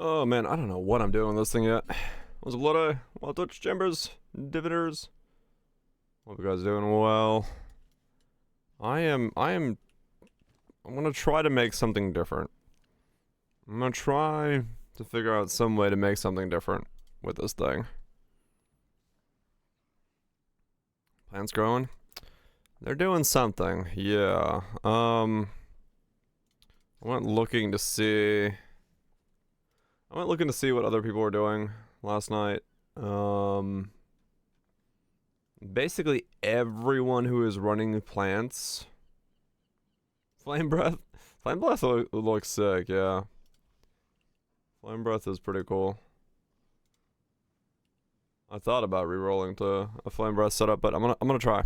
Oh man, I don't know what I'm doing with this thing yet. What's up, Blood? Well, Dutch Chambers, Diviners. Hope you guys doing well. I'm gonna try to make something different. I'm gonna try to figure out some way to make something different with this thing. Plants growing? They're doing something, yeah. I went looking to see what other people were doing last night. Basically everyone who is running plants. Flame breath looks sick, yeah. Flame breath is pretty cool. I thought about re-rolling to a flame breath setup, but I'm gonna try.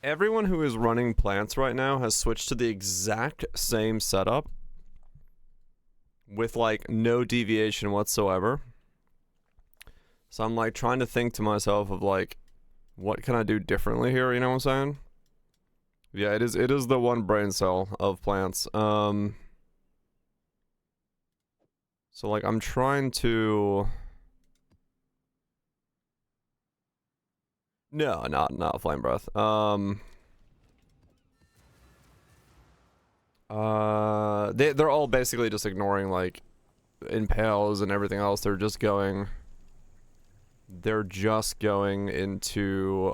Everyone who is running plants right now has switched to the exact same setup with like no deviation whatsoever. So I'm like trying to think to myself of like, what can I do differently here? You know what I'm saying? Yeah, it is the one brain cell of plants. So like I'm trying to. No, not flame breath. They're all basically just ignoring like impales and everything else. They're just going into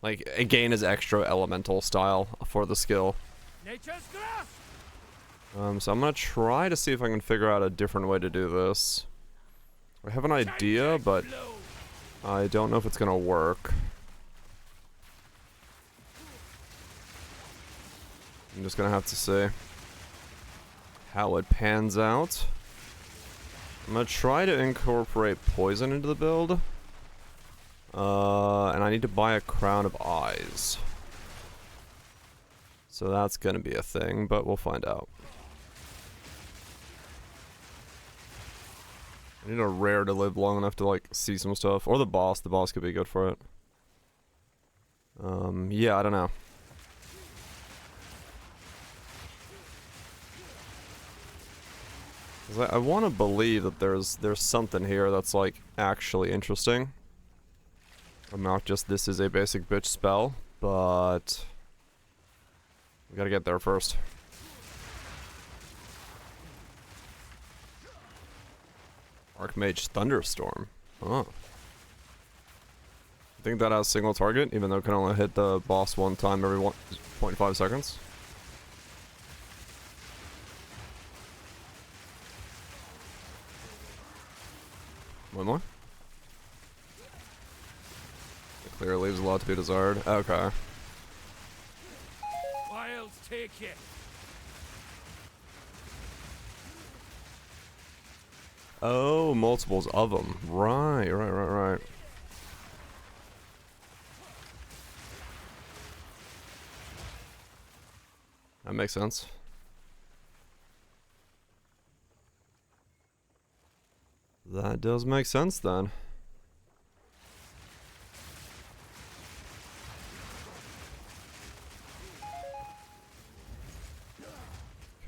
like again is extra elemental style for the skill. Nature's grasp. So I'm gonna try to see if I can figure out a different way to do this. I have an idea, but I don't know if it's gonna work. I'm just gonna have to see how it pans out. I'm gonna try to incorporate poison into the build. And I need to buy a crown of eyes. So that's gonna be a thing, but we'll find out. I need a rare to live long enough to like see some stuff. Or the boss could be good for it. Yeah, I don't know. I want to believe that there's something here that's like actually interesting. I'm not just this is a basic bitch spell, but we gotta get there first. Archmage Thunderstorm. Oh. I think that has single target, even though it can only hit the boss one time every 1.5 seconds. One more? It clearly leaves a lot to be desired. Okay. Wild take it. Oh, multiples of them. Right. That makes sense. That does make sense then.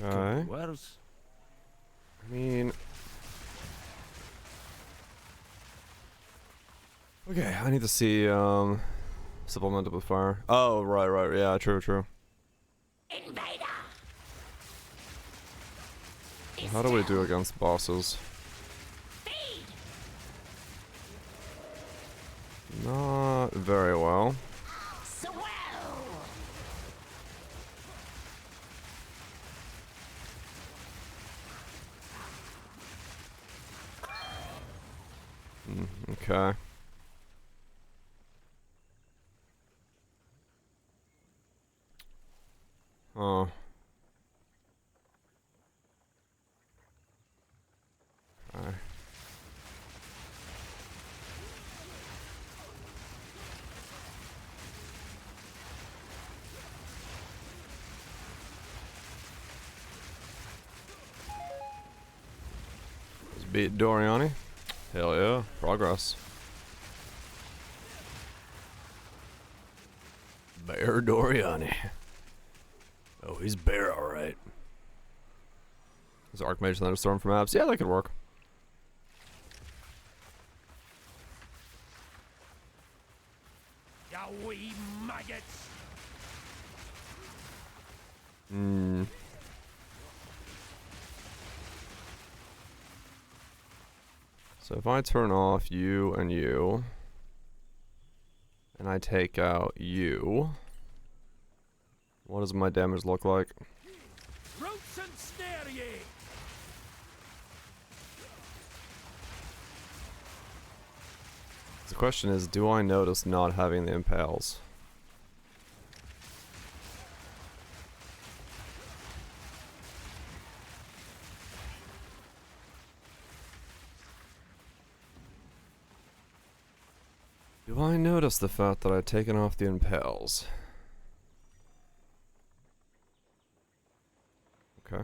Okay. I mean... Okay, I need to see, supplemented with fire. Oh, right, yeah, true. Invader. How do we do against bosses? Feed. Not very well. Swell. Okay. Oh. Okay. Let's beat Doriani. Hell yeah, progress. Bear Doriani. Oh, he's bear alright. Is Archmage Thunderstorm from apps? Yeah, that could work. Ya wee maggots. Hmm. So if I turn off you, and I take out you, what does my damage look like? Roots and snare ye. The question is, do I notice not having the impales? Do I notice the fact that I've taken off the impales? Okay.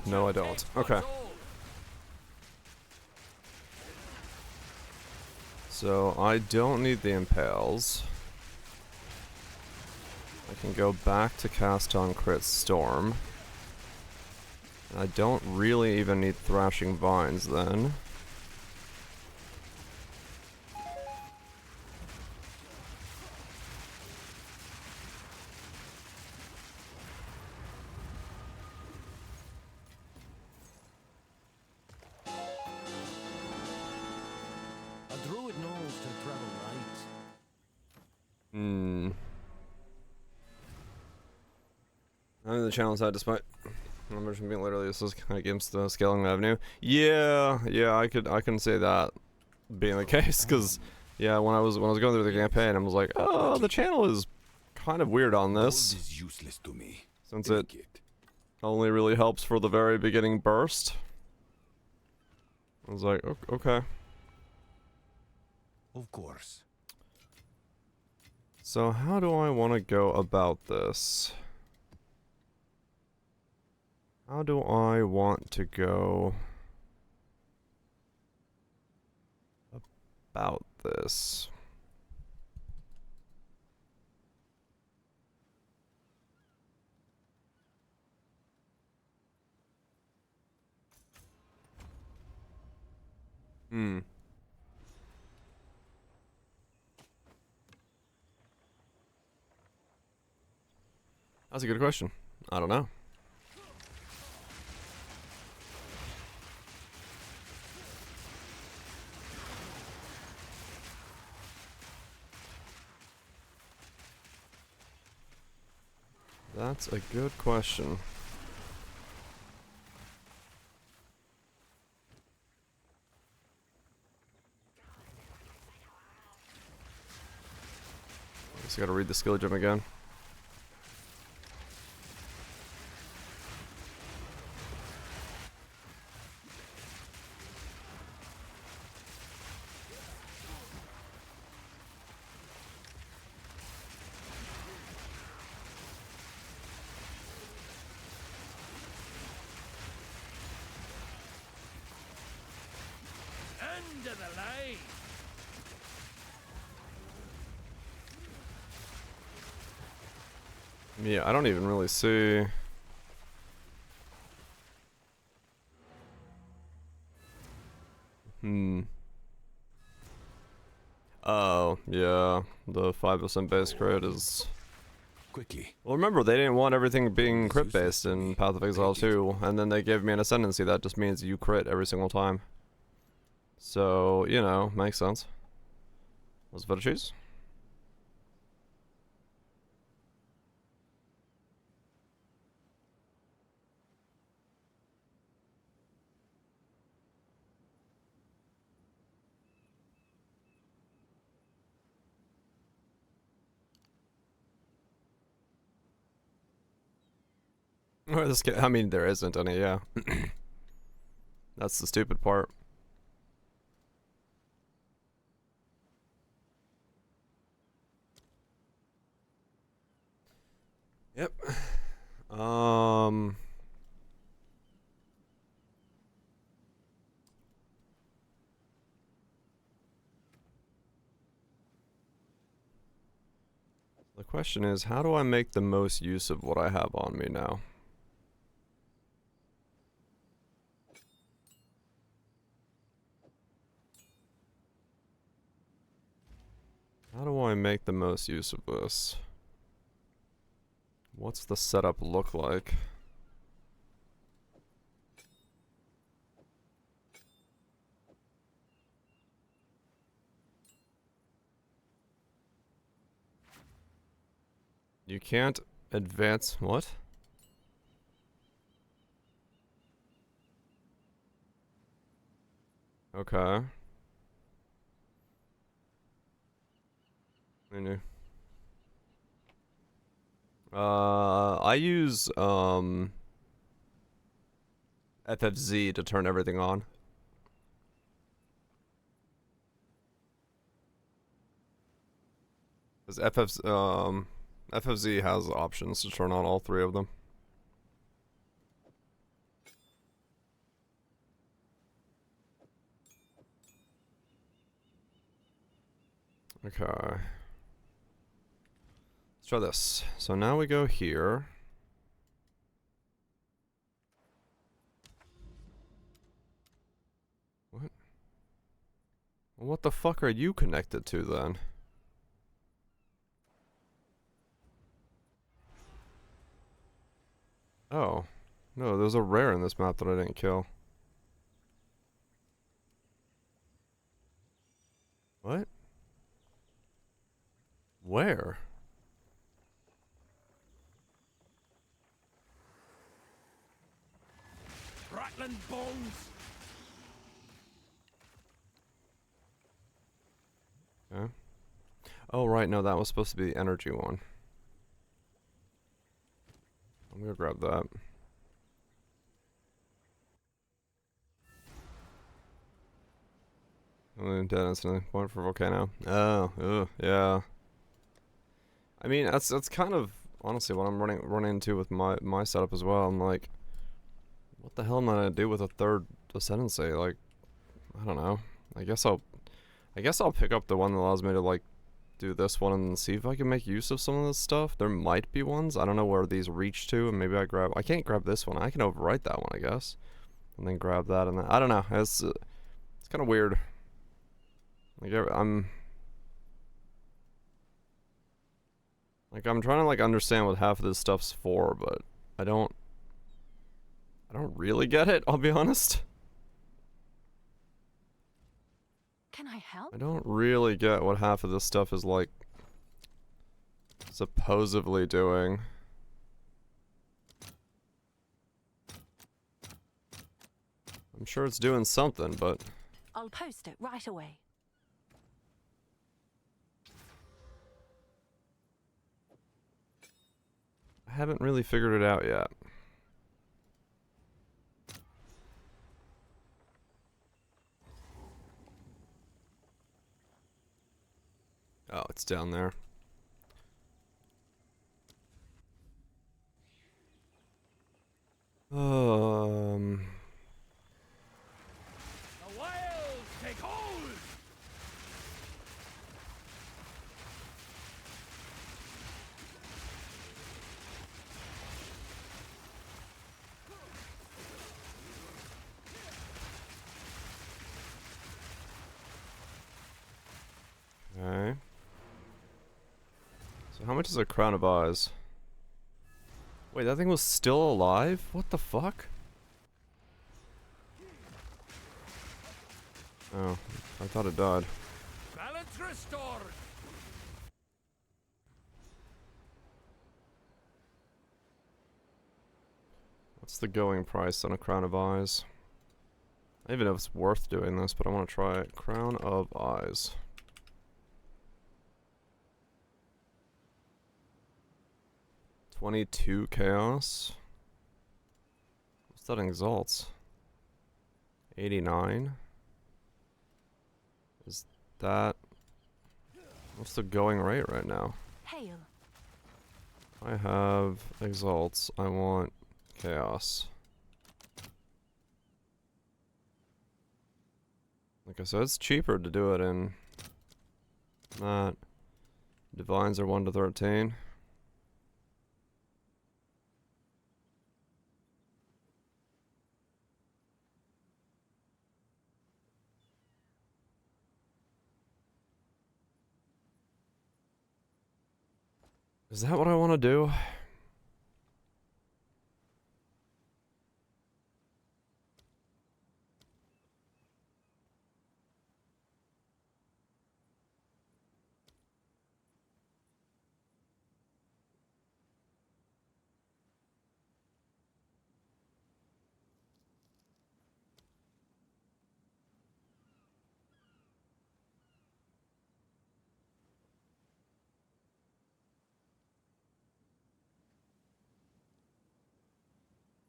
No, I don't. Okay. So, I don't need the impales. I can go back to cast on Crit Storm. And I don't really even need Thrashing Vines then. A druid knows to travel right. Hmm. I mean, the channel side, despite numbers from being literally, this is kind of against the scaling revenue. Yeah, I can say that being the case, because yeah, when I was going through the campaign, I was like, oh, the channel is kind of weird on this, Gold is useless to me. since Take it only really helps for the very beginning burst. I was like, okay. Of course. So how do I want to go about this? How do I want to go about this? Hmm. That's a good question. I don't know. That's a good question. I just gotta read the skill gem again. End of the line. Yeah, I don't even really see. Oh, yeah. The 5% base crit is... Quickly. Well, remember, they didn't want everything being Gold is crit-based useless to in me. Path of Exile Take it. 2, and then they gave me an Ascendancy. That just means you crit every single time. So, you know, makes sense. Was better choose? Or this I mean, there isn't any, yeah. That's the stupid part. Yep. The question is, how do I make the most use of what I have on me now? How do I make the most use of this? What's the setup look like? You can't advance. What? Okay. I knew. I use FFZ to turn everything on. Because FFZ has options to turn on all three of them. Okay. Let's try this. So now we go here. What? Well, what the fuck are you connected to then? Oh. No, there's a rare in this map that I didn't kill. What? Where? Rattling bones. Okay. Oh, right, no, that was supposed to be the energy one. I'm gonna grab that. Dead instantly. Point for volcano. Oh, ugh, yeah. I mean, that's kind of honestly what I'm running into with my setup as well. I'm like, what the hell am I gonna do with a third ascendancy? Like, I don't know. I guess I'll pick up the one that allows me to like do this one and see if I can make use of some of this stuff. There might be ones. I don't know where these reach to, and maybe I can't grab this one. I can overwrite that one, I guess, and then grab that and then I don't know. It's kind of weird. Like I'm trying to like understand what half of this stuff's for, but I don't really get it, I'll be honest. Can I help? I don't really get what half of this stuff is like supposedly doing. I'm sure it's doing something, but I'll post it right away. I haven't really figured it out yet. Oh, it's down there. The wilds take hold. Okay. So how much is a crown of eyes? Wait, that thing was still alive? What the fuck? Oh, I thought it died. Balance restored. What's the going price on a crown of eyes? I don't even know if it's worth doing this, but I want to try it. Crown of eyes. $22 chaos. What's that exalts? 89. Is that... What's the going rate right now? Hail. I have exalts. I want chaos. Like I said, it's cheaper to do it in that. Divines are 1 to 13. Is that what I want to do?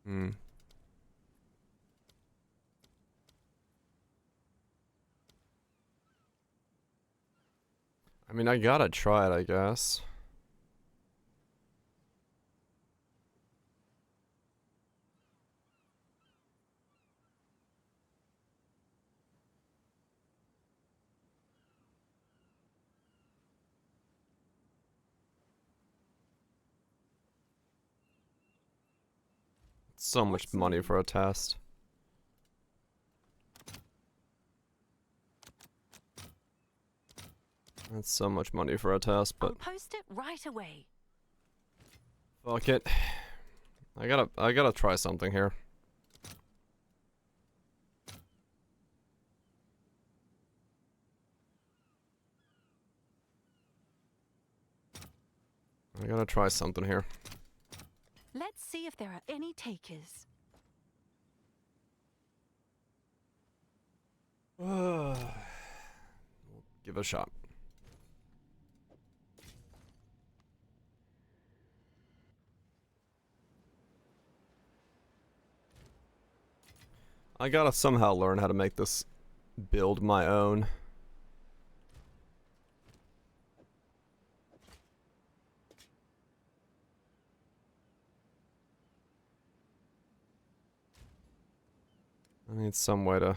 Hmm. I mean, I gotta try it, I guess. So much money for a test. That's so much money for a test, I'll but post it right away. fuck it. I gotta try something here. I gotta try something here. Let's see if there are any takers. Give it a shot. I gotta somehow learn how to make this build my own. I need some way to...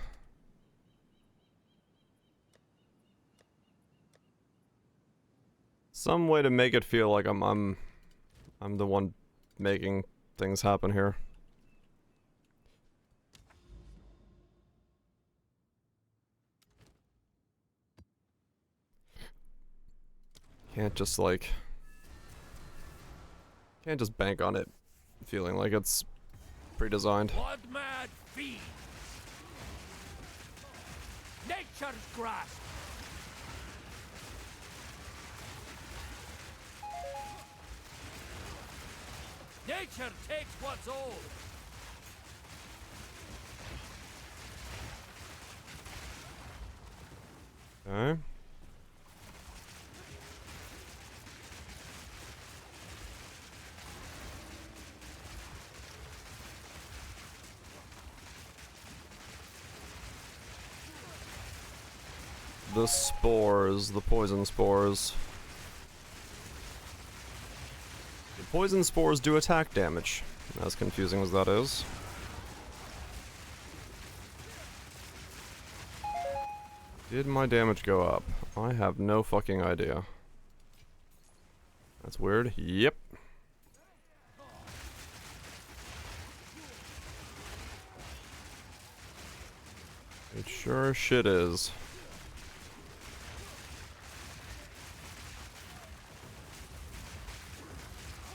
some way to make it feel like I'm the one making things happen here. Can't just like... can't just bank on it feeling like it's pre-designed. Blood mad fiend. Nature's grasp. Nature takes what's old. Okay. The spores, the poison spores. The poison spores do attack damage, as confusing as that is. Did my damage go up? I have no fucking idea. That's weird. Yep. It sure as shit is.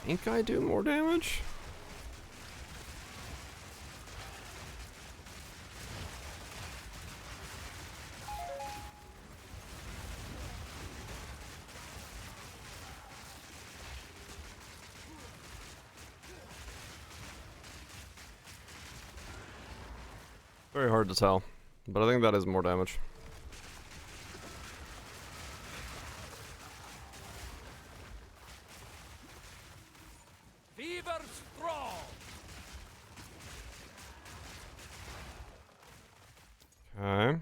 Think I do more damage? Very hard to tell, but I think that is more damage. Fever strong. Okay.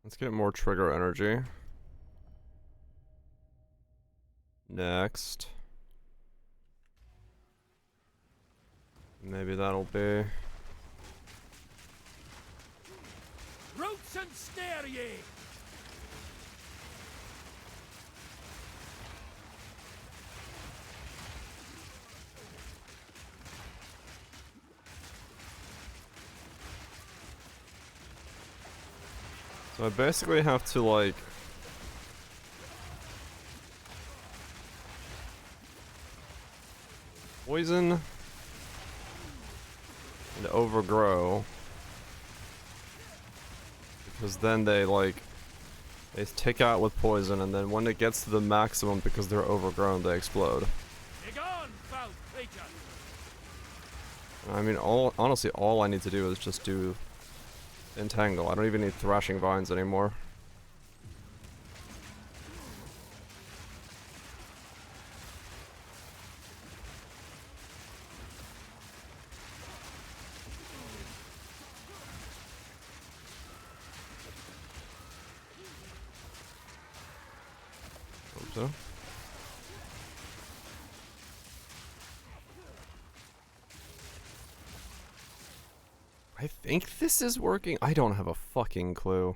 Let's get more trigger energy. Next. Maybe that'll be... Roots and snare ye! So I basically have to, like... poison... and overgrow. Because then they, like... they take out with poison, and then when it gets to the maximum because they're overgrown, they explode. Begone, foul creature! I mean, honestly, all I need to do is just do... entangle. I don't even need thrashing vines anymore. Hope so. I think this is working. I don't have a fucking clue.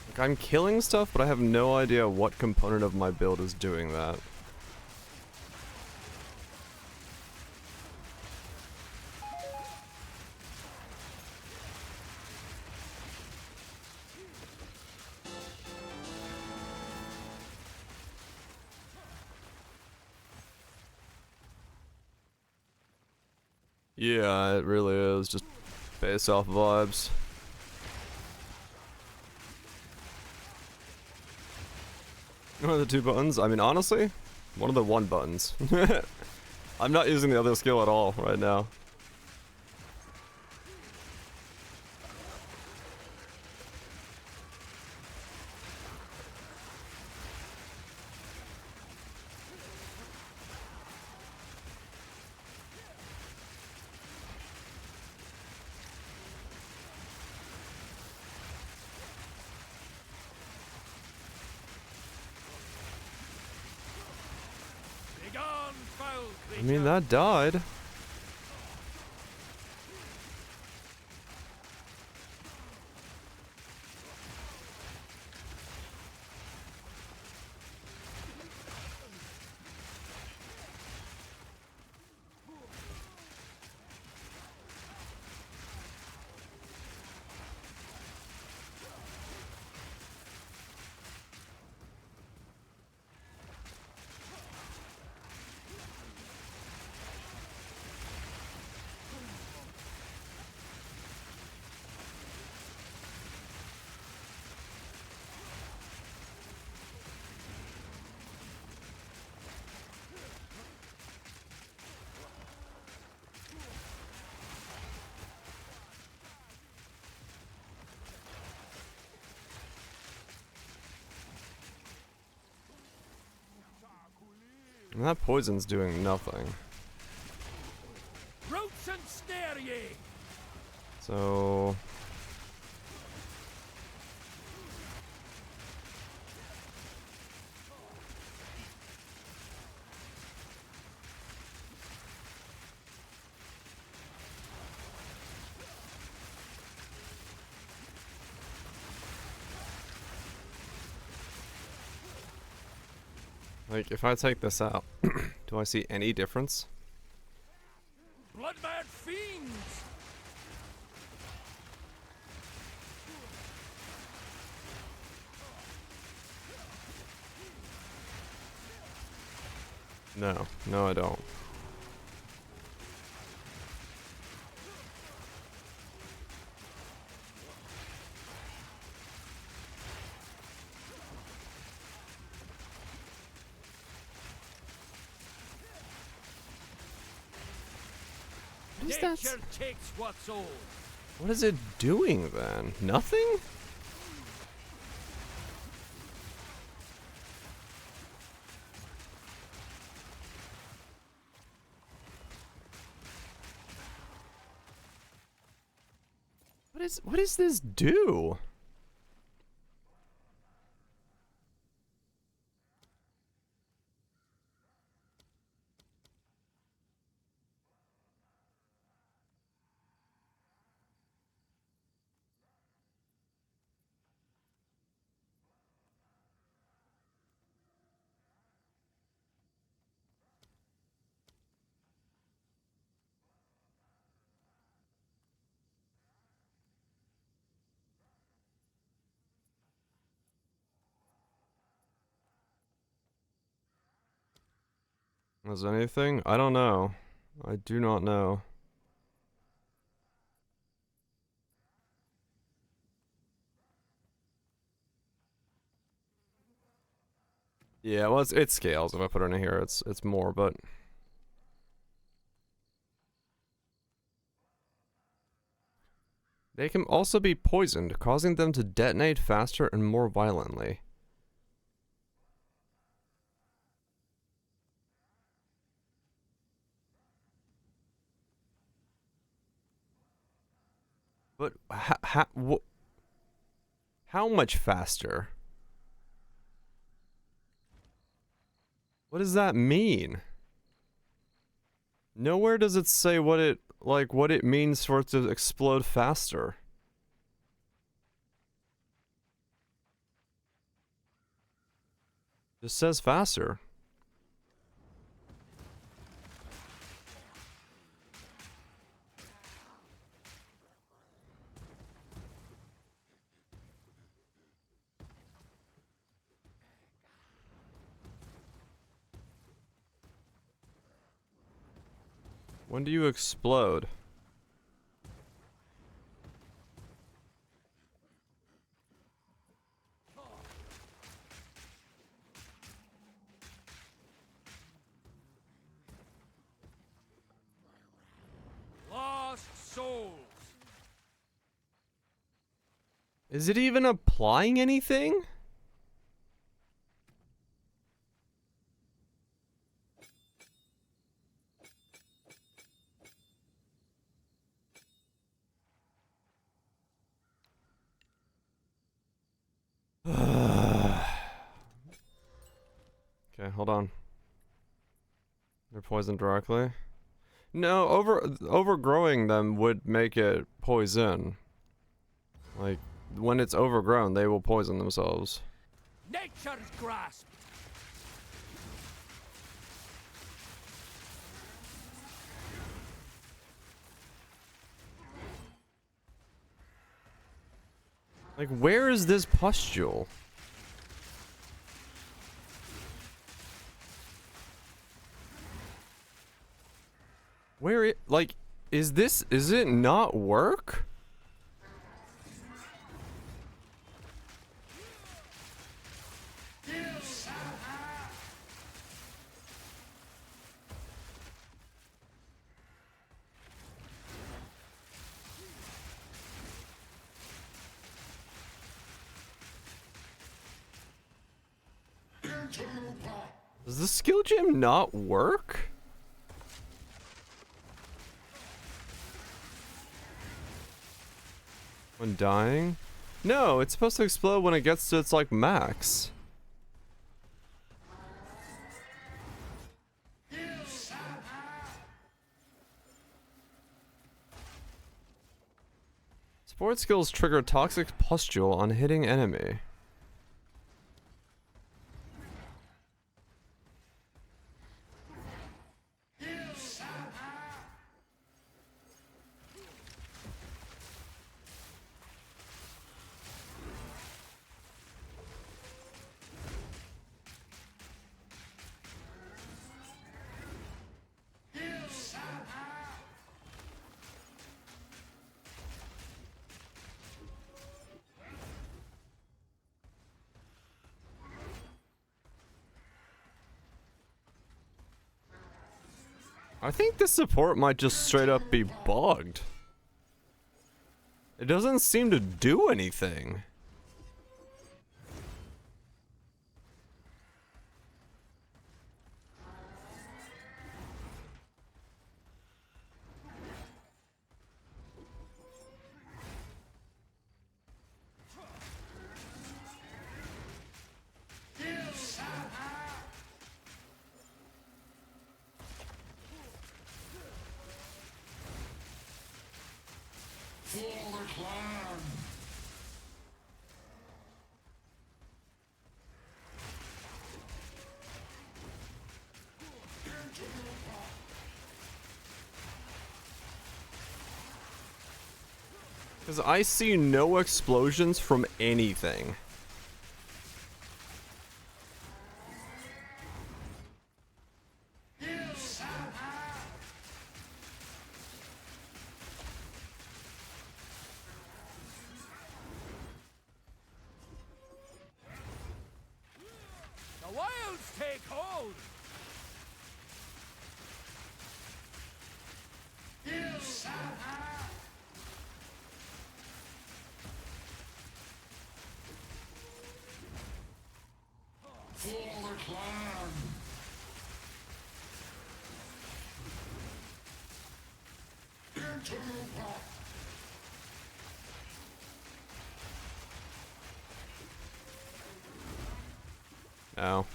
Like, I'm killing stuff, but I have no idea what component of my build is doing that. Yeah, it really is. Just based off vibes. One of the two buttons? I mean, honestly, one of the one buttons. I'm not using the other skill at all right now. Begone, foul I creature! mean, that died. And that poison's doing nothing. Roots and snare ye! So... like, if I take this out, do I see any difference? Blood-mad fiends! No. No, I don't. What is that? Nature takes what's old. What is it doing then? Nothing? What does this do? Is anything? I don't know. I do not know. Yeah, well, it scales. If I put it in here, it's more, but they can also be poisoned, causing them to detonate faster and more violently. But how much faster? What does that mean? Nowhere does it say what it means for it to explode faster. It just says faster. When do you explode? Lost souls. Is it even applying anything? Okay, hold on. They're poisoned directly? No, overgrowing them would make it poison. Like, when it's overgrown, they will poison themselves. Nature's grasp. Like, where is this pustule? Where it, like, is it not work? Does the skill gem not work? When dying? No, it's supposed to explode when it gets to its, like, max. Sport skills trigger toxic pustule on hitting enemy. I think this support might just straight up be bugged. It doesn't seem to do anything. Because I see no explosions from anything. Take hold! Ow.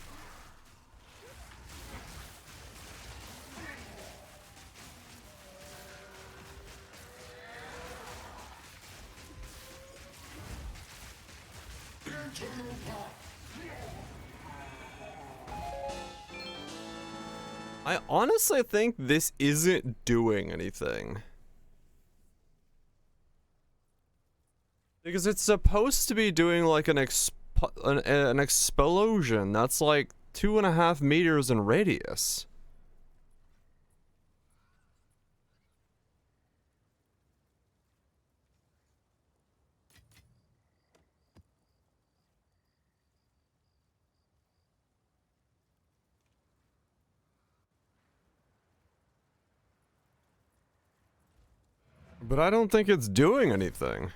I honestly think this isn't doing anything. Because it's supposed to be doing like an explosion that's like 2.5 meters in radius. But I don't think it's doing anything.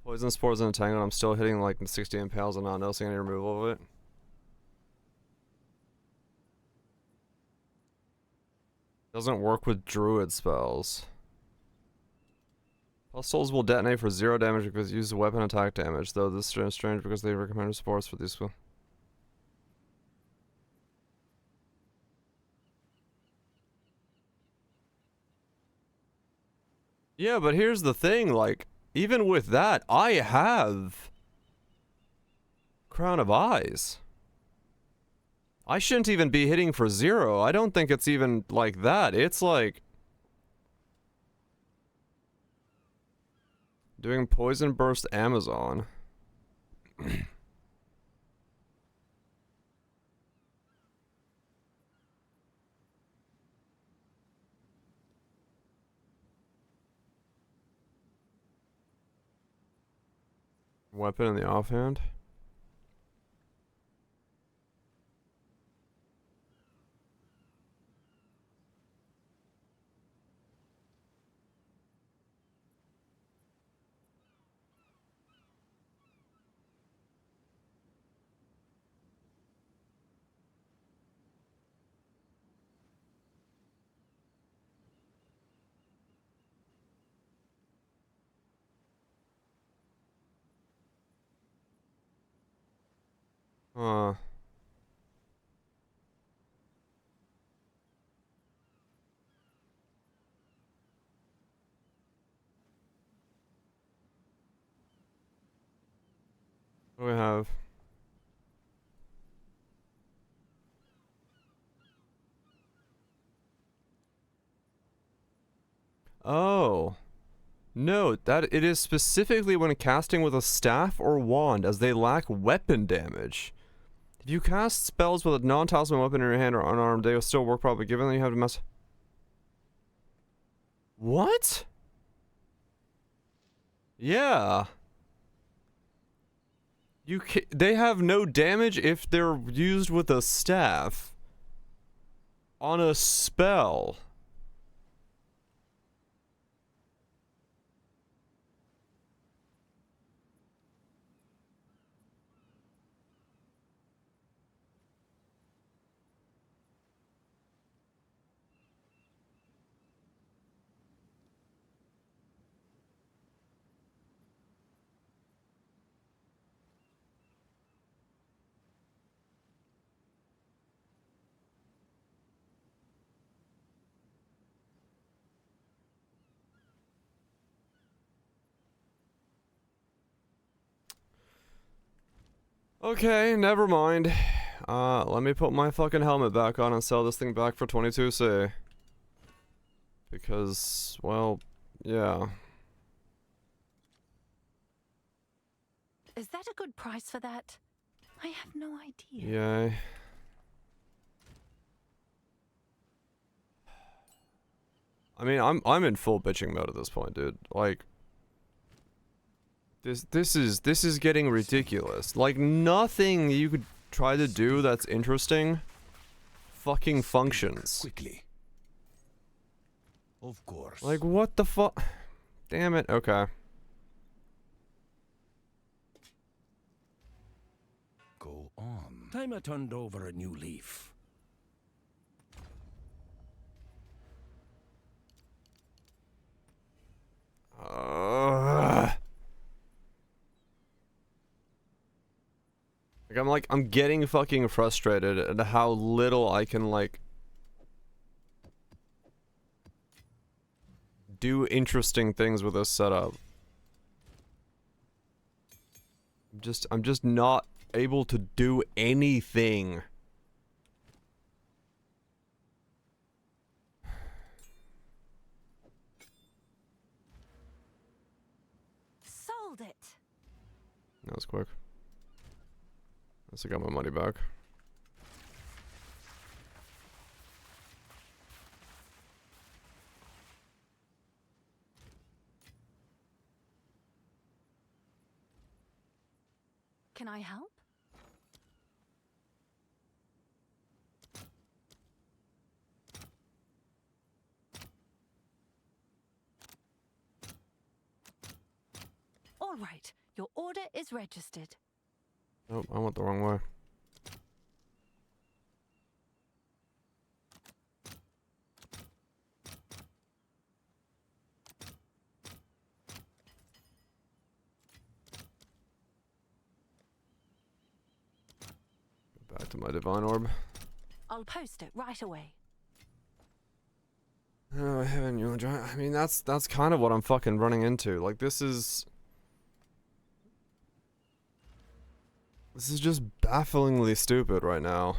Poison spores in a tangle. I'm still hitting like 60 impales and not noticing any removal of it. Doesn't work with druid spells. Pustules will detonate for 0 damage because you use weapon attack damage, though this is strange because they recommend spores for these. Yeah, but here's the thing, like, even with that, I have Crown of Eyes. I shouldn't even be hitting for 0. I don't think it's even like that. It's like doing Poison Burst Amazon. Weapon in the offhand. What do we have? Oh. Note that it is specifically when casting with a staff or wand, as they lack weapon damage. If you cast spells with a non-talisman weapon in your hand or unarmed, they will still work properly, given that you have to mess. What? Yeah. They have no damage if they're used with a staff on a spell. Okay, never mind. Let me put my fucking helmet back on and sell this thing back for 22C. Because, well, yeah. Is that a good price for that? I have no idea. Yay. I mean, I'm in full bitching mode at this point, dude. Like, this is getting ridiculous. Like, nothing you could try to do that's interesting fucking functions. Quickly. Of course. Like, what the fuck? Damn it. Okay. Go on. Time I turned over a new leaf. Like, I'm getting fucking frustrated at how little I can, like, do interesting things with this setup. I'm just not able to do anything. Sold it. That was quick. I got my money back. Can I help? All right, your order is registered. Oh, I went the wrong way. Back to my divine orb. I'll post it right away. Oh, I haven't you enjoy. I mean, that's kind of what I'm fucking running into. Like, this is just bafflingly stupid right now.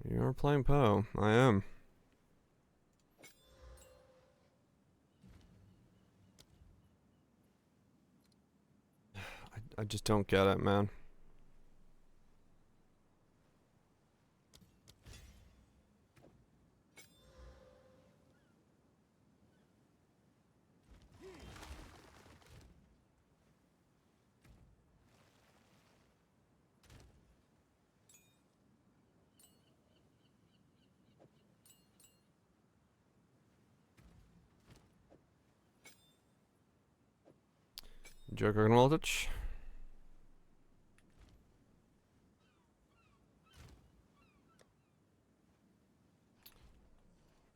You're playing Poe. I am. I just don't get it, man. Joker and Voltage.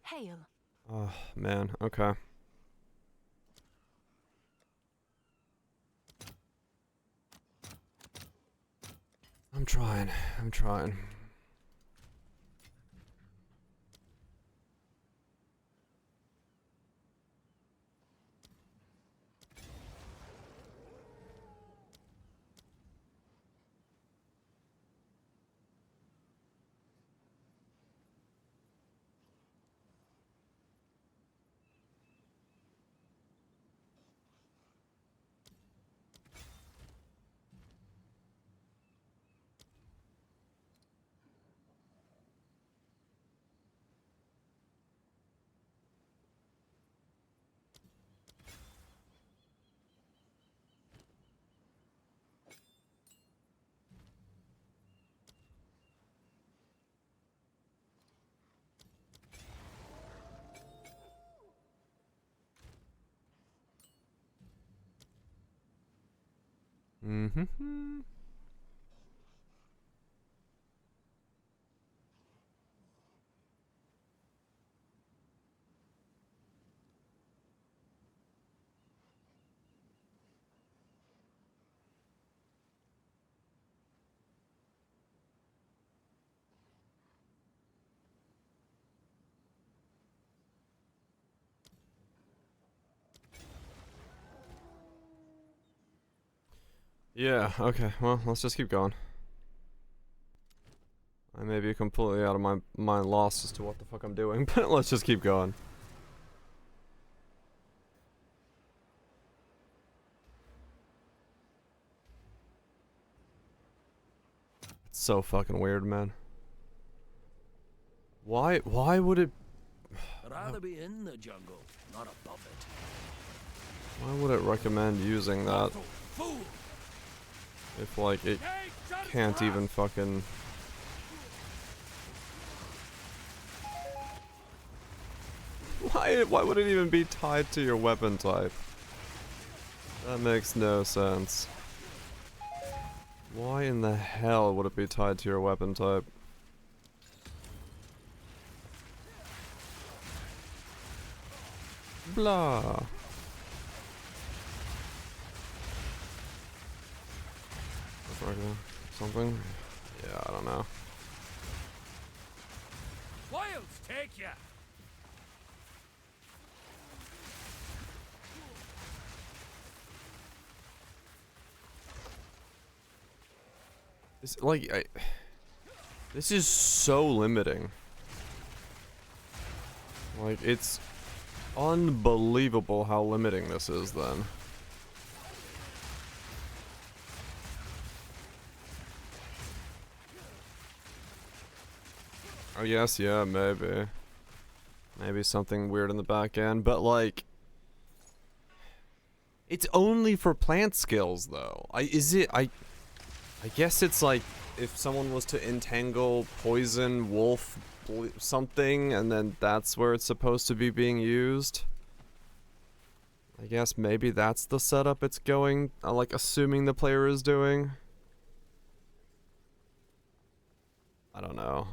Hail. Oh, man. Okay. I'm trying. I'm trying. Mm-hmm. Yeah, okay, well, let's just keep going. I may be completely out of my mind lost as to what the fuck I'm doing, but let's just keep going. It's so fucking weird, man. Why would it... I'd rather be in the jungle, not above it. Why would it recommend using that Fool! if, like, it can't even fucking... Why would it even be tied to your weapon type? That makes no sense. Why in the hell would it be tied to your weapon type? Blah. Something? Yeah, I don't know. Wilds take ya! It's like this is so limiting. Like, it's unbelievable how limiting this is then. Oh yes, yeah, maybe. Maybe something weird in the back end, but like it's only for plant skills though. I guess it's like if someone was to entangle poison wolf something and then that's where it's supposed to be being used. I guess maybe that's the setup it's going, like assuming the player is doing. I don't know.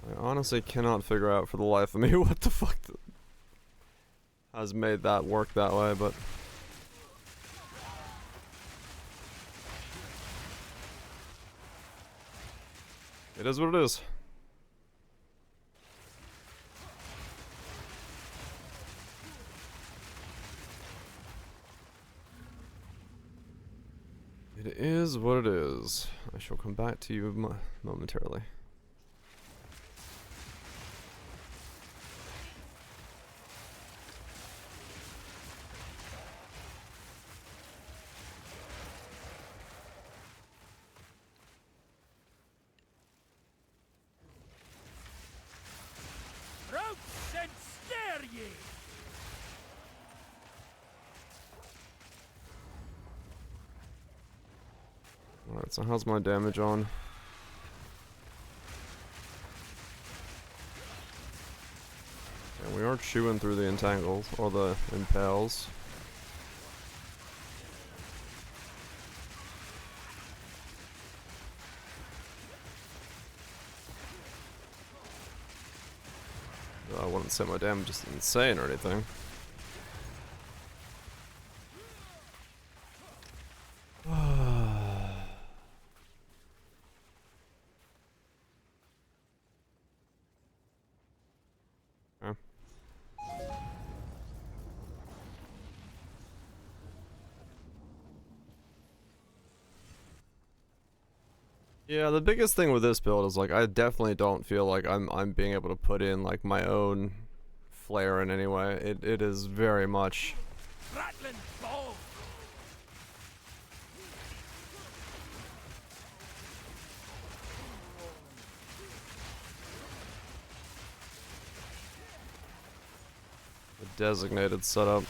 I honestly cannot figure out for the life of me what the fuck has made that work that way, but... It is what it is. It is what it is. I shall come back to you momentarily. Roach and stare ye! Alright, so how's my damage on? Yeah, we are chewing through the entangles, or the impales. I wouldn't say my damage is insane or anything. Okay. Yeah, the biggest thing with this build is like I definitely don't feel like I'm being able to put in like my own flair in any way. It is very much Rattling balls! a designated setup.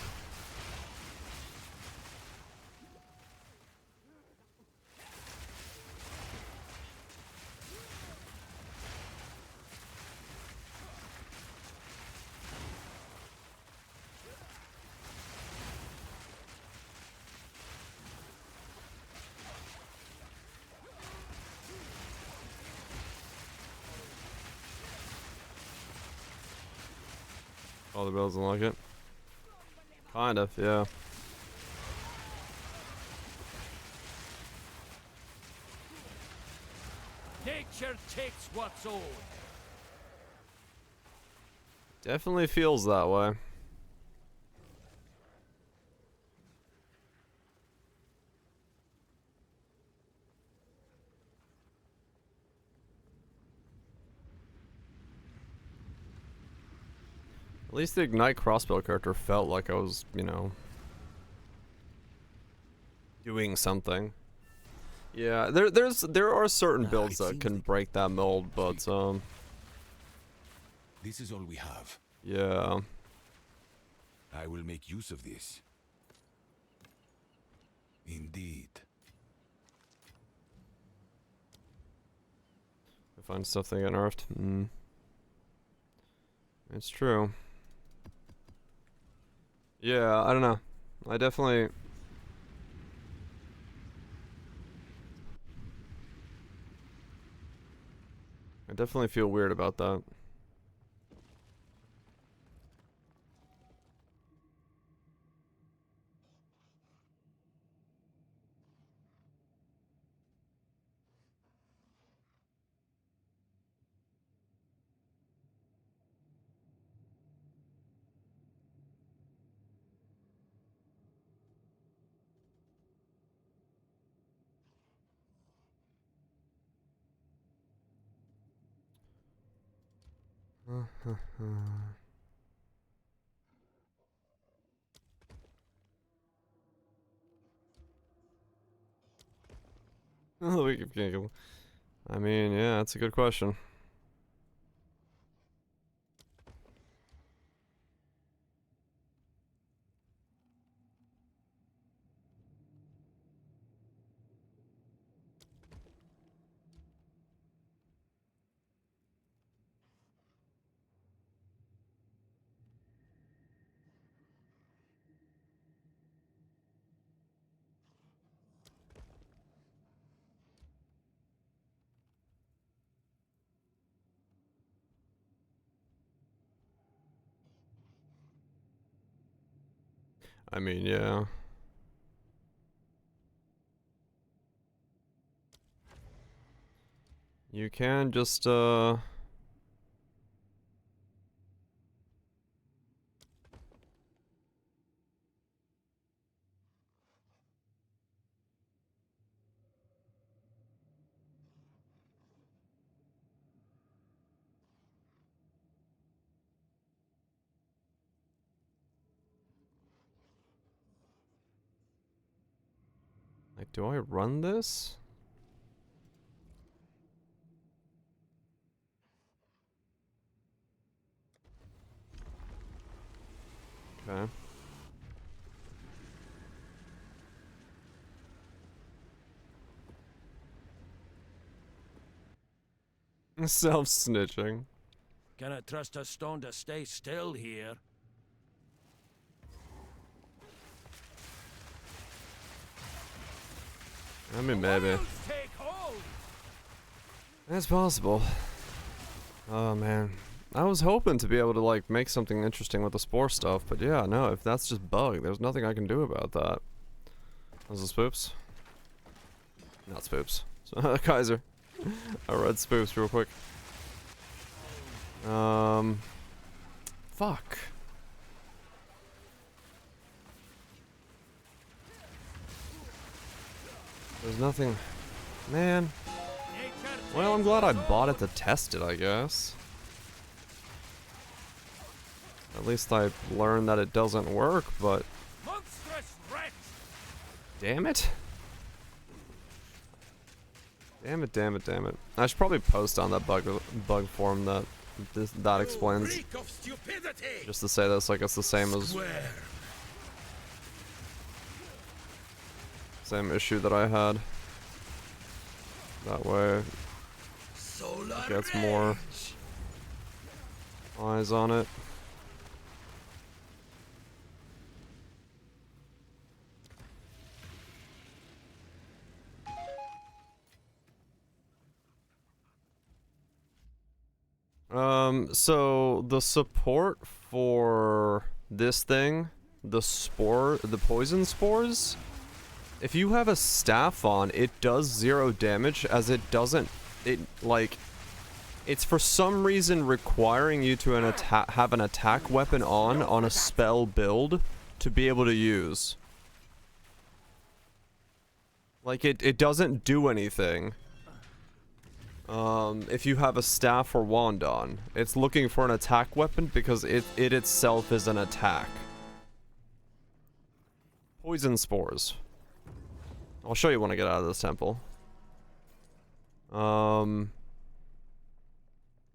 All the builds don't like it. Kind of, yeah. Nature takes what's owed. Definitely feels that way. At least the Ignite crossbow character felt like I was, you know, doing something. Yeah, there are certain builds that can break that mold, but This is all we have. yeah. I will make use of this. Indeed. I find stuff that get nerfed. It's true. Yeah, I don't know. I definitely feel weird about that. Oh, we keep getting. I mean, yeah, that's a good question. I mean, yeah. You can just, like, do I run this? Okay. Self-snitching. Cannot trust a stone to stay still here. I mean, maybe. Wilds take hold. It's possible. Oh, man. I was hoping to be able to, like, make something interesting with the spore stuff, but yeah, no, if that's just bug, there's nothing I can do about that. Those are spoops? Not spoops. Kaiser. I read spoops real quick. Fuck. There's nothing. Man. Well, I'm glad I bought it to test it, I guess. At least I learned that it doesn't work, but... Monstrous threat. Damn it. Damn it, damn it, damn it. I should probably post on that bug forum that that explains. Just to say that's like it's the same as... Same issue that I had. That way it gets more eyes on it. So the support for this thing, the poison spores, if you have a staff on, it does 0 damage as it doesn't it's for some reason requiring you to have an attack weapon on a spell build to be able to use. Like, it doesn't do anything. If you have a staff or wand on. It's looking for an attack weapon because it itself is an attack. Poison spores. I'll show you when I get out of this temple.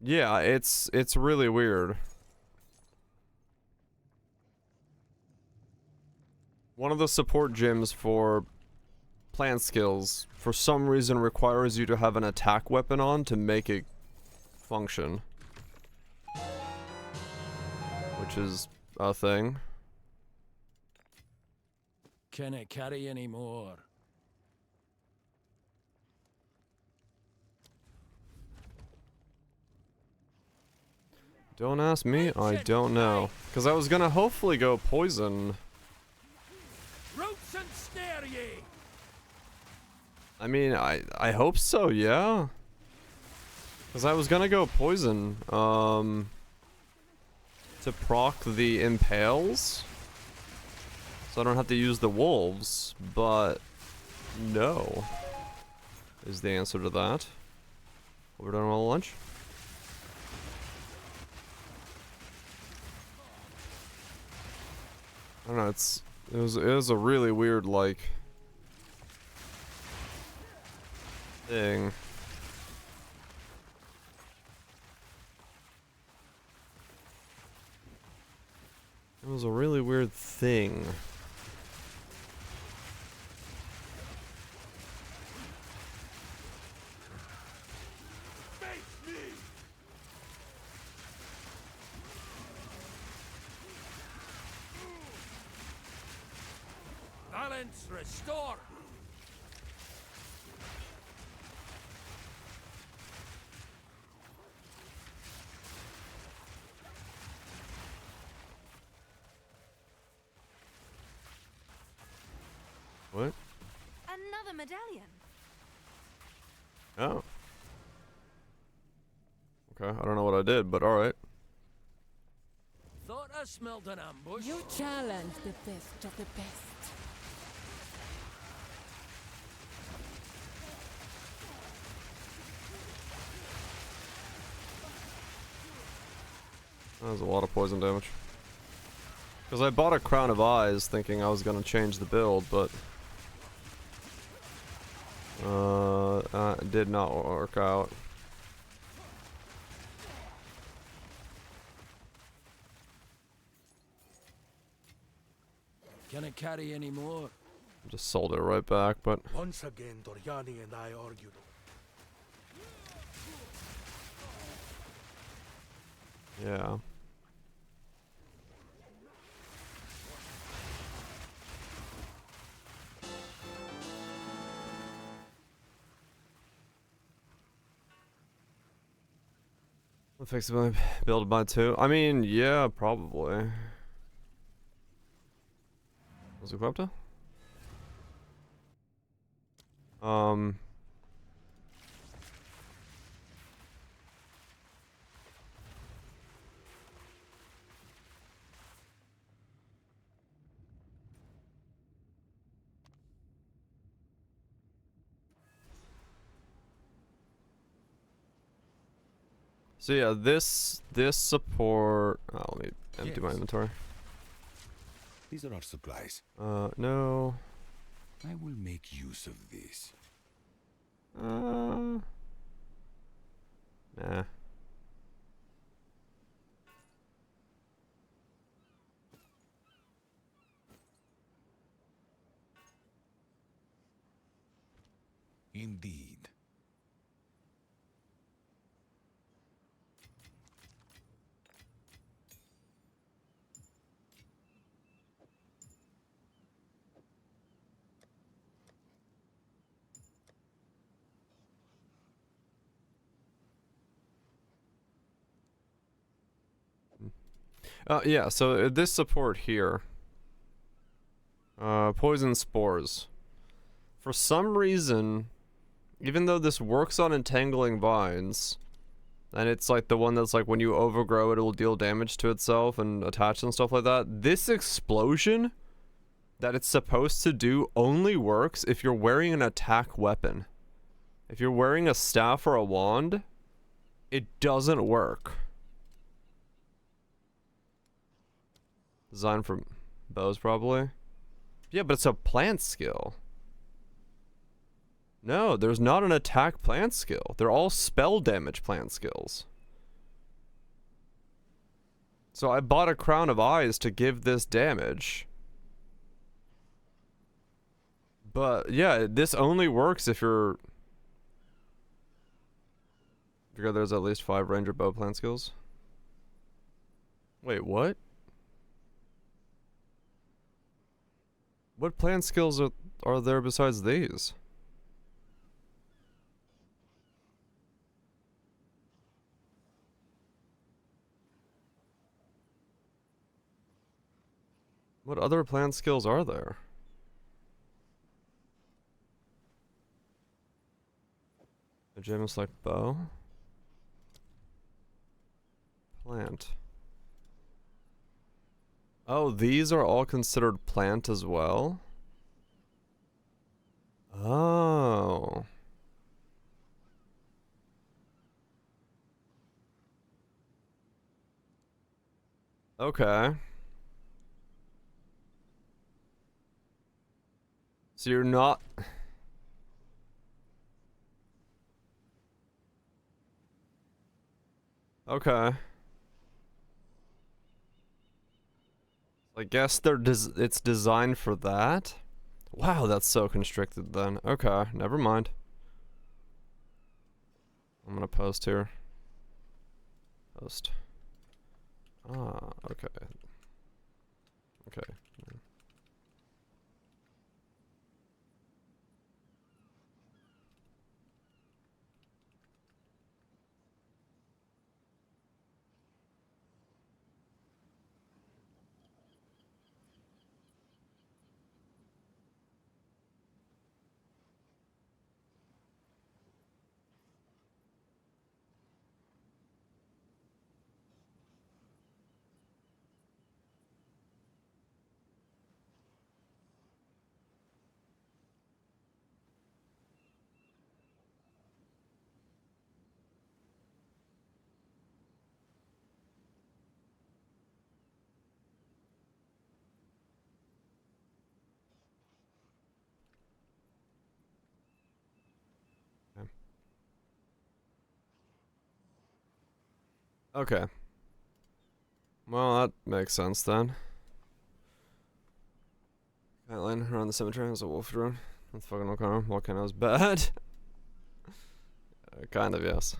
Yeah, it's really weird. One of the support gyms for plant skills for some reason requires you to have an attack weapon on to make it function. Which is a thing. Can I carry any more? Don't ask me, I don't know. Because I was gonna hopefully go poison. Roots and snare ye! I mean, I hope so, yeah. Because I was gonna go poison, to proc the impales. So I don't have to use the wolves, but no. Is the answer to that. We're done with lunch. I don't know, it was a really weird, like, thing. It was a really weird thing. Balance restore! What? Another medallion. Oh. Okay, I don't know what I did, but alright. Thought I smelled an ambush. You challenge the best of the best. That was a lot of poison damage. Because I bought a Crown of Eyes thinking I was going to change the build, but it did not work out. Can I carry any more? Just sold it right back, but Once again, Doriani and I argued. yeah. I'll fix my build by 2. I mean, yeah, probably. Was it equipped? So yeah, this support. Oh, let me empty my Yes. inventory. These are our supplies. No. I will make use of this. Nah. Indeed. Yeah, so this support here. Poison spores. For some reason, even though this works on entangling vines, and it's like the one that's like when you overgrow it, it will deal damage to itself and attach and stuff like that. This explosion that it's supposed to do only works if you're wearing an attack weapon. If you're wearing a staff or a wand, it doesn't work. Designed for bows, probably. Yeah, but it's a plant skill. No, there's not an attack plant skill. They're all spell damage plant skills. So I bought a Crown of Eyes to give this damage. But yeah, this only works if you're... Figure there's at least 5 ranger bow plant skills. Wait, what? What plant skills are there besides these? What other plant skills are there? A gem is like bow. Plant. Oh, these are all considered plant as well? Oh. Okay. So you're not... Okay. I guess it's designed for that? Wow, that's so constricted then. Okay, never mind. I'm gonna post here. Post. Ah, okay. Okay. Okay. Well, that makes sense then. Guideline around the cemetery has a wolf drone. That's fucking volcano. Volcano's bad. Kind of, yes.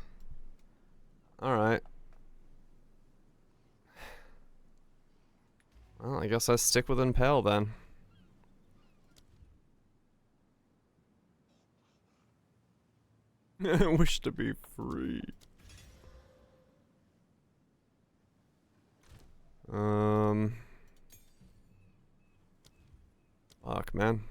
Alright. Well, I guess I stick with Impale then. I wish to be free. Fuck, man.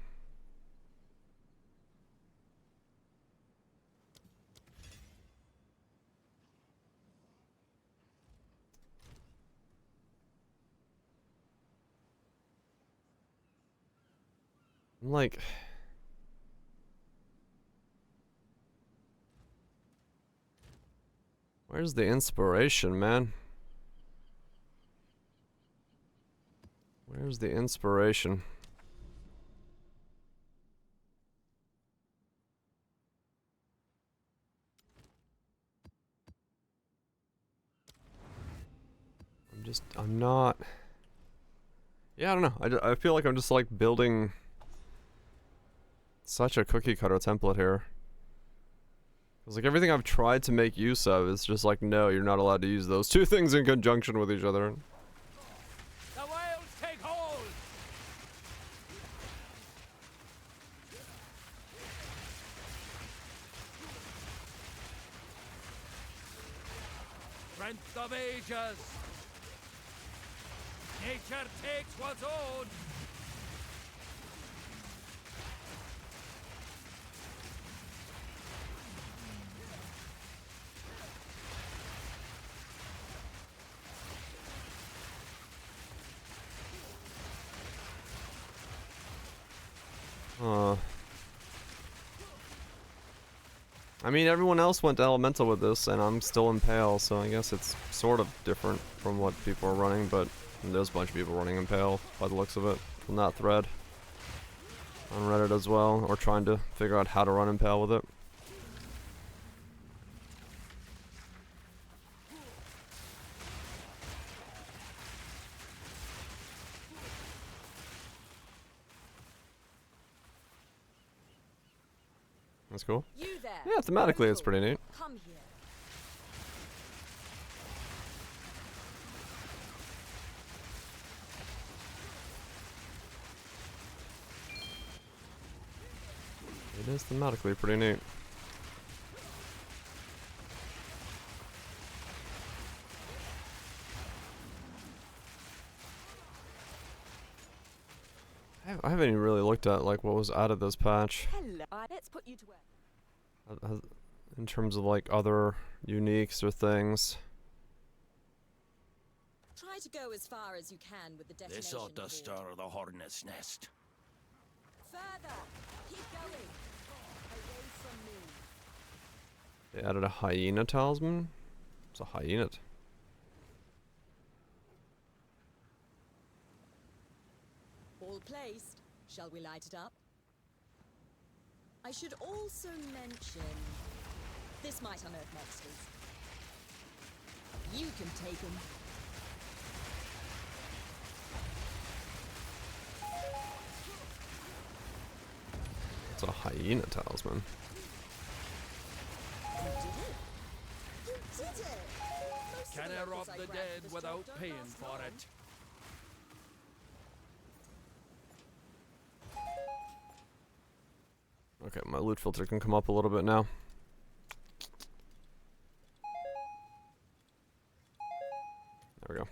I'm like... Where's the inspiration, man? Where's the inspiration? I'm not... Yeah, I don't know. I feel like I'm just like building such a cookie cutter template here. Cause like everything I've tried to make use of is just like, no, you're not allowed to use those two things in conjunction with each other. The whales take hold! Strength of ages! Nature takes what's own! I mean, everyone else went to elemental with this, and I'm still impale, so I guess it's sort of different from what people are running, but there's a bunch of people running impale by the looks of it from that thread on Reddit as well, or trying to figure out how to run impale with it. That's cool. You there. Yeah, thematically it's pretty neat. Come here. It is thematically pretty neat. I haven't even really looked at like what was added this patch. Hello. Let's put you to work. In terms of like other uniques or things. Try to go as far as you can with the detonation. This ought to board. stir the hornet's nest. Further. Keep going. Away from me. They added a hyena talisman? It's a hyena. All placed. Shall we light it up? I should also mention this might unearth monsters. You can take them. It's a hyena talisman. You did it. You did it. Most of Can the I rob locals the grabbed dead this without job don't paying last for long. it? Okay, my loot filter can come up a little bit now. There we go.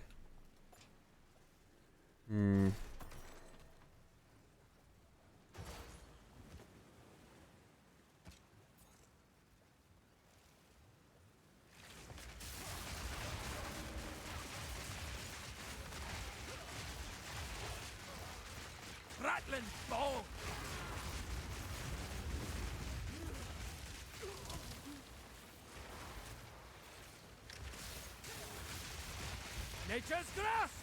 Rattling bone! Nature's grasp!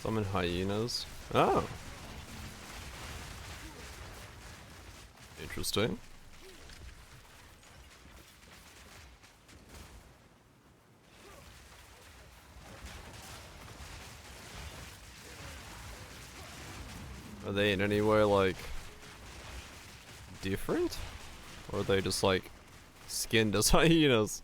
Summon hyenas. Oh. Interesting. Are they in any way like different? Or are they just like skinned as hyenas?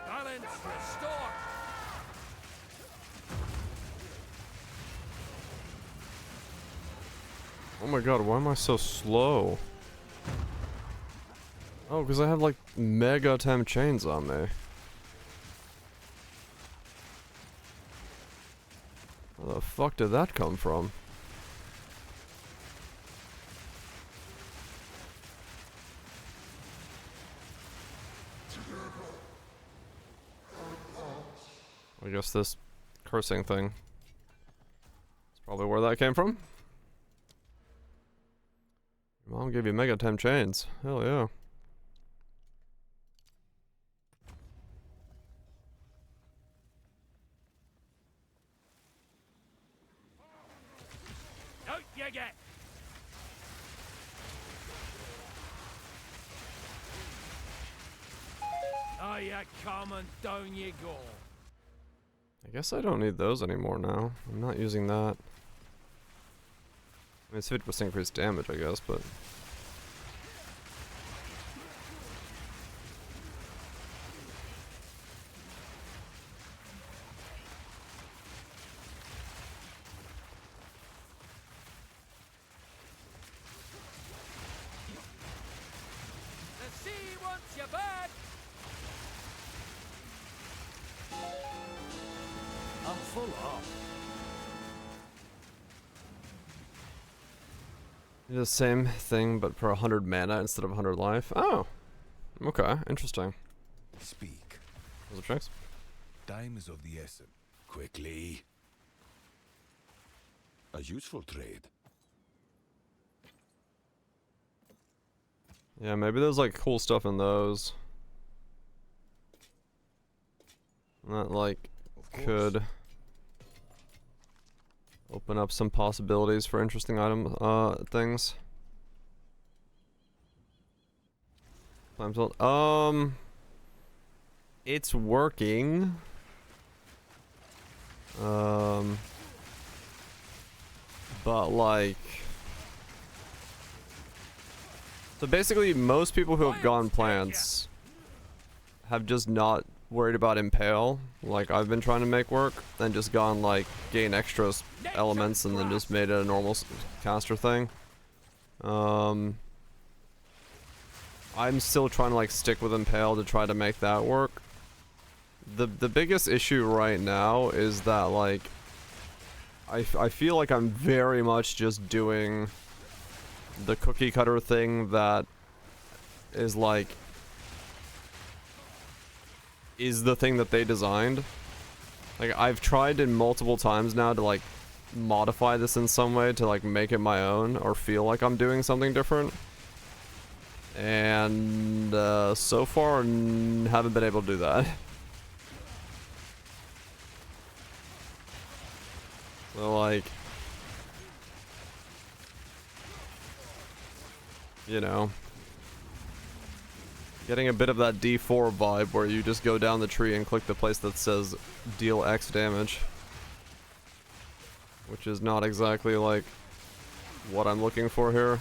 Balance restored! Oh my god, why am I so slow? Oh, because I have like mega temp chains on me. Where the fuck did that come from? I guess this cursing thing is probably where that came from. Your mom gave you mega temp chains. Hell yeah. Out you get! Oh, you come and down you go. I guess I don't need those anymore now. I'm not using that. I mean, it's 50% increased damage, I guess, but... Do the same thing, but for 100 mana instead of 100 life. Oh, okay, interesting. Speak. Those are tricks. Time is of the essence. Quickly. A useful trade. Yeah, maybe there's like cool stuff in those. That like Of course. could open up some possibilities for interesting things. It's working. But like, so basically most people who have gone plants have just not worried about Impale, like I've been trying to make work, and just gone like gain extra elements and then just made it a normal caster thing. I'm still trying to like stick with Impale to try to make that work. The biggest issue right now is that like I feel like I'm very much just doing the cookie cutter thing that is like is the thing that they designed. Like I've tried it multiple times now to like modify this in some way to like make it my own or feel like I'm doing something different, and so far haven't been able to do that. So like, you know, getting a bit of that D4 vibe where you just go down the tree and click the place that says deal X damage, which is not exactly like what I'm looking for here.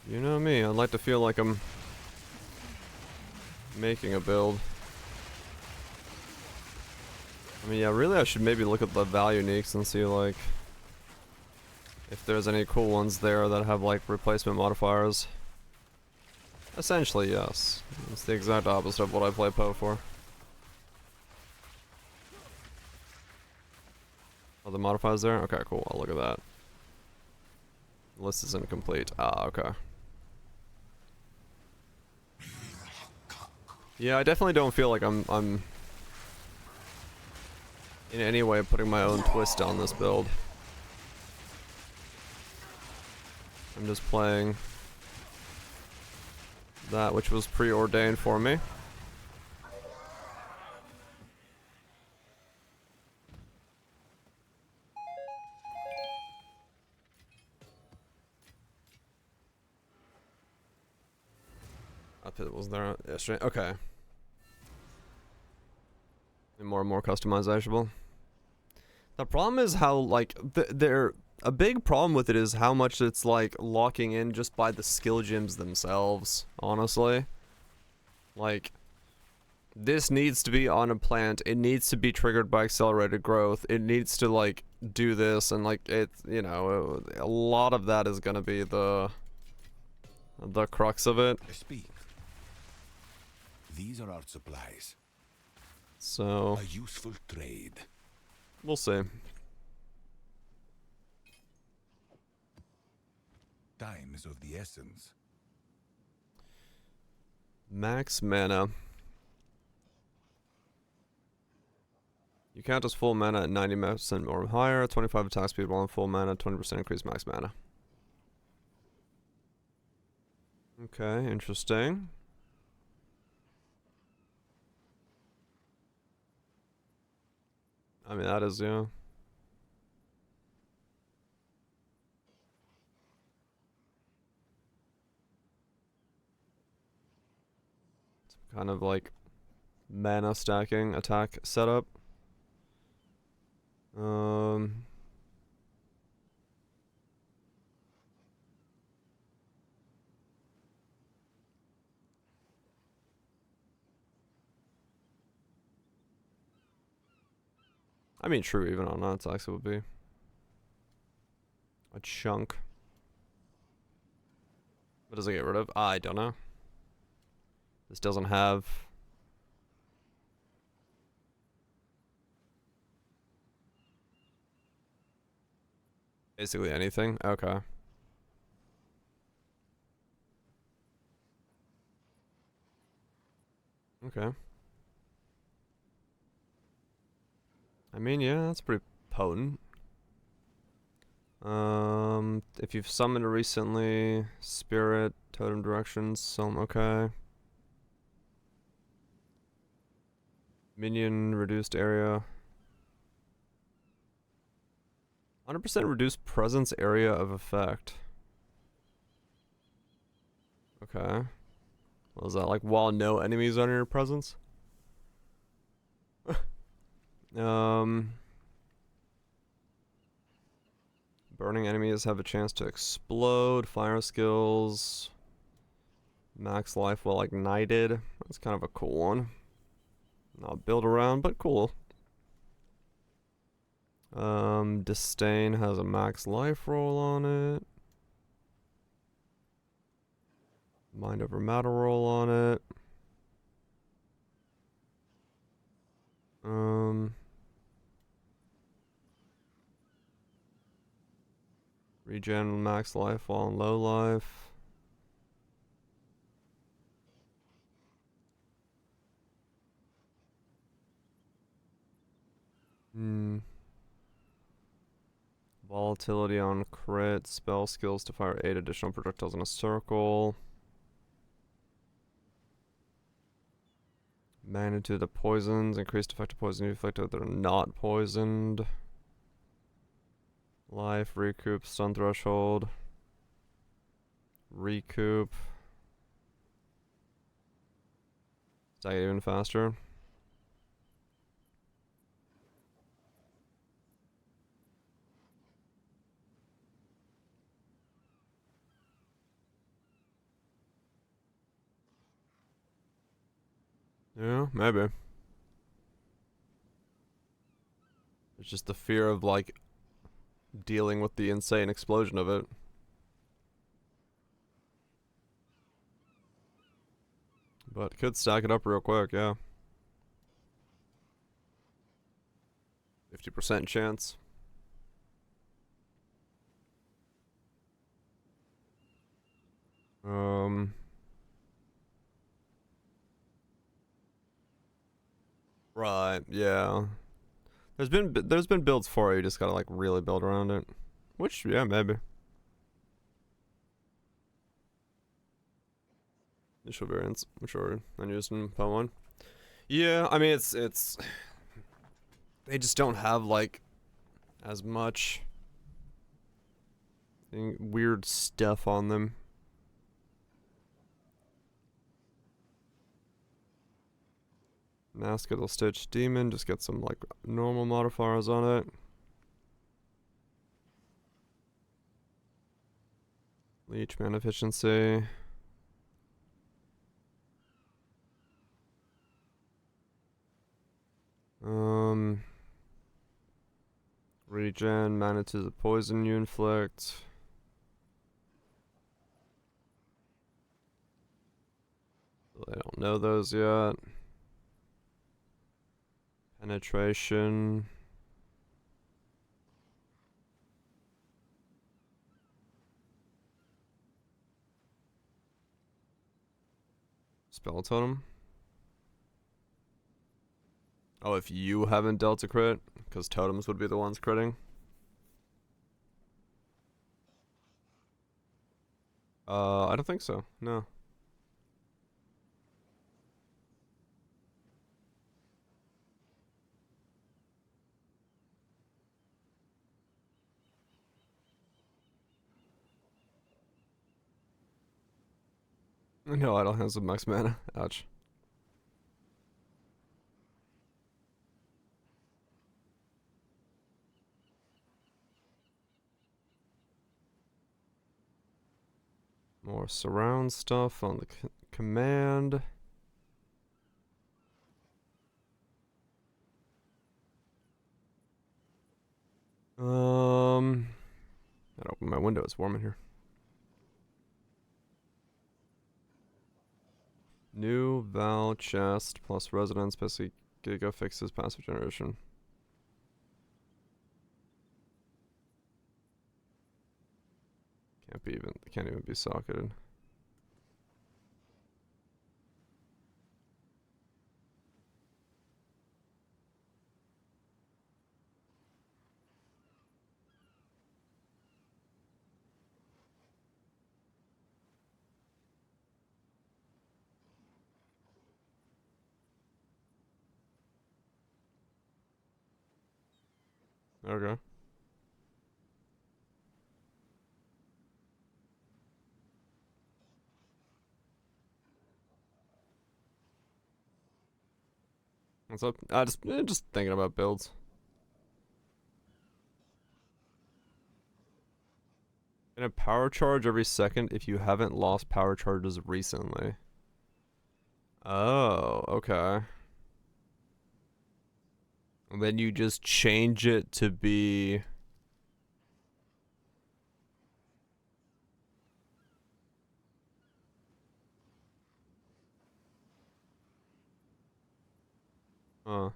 You know me, I'd like to feel like I'm making a build. I mean, yeah, really I should maybe look at the value uniques and see like if there's any cool ones there that have like replacement modifiers. Essentially, yes. It's the exact opposite of what I play Poe for. Oh, the modifiers there? Okay, cool, I'll look at that. The list is incomplete. Ah, okay. Yeah, I definitely don't feel like I'm in any way putting my own twist on this build. I'm just playing that which was preordained for me. It was there yesterday. Okay. And more customizable. The problem is how like a big problem with it is how much it's like locking in just by the skill gems themselves, honestly. Like this needs to be on a plant, it needs to be triggered by accelerated growth, it needs to like do this, and like it's, you know, a lot of that is gonna be the crux of it. Speak. These are our supplies. So A useful trade. we'll see. Time is of the essence. Max mana. You count as full mana at 90% or higher, 25 attack speed while on full mana, 20% increase max mana. Okay, interesting. I mean, that is, yeah. Some kind of like mana stacking attack setup. I mean, true, even on non-attacks it would be a chunk. What does it get rid of? I don't know. This doesn't have... basically anything? Okay. Okay. I mean, yeah, that's pretty potent. If you've summoned recently, spirit, totem directions, some okay. Minion reduced area. 100% reduced presence area of effect. Okay. What is that, like while no enemies are in your presence? Burning enemies have a chance to explode. Fire skills. Max life while ignited. That's kind of a cool one. Not built around, but cool. Disdain has a max life roll on it. Mind over matter roll on it. Regen max life while on low life. Volatility on crit. Spell skills to fire 8 additional projectiles in a circle. Magnitude of poisons. Increased effect of poison affected that are not poisoned. Life, recoup, stun threshold. Recoup. Does that get even faster? Yeah, maybe. It's just the fear of, like, dealing with the insane explosion of it. But could stack it up real quick, yeah. 50% chance. Right, yeah. There's been builds for it, you just gotta like really build around it. Which, yeah, maybe. Initial variants, which are unused in Part 1. Yeah, I mean it's they just don't have like as much weird stuff on them. Mask it'll Stitch Demon, just get some like normal modifiers on it. Leech mana efficiency. Regen, mana to the poison you inflict. I don't know those yet. Penetration. Spell totem. Oh, if you haven't dealt a crit, because totems would be the ones critting. I don't think so. No. No, I don't have some max mana. Ouch. More surround stuff on the command. I'd open my window, it's warm in here. No Val chest plus resonance basically Giga fixes passive generation. Can't even be socketed. Okay. What's up? Just thinking about builds. Get a power charge every second if you haven't lost power charges recently. Oh, okay. And then you just change it to be... Huh.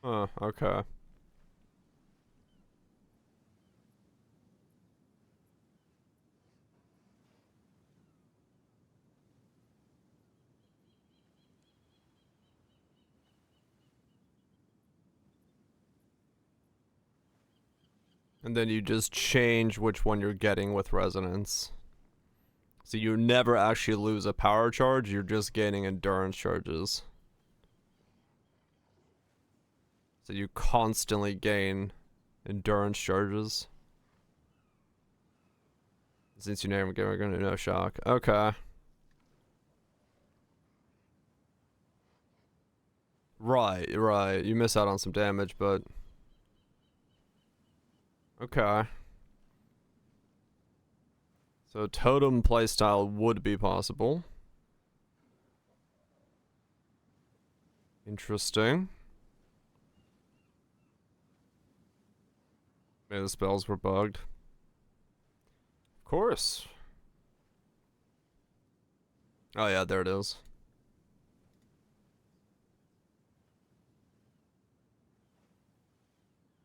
Huh, okay. And then you just change which one you're getting with resonance. So you never actually lose a power charge, you're just gaining endurance charges. So you constantly gain endurance charges. Since you never get gonna no shock. Okay. Right, right. You miss out on some damage, but okay. So totem playstyle would be possible. Interesting. Maybe the spells were bugged. Of course. Oh yeah, there it is.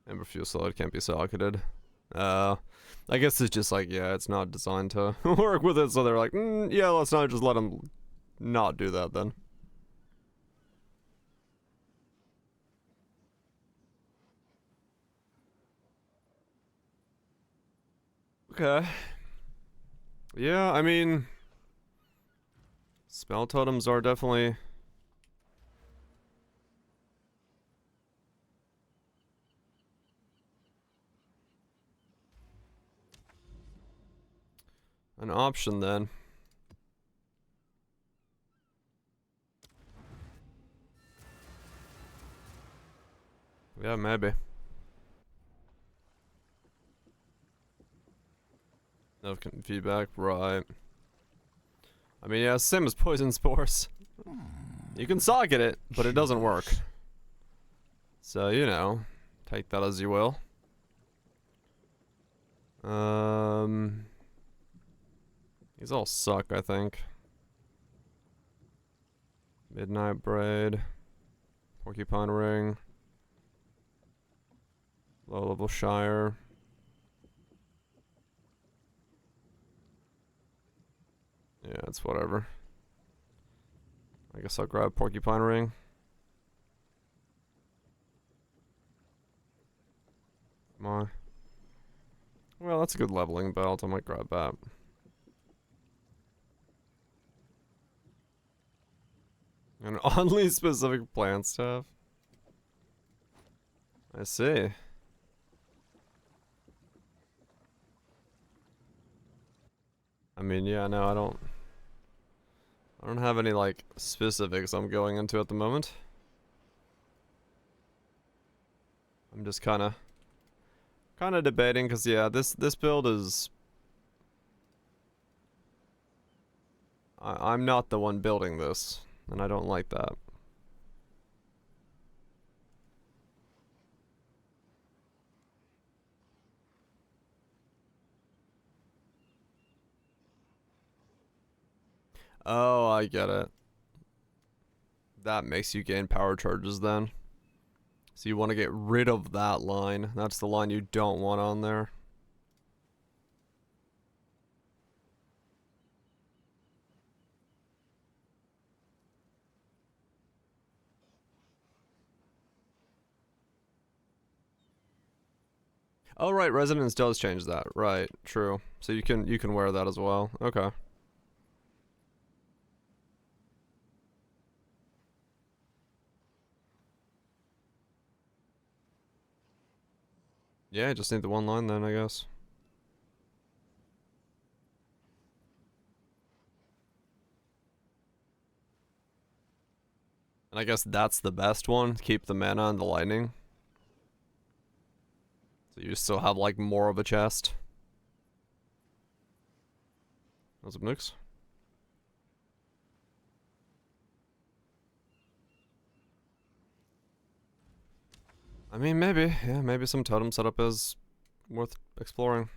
Ember fuel slide can't be socketed. I guess it's just like, yeah, it's not designed to work with it, so they're like, yeah, let's not just let them not do that then. Okay. Yeah, I mean, spell totems are definitely an option then. Yeah, maybe. No feedback, right. I mean, yeah, same as poison spores. You can socket it, but it doesn't work. So, you know, take that as you will. These all suck, I think. Midnight Braid. Porcupine Ring. Low level Shire. Yeah, it's whatever. I guess I'll grab Porcupine Ring. Come on. Well, that's a good leveling belt. I might grab that. An oddly specific plant stuff. I see. I mean, yeah, no, I don't have any, like, specifics I'm going into at the moment. I'm just kind of debating, because, yeah, this build is I'm not the one building this, and I don't like that. Oh, I get it. That makes you gain power charges then. So you want to get rid of that line. That's the line you don't want on there. Oh right, Resonance does change that. Right, true. So you can wear that as well. Okay. Yeah, just need the one line then, I guess. And I guess that's the best one. Keep the mana and the lightning. So you still have like more of a chest. What's up, Nix? I mean, maybe. Yeah, maybe some totem setup is worth exploring.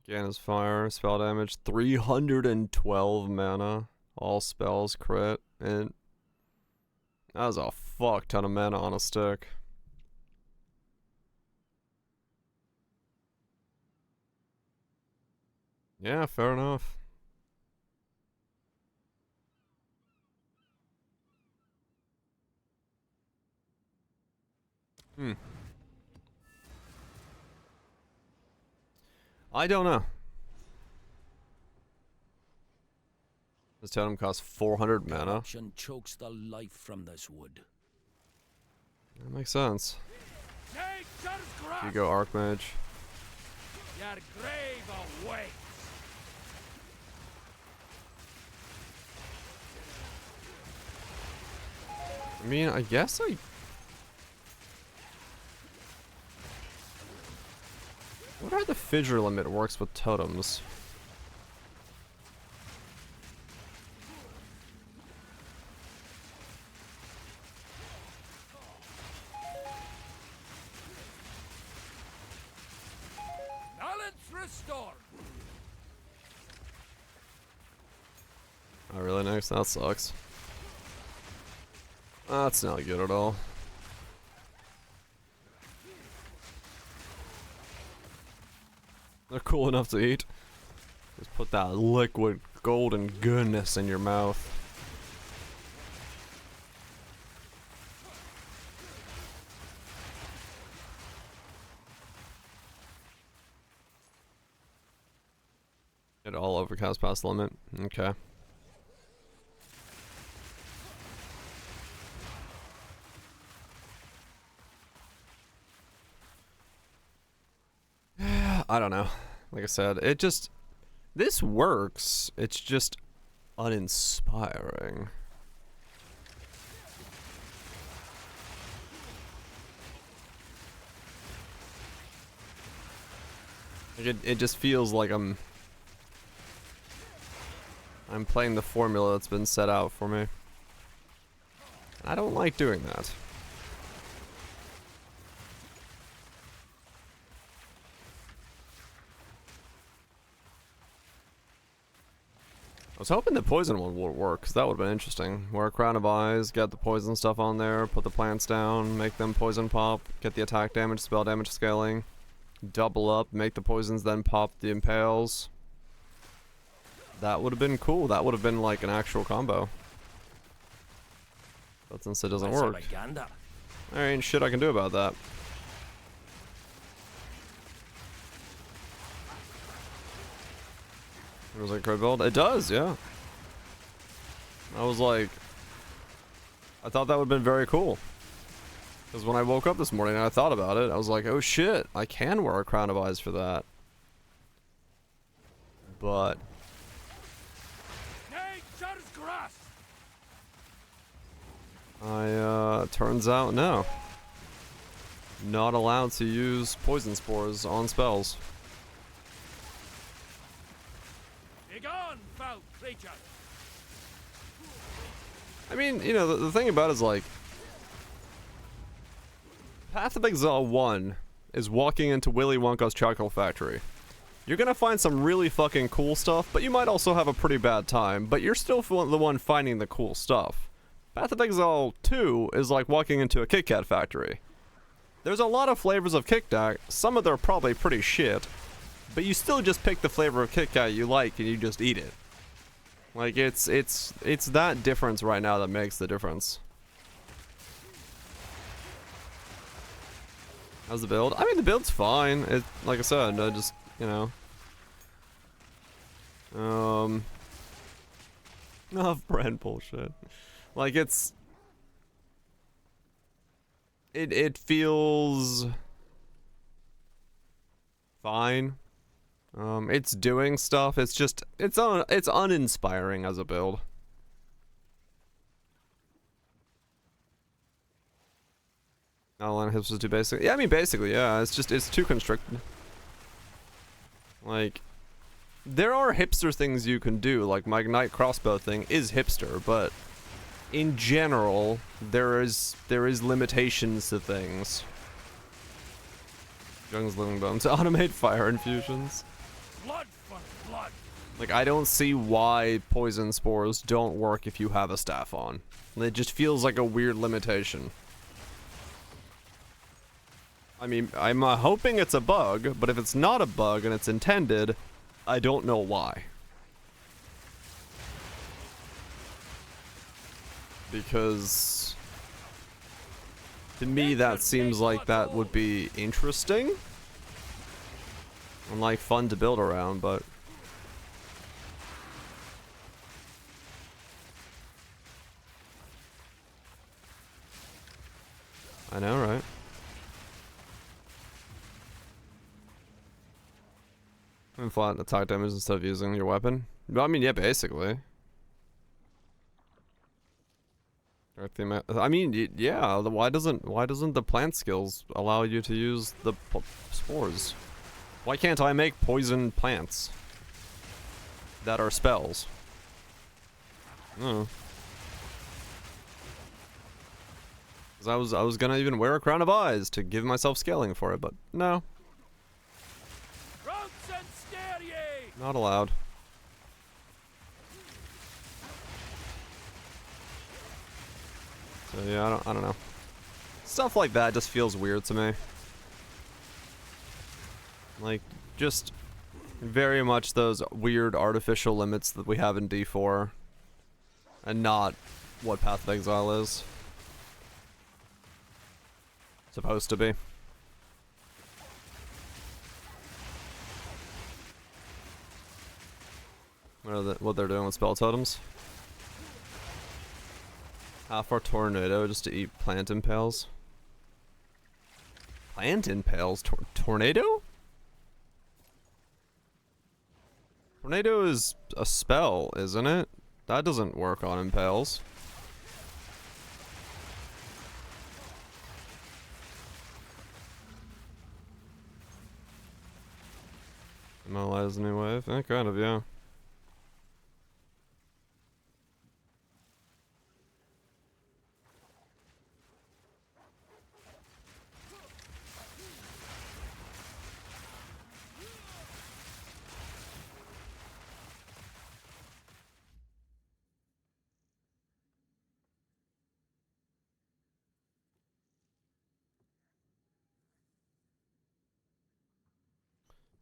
Again, his fire, spell damage, 312 mana. All spells crit. And that was a fuck ton of mana on a stick. Yeah, fair enough. I don't know. This totem costs 400 mana. Corruption chokes the life from this wood. That makes sense. Nature's You go Archmage. Your grave awaits. I mean, I guess I wonder how the fissure limit works with totems. Balance restored. Oh, really nice. That sucks. That's not good at all. They're cool enough to eat. Just put that liquid golden goodness in your mouth. It all overcast past limit. Okay. I don't know. Like I said, it just... This works. It's just uninspiring. Like it just feels like I'm playing the formula that's been set out for me. I don't like doing that. I was hoping the poison one would work, because that would have been interesting. Wear a crown of eyes, get the poison stuff on there, put the plants down, make them poison pop, get the attack damage, spell damage scaling, double up, make the poisons, then pop the impales. That would have been cool. That would have been like an actual combo. But since it doesn't work, there ain't shit I can do about that. It was like crit build. It does, yeah. I was like, I thought that would have been very cool. Because when I woke up this morning and I thought about it, I was like, oh shit, I can wear a crown of eyes for that. But Nature's grass. Turns out, no. Not allowed to use poison spores on spells. Begone, foul creature! I mean, you know, the thing about it is, like, Path of Exile 1 is walking into Willy Wonka's chocolate factory. You're gonna find some really fucking cool stuff, but you might also have a pretty bad time, but you're still the one finding the cool stuff. Path of Exile 2 is like walking into a Kit Kat factory. There's a lot of flavors of Kit Kat, some of them are probably pretty shit, but you still just pick the flavor of Kit Kat you like and you just eat it. Like, it's that difference right now that makes the difference. How's the build? I mean, the build's fine. It, like I said, I just, you know. Enough brand bullshit. Like, it feels fine. It's doing stuff. It's just, it's uninspiring as a build. Not a lot of hips is too basic. Yeah, I mean, basically, yeah. It's just, it's too constricted. Like, there are hipster things you can do. Like, my Ignite crossbow thing is hipster, but in general, there is limitations to things. Jung's Living Bones. Automate fire infusions. Blood for blood! Like, I don't see why poison spores don't work if you have a staff on. It just feels like a weird limitation. I mean, I'm hoping it's a bug, but if it's not a bug and it's intended, I don't know why. Because to me that seems like that would be interesting and like fun to build around, but I know, right? And flatten attack damage instead of using your weapon. But I mean, yeah, basically. I mean, yeah. Why doesn't the plant skills allow you to use the spores? Why can't I make poison plants that are spells? Oh. Because I was gonna even wear a crown of eyes to give myself scaling for it, but no. Not allowed. So yeah, I don't know. Stuff like that just feels weird to me. Like, just very much those weird artificial limits that we have in D4. And not what Path of Exile is. Supposed to be. What they're doing with spell totems. Half our tornado just to eat plant impales. Plant impales? Tornado? Tornado is a spell, isn't it? That doesn't work on impales. Immortalize a new wave? Eh, kind of, yeah.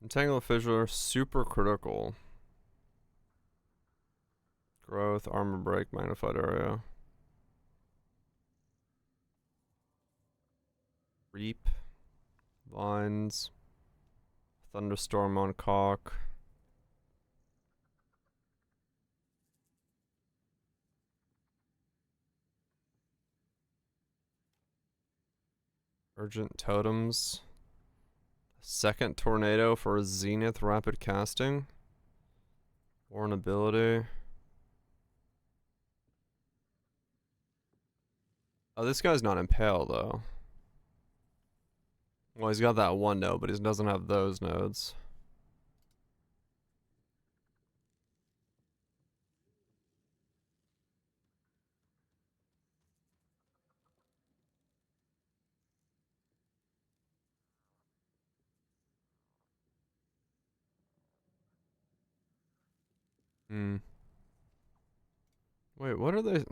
Entangle Fissure, super critical. Growth, armor break, magnified area. Reap. Vines. Thunderstorm on cock. Urgent totems. Second tornado for Zenith rapid casting. Or an ability. Oh, this guy's not Impale though. Well, he's got that one node, but he doesn't have those nodes. Hmm. Wait, what are they?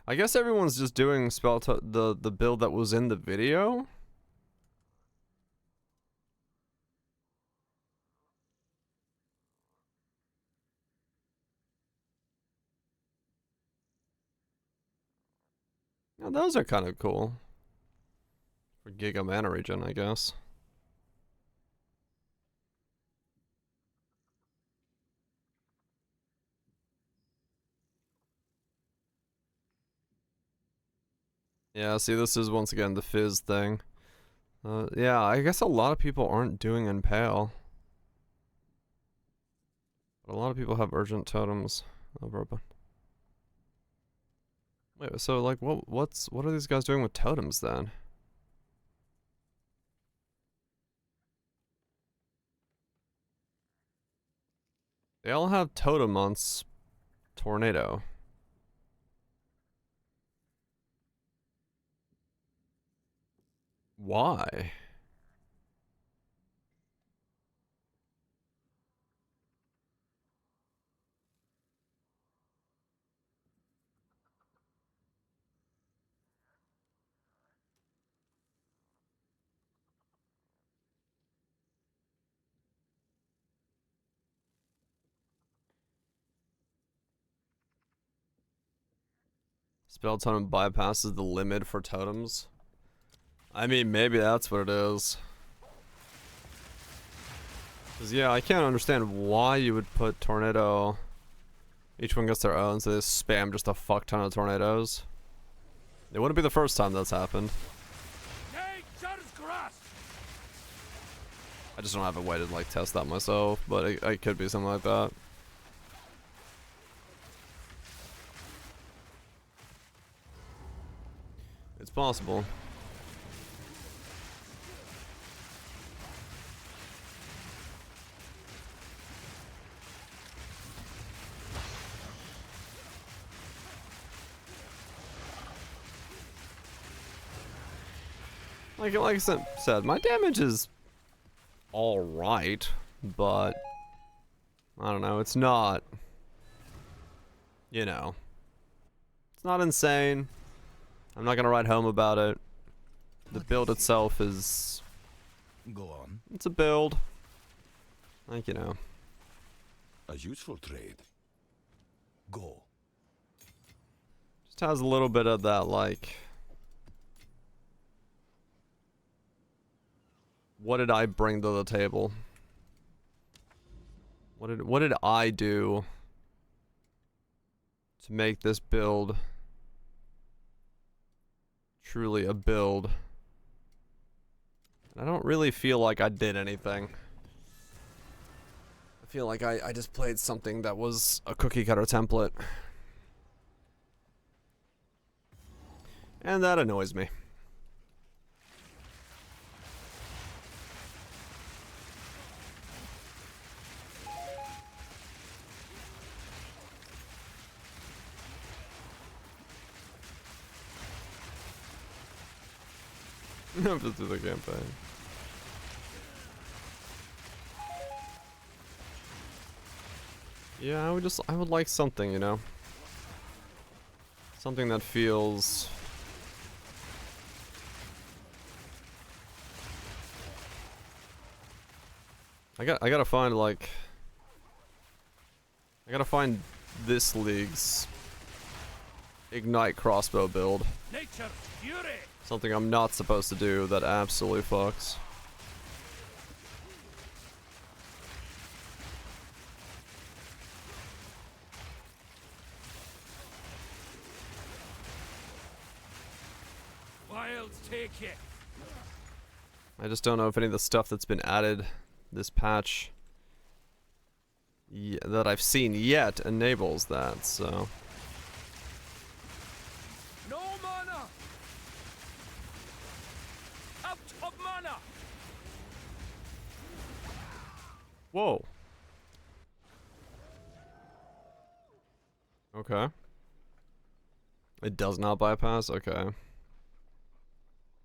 I guess everyone's just doing the build that was in the video. Yeah, those are kind of cool. For Giga Mana region, I guess. Yeah, see, this is once again the fizz thing. Yeah, I guess a lot of people aren't doing Impale. But a lot of people have urgent totems over open. Wait, so like what are these guys doing with totems then? They all have totem on Tornado. Why? Spell totem bypasses the limit for totems. I mean, maybe that's what it is. Cause yeah, I can't understand why you would put tornado. Each one gets their own, so they spam just a fuck ton of tornadoes. It wouldn't be the first time that's happened. I just don't have a way to like test that myself, but it could be something like that. It's possible. Like I said, my damage is alright, but I don't know, it's not, you know, it's not insane. I'm not gonna write home about it. The build itself is, Go on. it's a build. Like, you know. A useful trade. Go. Just has a little bit of that, like, what did I bring to the table? What did I do to make this build truly a build? And I don't really feel like I did anything. I feel like I just played something that was a cookie cutter template. And that annoys me. Just do the campaign. Yeah, I would like something, you know? Something that feels... I gotta find, like... I gotta find this league's Ignite crossbow build. Nature's fury. Something I'm not supposed to do that absolutely fucks. Wilds take it. I just don't know if any of the stuff that's been added this patch that I've seen yet enables that, so... No mana. Whoa. Okay. It does not bypass? Okay.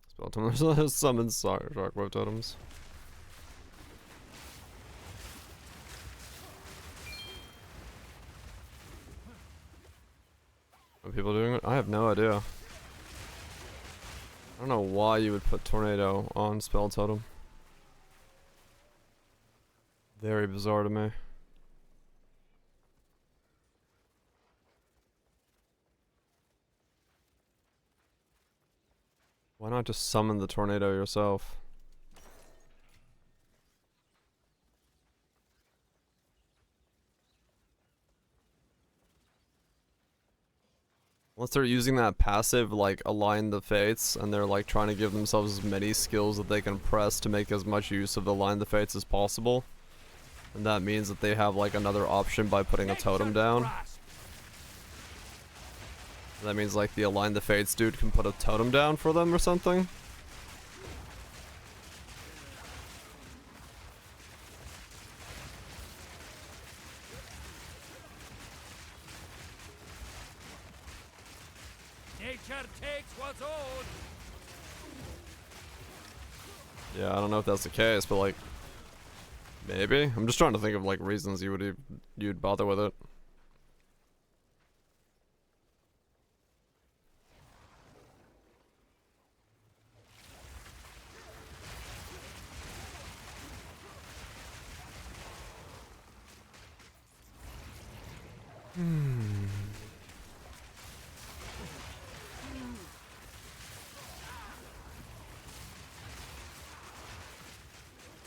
Spell totems summon shockwave totems. Are people doing it? I have no idea. I don't know why you would put tornado on spell totem. Very bizarre to me. Why not just summon the tornado yourself? Unless they're using that passive, like, align the fates, and they're, like, trying to give themselves as many skills that they can press to make as much use of the align the fates as possible. And that means that they have, like, another option by putting a totem down. That means, like, the align the fates dude can put a totem down for them or something. Nature takes what's owed. Yeah, I don't know if that's the case, but, like, maybe. I'm just trying to think of, like, reasons you'd bother with it.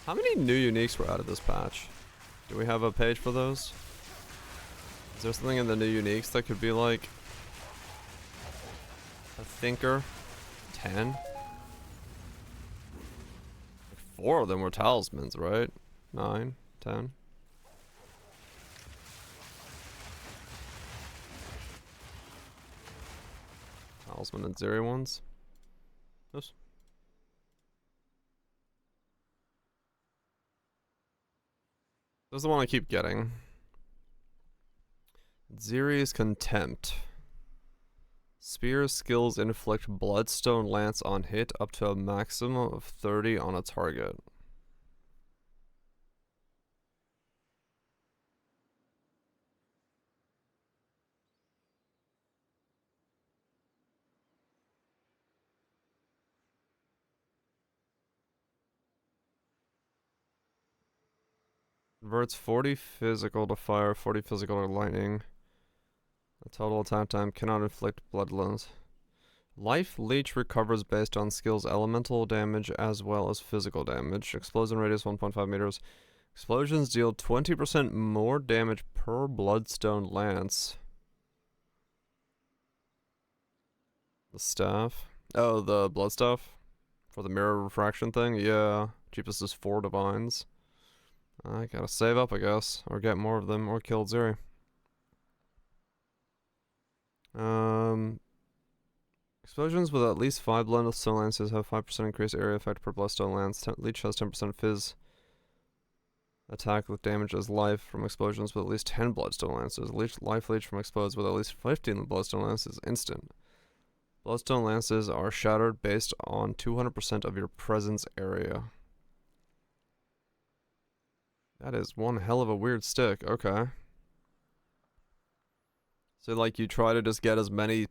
How many new uniques were out of this patch? Do we have a page for those? Is there something in the new uniques that could be like a thinker? 10? Like 4 of them were talismans, right? 9, 10. Talisman and Atziri ones. Yes. This is the one I keep getting. Atziri's Contempt. Spear skills inflict Bloodstone Lance on hit up to a maximum of 30 on a target. Converts 40 physical to fire, 40 physical to lightning. The total attack time cannot inflict bloodlines. Life Leech recovers based on skills elemental damage as well as physical damage. Explosion radius 1.5 meters. Explosions deal 20% more damage per Bloodstone Lance. The staff. Oh, the blood stuff? For the mirror refraction thing? Yeah. Cheapest is 4 divines. I gotta save up, I guess. Or get more of them, or kill Atziri. Explosions with at least 5 Bloodstone Lances have 5% increased area effect per Bloodstone Lance. Leech has 10% fizz. Attack with damage as life from explosions with at least 10 Bloodstone Lances. Life Leech from explodes with at least 15 Bloodstone Lances instant. Bloodstone Lances are shattered based on 200% of your presence area. That is one hell of a weird stick. Okay. So, like, you try to just get as many...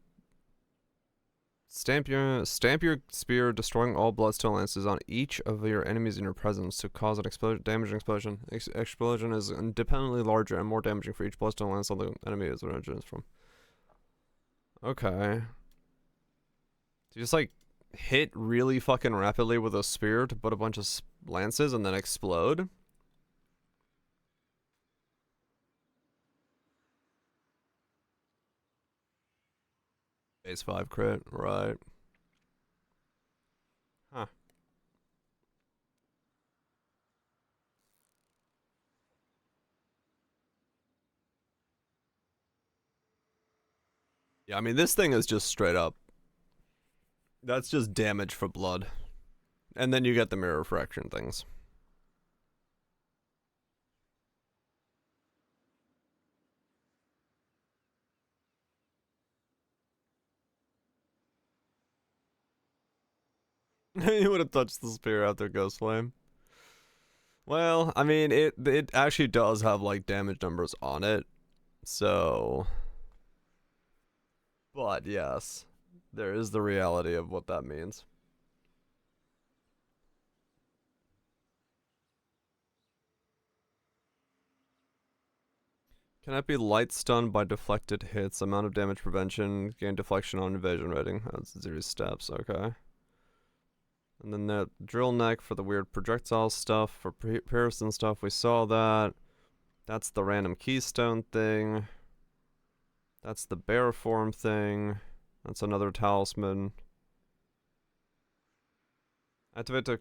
Stamp your spear, destroying all Bloodstone Lances on each of your enemies in your presence to cause an damaging explosion. Explosion is independently larger and more damaging for each Bloodstone Lance on the enemy is originates from. Okay. So you just, like, hit really fucking rapidly with a spear to put a bunch of lances and then explode? Base 5 crit, right. Huh. Yeah, I mean, this thing is just straight up. That's just damage for blood. And then you get the mirror refraction things. You would have touched the spear after Ghost Flame. Well, I mean, it actually does have like damage numbers on it, so. But yes, there is the reality of what that means. Can I be light stunned by deflected hits? Amount of damage prevention, gain deflection on evasion rating. That's 0 steps, okay. And then the drill neck for the weird projectile stuff, for Pearson stuff, we saw that. That's the random keystone thing. That's the bear form thing. That's another talisman. Activate to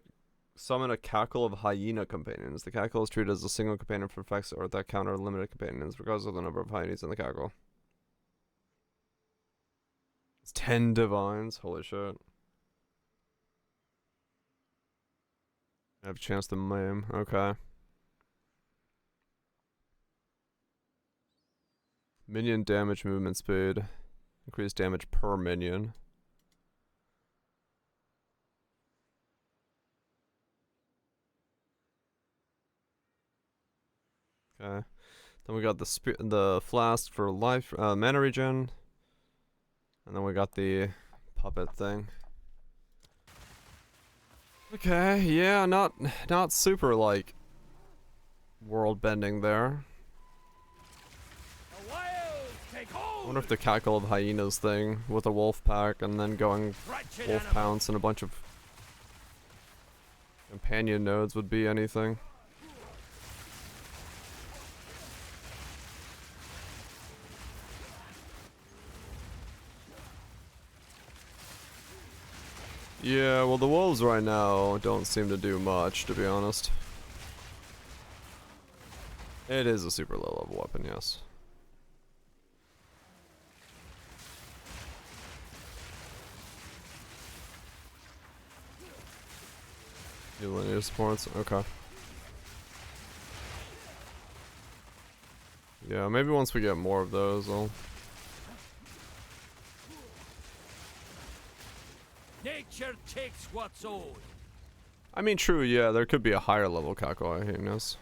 summon a cackle of hyena companions. The cackle is treated as a single companion for effects or that counter limited companions, regardless of the number of hyenas in the cackle. It's 10 divines. Holy shit. I have a chance to maim. Okay. Minion damage movement speed. Increased damage per minion. Okay. Then we got the flask for life, mana regen. And then we got the puppet thing. Okay, yeah, not super like world bending there. I wonder if the cackle of hyenas thing with a wolf pack and then going wolf pounce and a bunch of companion nodes would be anything. Yeah, well the wolves right now don't seem to do much, to be honest. It is a super low level weapon, yes. New linear supports, okay. Yeah, maybe once we get more of those, I'll... Nature takes what's owed. I mean, true, yeah, there could be a higher level cackle hyenas.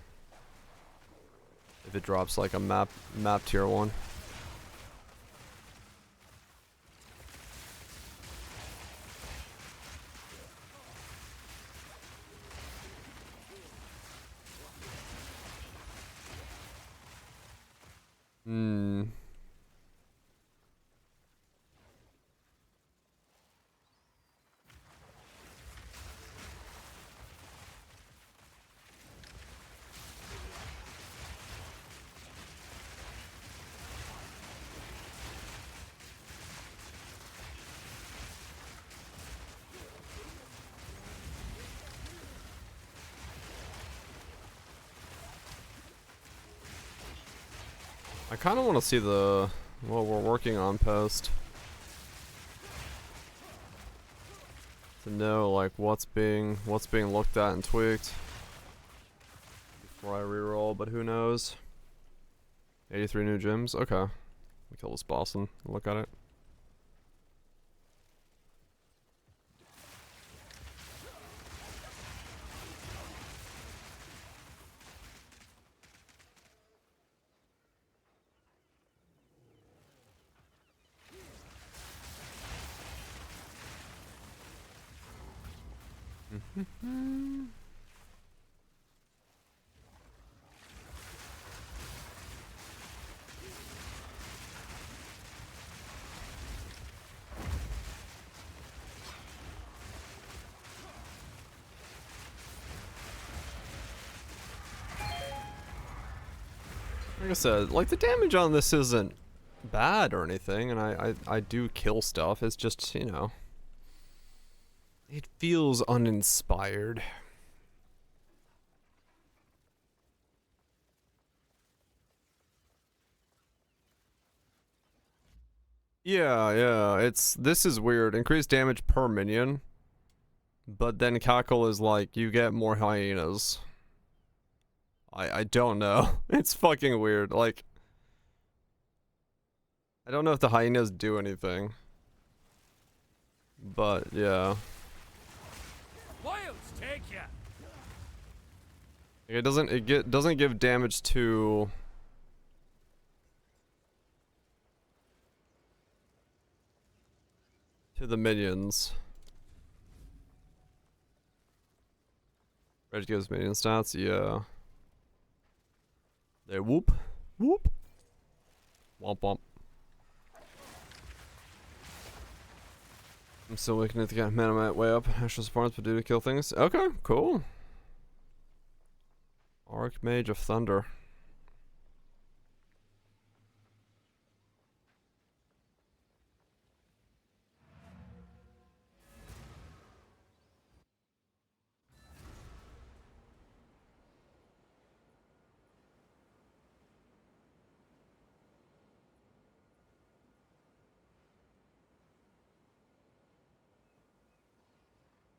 If it drops like a map tier 1. Hmm. I kind of want to see the what we're working on post to know like what's being looked at and tweaked before I reroll, but who knows? 83 new gems. Okay, we kill this boss and look at it. Like I said, like the damage on this isn't bad or anything, and I do kill stuff. It's just, you know, it feels uninspired. Yeah, this is weird. Increased damage per minion, but then cackle is like you get more hyenas. I don't know. It's fucking weird. Like, I don't know if the hyenas do anything, but yeah. Wilds take ya. It doesn't give damage to the minions. Rage gives minion stats, yeah. They whoop. Whoop. Womp womp. I'm still looking at the mana way up. Extra supports but do to kill things. Okay, cool. Archmage of Thunder.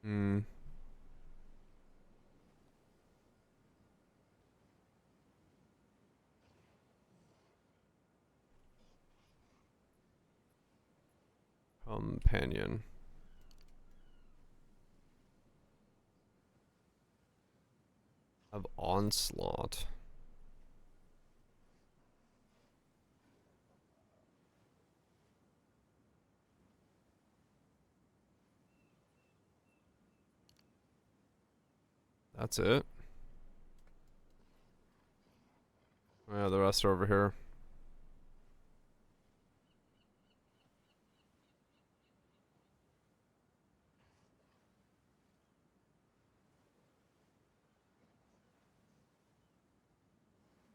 Hmm. Companion. Of Onslaught. That's it. Oh, yeah, the rest are over here.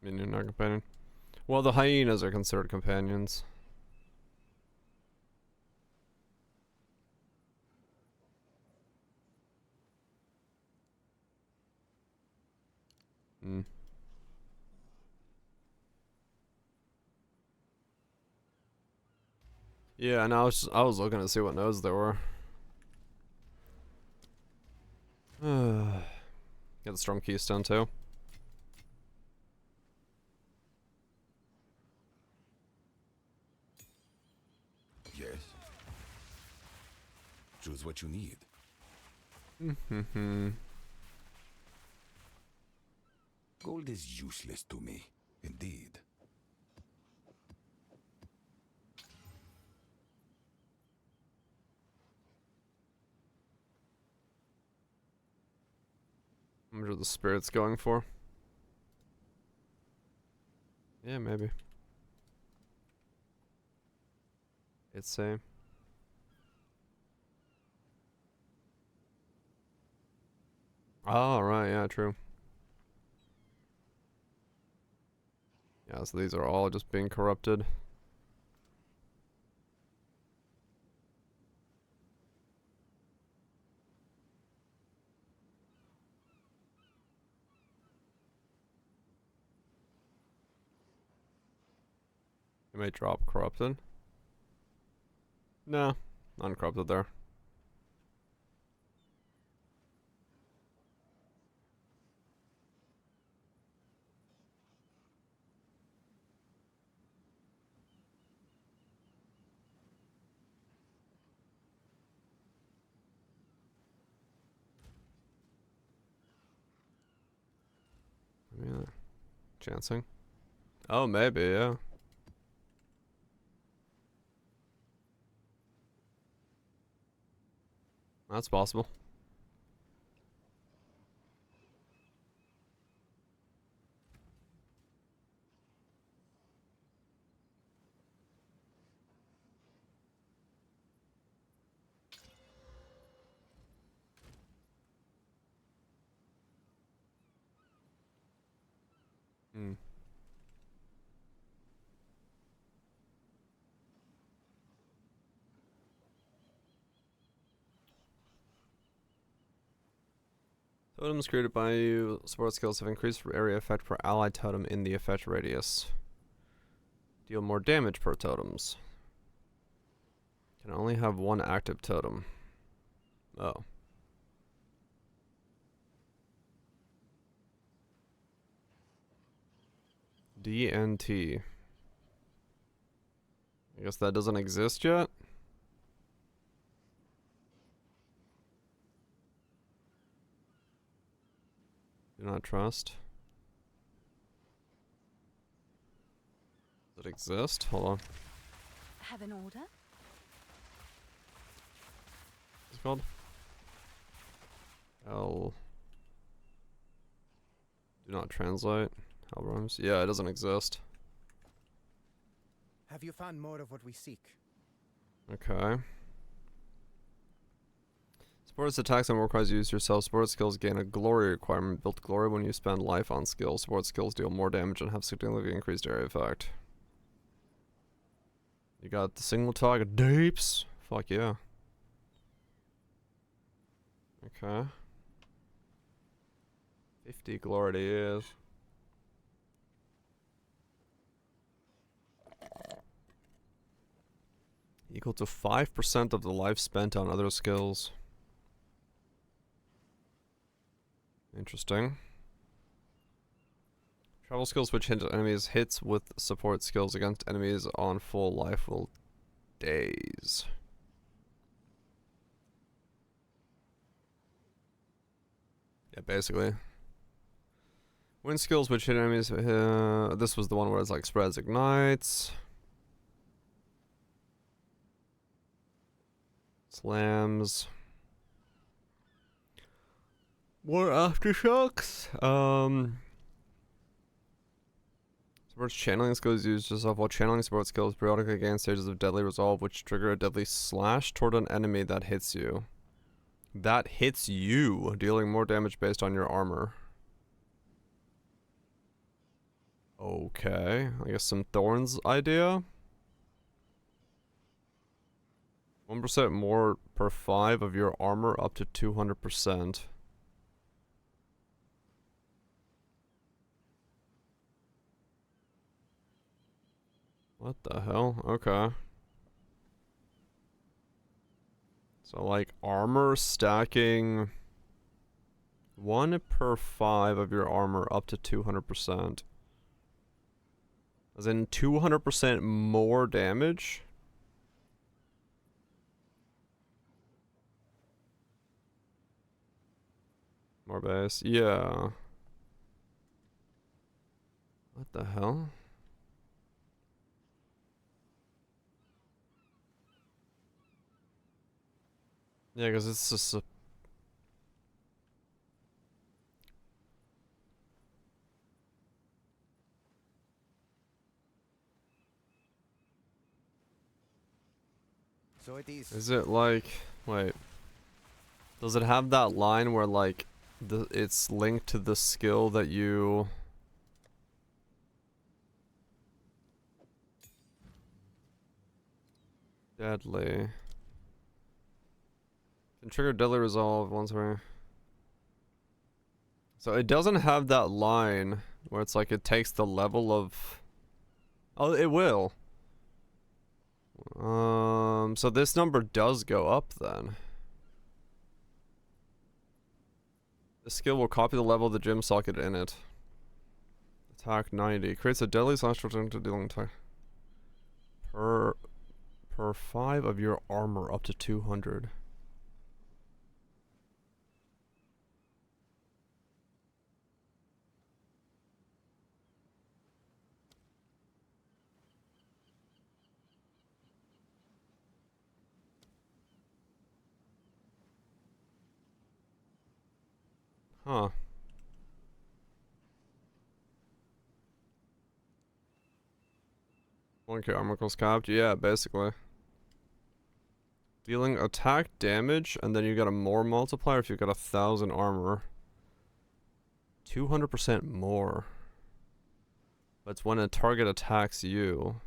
Minion, not companion. Well, the hyenas are considered companions. Hmm. Yeah, and I was looking to see what nodes there were. Get the Storm Keystone too. Yes. Choose what you need. Gold is useless to me, indeed. How much are the spirits going for? Yeah, maybe. It's same. Oh, right, yeah, true. Yeah, so these are all just being corrupted. You may drop corrupted. No, uncorrupted there. Yeah, chancing. Oh, maybe, yeah. That's possible. Hmm. Totems created by you. Support skills have increased area effect per allied totem in the effect radius. Deal more damage per totems. Can only have one active totem. Oh. DNT. I guess that doesn't exist yet? Do not trust. Does it exist? Hold on. Have an order? What's it called? L. Do not translate. Hell rhymes. Yeah, it doesn't exist. Have you found more of what we seek? Okay. Sports attacks and work you use yourself. Sports skills gain a glory requirement. Build glory when you spend life on skills. Sports skills deal more damage and have significantly increased area effect. You got the single target deeps. Fuck yeah. Okay. 50 glory to use. Equal to 5% of the life spent on other skills. Interesting. Travel skills which hit enemies. Hits with support skills against enemies on full life will daze. Yeah, basically. Wind skills which hit enemies. This was the one where it's like spreads ignites. Slams. More aftershocks. Sports channeling skills used yourself while channeling sports skills periodically gain stages of deadly resolve which trigger a deadly slash toward an enemy that hits you. That hits you, dealing more damage based on your armor. Okay, I guess some Thorns idea. 1% more per 5 of your armor up to 200%. What the hell? Okay. So like armor stacking 1 per 5 of your armor up to 200%. As in 200% more damage? More base. Yeah. What the hell? Yeah, because it's just a... So it is. Is it like... Wait. Does it have that line where like... it's linked to the skill that you... Deadly. Can trigger deadly resolve once per... So it doesn't have that line where it's like it takes the level of... Oh, it will. So this number does go up then. The skill will copy the level of the gym socket in it. Attack 90. Creates a deadly slash return to dealing attack. Per 5 of your armor up to 200. Huh. Okay, armor equals capped. Yeah, basically. Dealing attack damage, and then you got a more multiplier if you got 1,000 armor. 200% more. That's when a target attacks you.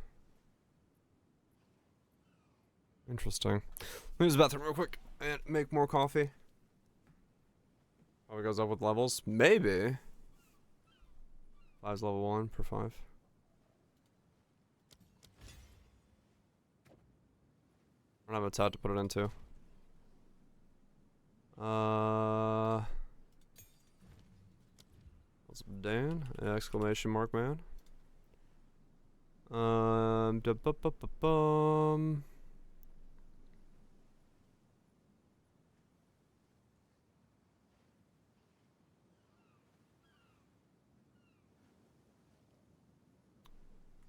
Interesting. Let me use the bathroom real quick and make more coffee. Oh, it goes up with levels? Maybe. 5's level 1 per 5. I don't have a tab to put it into. What's up, Dan? Exclamation mark, man. Da-ba-ba-ba-bum.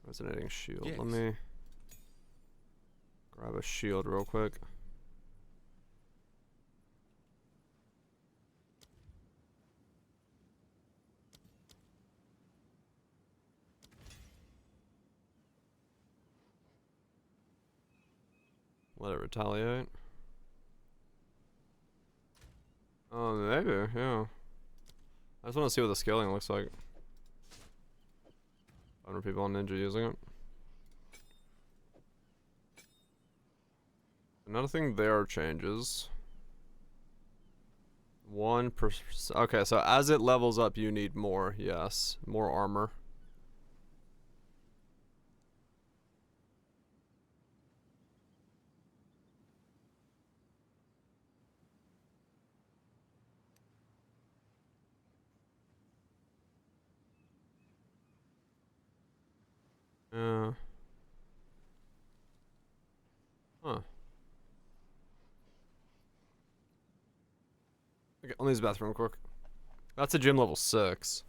Resonating shield. Yes. Let me grab a shield real quick. Let it retaliate. Oh, maybe, yeah. I just want to see what the scaling looks like. 100 people on Ninja using it. Another thing there changes. 1%. Okay, so as it levels up, you need more. Yes, more armor. Yeah. Huh. Okay, let me use the bathroom real quick. That's a gym level 6.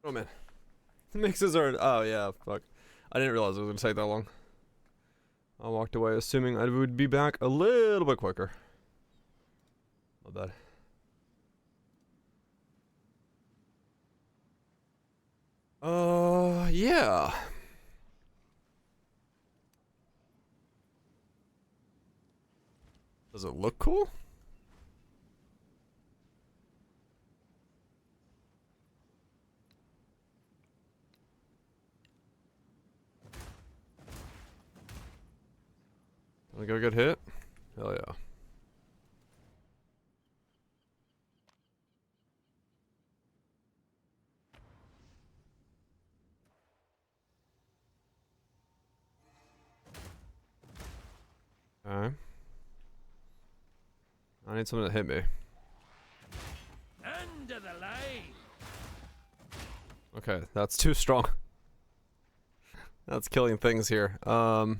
Oh man. Mixes are. Oh yeah, fuck. I didn't realize it was gonna take that long. I walked away assuming I would be back a little bit quicker. My bad. Yeah. Does it look cool? Wanna go get hit? Hell yeah. Okay. I need something to hit me. End of the line. Okay, that's too strong. That's killing things here. What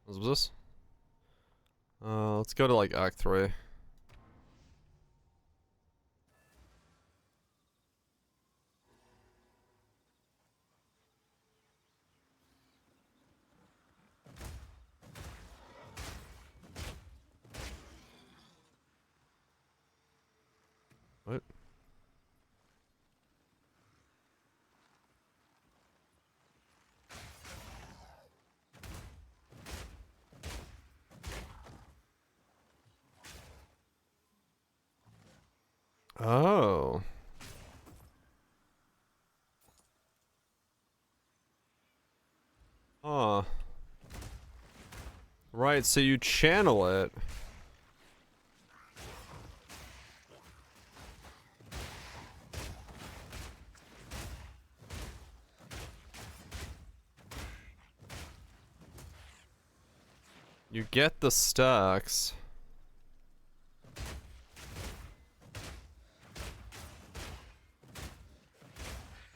was this? Let's go to like Act 3. What? Oh. Huh. Right, so you channel it. You get the stacks.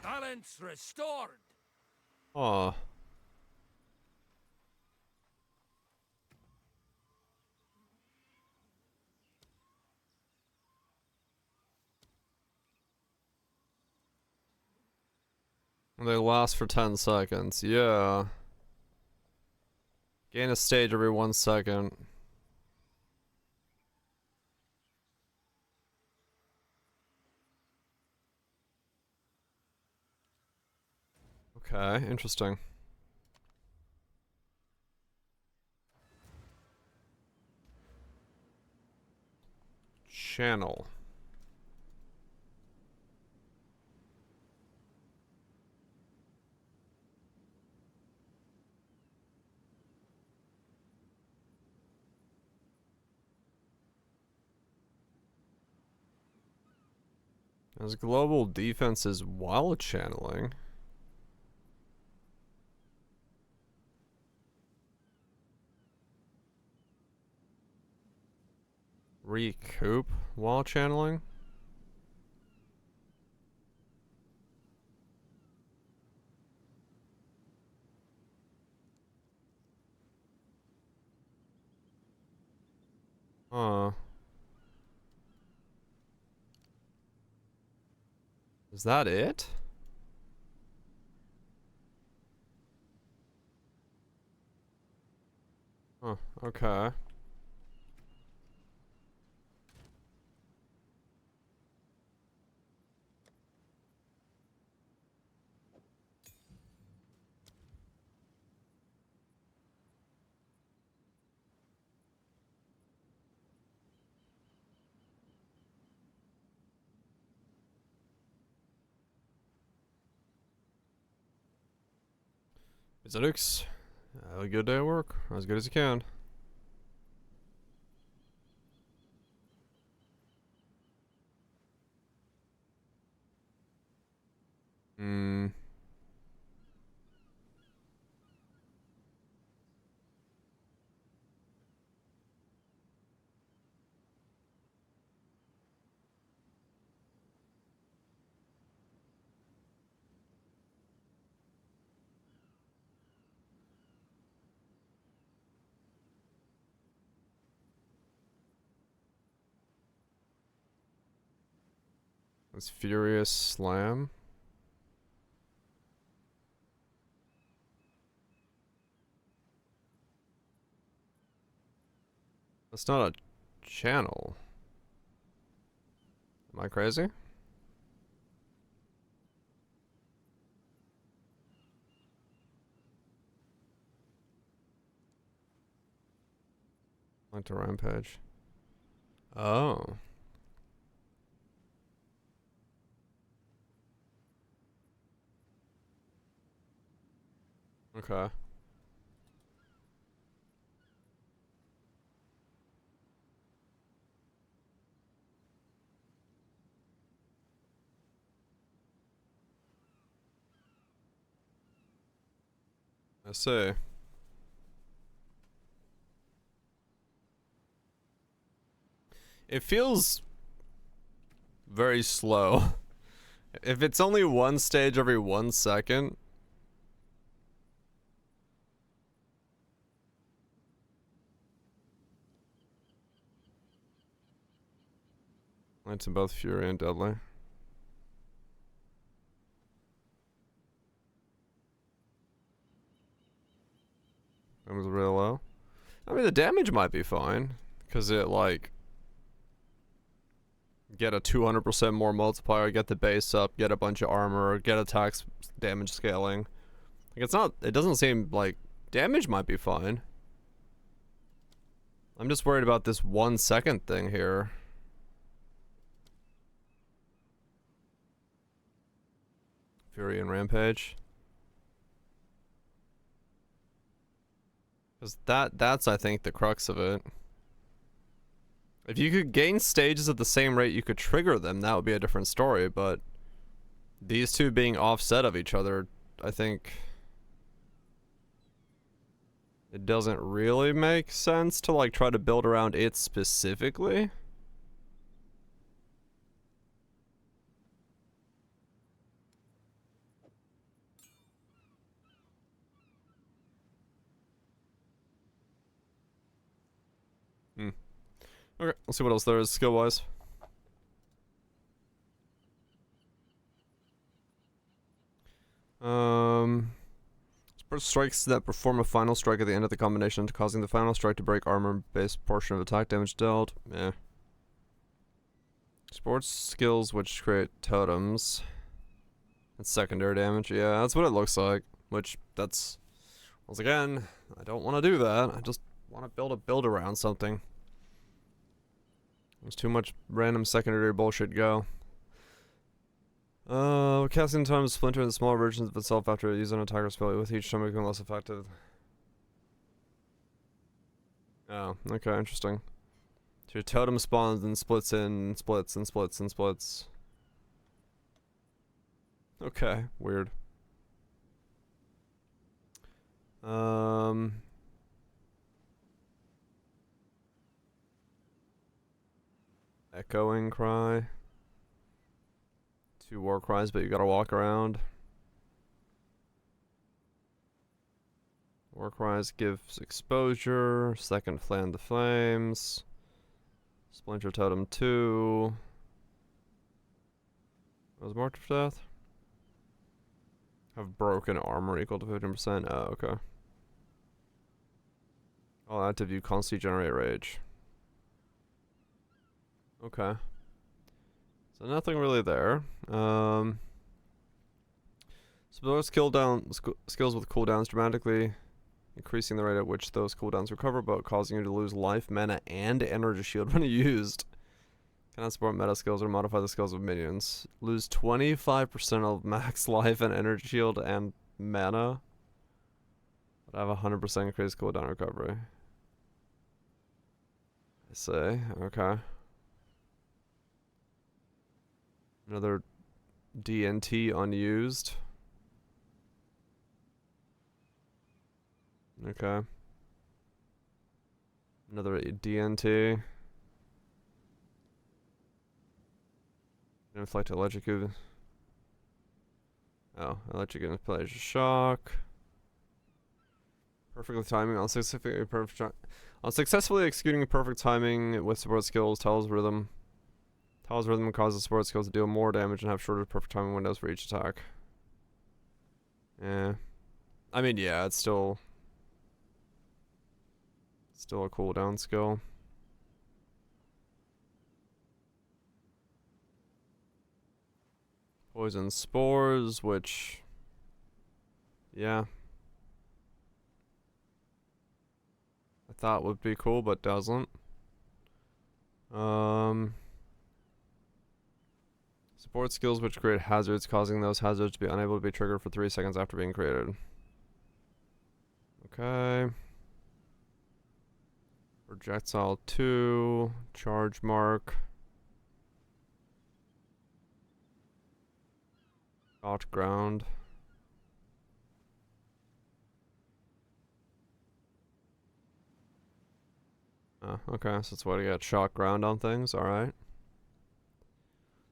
Balance restored. Huh. They last for 10 seconds. Yeah. Gain a stage every 1 second. Okay, interesting. Channel. As global defenses while channeling. Recoup while channeling. Huh. Is that it? Huh, okay. Physics. Have a good day at work. As good as you can. Hmm. It's Furious Slam. That's not a channel. Am I crazy? Like to Rampage. Oh. Okay. I see. It feels very slow. If it's only one stage every 1 second. Lights in both Fury and Deadly. That was real low. I mean, the damage might be fine. Because it, like... Get a 200% more multiplier, get the base up, get a bunch of armor, get attacks damage scaling. Like, it's not... It doesn't seem like... Damage might be fine. I'm just worried about this 1 second thing here. Fury and Rampage. Because that's, I think, the crux of it. If you could gain stages at the same rate you could trigger them, that would be a different story, but... These two being offset of each other, I think... It doesn't really make sense to, like, try to build around it specifically. Okay, let's see what else there is skill-wise. Support strikes that perform a final strike at the end of the combination, causing the final strike to break armor-based portion of attack damage dealt. Yeah. Sports skills which create totems. That's secondary damage. Yeah, that's what it looks like. Which, that's... Once again, I don't want to do that. I just want to build a build around something. There's too much random secondary bullshit go. Casting time to splinter into smaller versions of itself after using an attacker's ability, with each time becoming less effective. Oh, okay, interesting. So your totem spawns and splits in, splits and splits and splits. Okay, weird. Echoing cry. 2 war cries, but you gotta walk around. War cries gives exposure. Second fan the flames. Splinter totem 2. What was marked for death? Have broken armor equal to 15%. Oh, okay. All active, you constantly generate rage. Okay. So nothing really there. So those skills with cooldowns dramatically increasing the rate at which those cooldowns recover, but causing you to lose life, mana, and energy shield when used. Cannot support meta skills or modify the skills of minions. Lose 25% of max life and energy shield and mana. But have 100% increased cooldown recovery. I say, okay. Another DNT unused. Okay. Another DNT. Inflict electric. Oh, electric inflict shock. Perfectly timing on successfully executing perfect timing with support skills, tells rhythm. Tile's rhythm causes support skills to deal more damage and have shorter perfect timing windows for each attack. Yeah. I mean, yeah, it's still a cooldown skill. Poison spores, which, yeah, I thought would be cool, but doesn't. Support skills which create hazards, causing those hazards to be unable to be triggered for 3 seconds after being created. Okay. Projectile 2, charge mark. Shot ground. Oh, okay, so that's why to get shot ground on things, alright.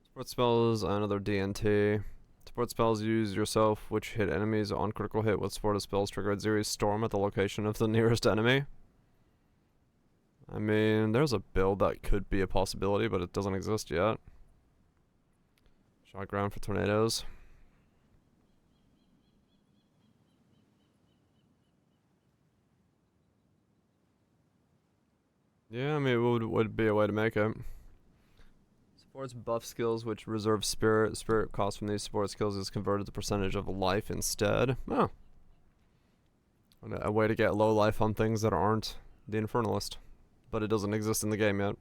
Support spells, another DNT. Support spells use yourself, which hit enemies on critical hit with supported spells trigger Atziri's storm at the location of the nearest enemy. I mean, there's a build that could be a possibility, but it doesn't exist yet. Shot ground for tornadoes. Yeah, I mean, it would be a way to make it. Supports buff skills which reserve spirit. Spirit cost from these support skills is converted to percentage of life instead. Oh. A way to get low life on things that aren't the Infernalist. But it doesn't exist in the game yet.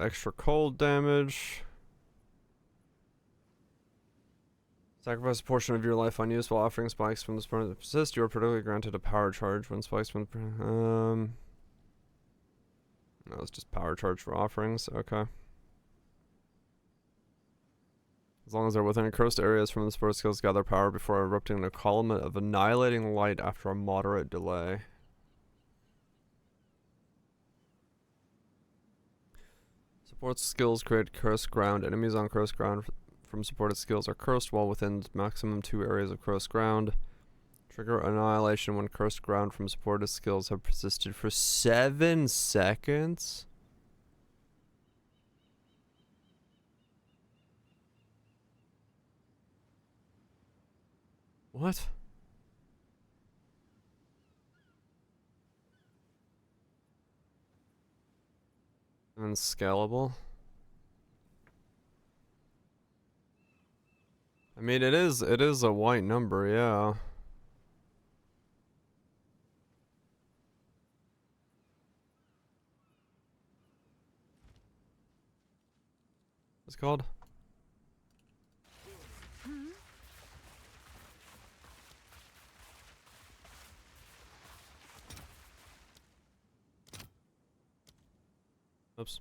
Extra cold damage. Sacrifice a portion of your life on use while offering spikes from the spawner that persist. You are particularly granted a power charge when spikes from no, it's just power charge for offerings. Okay. As long as they're within cursed areas from the support skills, gather power before erupting in a column of annihilating light after a moderate delay. Support skills create cursed ground. Enemies on cursed ground from supported skills are cursed while within maximum 2 areas of cursed ground. Trigger annihilation when cursed ground from supported skills have persisted for 7 seconds. What? Unscalable. I mean, it is a white number, yeah. What's it called? Oops.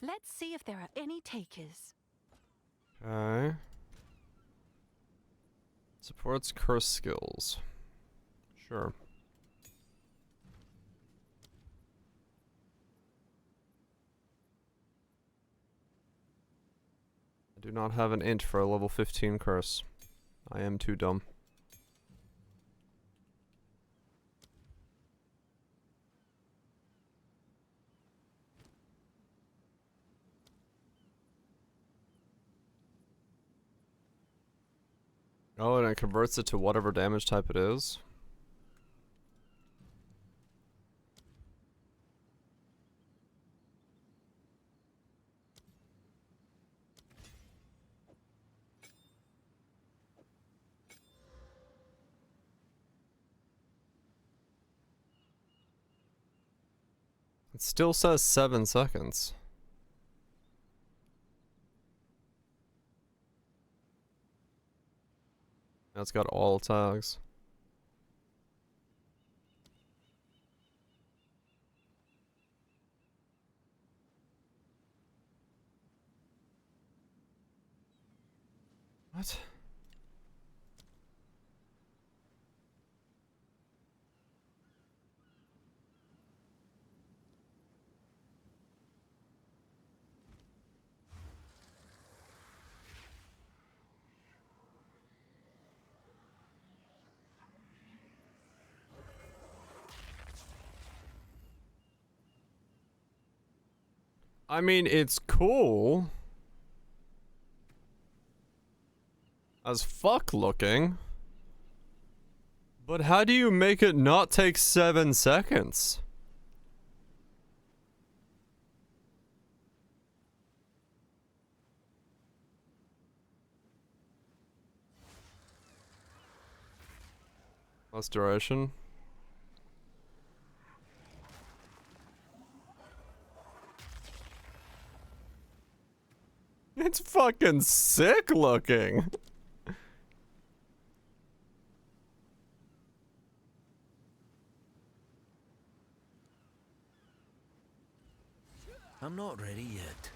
Let's see if there are any takers. Okay. Supports curse skills. Sure. I do not have an int for a level 15 curse. I am too dumb. Oh, and it converts it to whatever damage type it is. It still says 7 seconds. It's got all tags. What? I mean, it's cool. As fuck looking. But how do you make it not take 7 seconds? Less duration. It's fucking sick looking. I'm not ready yet.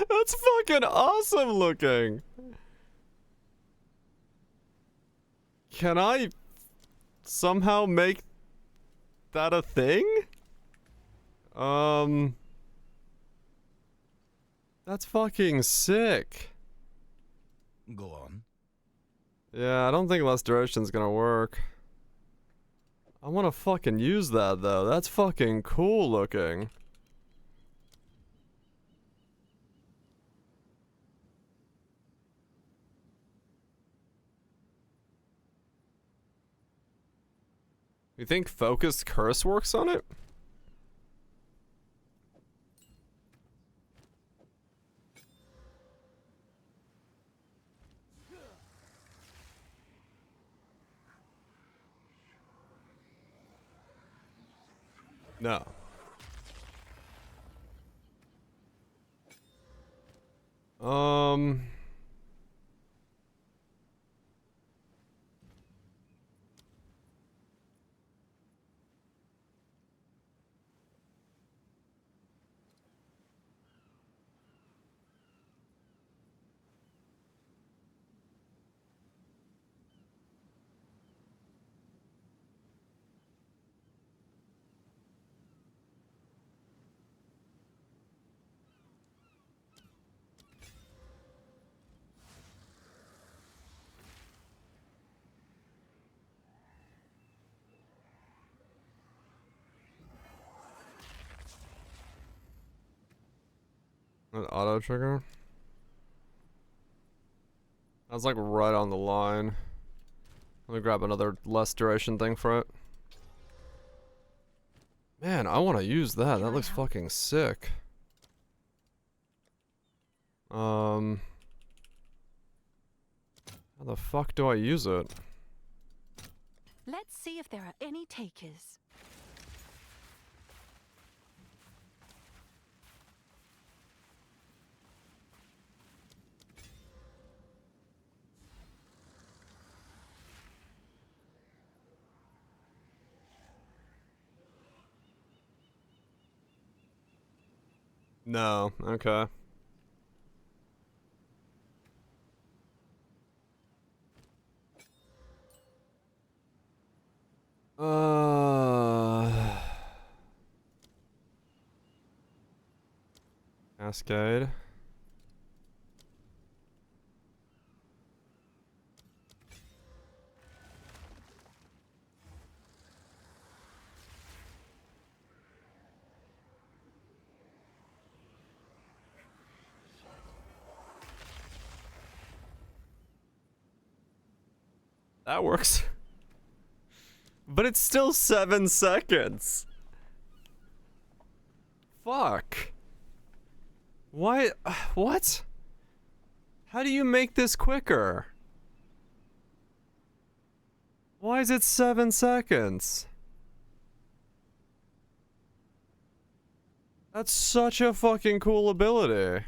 That's fucking awesome looking. Can I somehow make that a thing? That's fucking sick. Go on. Yeah, I don't think less duration's gonna work. I wanna fucking use that though. That's fucking cool looking. You think focused curse works on it? No. An auto trigger? I was like right on the line. Let me grab another less duration thing for it. Man, I want to use that. That looks fucking sick. How the fuck do I use it? Let's see if there are any takers. No, okay. Cascade. That works. But it's still 7 seconds. Fuck. Why? What? How do you make this quicker? Why is it 7 seconds? That's such a fucking cool ability.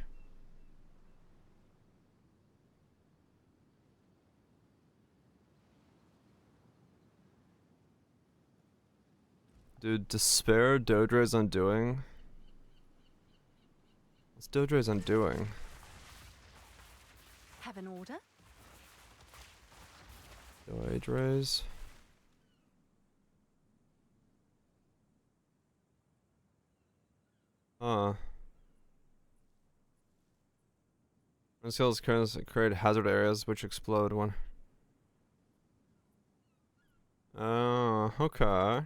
Dude, Despair, Dodre's Undoing. What's Dodre's Undoing? Have an order? No age raise. Huh. Skills create hazard areas which explode when. Oh, okay.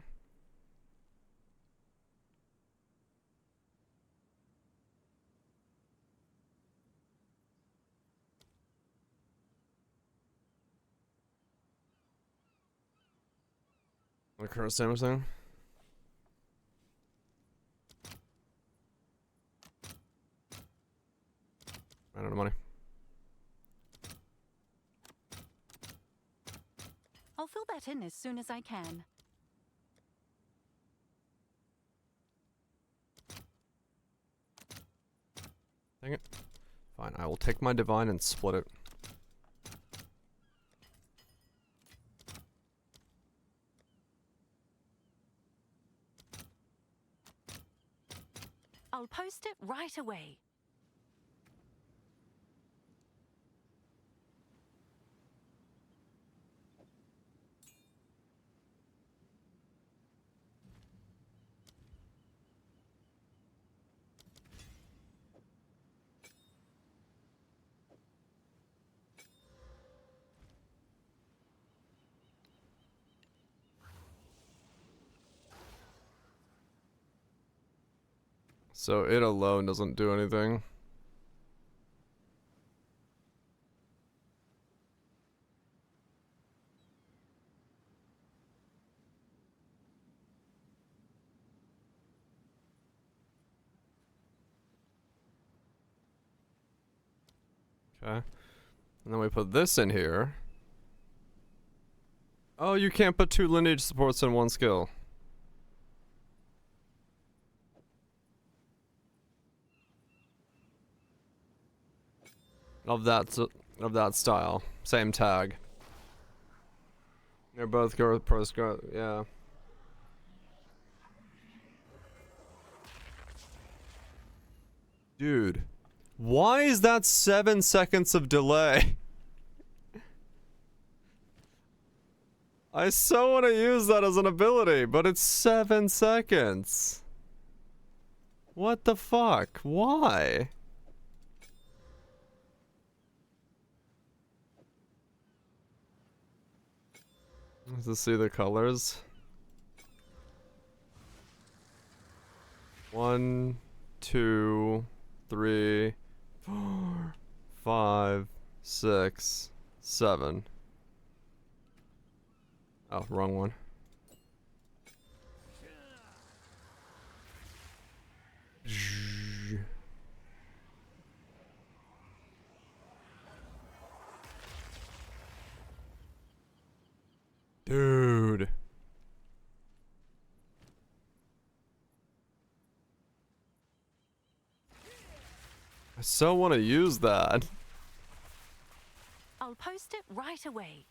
The current damage thing. Ran out of money. I'll fill that in as soon as I can. Dang it. Fine, I will take my divine and split it. I'll post it right away. So it alone doesn't do anything. Okay. And then we put this in here. Oh, you can't put 2 lineage supports in 1 skill. Of that style. Same tag. They're both yeah. Dude. Why is that 7 seconds of delay? I so want to use that as an ability, but it's 7 seconds. What the fuck? Why? Let's see the colors. 1, 2, 3, 4, 5, 6, 7. Oh, wrong one. Dude. I so want to use that. I'll post it right away.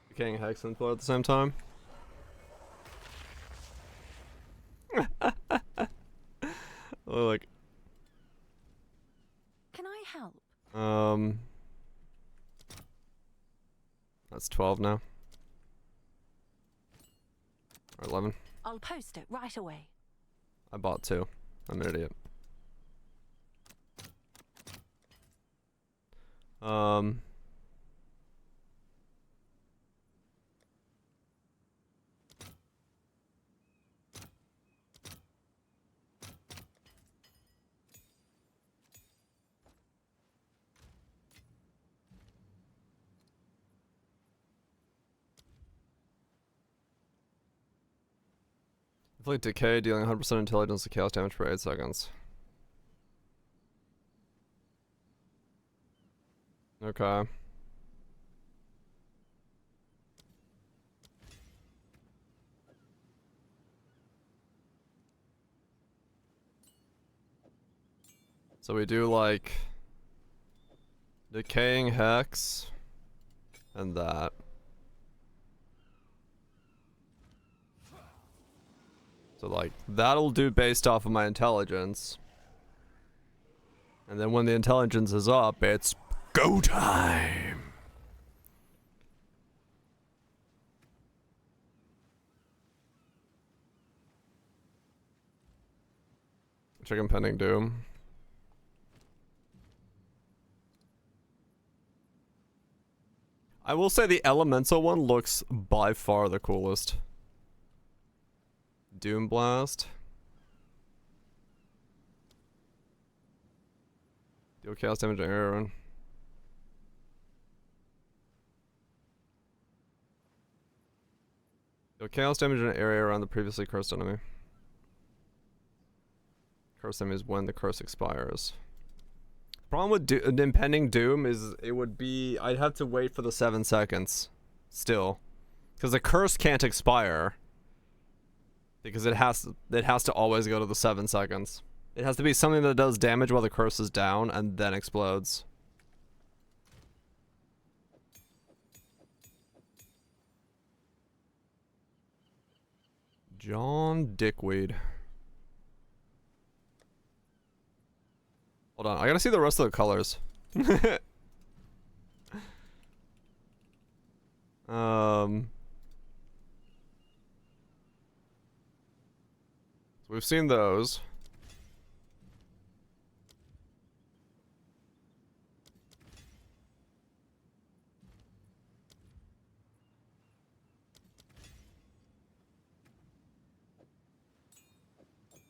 Decaying Hex and Flow at the same time. Like, Can I help? that's 12 now. Or 11. I'll post it right away. I bought 2. I'm an idiot. Inflict decay, dealing 100% intelligence to chaos damage for 8 seconds. Okay. So we do like decaying hex and that. So like that'll do based off of my intelligence. And then when the intelligence is up, it's go time. Check impending doom. I will say the elemental one looks by far the coolest. Doom blast. Deal chaos damage to everyone. Deal chaos damage in an area around the previously cursed enemy. Curse enemy is when the curse expires. Problem with an impending doom is it would be I'd have to wait for the 7 seconds still, because the curse can't expire because it has to always go to the 7 seconds. It has to be something that does damage while the curse is down and then explodes. John Dickweed. Hold on, I gotta see the rest of the colors. So we've seen those.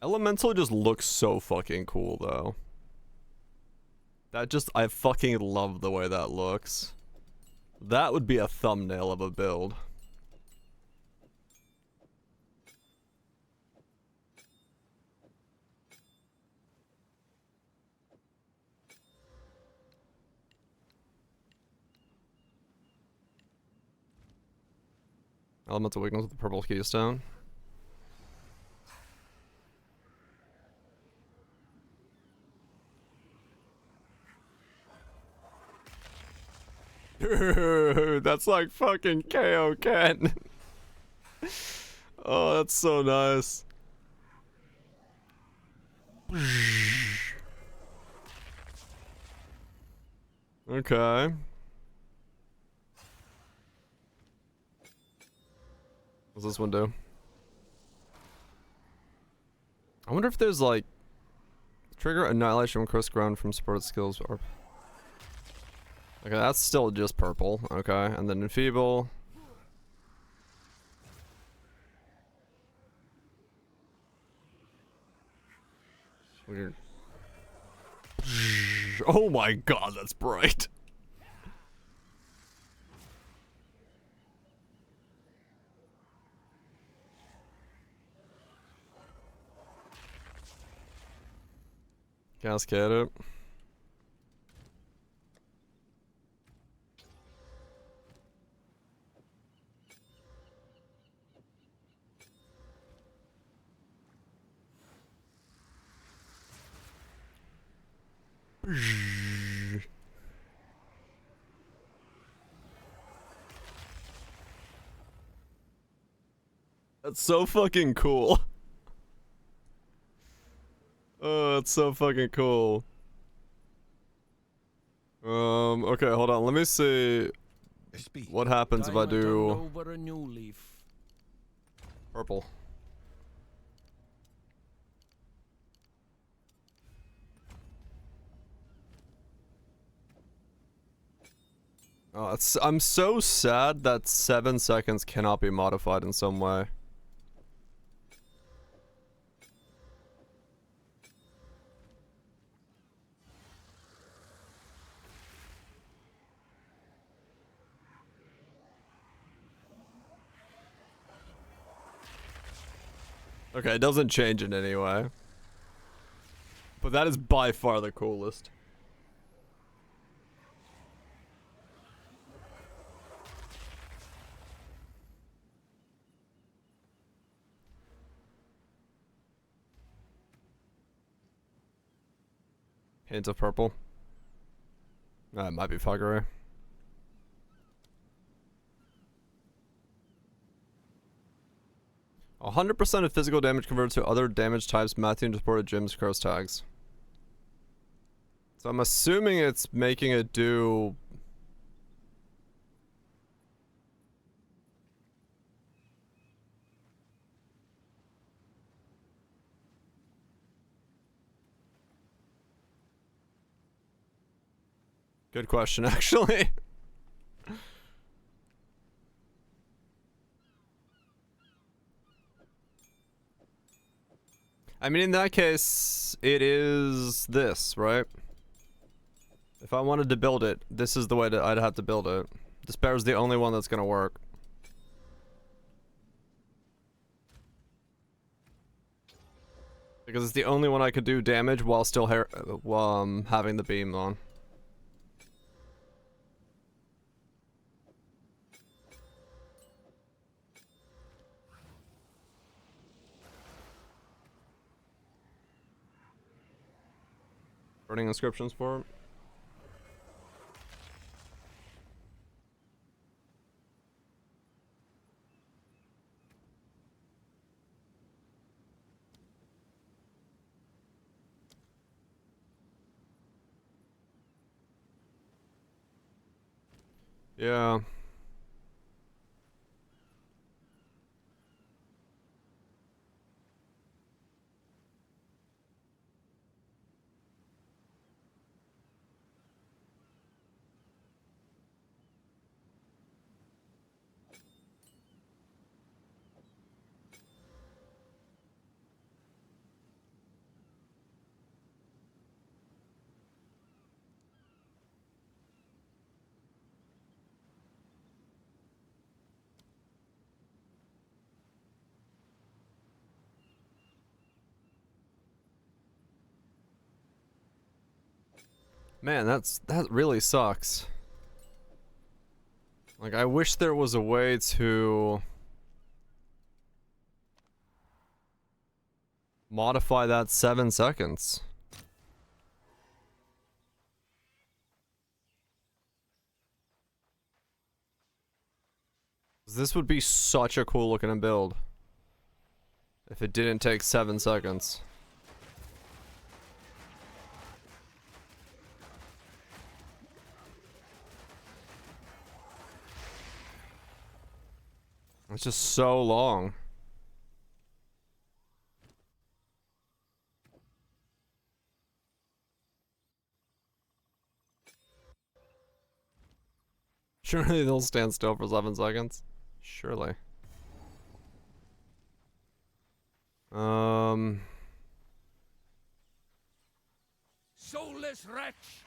Elemental just looks so fucking cool though. That just, I fucking love the way that looks. That would be a thumbnail of a build. Elemental weakness with the purple keystone. Dude, that's like fucking KO Ken. Oh, that's so nice. Okay. What's this one do? I wonder if there's like trigger annihilation from cursed ground from supported skills or. Okay, that's still just purple. Okay, and then enfeeble. Weird. Oh my god, that's bright. Cascade it. That's so fucking cool. Oh, that's so fucking cool. Okay, hold on. Let me see Speak. what happens if I Time to turn do over a new leaf. purple. Oh, I'm so sad that 7 seconds cannot be modified in some way. Okay, it doesn't change in any way. But that is by far the coolest. Hint of purple. It might be Fuggery. 100% of physical damage converted to other damage types matching supported gems cross tags. So I'm assuming it's making it do... Good question, actually. I mean, in that case, it is this, right? If I wanted to build it, this is the way that I'd have to build it. Despair is the only one that's gonna work. Because it's the only one I could do damage while still having the beam on. Burning inscriptions for it. Yeah. Man, that really sucks. Like, I wish there was a way to modify that 7 seconds. This would be such a cool looking build if it didn't take 7 seconds. It's just so long. Surely they'll stand still for 7 seconds. Surely. Soulless wretch!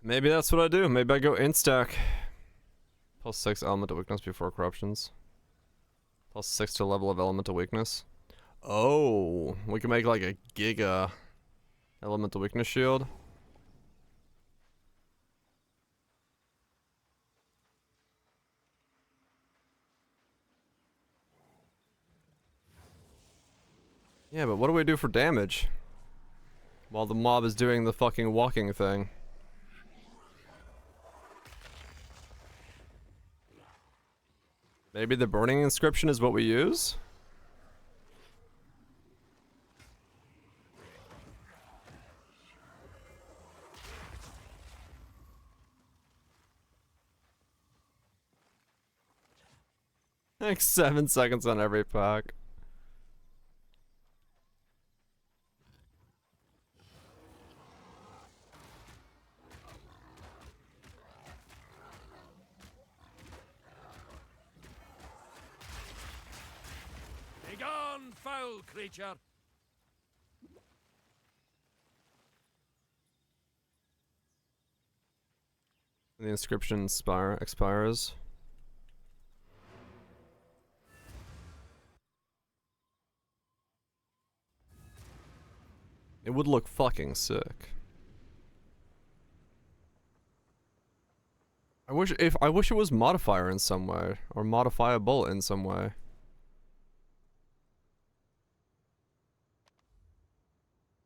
Maybe that's what I do. Maybe I go instack. +6 elemental weakness before corruptions. +6 to level of elemental weakness. Oh, we can make like a giga elemental weakness shield. Yeah, but what do we do for damage? While the mob is doing the fucking walking thing. Maybe the burning inscription is what we use? Like 7 seconds on every pack. Begone, foul creature! The inscription expires. It would look fucking sick. I wish it was modifier in some way, or modifiable in some way.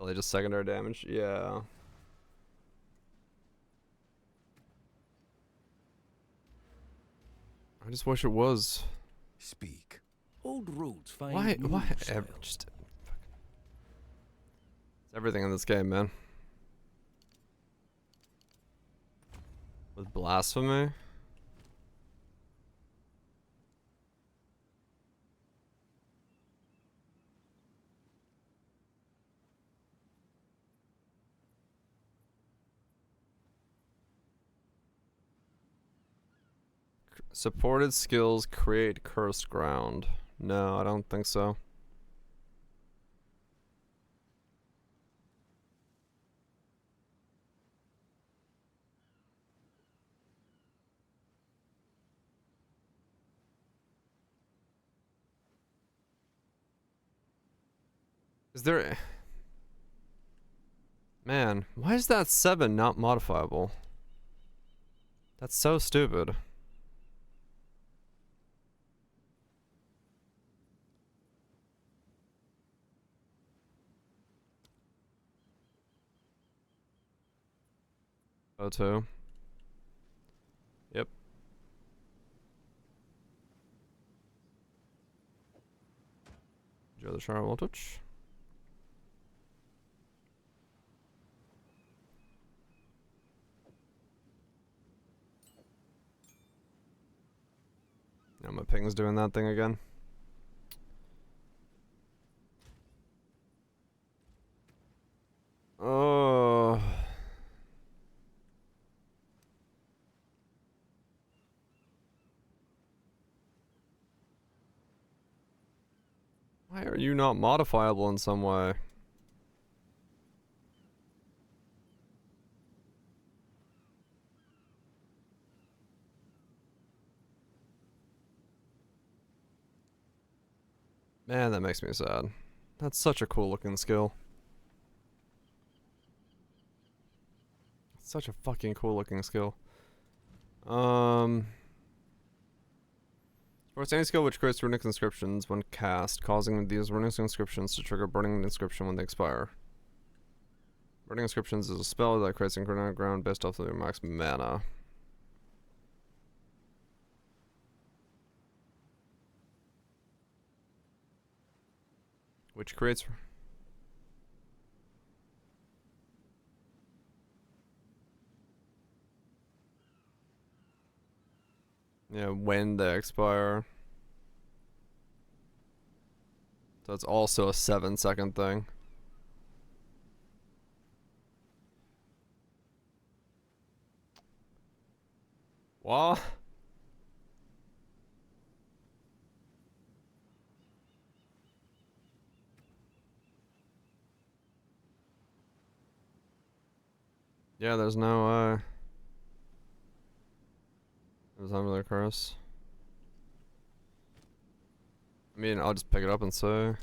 Really just secondary damage? Yeah. I just wish it was. Speak. Old roads find Why new just style. it's everything in this game, man. With blasphemy? Supported skills create cursed ground. No, I don't think so. Is there... Man, why is that 7 not modifiable? That's so stupid. O2. Yep. Enjoy the shower voltage. Now my ping's doing that thing again. Oh. Why are you not modifiable in some way? Man, that makes me sad. That's such a cool looking skill. Such a fucking cool looking skill. Or any skill which creates runic inscriptions when cast, causing these runic inscriptions to trigger burning inscription when they expire. Burning inscriptions is a spell that creates incarnate ground based off of your max mana. Which creates... Yeah, when they expire. So it's also a 7-second thing. What? Yeah, there's no there's not really a curse. I mean, I'll just pick it up and say.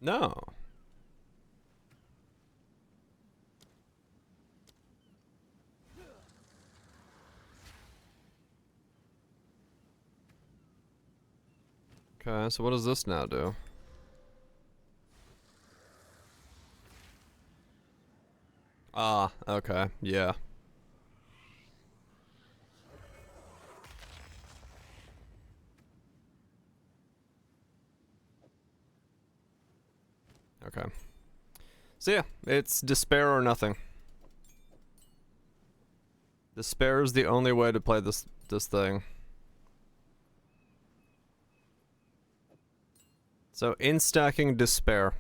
No. Okay, so what does this now do? Ah, okay, yeah. Okay. So yeah, it's despair or nothing. Despair is the only way to play this thing. So in-stacking despair.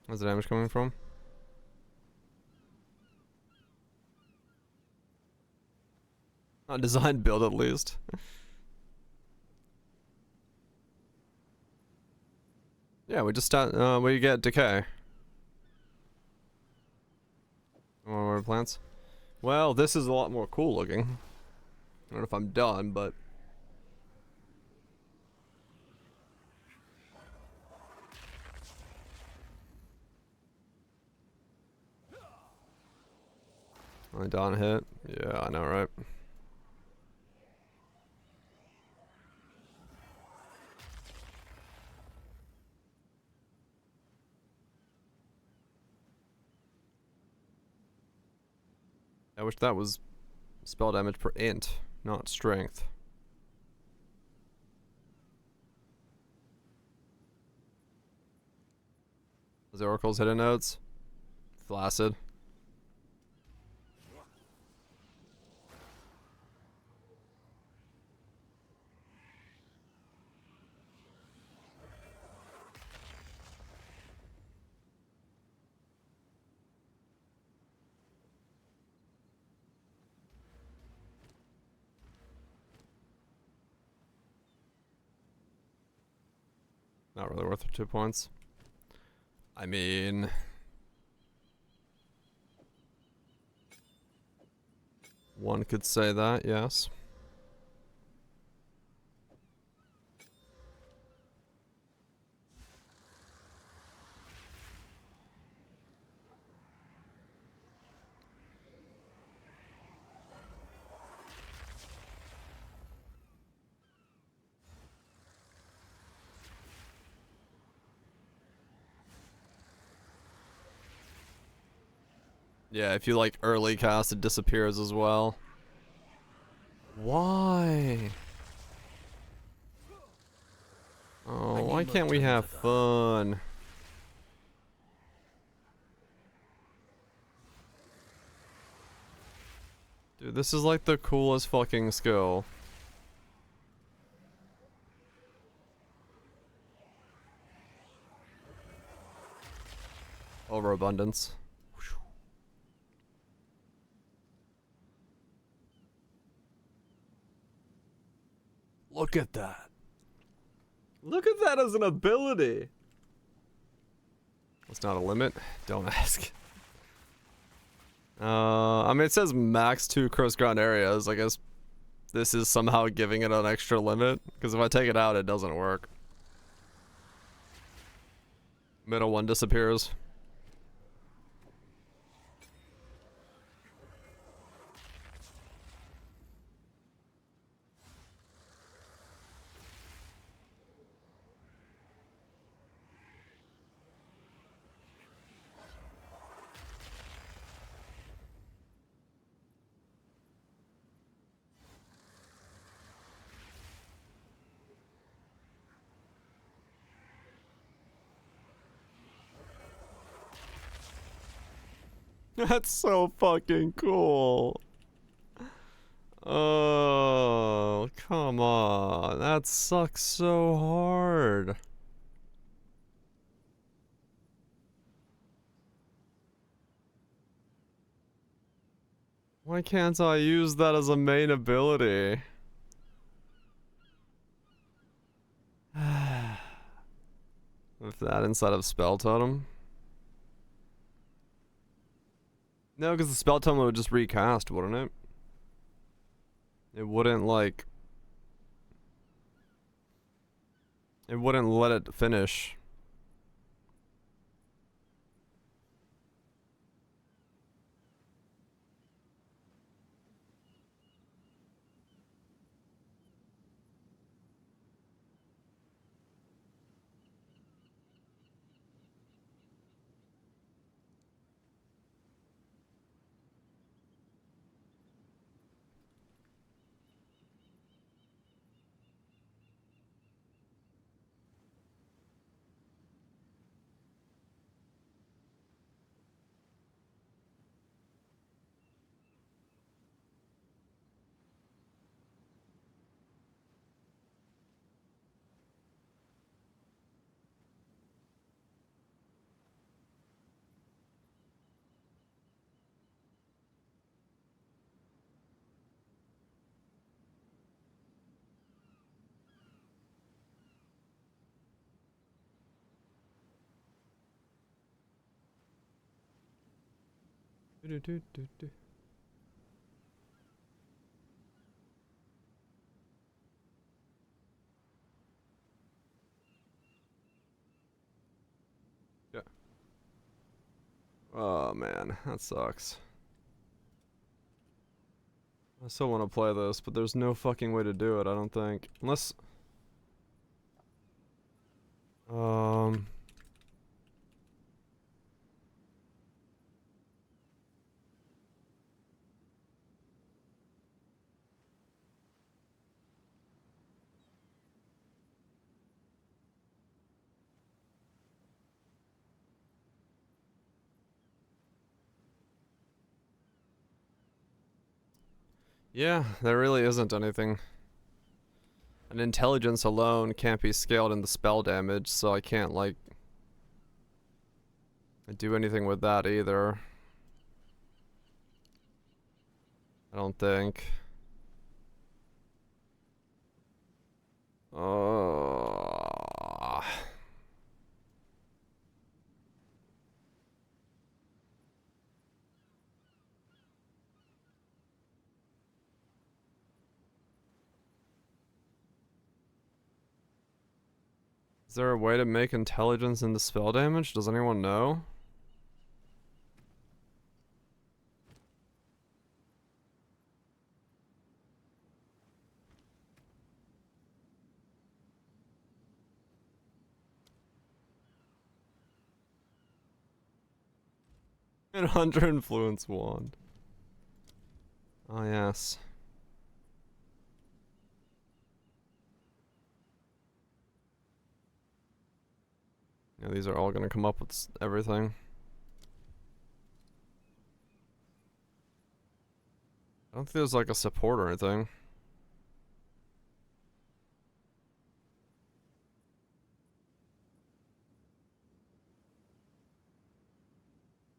Where's the damage coming from? Not design build at least. Yeah, we just start, we get decay. More plants. Well, this is a lot more cool looking. I don't know if I'm done, but... Only done hit? Yeah, I know, right? I wish that was spell damage per int, not strength. Is the Oracle's hidden nodes? Flaccid. Not really worth 2 points. I mean, one could say that, yes. Yeah, if you like early cast, it disappears as well. Why? Oh, why can't we have fun? Dude, this is like the coolest fucking skill. Overabundance. Look at that. Look at that as an ability. It's not a limit. Don't ask. I mean, it says max 2 cross ground areas. I guess this is somehow giving it an extra limit. Because if I take it out, it doesn't work. Middle one disappears. That's so fucking cool. Oh, come on. That sucks so hard. Why can't I use that as a main ability? With that inside of Spell Totem? No, because the Spell Totem would just recast, wouldn't it? It wouldn't, like... It wouldn't let it finish. Yeah. Oh man, that sucks. I still want to play this, but there's no fucking way to do it, I don't think. Unless... Yeah, there really isn't anything. An intelligence alone can't be scaled into spell damage, so I can't, like, do anything with that either. I don't think. Is there a way to make intelligence into spell damage? Does anyone know? An Hunter Influence wand. Oh yes. Yeah, these are all gonna come up with everything. I don't think there's like a support or anything.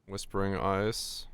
Whispering Ice.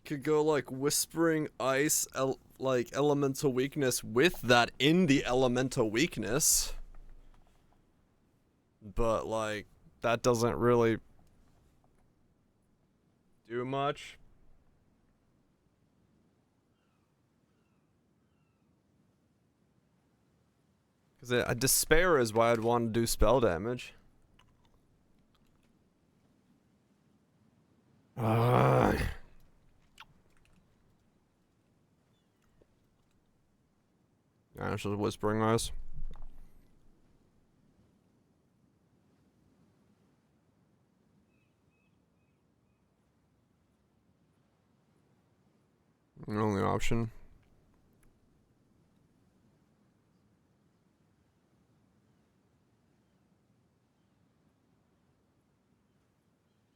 Could go like Whispering Ice, like Elemental Weakness with that in the Elemental Weakness. But like, that doesn't really do much. Because a Despair is why I'd want to do spell damage. Yeah, it's just Whispering Ice. The only option.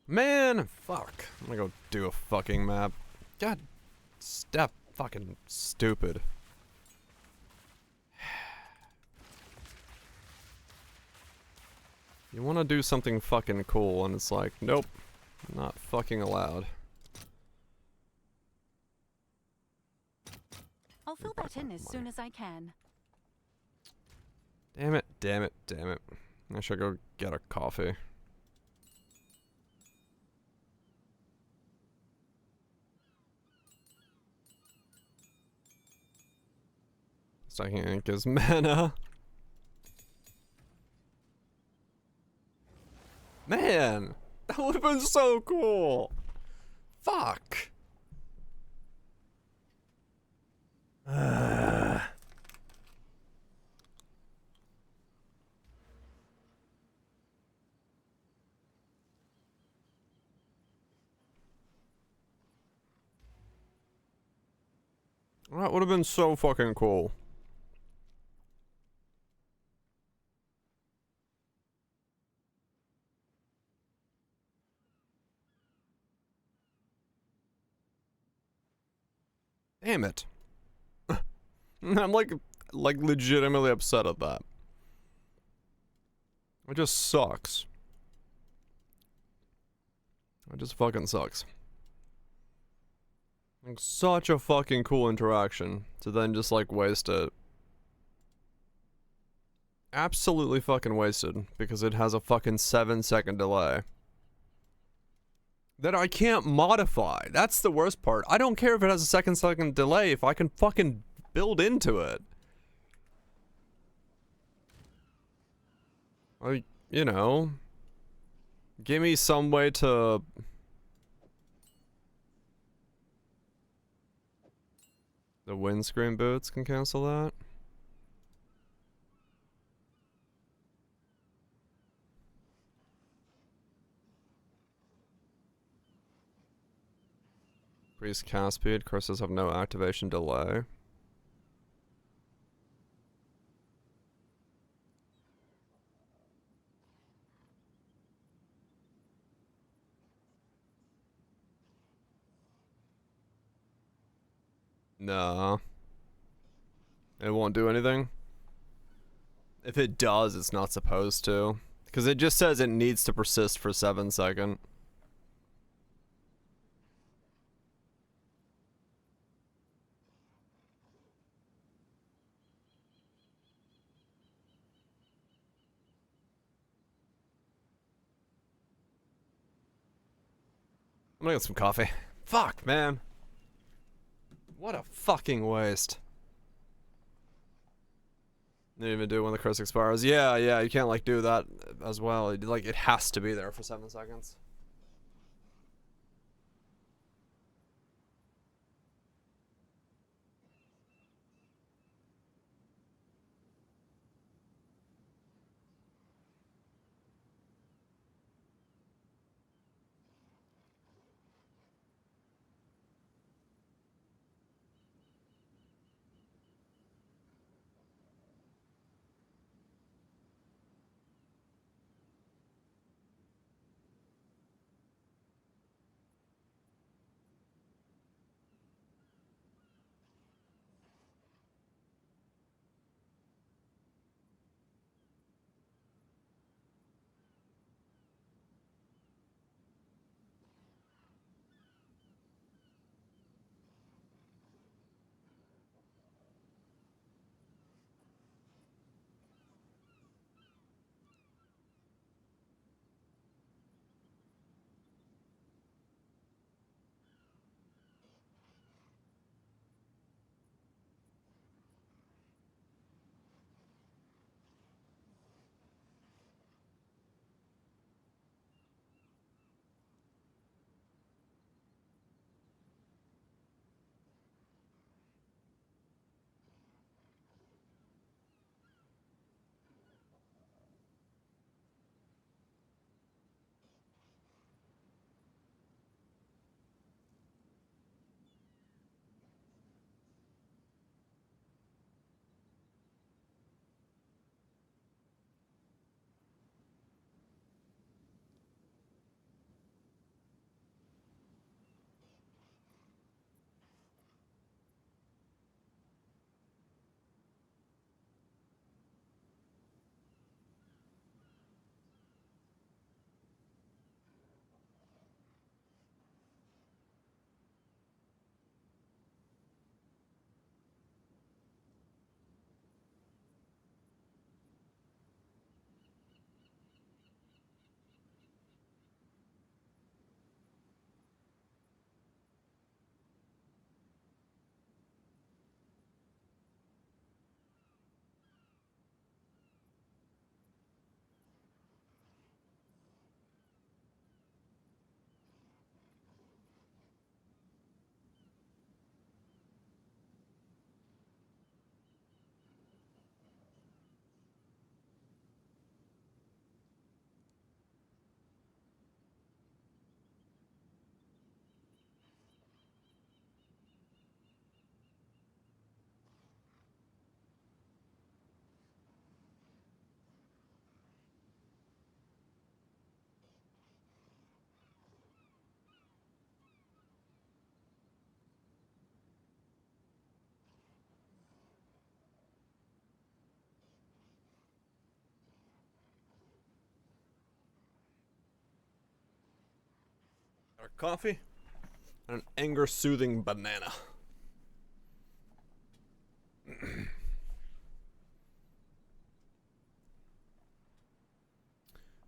Man, fuck. I'm gonna go do a fucking map. God, step fucking stupid. You wanna do something fucking cool and it's like, nope, not fucking allowed. I'll fill that in as soon as I can. Damn it, damn it, damn it. I should go get a coffee. Stacking ink is mana. Man, that would have been so cool. Fuck. That would have been so fucking cool. Damn it. I'm like legitimately upset at that. It just sucks. It just fucking sucks. Like, such a fucking cool interaction to then just like waste it. Absolutely fucking wasted because it has a fucking 7-second delay. That I can't modify. That's the worst part. I don't care if it has a 7-second delay if I can fucking build into it. Or, you know, give me some way to... The windscreen boots can cancel that? Increase cast speed. Curses have no activation delay. Nah. It won't do anything? If it does, it's not supposed to. Because it just says it needs to persist for 7 seconds. I'm gonna get some coffee. Fuck, man. What a fucking waste. Didn't even do it when the curse expires. Yeah, you can't like do that as well. Like it has to be there for 7 seconds. Our coffee and an anger-soothing banana.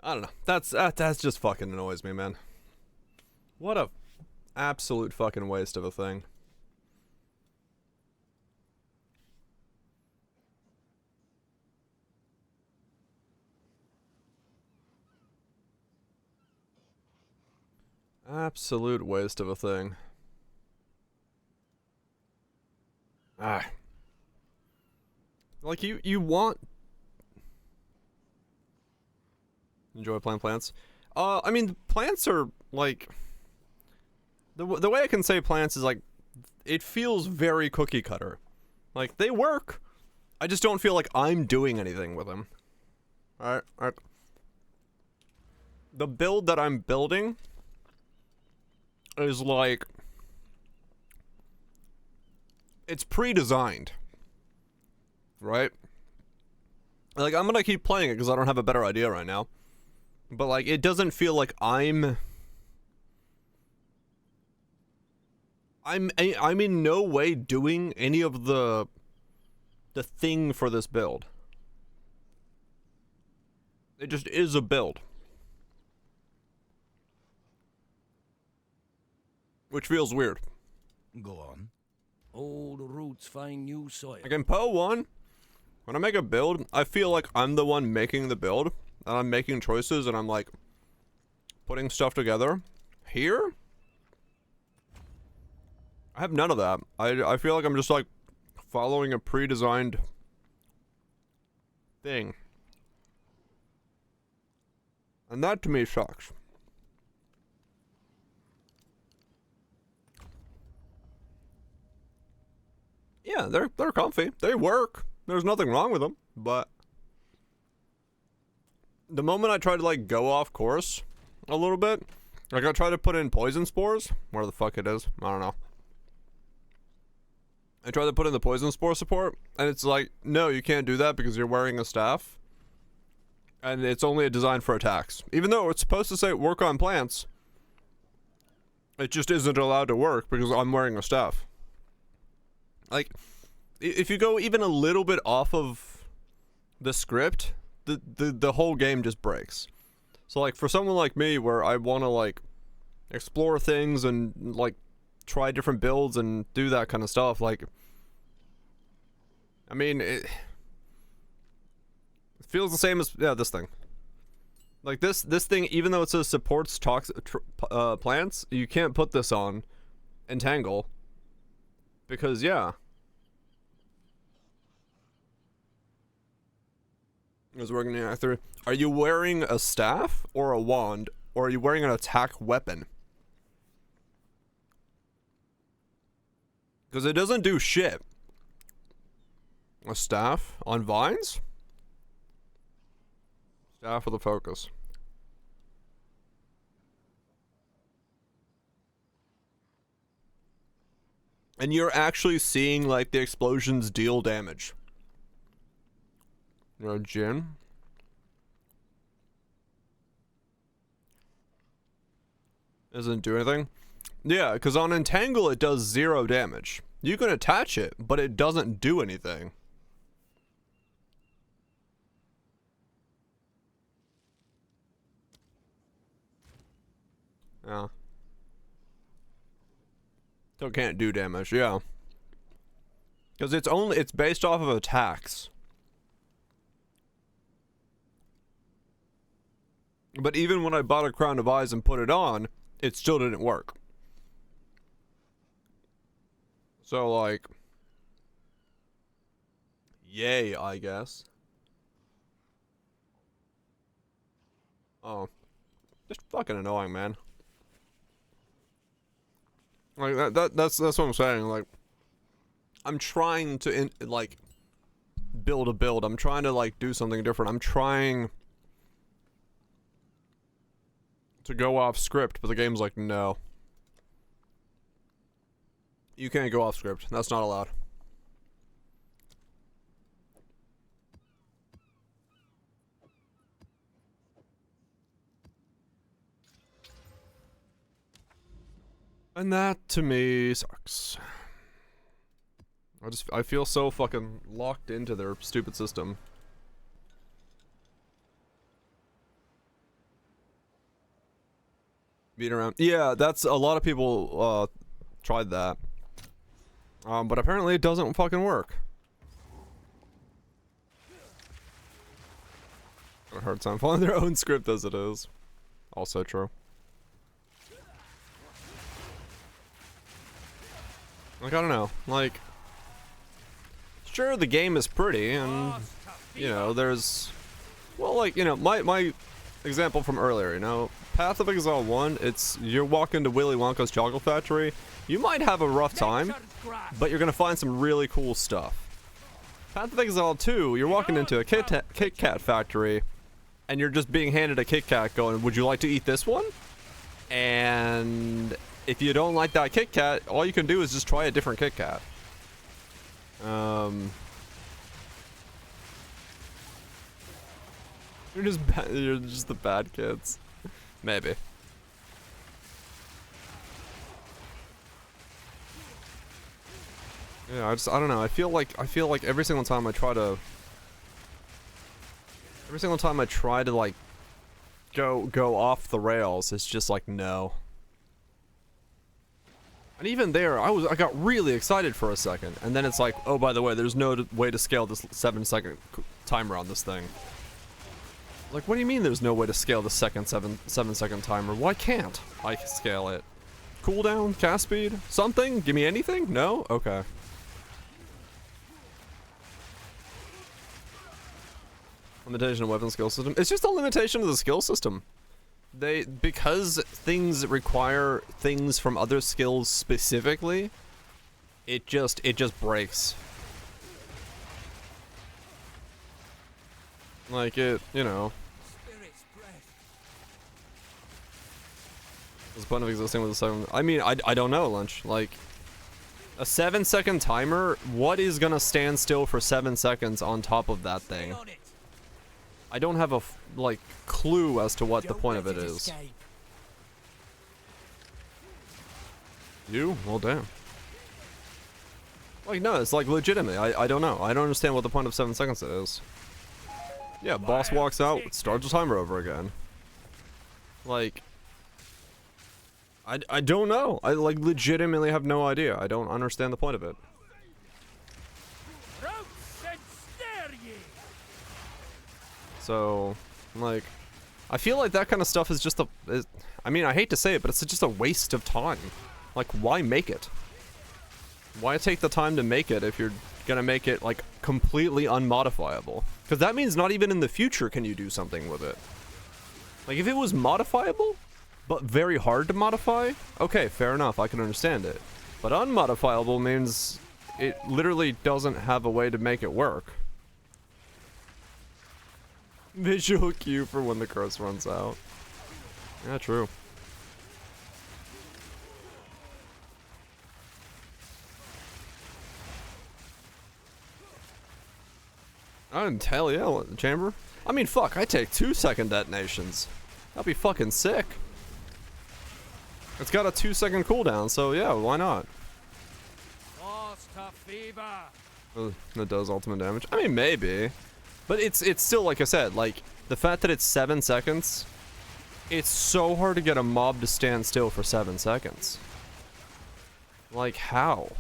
I don't know. That's just fucking annoys me, man. What a absolute fucking waste of a thing. Absolute waste of a thing. Ah. Like, you want... Enjoy playing plants? I mean, plants are, like... The way I can say plants is, like, it feels very cookie cutter. Like, they work. I just don't feel like I'm doing anything with them. Alright. The build that I'm building is, like... It's pre-designed. Right? Like, I'm gonna keep playing it because I don't have a better idea right now. But, like, it doesn't feel like I'm in no way doing any of the thing for this build. It just is a build. Which feels weird. Go on. Old roots find new soil. Like in Poe 1, when I make a build, I feel like I'm the one making the build. And I'm making choices and I'm like putting stuff together. Here, I have none of that. I feel like I'm just like following a pre-designed thing. And that to me sucks. Yeah, they're comfy. They work. There's nothing wrong with them, but the moment I try to like go off course a little bit, like I try to put in poison spores, where the fuck it is, I don't know. I try to put in the poison spore support, and it's like, no, you can't do that because you're wearing a staff. And it's only a design for attacks. Even though it's supposed to say work on plants, it just isn't allowed to work because I'm wearing a staff. Like, if you go even a little bit off of the script, the whole game just breaks. So like for someone like me where I want to like explore things and like try different builds and do that kind of stuff, like I mean it feels the same as this thing. Like this thing, even though it says supports toxic plants, you can't put this on Entangle because It was working in Act 3. Are you wearing a staff or a wand, or are you wearing an attack weapon? Because it doesn't do shit. A staff on vines? Staff with a focus. And you're actually seeing like the explosions deal damage. You know, Jin. Doesn't do anything. Yeah, because on Entangle it does 0 damage. You can attach it, but it doesn't do anything. Yeah. So it can't do damage, yeah. Because it's based off of attacks. But even when I bought a Crown of Eyes and put it on, it still didn't work. So, like... Yay, I guess. Oh. Just fucking annoying, man. Like, that's what I'm saying, like... I'm trying to, like... build a build. I'm trying to, like, do something different. I'm trying... to go off script, but the game's like, no. You can't go off script. That's not allowed. And that, to me, sucks. I feel so fucking locked into their stupid system. Beat around. Yeah, that's a lot of people tried that. But apparently it doesn't fucking work. A hard time following their own script as it is. Also true. Like, I don't know. Like, sure, the game is pretty, and, you know, there's... Well, like, you know, my example from earlier, you know, Path of Exile 1, it's... You walk into Willy Wonka's chocolate factory, you might have a rough time, but you're gonna find some really cool stuff. Path of Exile 2, you're walking into a Kit Kat factory, and you're just being handed a Kit Kat going, would you like to eat this one? And if you don't like that Kit Kat, all you can do is just try a different Kit Kat. You're just the bad kids. Maybe. Yeah, I don't know. I feel like every single time I try to like go off the rails, it's just like no. And even there, I got really excited for a second, and then it's like, oh, by the way, there's no way to scale this 7-second timer on this thing. Like, what do you mean there's no way to scale the 7-second timer? Why can't I scale it? Cooldown, cast speed, something? Give me anything? No? Okay. Limitation of weapon skill system. It's just a limitation of the skill system. Because things require things from other skills specifically, it just breaks. Like it, you know. What's the point of existing with a 7? I mean, I don't know, Lunch. Like, a 7-second timer, what is gonna stand still for 7 seconds on top of that thing? I don't have a, like, clue as to what the point of it is. You? Well, damn. Like, no, it's like, legitimately, I don't know. I don't understand what the point of 7 seconds is. Yeah, boss walks out, starts the timer over again. Like... I don't know. I, like, legitimately have no idea. I don't understand the point of it. So, like, I feel like that kind of stuff is just a... I mean, I hate to say it, but it's just a waste of time. Like, why make it? Why take the time to make it if you're gonna make it, like, completely unmodifiable? Because that means not even in the future can you do something with it. Like, if it was modifiable, but very hard to modify, okay, fair enough, I can understand it. But unmodifiable means it literally doesn't have a way to make it work. Visual cue for when the curse runs out. Yeah, true. I didn't tell you, Chamber. I mean, fuck, I take 2-second detonations. That'd be fucking sick. It's got a 2-second cooldown, so yeah, why not? That does ultimate damage. I mean, maybe. But it's still, like I said, like, the fact that it's 7 seconds, it's so hard to get a mob to stand still for 7 seconds. Like, how?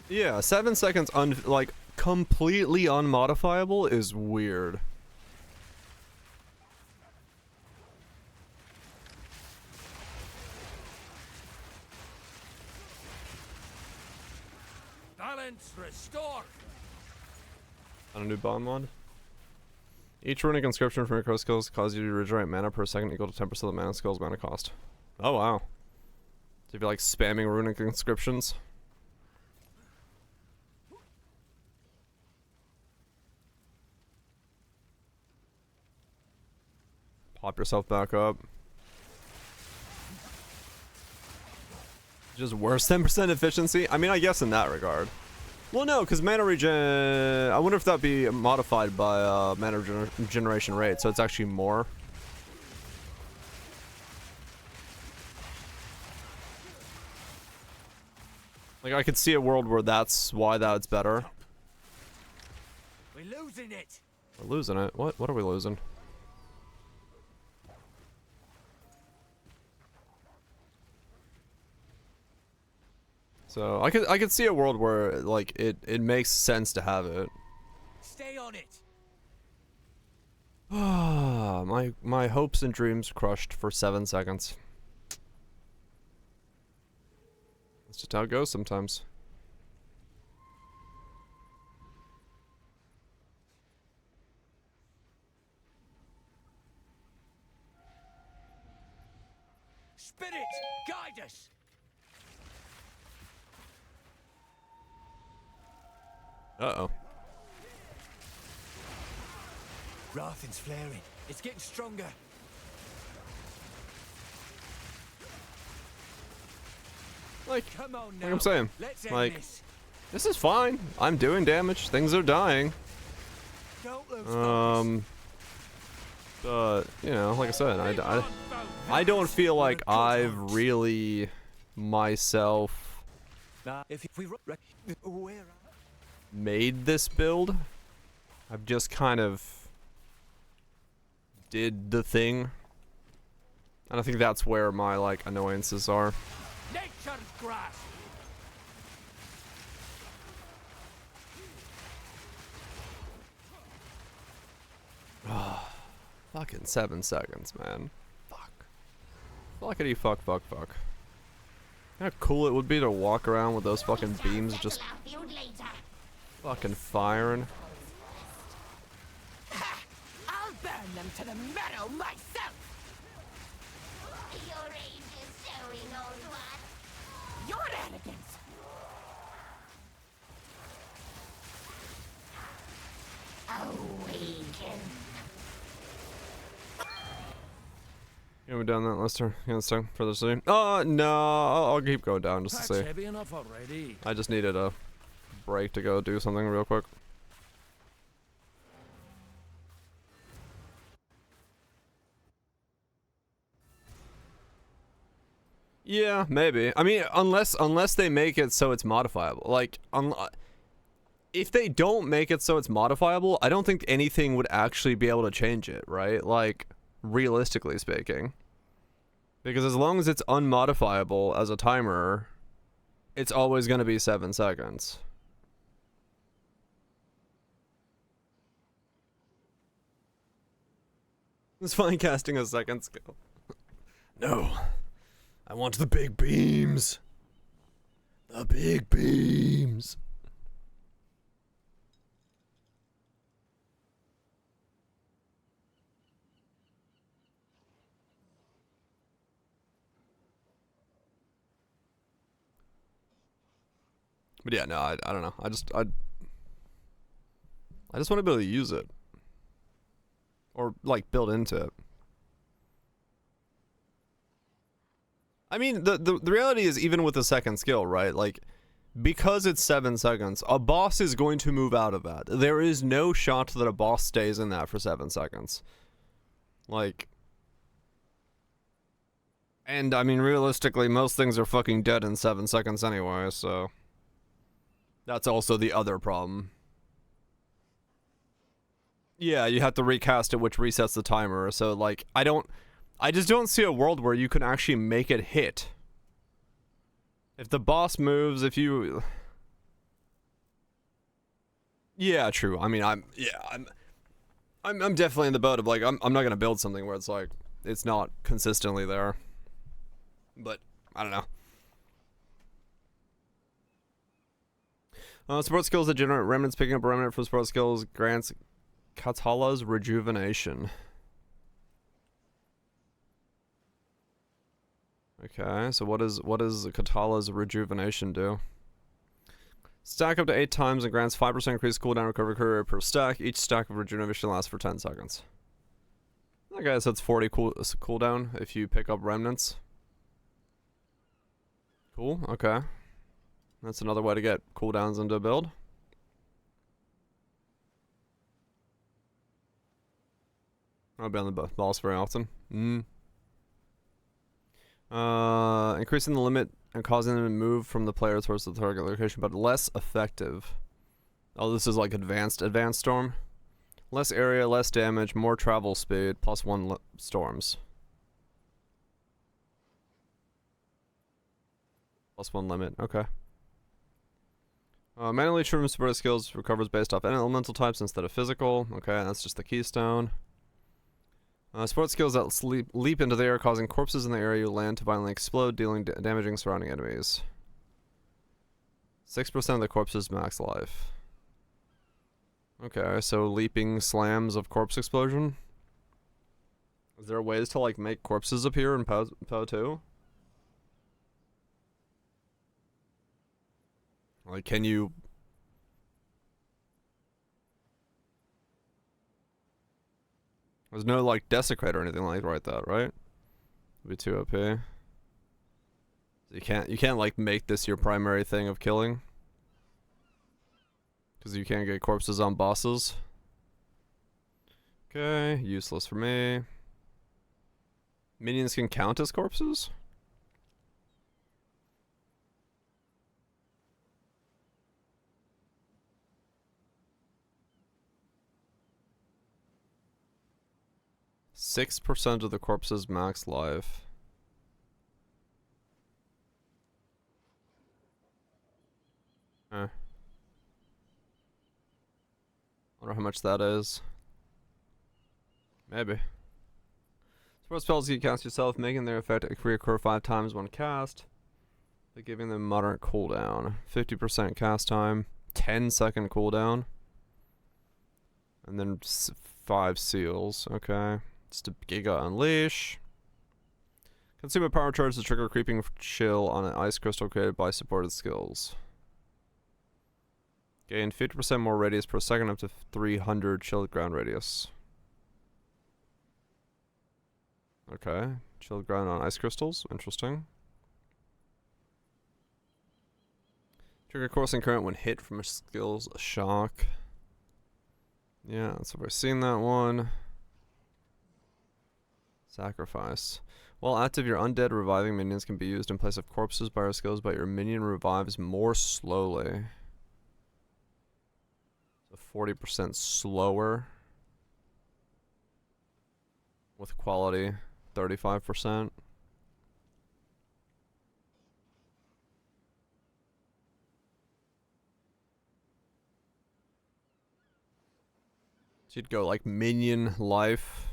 Yeah, 7 seconds like, completely unmodifiable is weird. Balance restored. On a new bond mod? Each runic inscription from your core skills causes you to regenerate mana per second equal to 10% of the mana skill's mana cost. Oh wow. So if you're like spamming runic inscriptions. Pop yourself back up. Just worse 10% efficiency? I mean, I guess in that regard. Well, no, because mana regen... I wonder if that'd be modified by mana generation rate, so it's actually more. Like, I could see a world where that's why that's better. We're losing it. We're losing it? What are we losing? So I could see a world where like it makes sense to have it. Stay on it. my hopes and dreams crushed for 7 seconds. That's just how it goes sometimes. Spirit, guide us. Uh-oh. Rathen's flaring. It's getting stronger. Like Come on now. I'm saying, Let's end like, this. this is fine. I'm doing damage. Things are dying. Don't lose focus. But, you know, like I said, I don't feel like I've really myself Nah, if we where made this build. I've just kind of did the thing. And I think that's where my, like, annoyances are. nature's grass. Fucking 7 seconds, man. Fuck. Fuckity fuck fuck fuck. How cool it would be to walk around with those fucking beams just fucking firing. I'll burn them to the marrow myself. Your age is showing, old one. Your arrogance. Awaken. Yeah, we're down that list here. Yeah, let's talk further see. Oh no, I'll keep going down just to That's see. heavy enough already. I just needed a break to go do something real quick. Yeah, maybe. I mean, unless they make it so it's modifiable. Like, if they don't make it so it's modifiable, I don't think anything would actually be able to change it, right? Like, realistically speaking. Because as long as it's unmodifiable as a timer, it's always going to be 7 seconds. It's fine casting a second skill. No. I want the big beams. The big beams. But yeah, no, I don't know. I just want to be able to use it. Or, like, build into it. I mean, the reality is, even with the second skill, right? Like, because it's 7 seconds, a boss is going to move out of that. There is no shot that a boss stays in that for 7 seconds. Like... And, I mean, realistically, most things are fucking dead in 7 seconds anyway, so... That's also the other problem. Yeah, you have to recast it, which resets the timer, so, like, I just don't see a world where you can actually make it hit. If the boss moves, if you... Yeah, true. I mean, I'm definitely in the boat of, like, I'm not gonna build something where it's, like, it's not consistently there. But, I don't know. Support skills that generate remnants. Picking up a remnant from support skills grants Katala's rejuvenation. Okay, so what does Katala's rejuvenation do? Stack up to 8 times and grants 5% increased cooldown recovery per stack. Each stack of rejuvenation lasts for 10 seconds. I guess that's 40 cooldown if you pick up remnants. Cool, okay. That's another way to get cooldowns into a build. I'll be on the boss very often. Increasing the limit and causing them to move from the player towards the target location, but less effective. Oh, this is like advanced storm. Less area, less damage, more travel speed, +1 storms. +1 limit, okay. Manually trim support skills recovers based off elemental types instead of physical. Okay, that's just the keystone. Support skills that leap into the air, causing corpses in the area you land to violently explode, damaging surrounding enemies. 6% of the corpses max life. Okay, so leaping slams of corpse explosion. Is there ways to like make corpses appear in PoE 2? Like, can you? There's no like desecrate or anything like that, right? It'd be too OP. So you can't like make this your primary thing of killing, because you can't get corpses on bosses. Okay, useless for me. Minions can count as corpses? 6% of the corpses max life. I wonder how much that is. Maybe. Support spells you cast yourself, making their effect reoccur 5 times when cast. They're giving them moderate cooldown. 50% cast time. 10-second cooldown. And then 5 seals. Okay. Just a Giga Unleash. Consume a power charge to trigger creeping chill on an ice crystal created by supported skills. Gain 50% more radius per second up to 300 chilled ground radius. Okay. Chilled ground on ice crystals. Interesting. Trigger coursing current when hit from a skill's shock. Yeah, so we've seen that one. Sacrifice. While active, your undead reviving minions can be used in place of corpses by your skills, but your minion revives more slowly. So 40% slower. With quality 35%. So you'd go like minion life.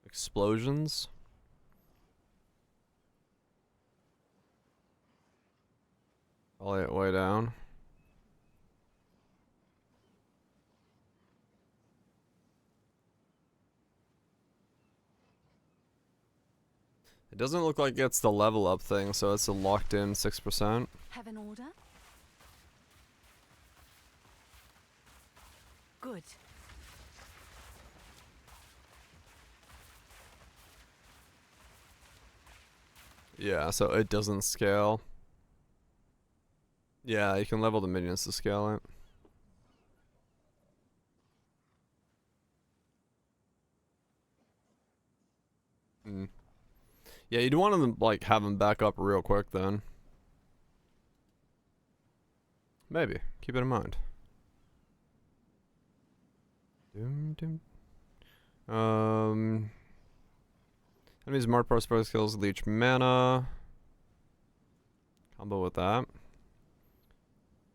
Explosions. Probably it way down. It doesn't look like it's the level up thing, so it's a locked in 6%. Have an order? Good. Yeah, so it doesn't scale. Yeah, you can level the minions to scale it. Yeah, you'd want to like have them back up real quick then. Maybe. Keep it in mind. Enemies marked by spell skills leech mana. Combo with that.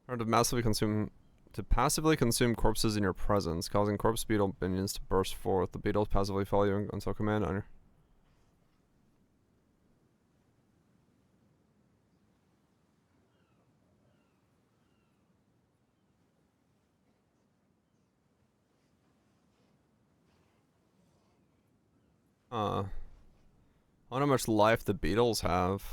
Or to passively consume corpses in your presence, causing corpse beetle minions to burst forth. The beetles passively follow you until command on your... I wonder how much life the beetles have.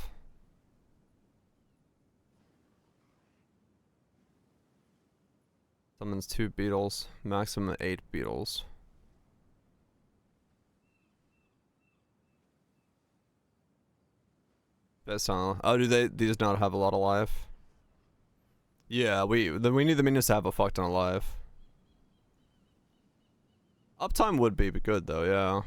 Summons 2 beetles, maximum 8 beetles. Best on. Oh, these not have a lot of life? Yeah, we need the minions to have a fuck ton of life. Uptime would be good though, yeah.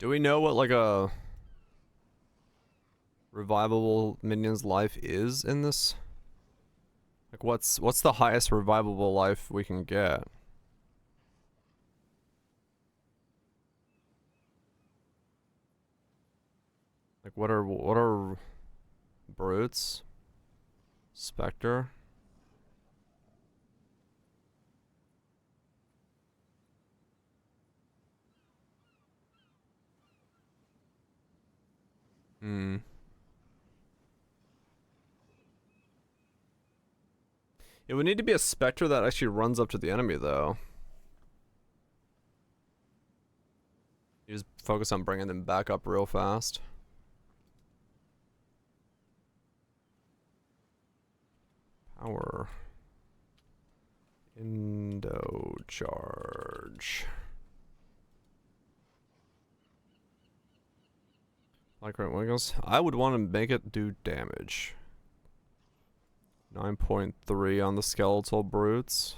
Do we know what like a revivable minion's life is in this? Like what's the highest revivable life we can get? Like what are brutes? Spectre? Hmm. It would need to be a spectre that actually runs up to the enemy, though. You just focus on bringing them back up real fast. Power. Indo charge. Like right wiggles. I would want to make it do damage. 9.3 on the skeletal brutes.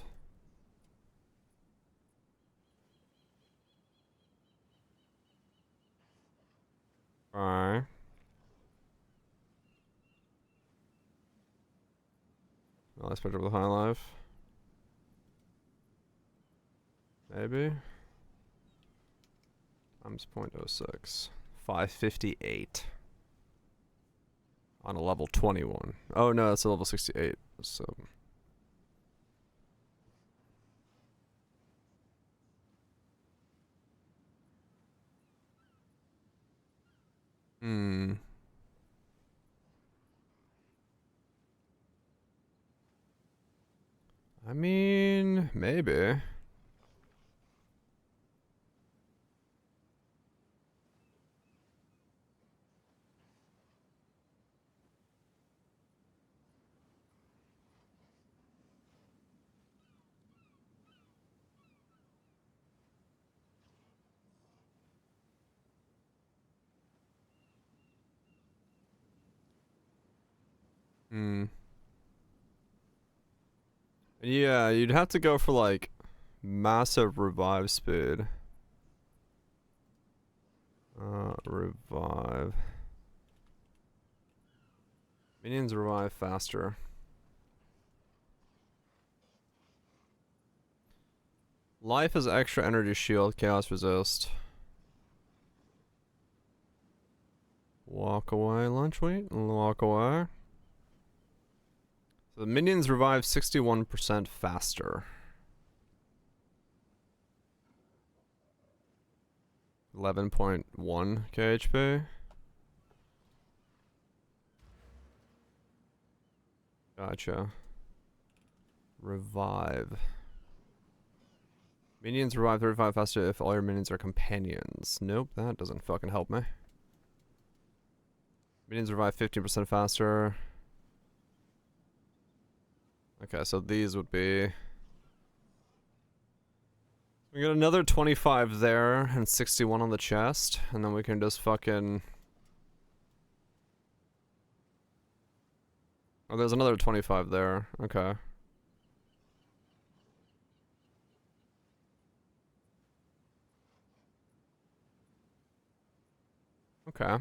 Alright. Well, I spectre with high life. Maybe. Times 0.06. 558. On a level 21. Oh no, that's a level 68. So. Hmm. I mean, maybe. Hmm. Yeah, you'd have to go for like massive revive speed. Revive. Minions revive faster. Life is extra energy shield, chaos resist. Walk away, lunch wait, walk away. So the minions revive 61% faster. 11.1 KHP. Gotcha. Revive. Minions revive 35 faster if all your minions are companions. Nope, that doesn't fucking help me. Minions revive 15% faster. Okay, so these would be... We got another 25 there and 61 on the chest, and then we can just fucking... Oh, there's another 25 there. Okay. Okay.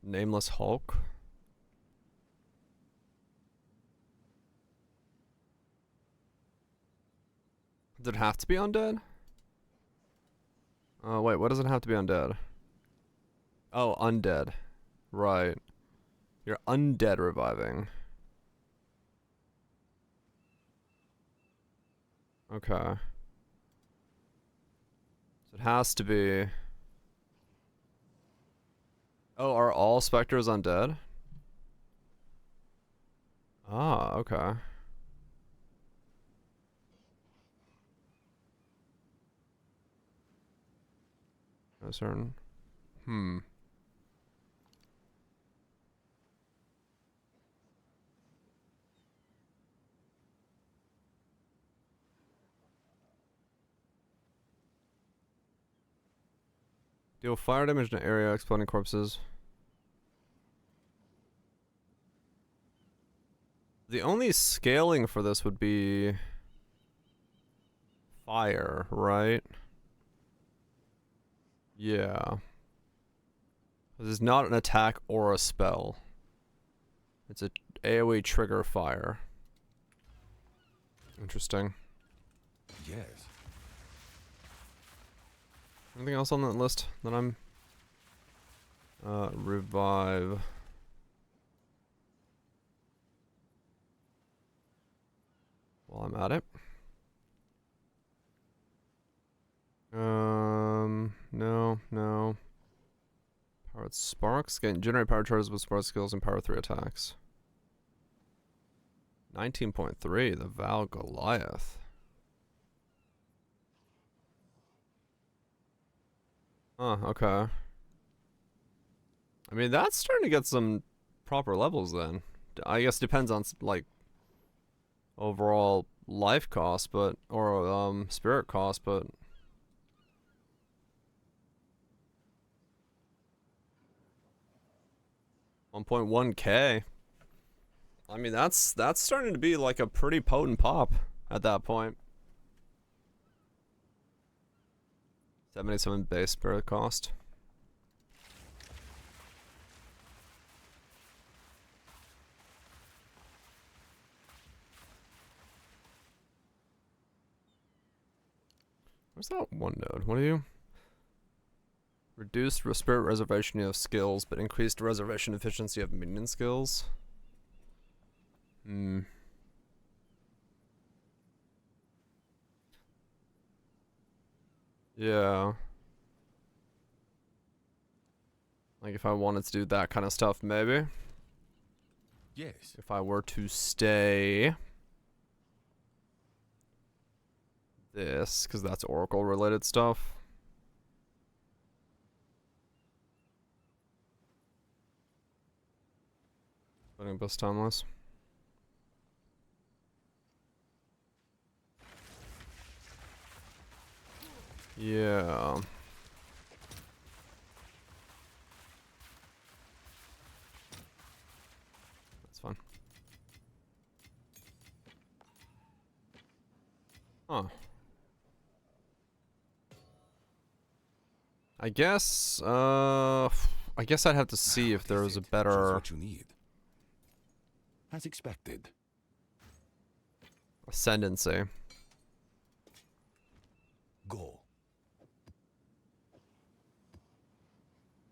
Nameless Hulk. Does it have to be undead? Wait, what does it have to be undead? Oh, undead. Right. You're undead reviving. Okay. So it has to be... Oh, are all specters undead? Ah, okay. A certain... Hmm. Deal fire damage in an area, exploding corpses. The only scaling for this would be fire, right? Yeah. This is not an attack or a spell. It's a AoE trigger fire. Interesting. Yes. Anything else on that list that I'm... revive. While I'm at it. No. Powered sparks. Generate power charges with spark skills and power 3 attacks. 19.3, the Val Goliath. Huh, okay. I mean, that's starting to get some proper levels then. I guess depends on, like, overall life cost, but, or, spirit cost, but... $1.1K. I mean, that's starting to be like a pretty potent pop at that point. 77 base spirit cost. Where's that one node? What are you? Reduced spirit reservation of skills, but increased reservation efficiency of minion skills. Yeah. Like if I wanted to do that kind of stuff, maybe. Yes. If I were to stay this, because that's Oracle related stuff. Putting best timeless. Yeah. That's fine. Huh. I guess I'd have to see if there was a better What you need. As expected. ascendancy. Go.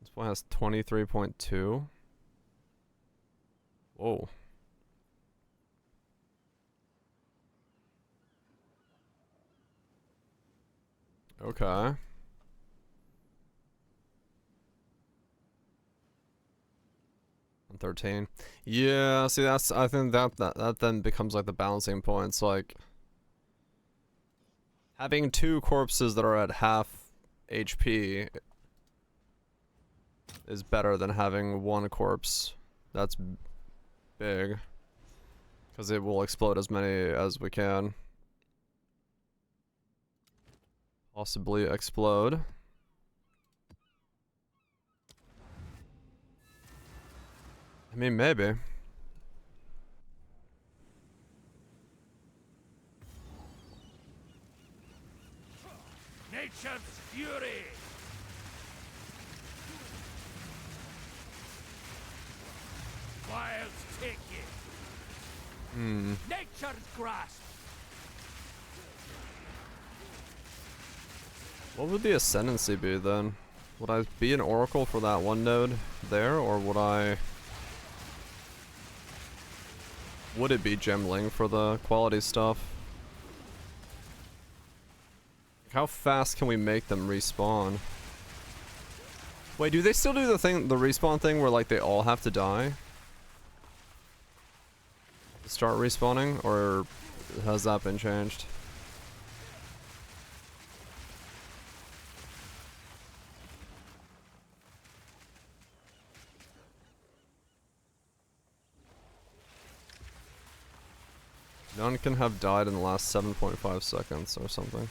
This one has 23.2. Whoa. Okay. 13. Yeah, see I think that then becomes like the balancing points, like having two corpses that are at half HP is better than having one corpse that's big, because it will explode as many as we can. Possibly explode. I mean, maybe. Nature's fury! Wilds take it! Nature's grasp! What would the ascendancy be then? Would I be an oracle for that one node there, or would it be gemling for the quality stuff? How fast can we make them respawn? Wait, do they still do the respawn thing where like they all have to die to start respawning, or has that been changed? None can have died in the last 7.5 seconds or something.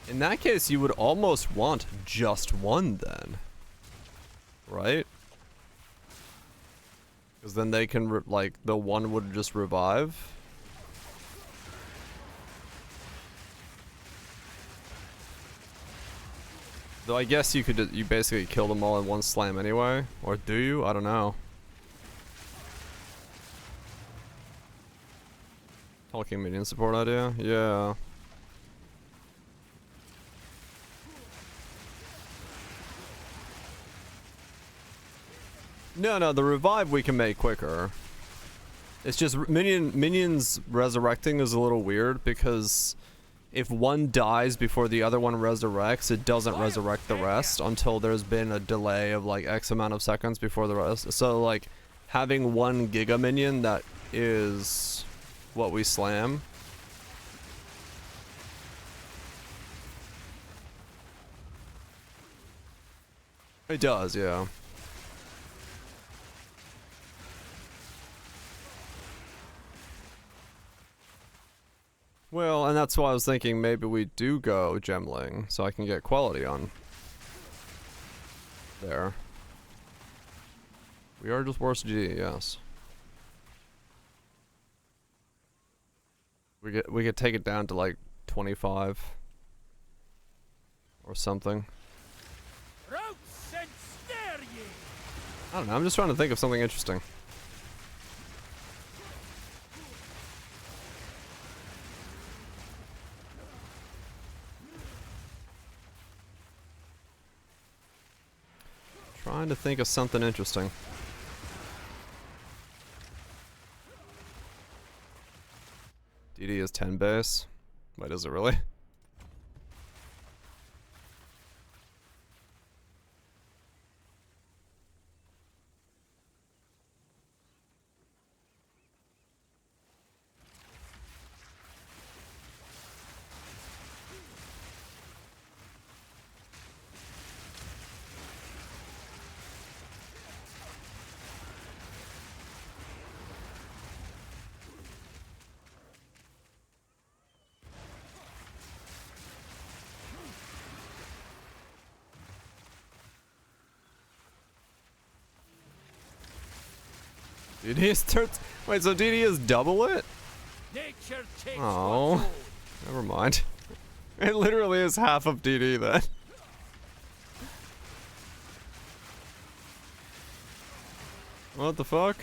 In that case, you would almost want just one then. Right? Because then they can, like, the one would just revive. Though I guess you could, you basically kill them all in one slam anyway. Or do you? I don't know. Talking minion support idea? Yeah. No, the revive we can make quicker. It's just minions resurrecting is a little weird because if one dies before the other one resurrects, it doesn't resurrect the rest until there's been a delay of like X amount of seconds before the rest. So like having one Giga minion that is what we slam. It does, yeah. Well, and that's why I was thinking maybe we do go gemling, so I can get quality on there. We are just worse G, yes. We could take it down to like 25 or something. I don't know, I'm just trying to think of something interesting. Trying to think of something interesting. DD is 10 base. Wait, is it really? DD is wait, so DD is double it? Oh, never mind. It literally is half of DD then. What the fuck?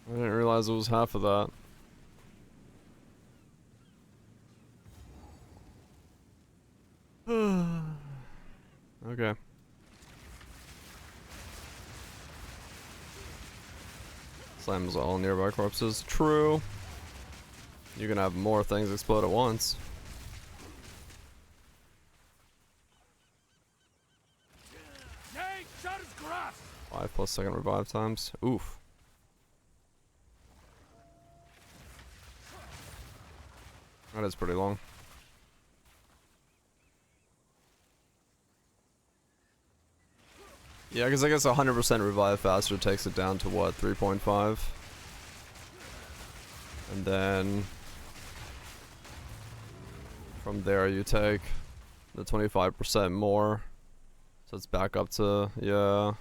I didn't realize it was half of that. Okay. Slams all nearby corpses. True. You can have more things explode at once. 5+2 revive times. Oof. That is pretty long. Yeah, because I guess 100% revive faster takes it down to what, 3.5? And then from there you take the 25% more. So it's back up to, yeah.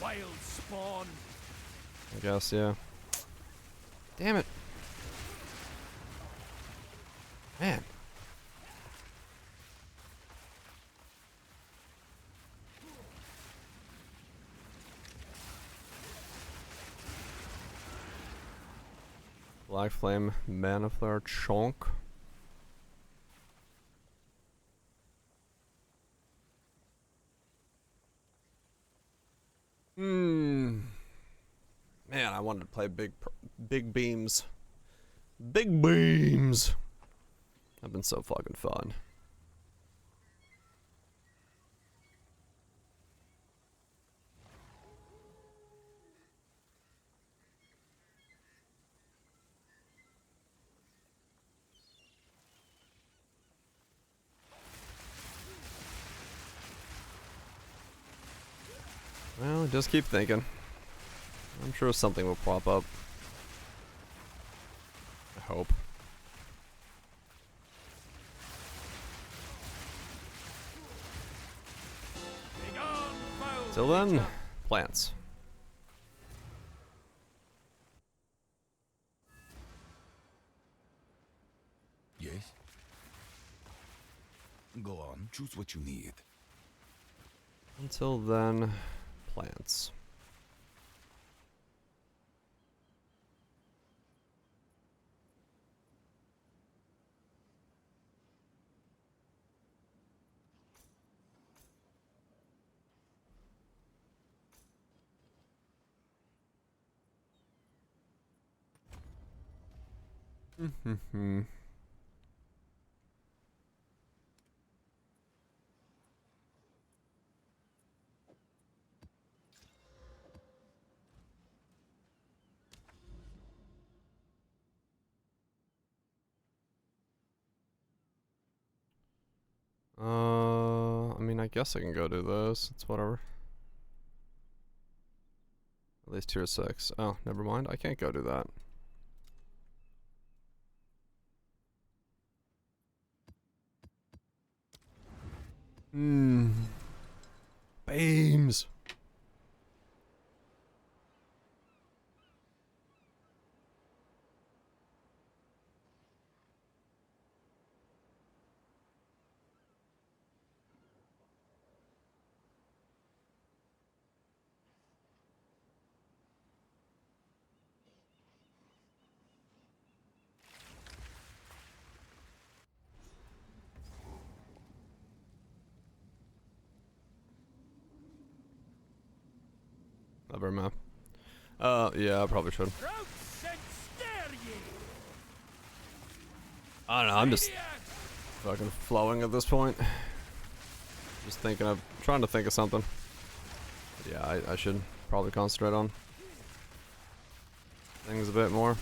Wild spawn. I guess, yeah. Damn it. Man. Black Flame Mana Flare Chonk. Man, I wanted to play big beams. Big beams. Have been so fucking fun. Well, just keep thinking. I'm sure something will pop up. I hope. Till then, plants. Yes? Go on, choose what you need. Until then, plants. I mean, I guess I can go do this. It's whatever. At least tier 6. Oh, never mind. I can't go do that. Beams. Never map. Yeah, I probably should. I don't know, I'm just fucking flowing at this point. Just thinking of, trying to think of something. Yeah, I should probably concentrate on things a bit more.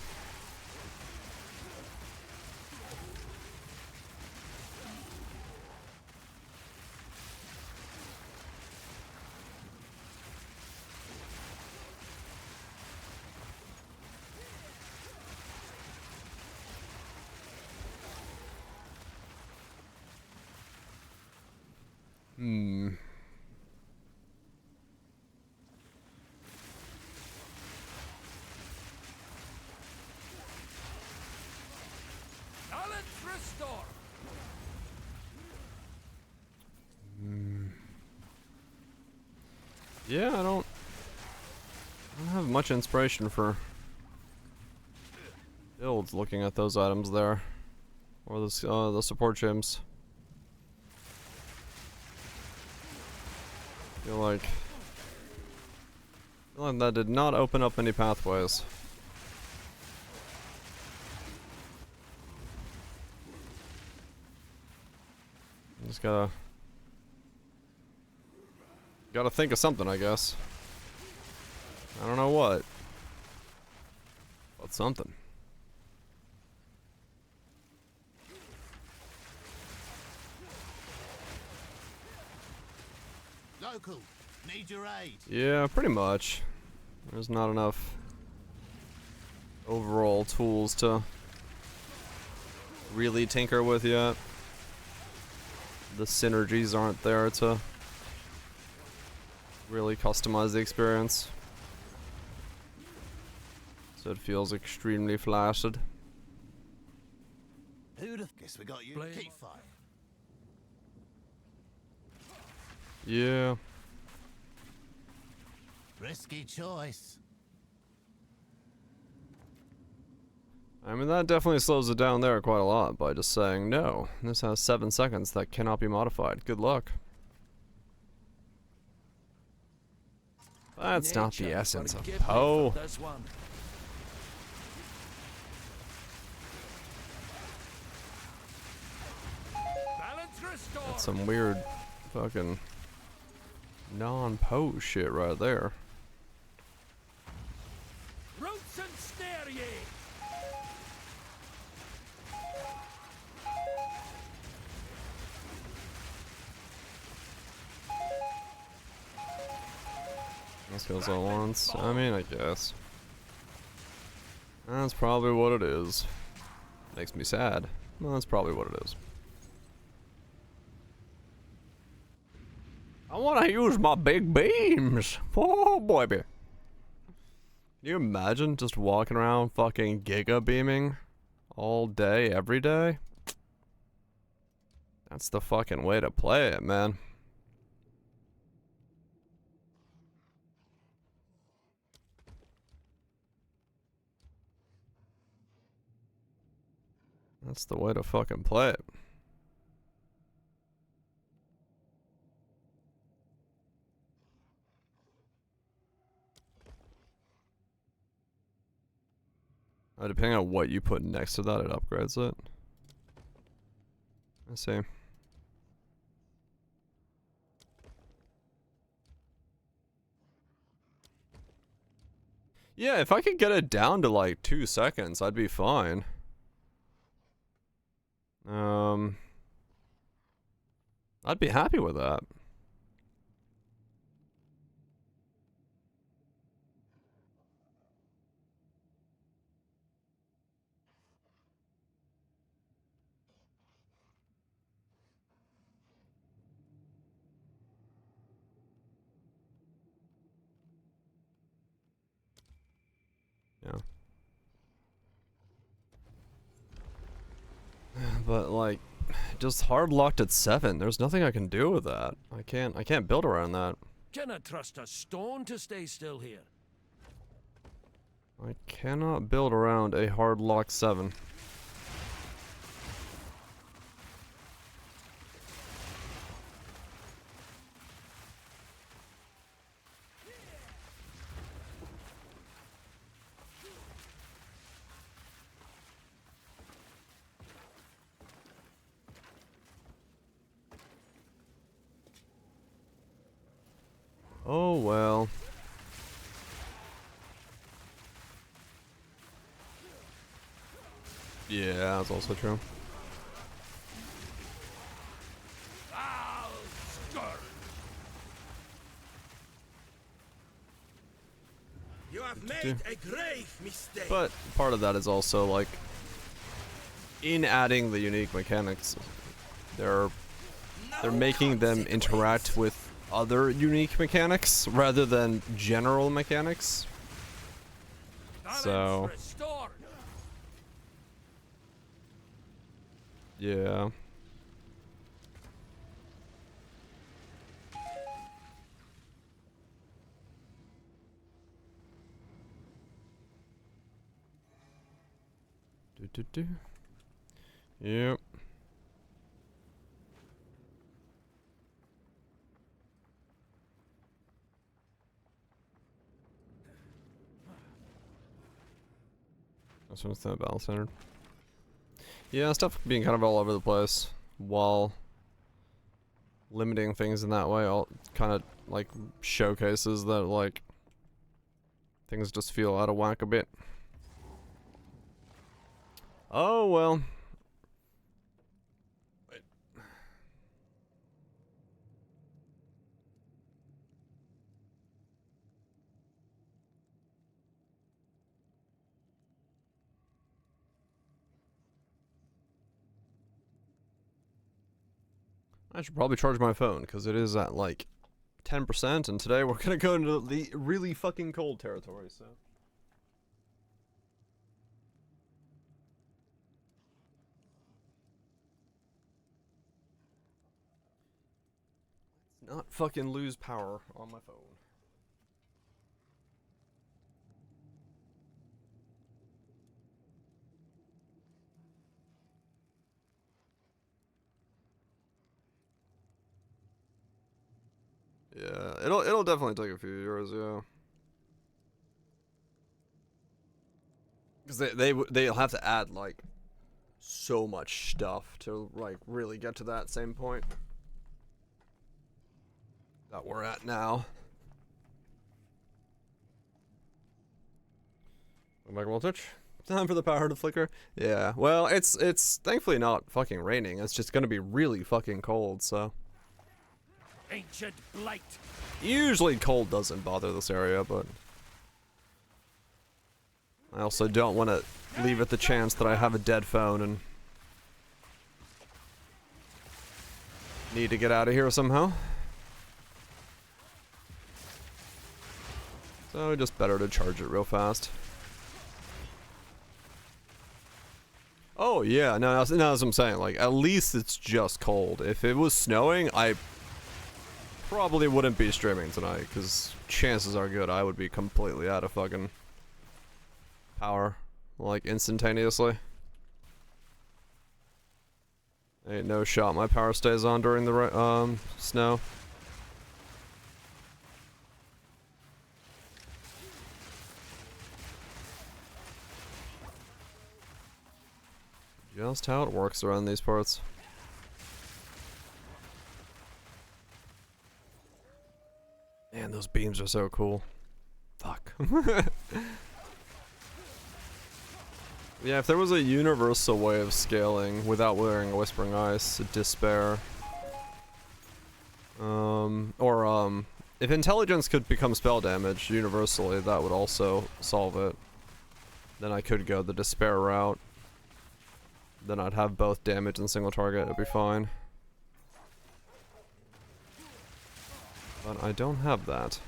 Yeah, I don't have much inspiration for builds looking at those items there. Or the support gyms. Feel like that did not open up any pathways. Just gotta think of something, I guess. I don't know what. But something. Local, need your aid. Yeah, pretty much. There's not enough overall tools to really tinker with yet. The synergies aren't there to really customize the experience. So it feels extremely flaccid. Who'd have guessed we got you? Keep fighting. Yeah. Risky choice. I mean, that definitely slows it down there quite a lot by just saying, no, this has 7 seconds that cannot be modified. Good luck. That's not the essence of Poe. That's some weird fucking non-Poe shit right there. Roots and snare ye! This kills all once. I mean, I guess. That's probably what it is. Makes me sad. Well, that's probably what it is. I want to use my big beams. Oh, boy. Can you imagine just walking around fucking giga beaming all day, every day? That's the fucking way to play it, man. That's the way to fucking play it. Depending on what you put next to that, it upgrades it. I see. Yeah, if I could get it down to like 2 seconds, I'd be fine. I'd be happy with that. Yeah. But like, just hard locked at 7. There's nothing I can do with that. I can't build around that. Cannot trust a stone to stay still here. I cannot build around a hard lock 7. Oh well. Yeah, that's also true. You have made a grave mistake. But part of that is also like, in adding the unique mechanics, they're making them interact with other unique mechanics rather than general mechanics. So yeah. Yep. That's what's that battle centered. Yeah, stuff being kind of all over the place while limiting things in that way all kind of like showcases that like things just feel out of whack a bit. Oh well. Wait. I should probably charge my phone because it is at like 10%, and today we're gonna go into the really fucking cold territory, so. Let's not fucking lose power on my phone. Yeah, it'll definitely take a few years, yeah. Because they'll have to add like so much stuff to like really get to that same point that we're at now. Welcome back, Voltage. Time for the power to flicker. Yeah, well, it's thankfully not fucking raining. It's just gonna be really fucking cold, so. Ancient blight. Usually cold doesn't bother this area, but I also don't want to leave it the chance that I have a dead phone and need to get out of here somehow. So just better to charge it real fast. Oh yeah, no, that's what I'm saying. Like, at least it's just cold. If it was snowing, I probably wouldn't be streaming tonight, because chances are good I would be completely out of fucking power, like, instantaneously. Ain't no shot my power stays on during the snow. Just how it works around these parts. Man, those beams are so cool. Fuck. Yeah, if there was a universal way of scaling without wearing a Whispering Ice, Despair, if intelligence could become spell damage universally, that would also solve it. Then I could go the Despair route. Then I'd have both damage and single target, it'd be fine. But I don't have that.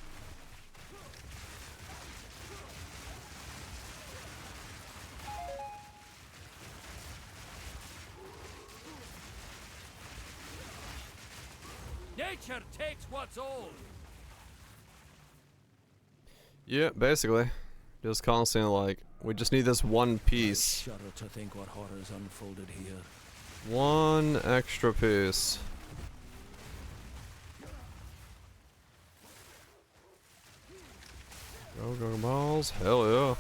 Nature takes what's old. Yeah, basically. Just constantly like, we just need this one piece. Shudder to think what horrors unfolded here. One extra piece. Go balls, hell yeah.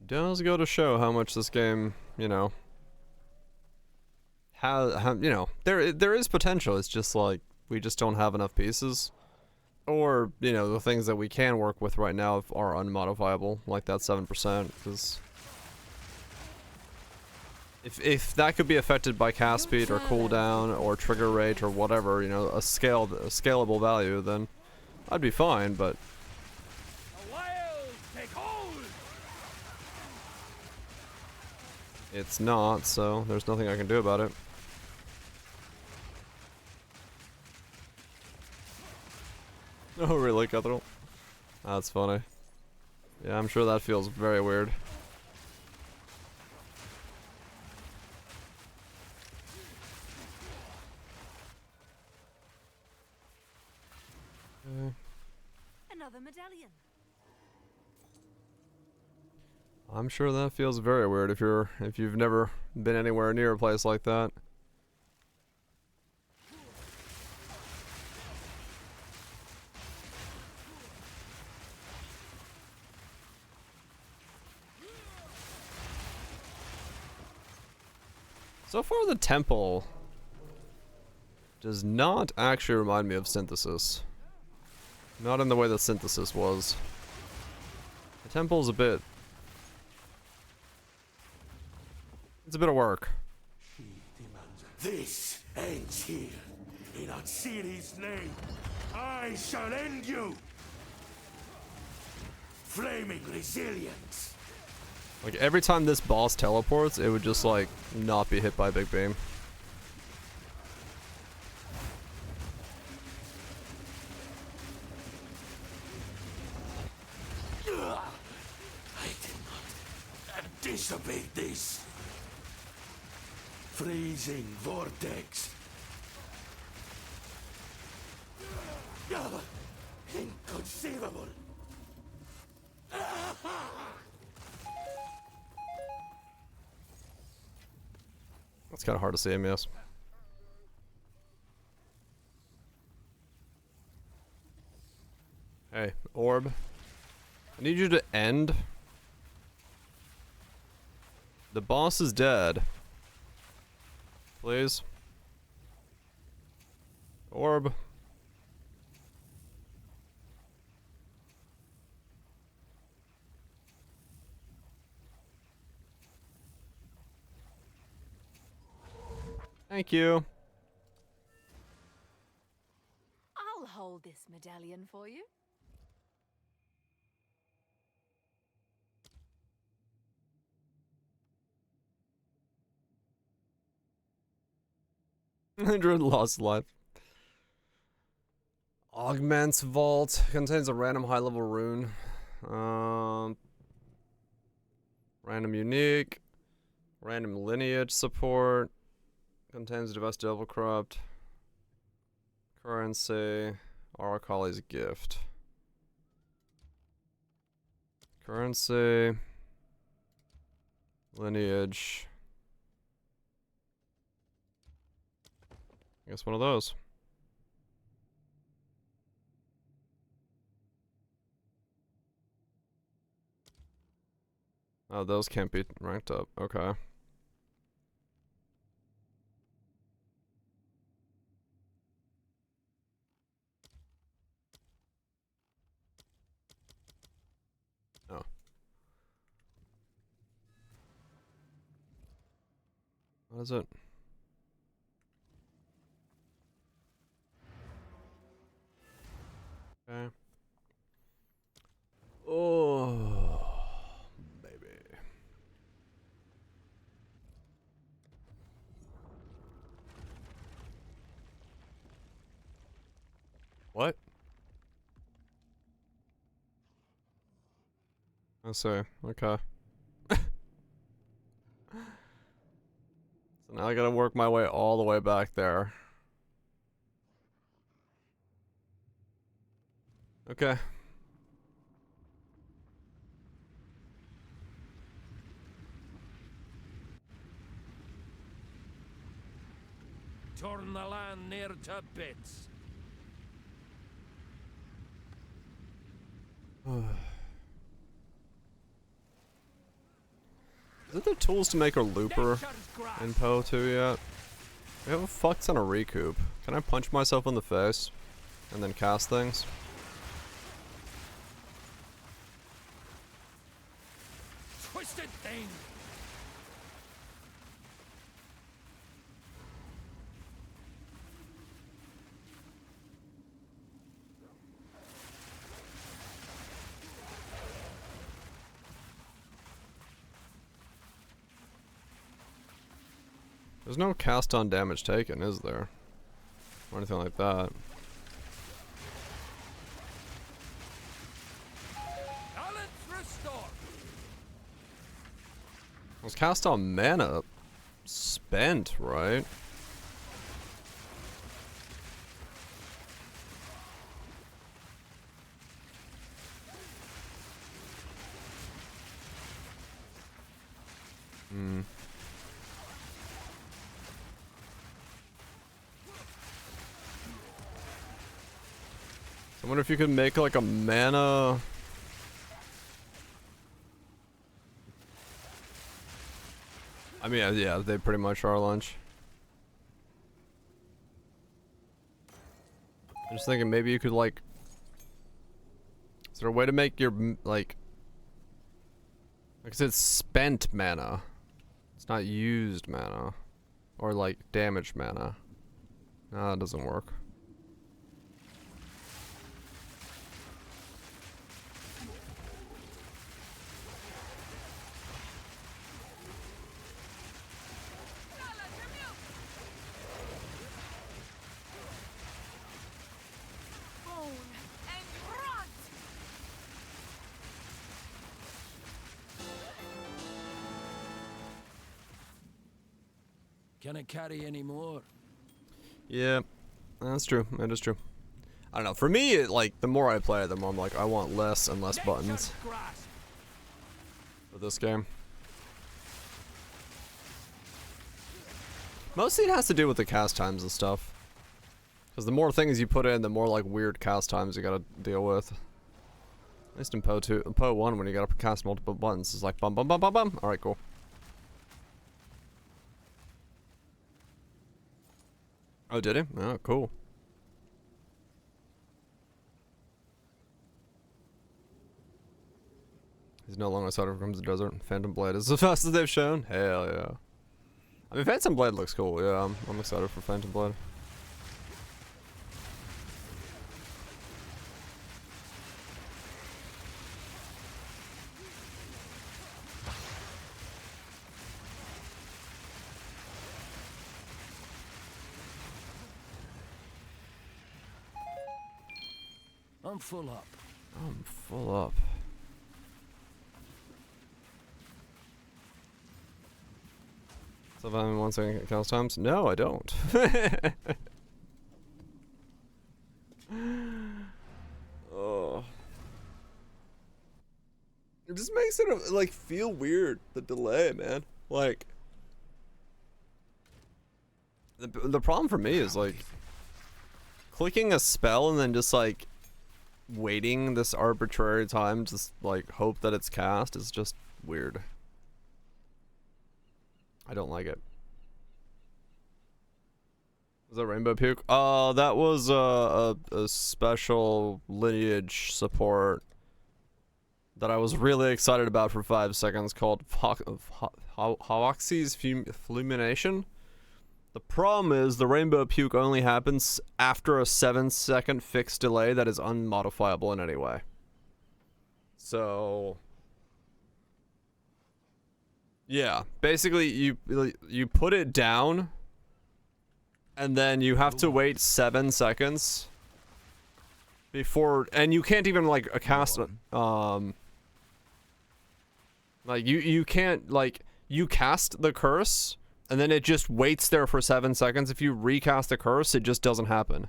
Does go to show how much this game, you know, you know, there is potential. It's just like we just don't have enough pieces, or you know, the things that we can work with right now are unmodifiable, like that 7%. Because if that could be affected by cast speed or cooldown or trigger rate or whatever, you know, a scalable value, then I'd be fine. But A wild take hold. it's not, so there's nothing I can do about it. Oh, really, Cutthroat? That's funny. Yeah, I'm sure that feels very weird. Another medallion. I'm sure that feels very weird if you've never been anywhere near a place like that. So far, the temple does not actually remind me of Synthesis. Not in the way that Synthesis was. The temple's a bit... It's a bit of work. This ends here. In Atziri's name, I shall end you. Flaming resilience. Like, every time this boss teleports, it would just, like, not be hit by a big beam. I did not anticipate this. Freezing vortex. Inconceivable. It's kind of hard to see him, yes. Hey, orb. I need you to end. The boss is dead. Please. Orb. Thank you. I'll hold this medallion for you. Druid lost life. Augments Vault contains a random high level rune. Random unique. Random lineage support. Contains Divest Devil Corrupt. Currency. Aracali's gift. Currency. Lineage. I guess one of those. Oh, those can't be ranked up. Okay. Oh. What is it? Okay. Oh, baby. What? I see. Okay. So now I gotta work my way all the way back there. Okay. Torn the land near to bits. Is it the tools to make a looper in Poe 2 yet? We have a fuck ton of recoup. Can I punch myself in the face and then cast things? Twisted thing. There's no cast on damage taken, is there? Or anything like that. Balance restore. Was cast on mana spent, right? Hmm. I wonder if you could make like a mana. I mean, yeah, they pretty much are lunch. I'm just thinking maybe you could like. Is there a way to make your like? Because it's spent mana. It's not used mana, or like damaged mana. No, that doesn't work. Can I carry any more? Yeah, that's true. That is true. I don't know. For me, like the more I play, the more I'm like, I want less and less buttons for this game. Mostly it has to do with the cast times and stuff. Because the more things you put in, the more like weird cast times you gotta deal with. At least in Poe 2, Poe 1, when you gotta cast multiple buttons, it's like bum bum bum bum bum. Alright, cool. Oh, did he? Oh, cool. He's no longer outside of Crimson Desert. Phantom Blade is the fastest they've shown. Hell yeah. I mean, Phantom Blade looks cool. Yeah, I'm excited for Phantom Blade. I'm full up. I'm full up. So if I'm 1 second counts times? No, I don't. Oh. It just makes it like feel weird, the delay, man. Like the problem for me is like clicking a spell and then just like waiting this arbitrary time to like hope that it's cast is just weird. I don't like it. Was that Rainbow Puke? That was a special lineage support that I was really excited about for 5 seconds called Hawaxi's Fulmination. The problem is the Rainbow Puke only happens after a 7-second fixed delay that is unmodifiable in any way. So yeah, basically you put it down and then you have to wait 7 seconds before, and you can't even like cast it. Like you can't, like, you cast the curse and then it just waits there for 7 seconds. If you recast the curse, it just doesn't happen.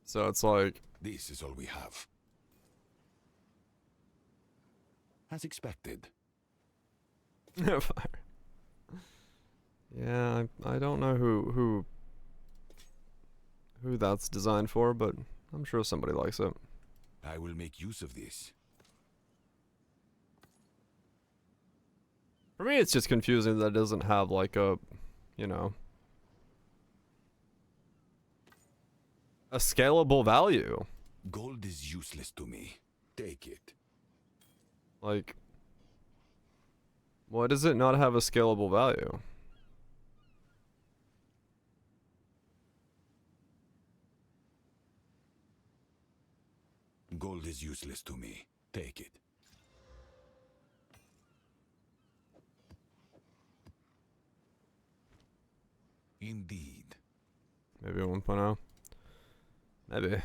So it's like, This is all we have. As expected. yeah, I don't know who that's designed for, but I'm sure somebody likes it. I will make use of this. For me, it's just confusing that it doesn't have like a, you know, a scalable value. Gold is useless to me. Take it. Like, why does it not have a scalable value? Gold is useless to me. Take it. Indeed. Maybe 1.0. Maybe.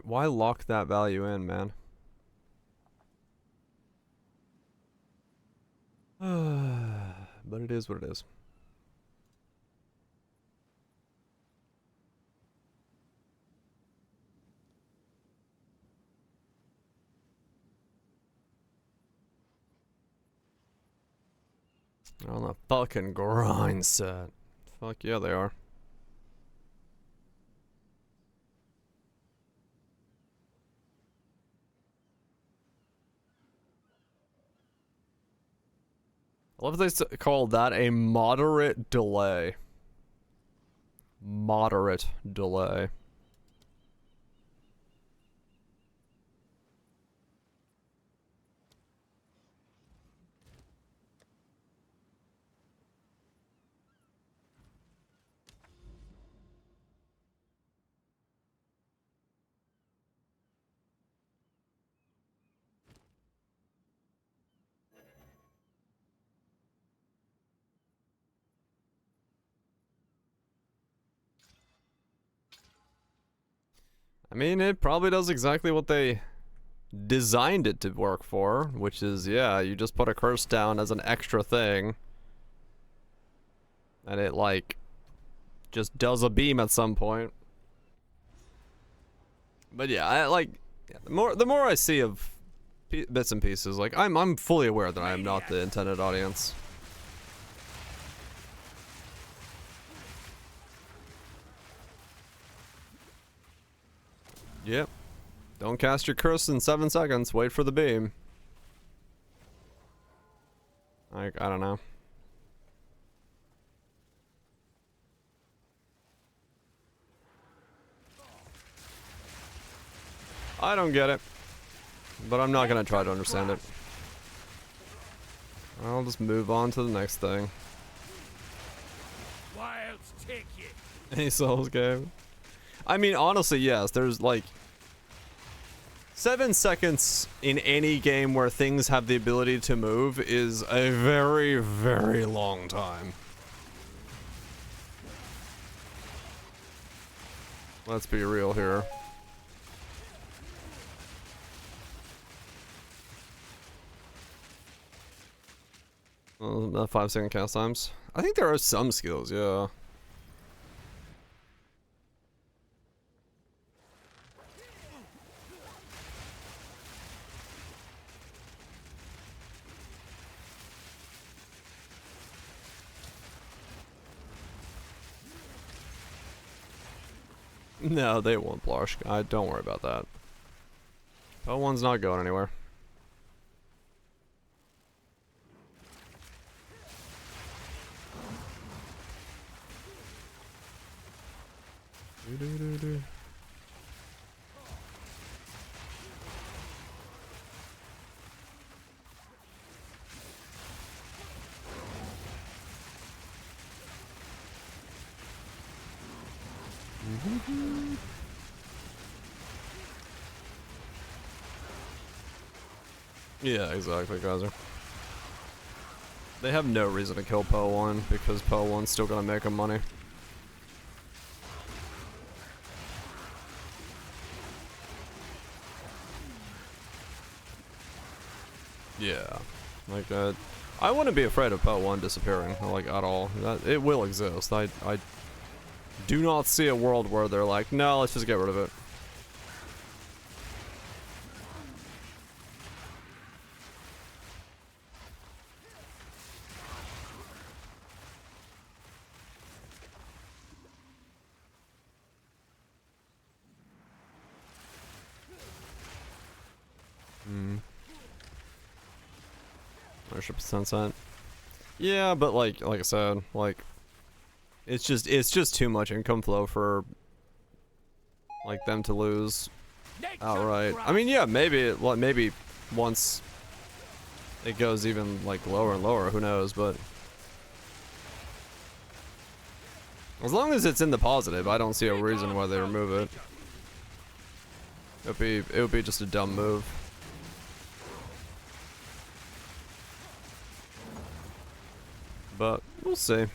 Why lock that value in, man? But it is what it is. They're on the fucking grind set. Fuck yeah, they are. I love they call that a moderate delay. Moderate delay. I mean, it probably does exactly what they designed it to work for, which is, yeah, you just put a curse down as an extra thing. And it, like, just does a beam at some point. But yeah, I like, yeah, the more I see of bits and pieces, like, I'm fully aware that I am not the intended audience. Yep. Don't cast your curse in 7 seconds. Wait for the beam. Like, I don't know. I don't get it. But I'm not gonna try to understand it. I'll just move on to the next thing. Wilds take you. Any Souls game? I mean, honestly, yes. There's like 7 seconds in any game where things have the ability to move is a very, very long time. Let's be real here. Not 5-second cast times. I think there are some skills, yeah. No, they won't blush. Don't worry about that. That one's not going anywhere. Yeah, exactly, Geyser. They have no reason to kill Poe 1 because Poe 1's still gonna make them money. Yeah, like I wouldn't be afraid of Poe 1 disappearing, like at all. It will exist. I do not see a world where they're like, no, let's just get rid of it. Worship Sunset. Yeah, but like I said, like it's just too much income flow for like them to lose outright. I mean, yeah, maybe once it goes even like lower and lower, who knows, but as long as it's in the positive, I don't see a reason why they remove it. It would be just a dumb move. But we'll see.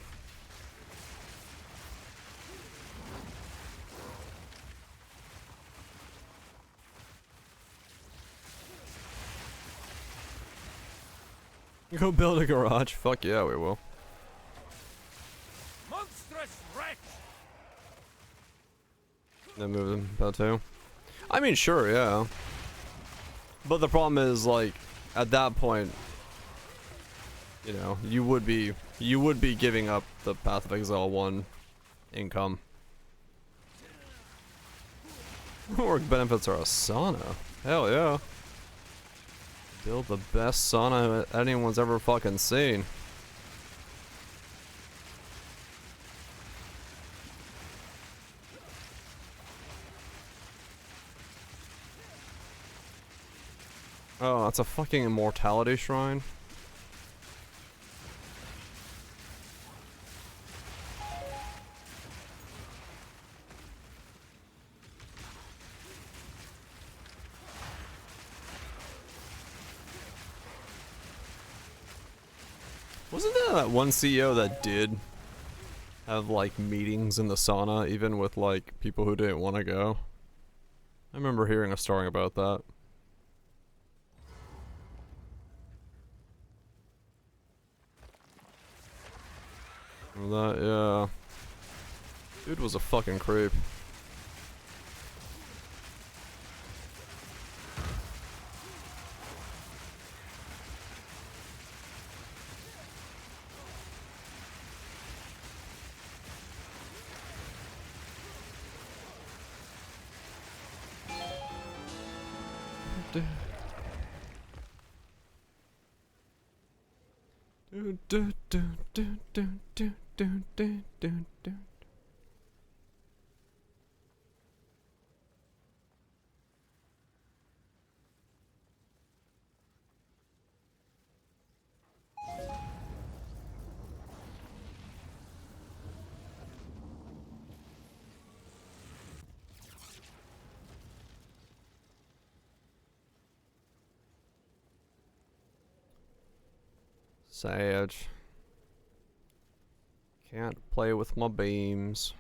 Go build a garage. Fuck yeah, we will. Monstrous wretch! Then move them about 2. I mean, sure, yeah. But the problem is, like, at that point, you know, you would be giving up the Path of Exile 1 income. Work benefits are a sauna. Hell yeah. Build the best sauna anyone's ever fucking seen. Oh, that's a fucking immortality shrine. Wasn't there that one CEO that did have like meetings in the sauna even with like people who didn't want to go? I remember hearing a story about that. That, yeah. Dude was a fucking creep. Sage. Can't play with my beams.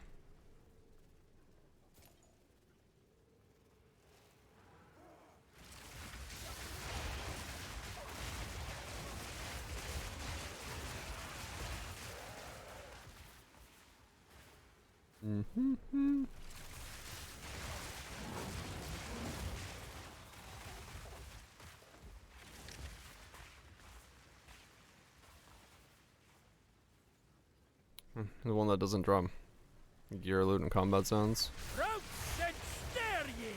Mm-hmm. The one that doesn't drop gear, loot, and combat zones. Rout and stare ye!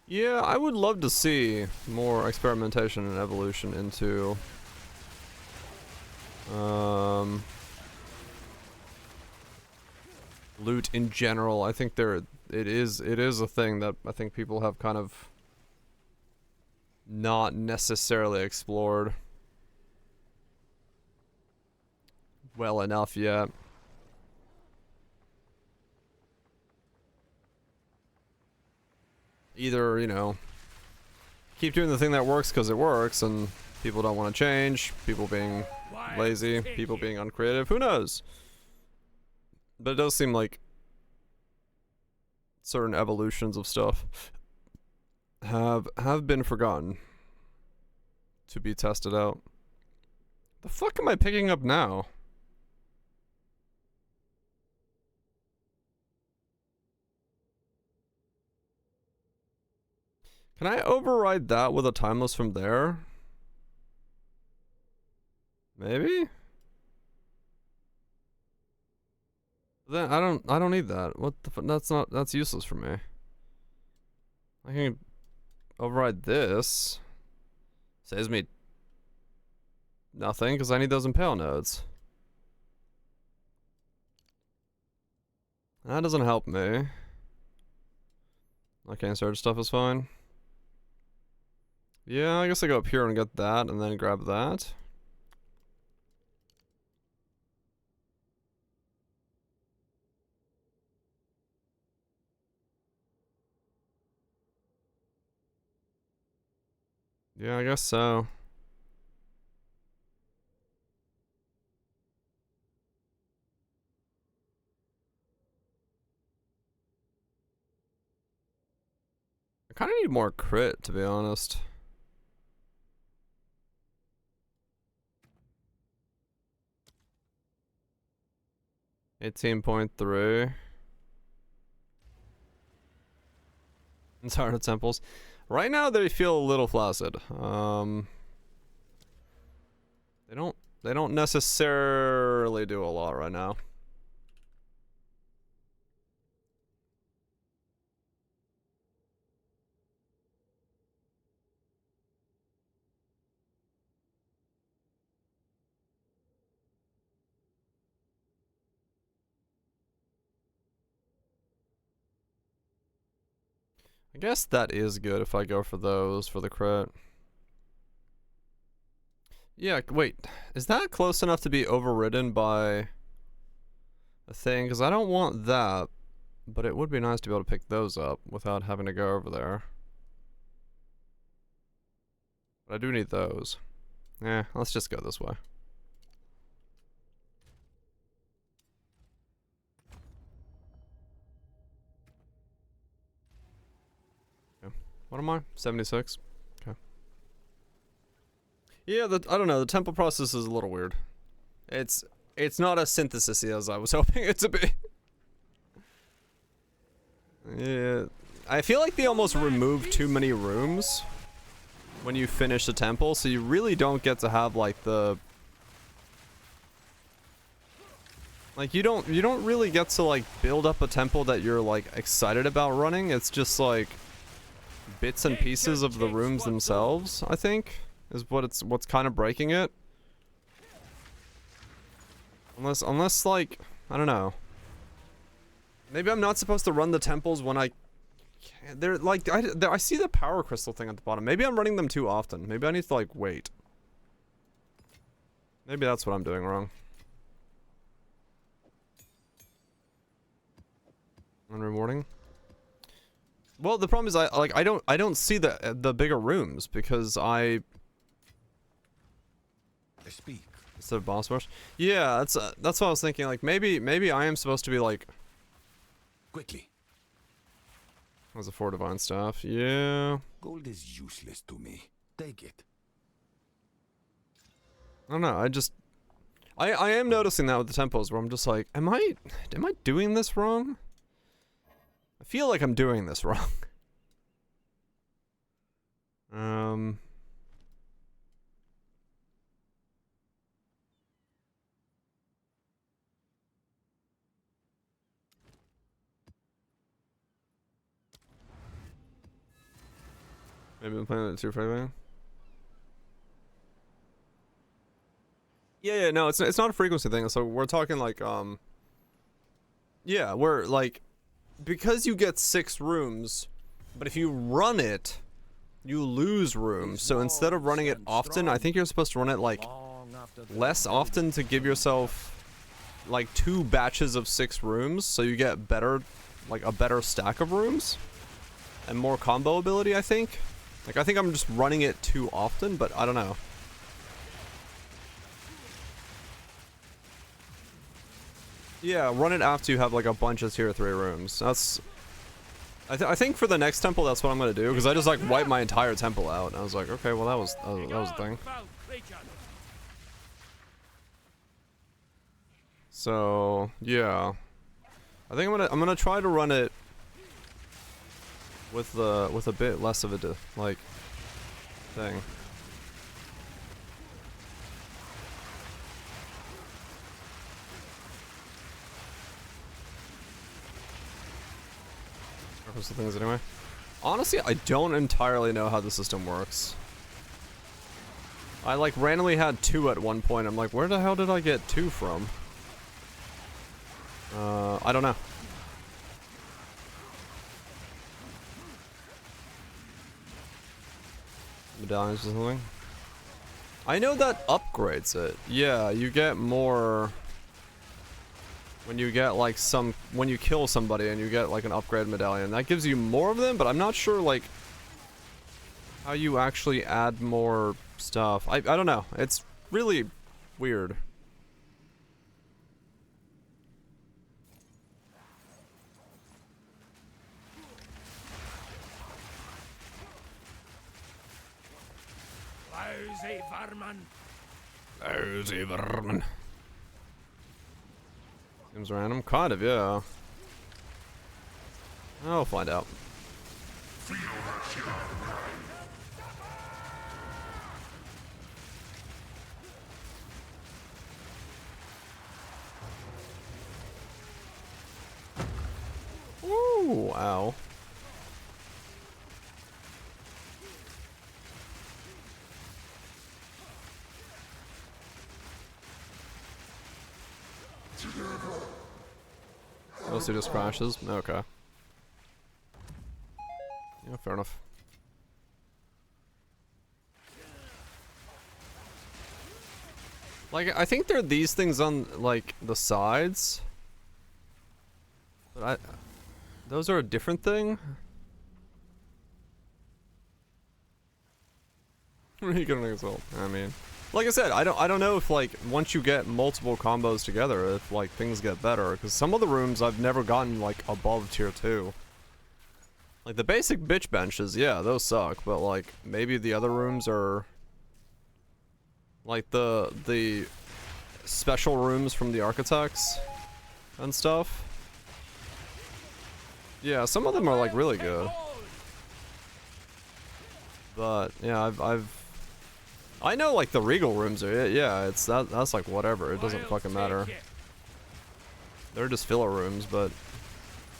Yeah, I would love to see more experimentation and evolution into loot in general. I think it is a thing that I think people have kind of not necessarily explored well enough yet. Either, you know, keep doing the thing that works because it works and people don't want to change, people being lazy, people being uncreative, who knows? But it does seem like certain evolutions of stuff have been forgotten to be tested out. The fuck am I picking up now? Can I override that with a timeless from there? Maybe? Then I don't need that. What the fuck? That's useless for me. I can override this. Saves me nothing because I need those impale nodes. That doesn't help me. Okay, surge stuff is fine. Yeah, I guess I go up here and get that and then grab that. Yeah, I guess so. I kind of need more crit, to be honest. $18.3. Incarnate temples. Right now they feel a little flaccid. They don't necessarily do a lot right now. I guess that is good if I go for those for the crit. Yeah, wait. Is that close enough to be overridden by a thing? Because I don't want that, but it would be nice to be able to pick those up without having to go over there. But I do need those. Yeah, let's just go this way. Okay. What am I? 76? Okay. Yeah, I don't know, the temple process is a little weird. It's not as synthesis-y as I was hoping it to be. Yeah. I feel like they almost remove too many rooms when you finish the temple, so you really don't get to have like the you don't really get to like build up a temple that you're like excited about running. It's just like bits and pieces of the rooms themselves, I think, is what's kind of breaking it. Unless like, I don't know. Maybe I'm not supposed to run the temples when I can't. They're like, I see the power crystal thing at the bottom. Maybe I'm running them too often. Maybe I need to like wait. Maybe that's what I'm doing wrong. Unrewarding. Well, the problem is I don't see the bigger rooms because I Speak. instead of boss rush. Yeah, that's what I was thinking. Like maybe I am supposed to be like. Quickly. As a 4 divine staff. Yeah. Gold is useless to me. Take it. I don't know. I am noticing that with the tempos where I'm just like, am I doing this wrong? I feel like I'm doing this wrong. Maybe I'm playing it too frequently. Yeah, no, it's not a frequency thing. So we're talking like, yeah, we're like, because you get 6 rooms, but if you run it, you lose rooms. So instead of running it often, I think you're supposed to run it like less often to give yourself like 2 batches of 6 rooms, so you get better, like a better stack of rooms and more combo ability, I think. Like, I think I'm just running it too often, but I don't know. Yeah, run it after you have like a bunch of tier 3 rooms. That's... I think for the next temple, that's what I'm gonna do, because I just like wiped my entire temple out, and I was like, okay, well that was a thing. So yeah, I think I'm gonna try to run it with a bit less of a like thing. Reference the things anyway. Honestly, I don't entirely know how the system works. I like randomly had 2 at one point. I'm like, where the hell did I get 2 from? I don't know. Medallions or something. I know that upgrades it. Yeah, you get more when you get like when you kill somebody and you get like an upgrade medallion. That gives you more of them, but I'm not sure like how you actually add more stuff. I don't know. It's really weird. Lousy vermin. Lousy vermin. Seems random. Kind of, yeah. I'll find out. Ooh, ow. Also just crashes? Okay. Yeah, fair enough. Like, I think there are these things on, like, the sides. But those are a different thing? You gonna exalt. I mean, like I said, I don't know if like once you get multiple combos together, if like things get better. Because some of the rooms I've never gotten like above tier 2. Like the basic bitch benches, yeah, those suck. But like maybe the other rooms are like the special rooms from the architects and stuff. Yeah, some of them are like really good. But yeah, I know like the regal rooms are, yeah, it's that's like whatever, it doesn't fucking matter. They're just filler rooms, but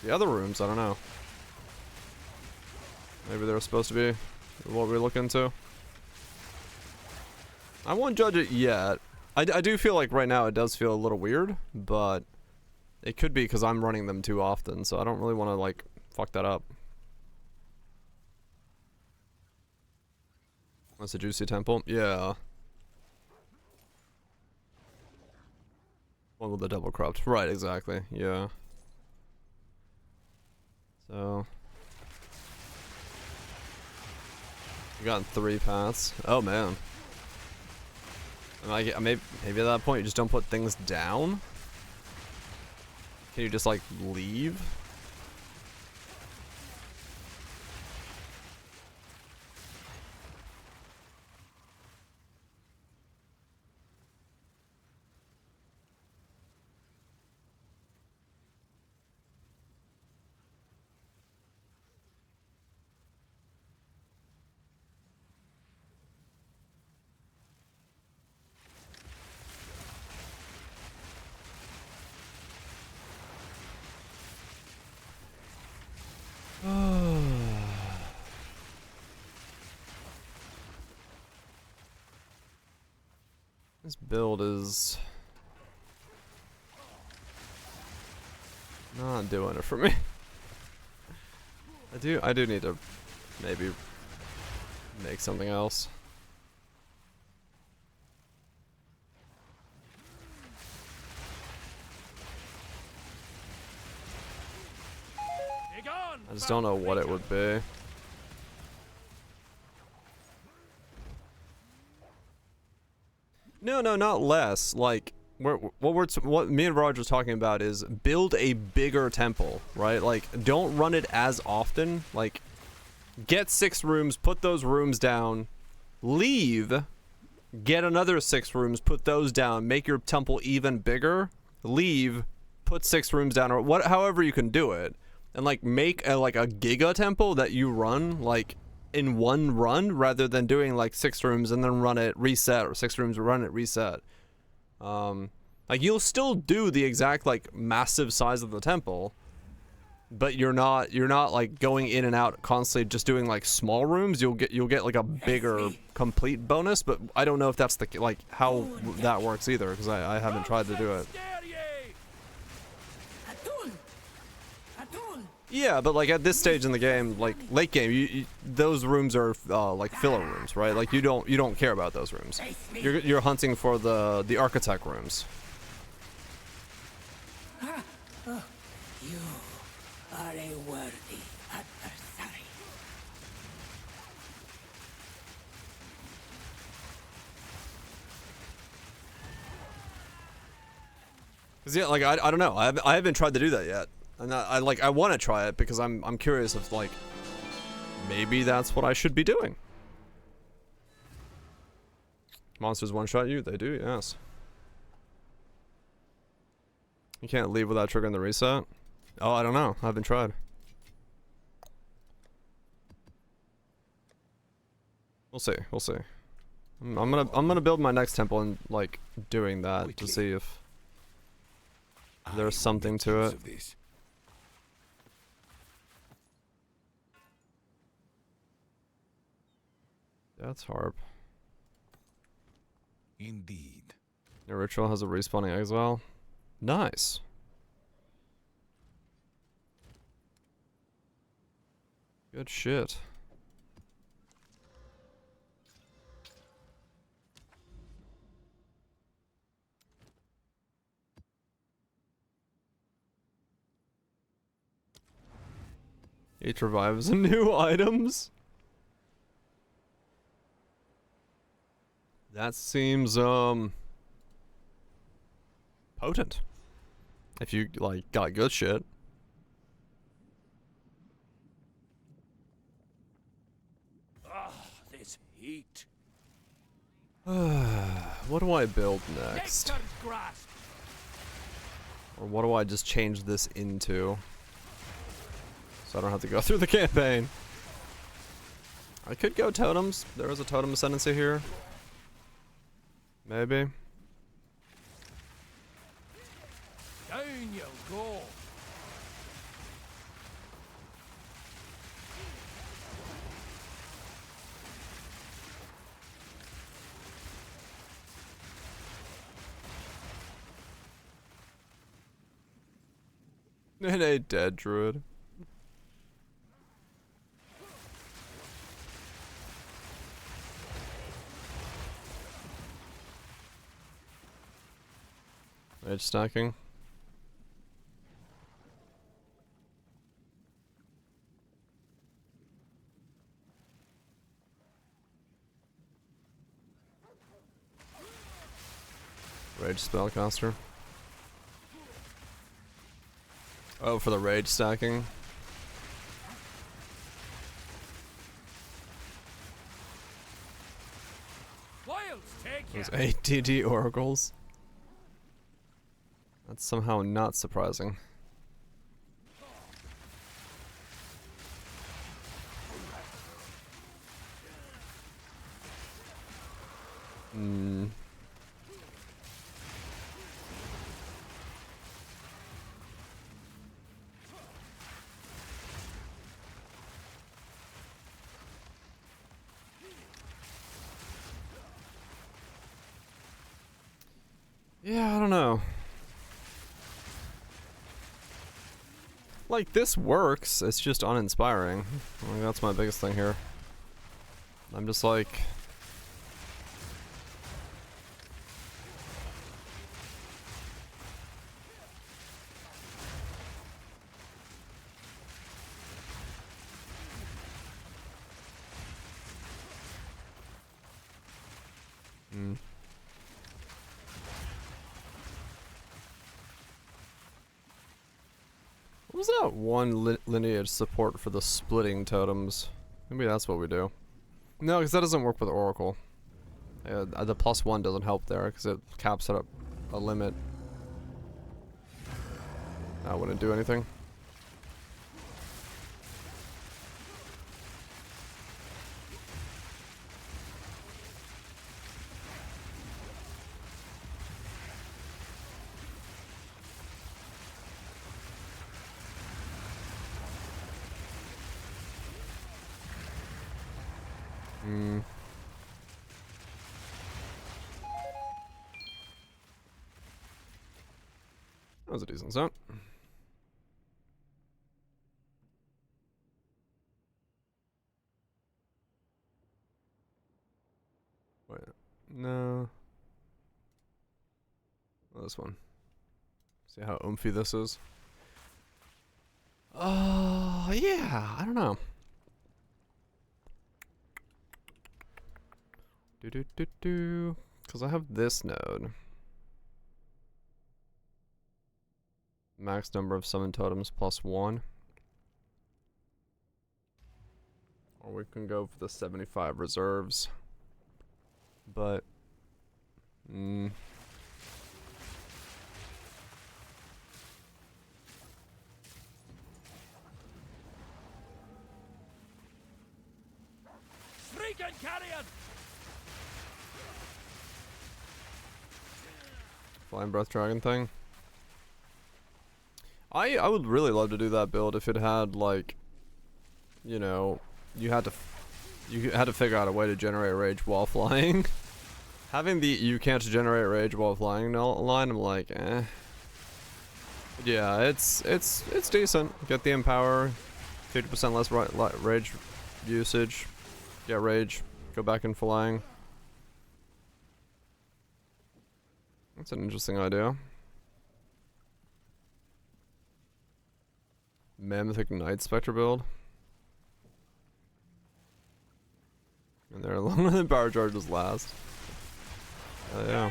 the other rooms, I don't know. Maybe they're supposed to be what we look into. I won't judge it yet. I do feel like right now it does feel a little weird, but it could be because I'm running them too often, so I don't really want to like fuck that up. That's a juicy temple. Yeah. One with the double corrupt. Right, exactly. Yeah. So. We've gotten 3 paths. Oh man. Maybe at that point you just don't put things down? Can you just like leave? This build is not doing it for me. I do need to maybe make something else. I just don't know what it would be. No, not less. Like, what me and Roger are talking about is build a bigger temple, right? Like, don't run it as often. Like, get 6 rooms, put those rooms down, leave, get another 6 rooms, put those down, make your temple even bigger, leave, put 6 rooms down, or however you can do it, and like make a giga temple that you run like in one run rather than doing like 6 rooms and then run it, reset, or 6 rooms, run it, reset. Like you'll still do the exact like massive size of the temple, but you're not like going in and out constantly just doing like small rooms. You'll get like a bigger complete bonus, but I don't know if that's the like how that works either, because I haven't tried to do it. Yeah, but like at this stage in the game, like late game, those rooms are like filler rooms, right? Like you don't care about those rooms. You're hunting for the architect rooms. You are a worthy adversary. Cause yeah, like I don't know. I haven't tried to do that yet. And I want to try it because I'm curious if like maybe that's what I should be doing. Monsters one-shot you? They do, yes. You can't leave without triggering the reset? Oh, I don't know. I haven't tried. We'll see. We'll see. I'm gonna build my next temple and like doing that to see if there's something to it. That's harp. Indeed. Your ritual has a respawning exile. Nice. Good shit. Each revives new items. That seems potent. If you like got good shit. This heat. What do I build next? Or what do I just change this into? So I don't have to go through the campaign. I could go totems. There is a totem ascendancy here. Maybe. Down you go. And a dead druid. Edge stacking. Rage spellcaster. Oh, for the rage stacking. Those ATD oracles. That's somehow not surprising. Hmm. Yeah, I don't know. Like, this works, it's just uninspiring. Like, that's my biggest thing here. I'm just like... Hmm. What was that one lineage support for the splitting totems? Maybe that's what we do. No, because that doesn't work with Oracle. The +1 doesn't help there because it caps it up a limit. That wouldn't do anything. Hmm. That was a decent sound. Wait, no. This one. See how oomphy this is? Yeah, I don't know. Because I have this node. Max number of summon totems +1. Or we can go for the 75 reserves. But... Flying Breath Dragon thing. I would really love to do that build if it had, like, you know, you had to figure out a way to generate rage while flying. Having the you can't generate rage while flying line, I'm like, eh. Yeah, it's decent. Get the empower, 50% less rage usage. Get rage, go back in flying. That's an interesting idea. Mammoth Ignite Spectre build. And they're longer than power charges last. Yeah.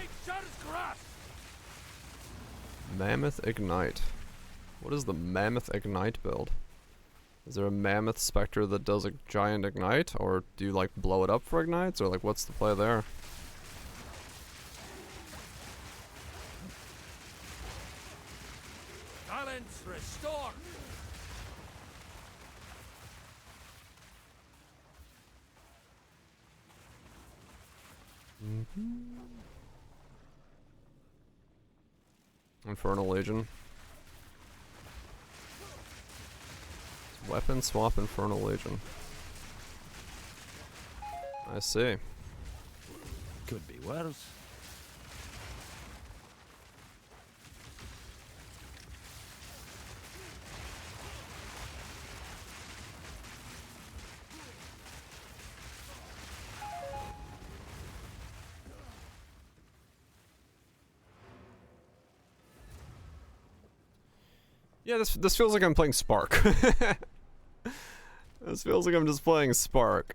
Mammoth Ignite. What is the Mammoth Ignite build? Is there a Mammoth Spectre that does a giant ignite? Or do you like blow it up for ignites? Or like what's the play there? Balance restore. Infernal Legion. Weapon swap Infernal Legion. I see. Could be worse. Yeah, this feels like I'm playing Spark. This feels like I'm just playing Spark.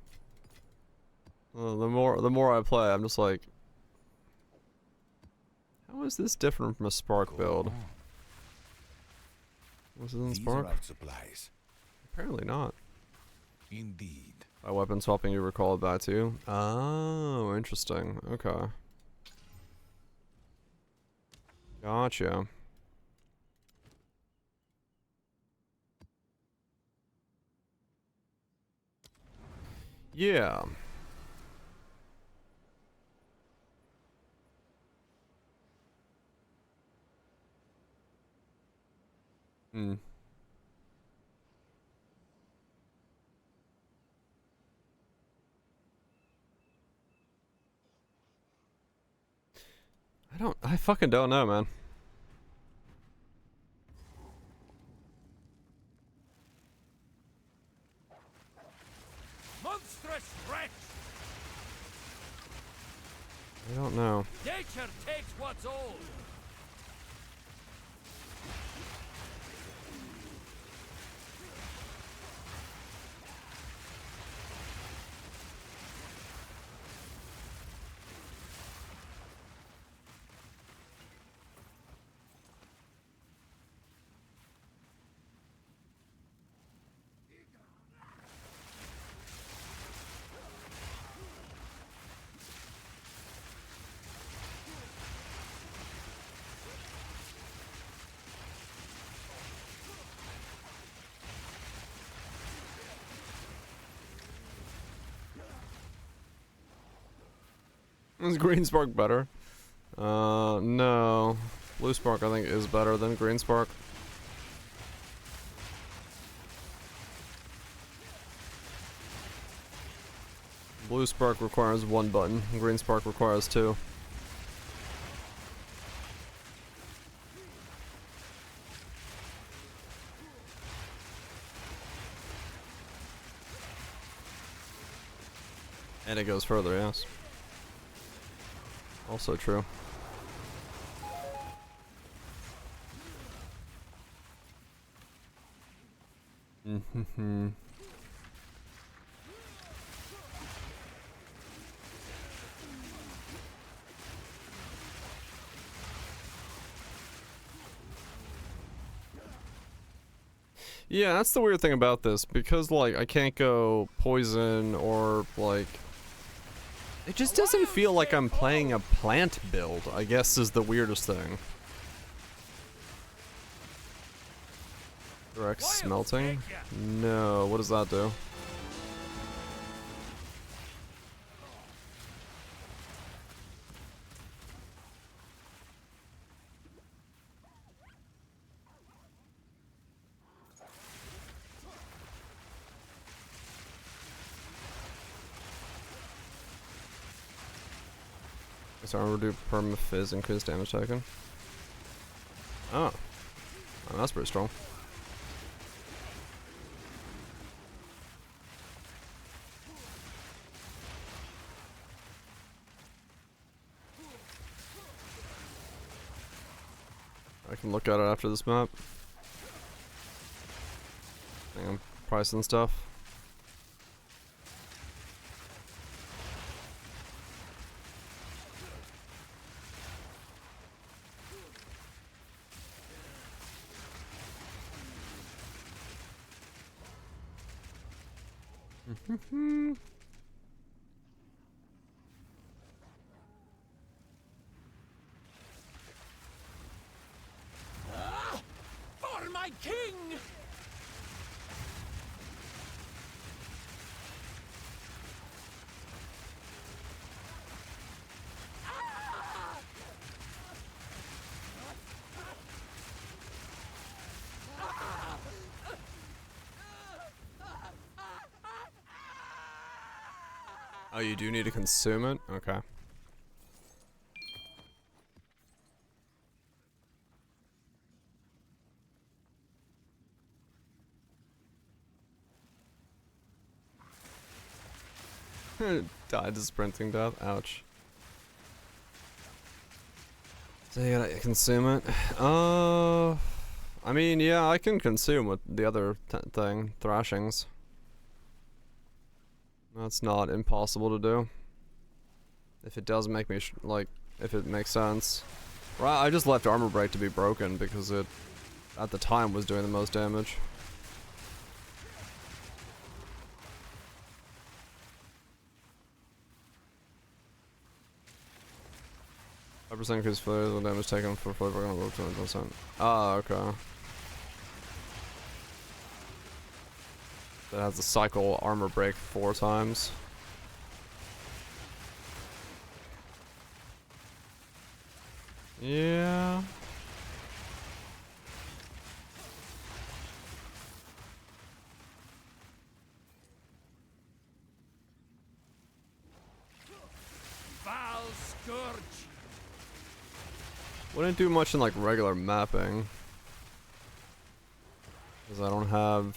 The more I play, I'm just like, How is this different from a Spark build? Was it in These Spark? are our supplies. Apparently not. Indeed. By weapon swapping, you recall it back to you. Oh, interesting. Okay. Gotcha. Yeah. Hmm. I fucking don't know, man. Monstrous wretch! I don't know. Nature takes what's old. Is green spark better? No. Blue spark I think is better than green spark. Blue spark requires 1 button, green spark requires 2. And it goes further, yes. Also true. Mm-hmm. Yeah, that's the weird thing about this, because like I can't go poison or like it just doesn't feel like I'm playing a plant build, I guess is the weirdest thing. Direct smelting? No, what does that do? So I'm gonna do perma-fizz, increase damage taken. Oh. Oh, that's pretty strong. I can look at it after this map. I think I'm pricing stuff. For my king! Oh, you do need to consume it? Okay. Died to sprinting death. Ouch. So you gotta consume it. I mean, yeah, I can consume with the other thing, thrashings. That's not impossible to do. If it does make me, like, if it makes sense. Right, I just left armor break to be broken because it, at the time, was doing the most damage. %, increase failures when damage taken for flavor gonna work 20%. Ah, okay. That has to cycle armor break 4 times. Yeah. Foul scourge. Wouldn't do much in like regular mapping. Because I don't have...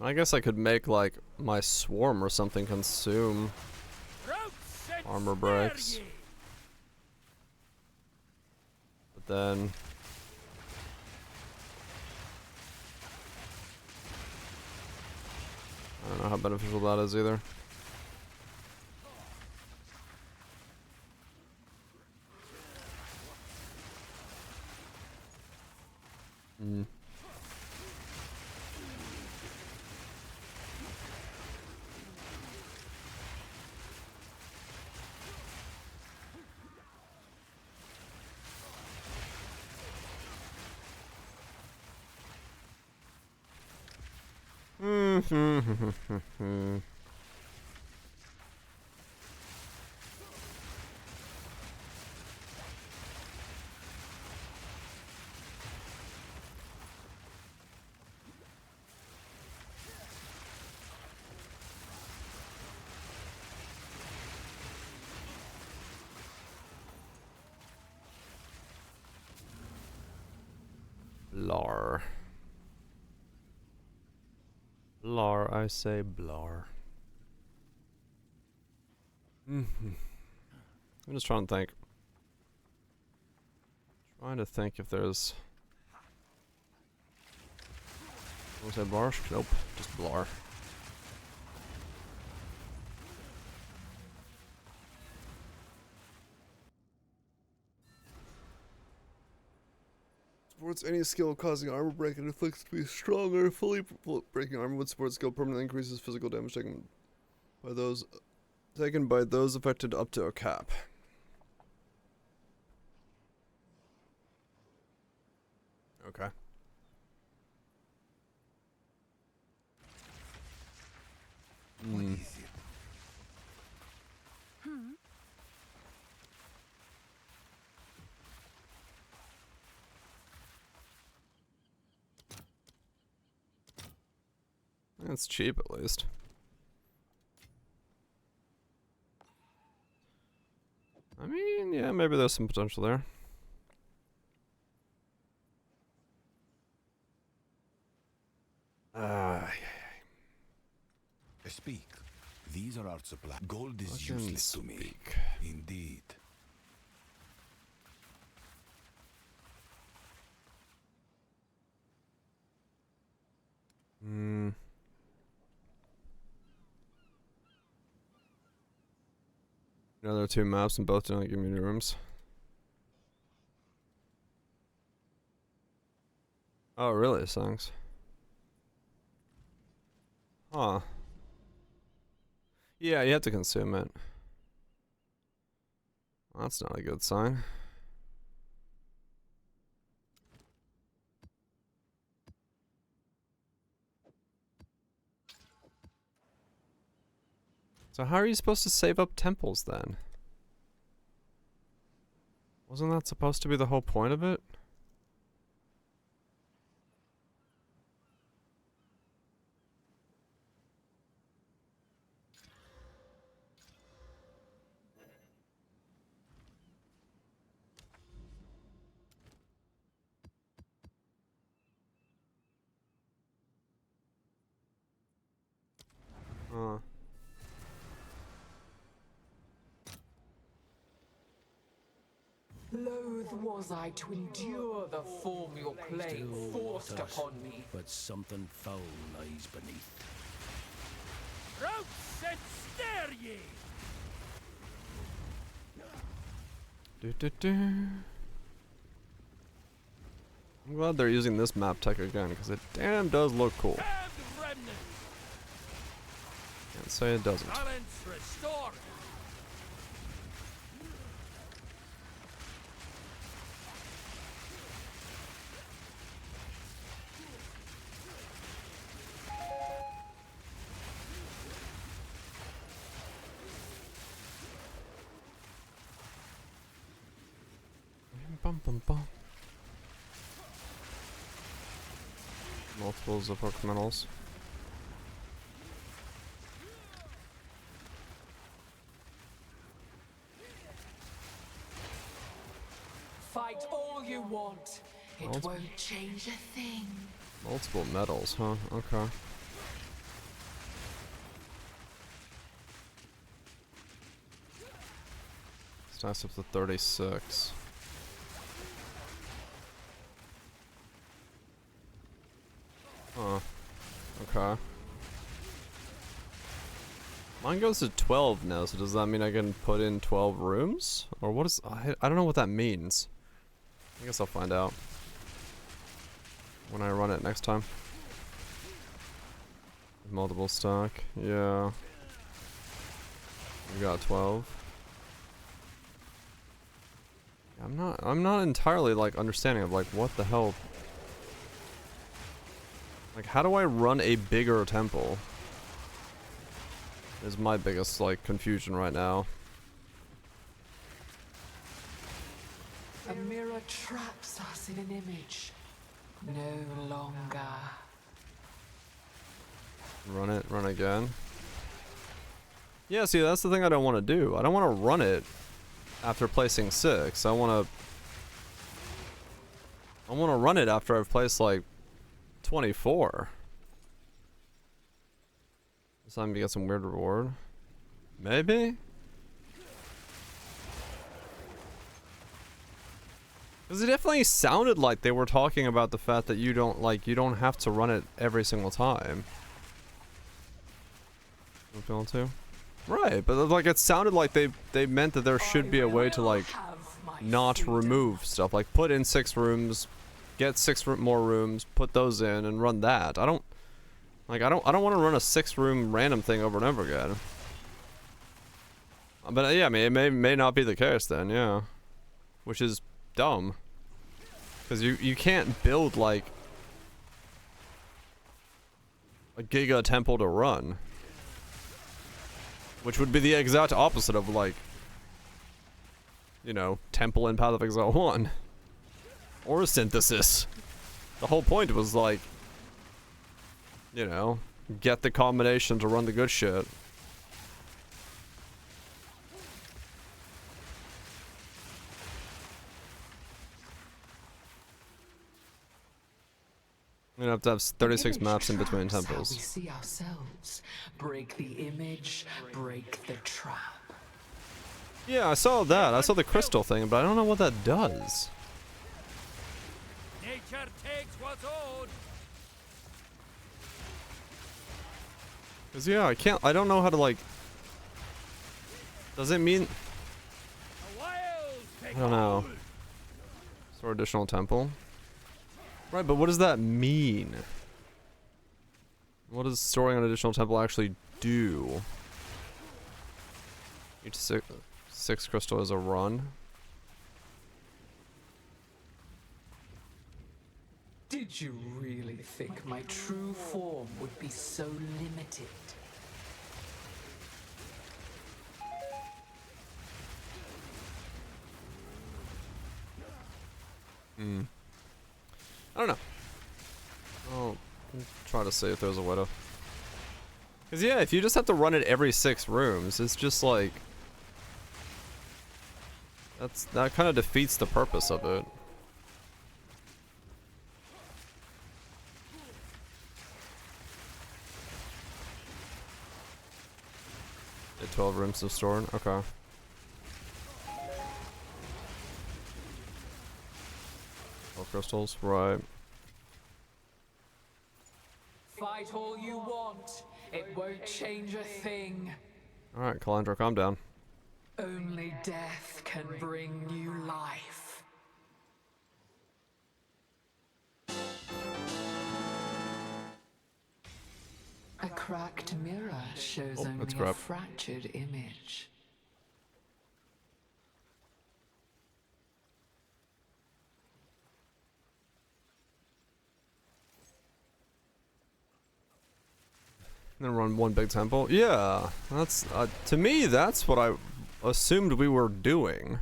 I guess I could make like my swarm or something consume armor breaks. But then... I don't know how beneficial that is either. Hmm. Blar. Blar, I say blar. I'm just trying to think. Trying to think if there's... Was that Barsh? Nope, just Blar. Supports any skill causing armor break and inflicts to be stronger. Fully breaking armor with support skill permanently increases physical damage taken by those affected up to a cap. Okay. What is it? It's cheap at least. I mean, yeah, maybe there's some potential there. Speak. These are our supply. Gold is I can useless to me. speak. Indeed. Hmm. Yeah, there are 2 maps and both don't give me new rooms. Oh, really? Songs. Huh. Yeah, you have to consume it. Well, that's not a good sign. So how are you supposed to save up temples then? Wasn't that supposed to be the whole point of it? Huh. Loath was I to endure the form your plague forced upon me. But something foul lies beneath. Routes and stare ye! I'm glad they're using this map tech again, because it damn does look cool. Can't say it doesn't. Balance restored. Bum, bum, bum. Multiples of incrementals. Fight all you want. It Multiple. won't change a thing. Multiple metals, huh? Okay. Stacks up to 36. Huh. Okay. Mine goes to 12 now, so does that mean I can put in 12 rooms? Or what is... I don't know what that means. I guess I'll find out when I run it next time. Multiple stack, yeah. We got 12. I'm not entirely like understanding of like what the hell. Like how do I run a bigger temple? Is my biggest like confusion right now. A mirror traps us in an image. No longer. Run it, run again. Yeah, see, that's the thing I don't want to do. I don't want to run it after placing 6. I want to run it after I've placed like 24. This time to get some weird reward. Maybe? Because it definitely sounded like they were talking about the fact that you don't have to run it every single time. Don't feel to? Right, but like it sounded like they meant that there should be a way to like not remove stuff. Like put in 6 rooms, get 6 more rooms, put those in and run that. I don't want to run a 6-room random thing over and over again. But yeah, I mean it may not be the case then, yeah. Which is dumb. Cuz you can't build like a giga temple to run. Which would be the exact opposite of like, you know, temple in Path of Exile 1. Or synthesis. The whole point was like, you know, get the combination to run the good shit. You're gonna have to have 36 maps in between temples. We see ourselves. Break the image, break the trap. Yeah, I saw that. I saw the crystal thing, but I don't know what that does. Nature takes what's owed. Cause yeah, I don't know how to like. Does it mean? I don't know. Store additional temple. Right, but what does that mean? What does storing an additional temple actually do? Each 6 crystal is a run. Did you really think my true form would be so limited? I don't know. I'll try to see if there's a way to. Cause yeah, if you just have to run it every 6 rooms, it's just like that kind of defeats the purpose of it. Get 12 rooms to store. Okay. Crystals, right. Fight all you want. It won't change a thing. Alright, Calandra, calm down. Only death can bring new life. A cracked mirror shows Oh, only let's a grab. fractured image. Then run one big temple. Yeah, that's to me. That's what I assumed we were doing.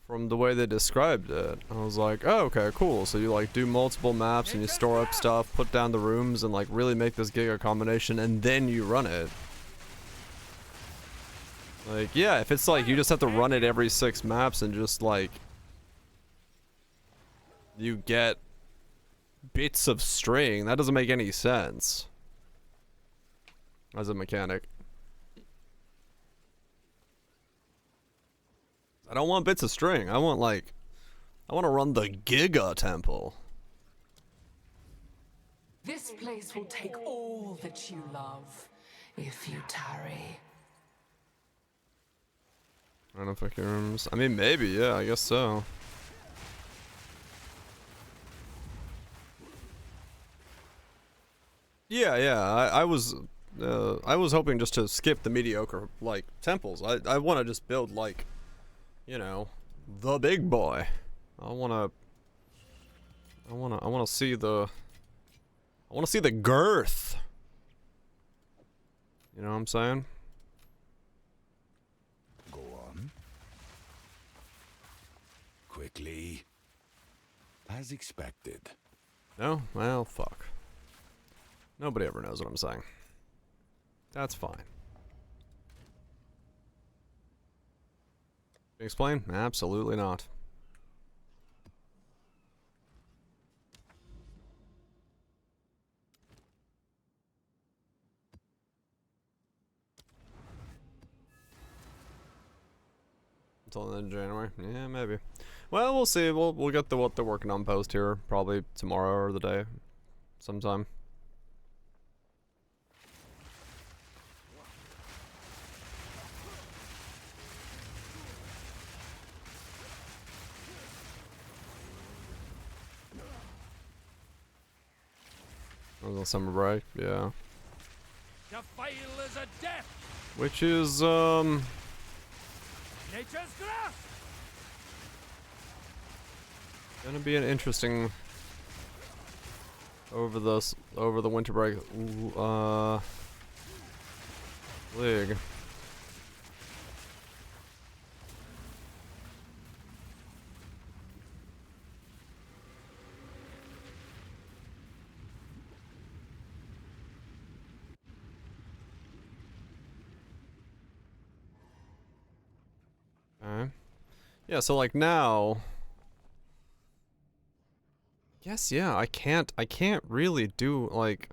From the way they described it, I was like, oh, okay, cool. So you like do multiple maps and you store up stuff, put down the rooms, and like really make this Giga combination, and then you run it. Like, yeah, if it's like you just have to run it every 6 maps and just like you get bits of string, that doesn't make any sense as a mechanic. I don't want bits of string. I want to run the Giga Temple. This place will take all that you love, if you tarry. Artifact rooms. I mean, maybe, yeah, I guess so. Yeah, I was hoping just to skip the mediocre, like, temples. I want to just build, like, you know, the big boy. I wanna see the girth. You know what I'm saying? Go on. Quickly. As expected. No? Well, fuck. Nobody ever knows what I'm saying. That's fine. Explain? Absolutely not. Until the end of January? Yeah, maybe. Well, we'll see. We'll get what they're working on post here probably tomorrow or the day, sometime. That was a summer break, yeah. To fail is a death. Which is Nature's grasp. gonna be an interesting over the winter break league. Okay. Yeah, so like now, yes, yeah, I can't really do like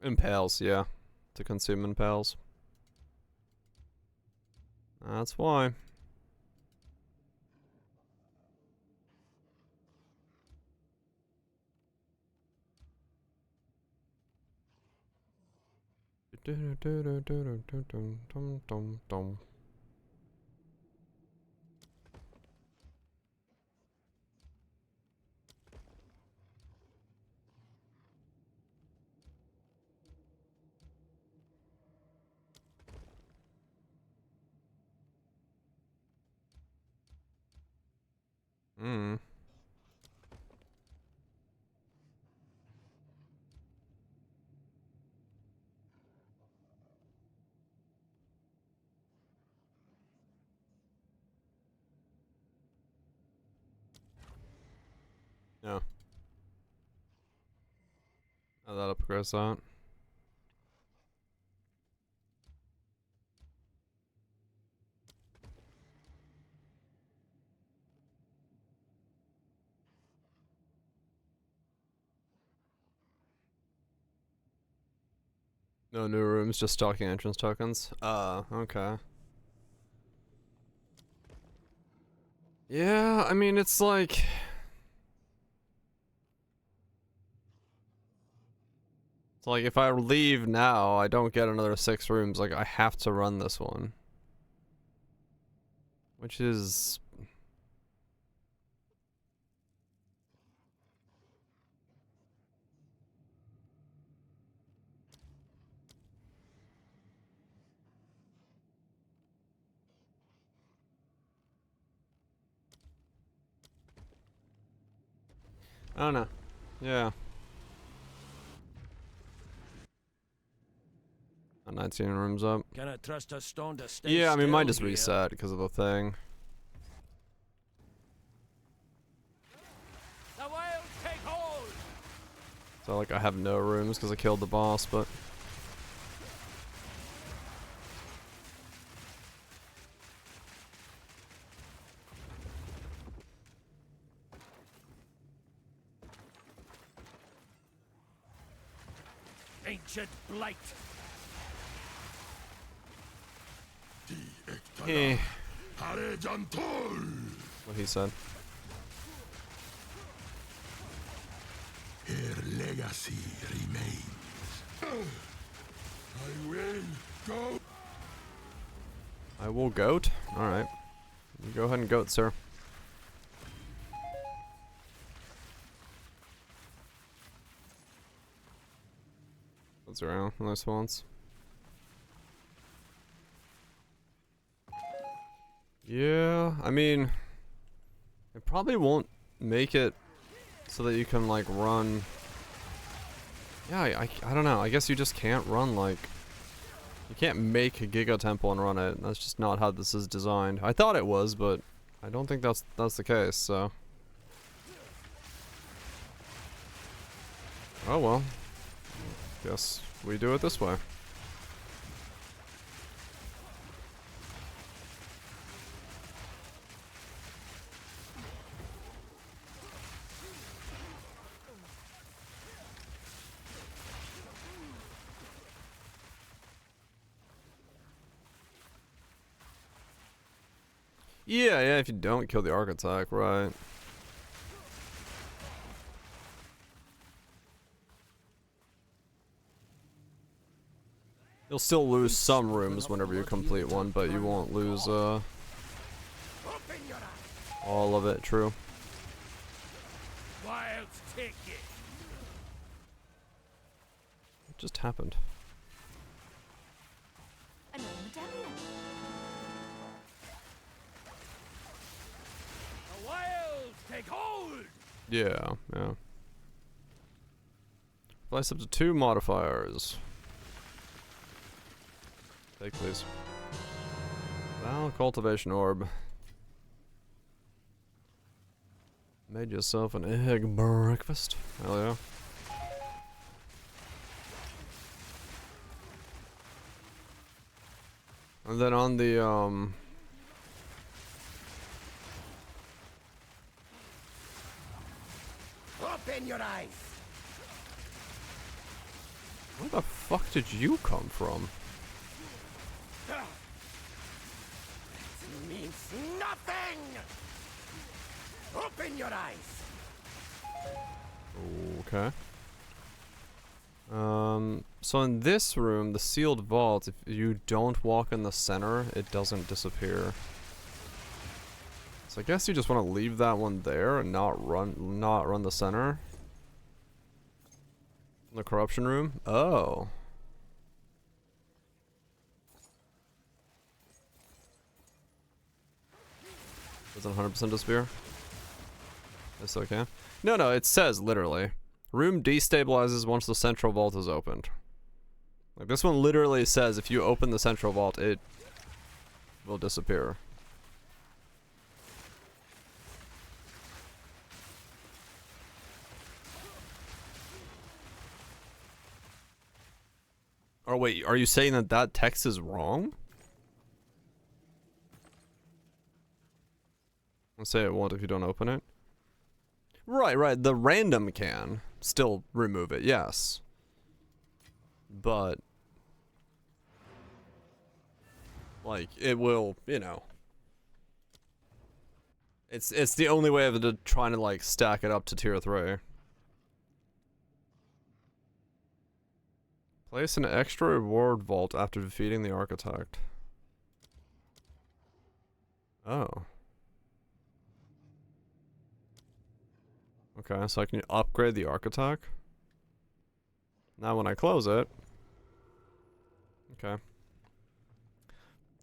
impales, yeah, to consume impales. That's why. Mm. Yeah. Oh, that'll progress that. No new rooms, just stocking entrance tokens. Okay. Yeah, I mean, it's like... So like if I leave now, I don't get another 6 rooms. Like I have to run this one. Which is... I don't know. Yeah. 19 rooms up. Can I trust a stone to stay Yeah, I mean, mine still just here? reset because of the thing. The wild take hold! So like I have no rooms because I killed the boss, but... Ancient blight! Eh, Hare Jantol! what he said. Her legacy remains. I will go. I will goat? Alright. You go ahead and goat, sir. That's around. Nice ones. Yeah, I mean, it probably won't make it so that you can like run. Yeah, I don't know. I guess you just can't run like, you can't make a Giga Temple and run it. That's just not how this is designed. I thought it was, but I don't think that's the case. So, oh well. Guess we do it this way. Yeah, if you don't kill the architect, right. You'll still lose some rooms whenever you complete one, but you won't lose, all of it, true. Wild take it! What just happened? Another medallion. The wild take hold! Yeah. Place up to 2 modifiers. Take please. Val cultivation orb. Made yourself an egg breakfast. Hell yeah. And then on the Open your eyes! where the fuck did you come from? It means nothing! Open your eyes! Okay. So in this room, the sealed vault, if you don't walk in the center, it doesn't disappear. So I guess you just want to leave that one there and not run the center. The corruption room? Oh. Doesn't 100% disappear? Yes, okay. No, it says literally. Room destabilizes once the central vault is opened. Like this one literally says if you open the central vault, it will disappear. Oh wait, are you saying that that text is wrong? I'll say it won't if you don't open it. Right, the random can still remove it, yes. But like it will, you know. It's the only way of trying to like stack it up to tier 3. Place an extra reward vault after defeating the architect. Oh. Okay, so I can upgrade the architect. Now when I close it. Okay.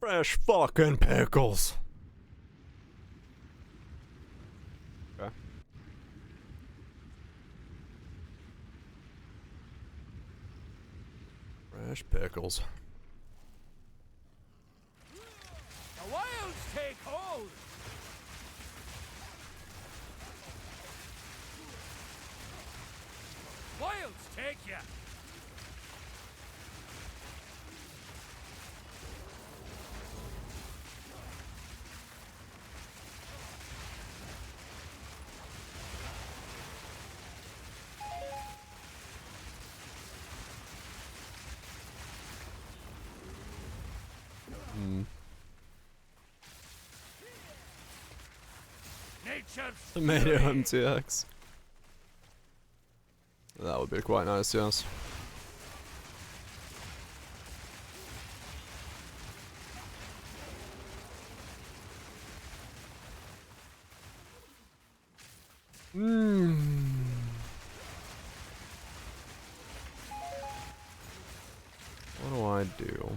Fresh fucking pickles. Okay. Fresh pickles. The wilds take hold! Wilds take ya! Tomato MTX. That would be quite nice, yes. What do I do?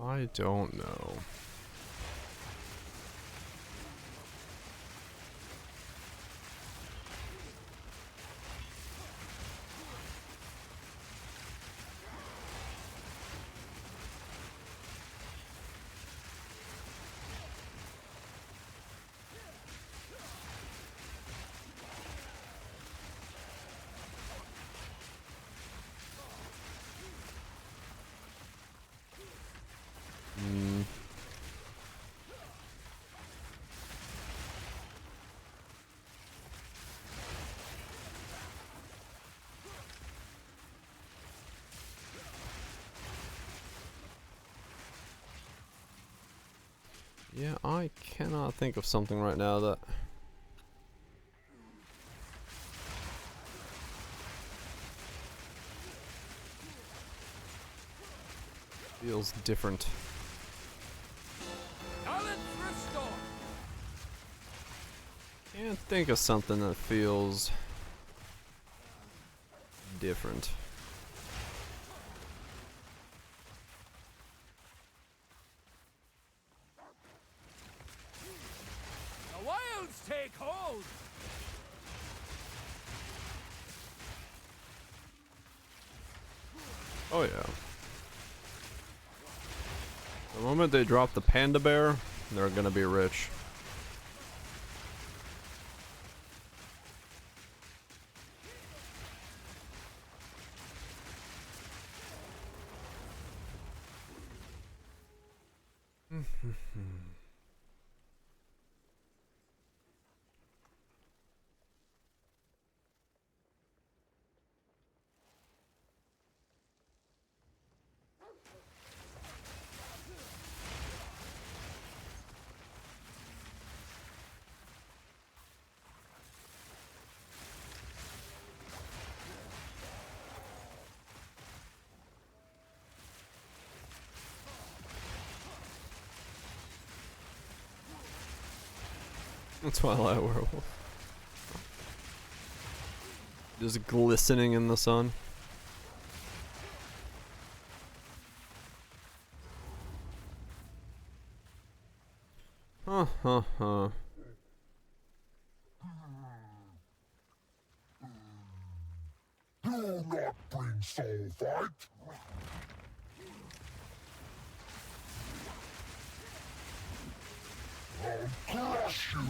I don't know. Yeah, I cannot think of something right now that feels different. Can't think of something that feels different. The wilds take hold! Oh yeah. The moment they drop the panda bear, they're gonna be rich. Twilight Werewolf. Just glistening in the sun. Huh, huh, huh. Do not bring soul fight. I'll crush you.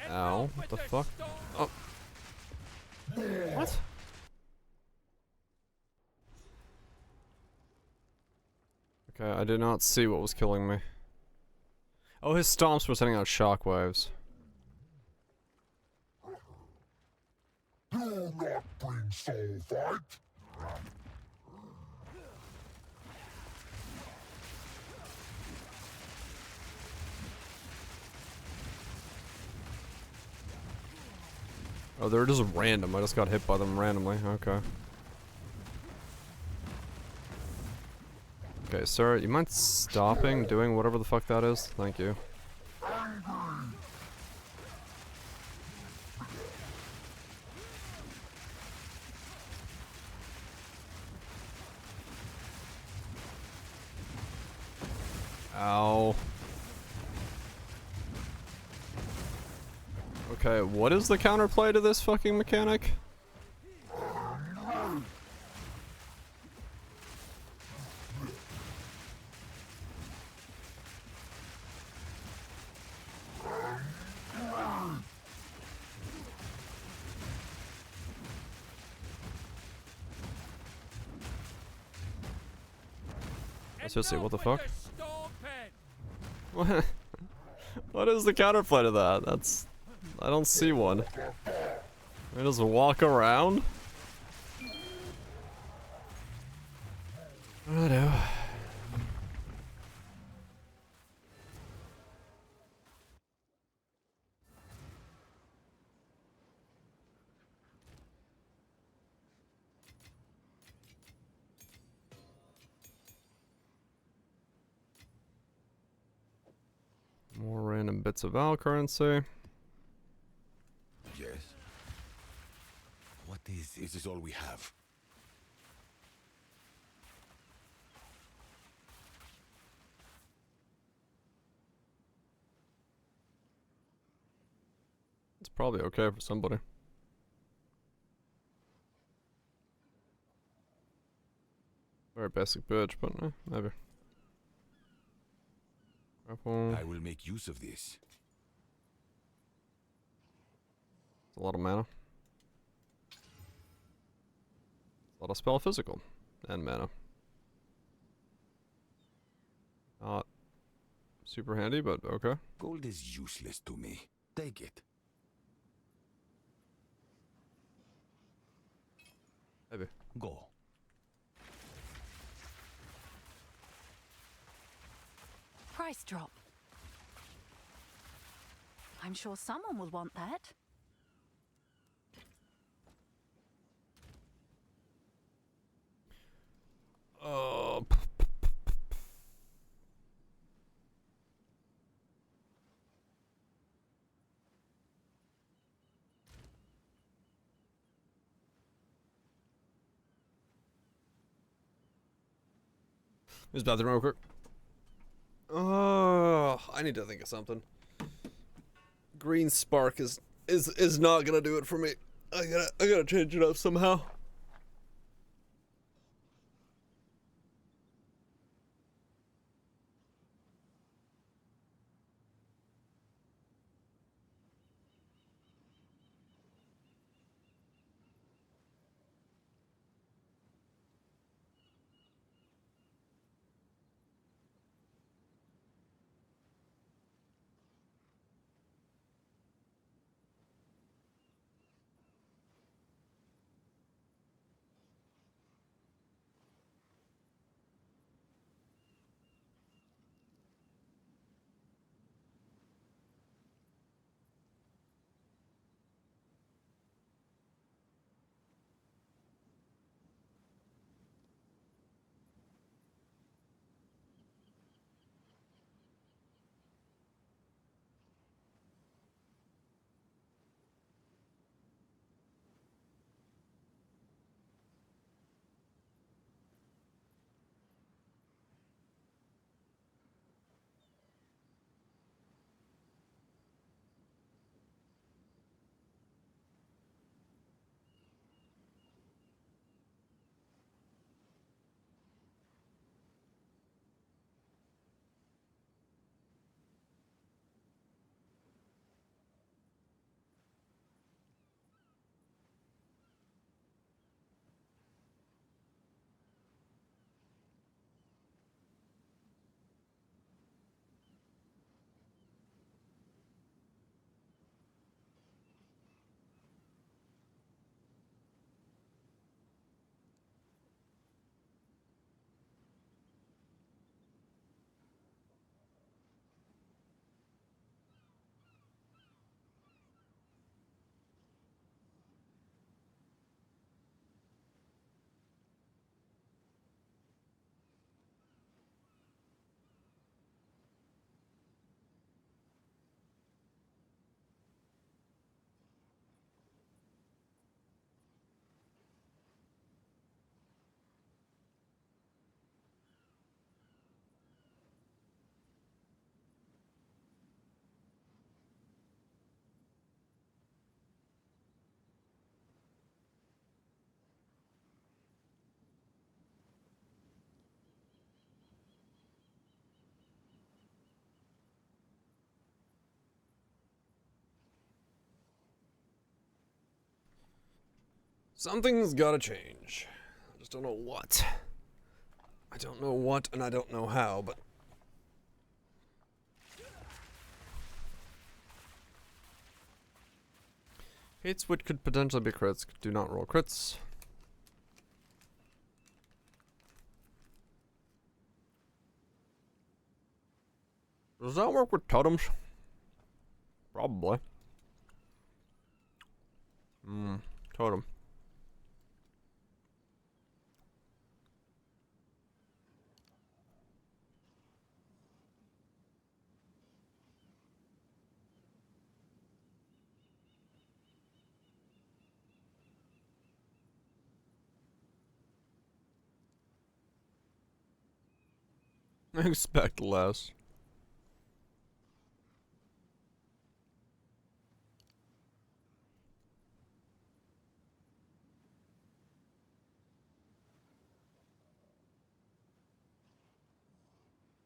Ow, what the fuck? Oh. What? Okay, I did not see what was killing me. Oh, his stomps were sending out shockwaves. Do not bring soul fight. Oh, they're just random. I just got hit by them randomly. Okay. Okay, sir, you mind stopping doing whatever the fuck that is? Thank you. Ow. Okay, what is the counterplay to this fucking mechanic? Seriously, what the fuck? What? What is the counterplay to that? That's... I don't see one. I just walk around? I don't know. More random bits of Val currency. Yes. What is this? Is this all we have? It's probably okay for somebody. Very basic bitch, but maybe. Grapple. I will make use of this. It's a lot of mana. A lot of spell physical. And mana. Not super handy, but okay. Gold is useless to me. Take it. Maybe. Go. Price drop. I'm sure someone will want that. Use the bathroom real quick. Oh, I need to think of something. Green spark is not gonna do it for me. I gotta change it up somehow. Something's gotta change. I just don't know what. I don't know what, and I don't know how, but... Hits which could potentially be crits. Do not roll crits. Does that work with totems? Probably. Totem. I expect less.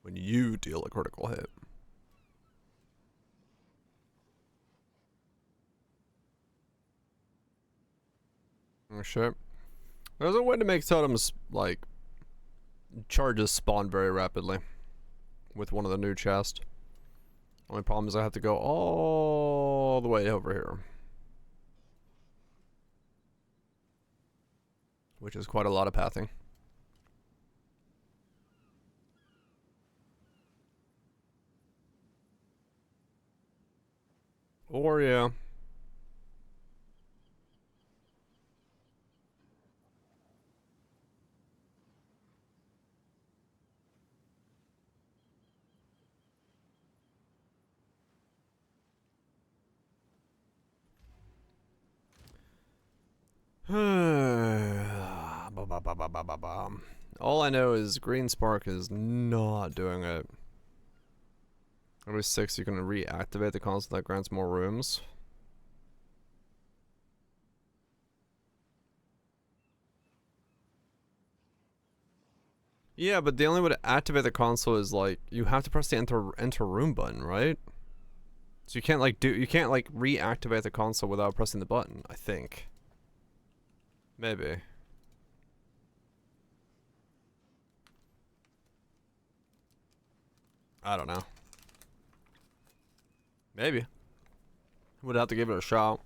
When you deal a critical hit. Oh shit. There's a way to make totems, like, charges spawn very rapidly. With one of the new chests. Only problem is I have to go all the way over here. Which is quite a lot of pathing. Or, yeah. All I know is Green Spark is not doing it. Every 6 you can reactivate the console that grants more rooms. Yeah, but the only way to activate the console is like you have to press the enter room button, right? So you can't like reactivate the console without pressing the button, I think. Maybe. I don't know. Maybe. Would have to give it a shot.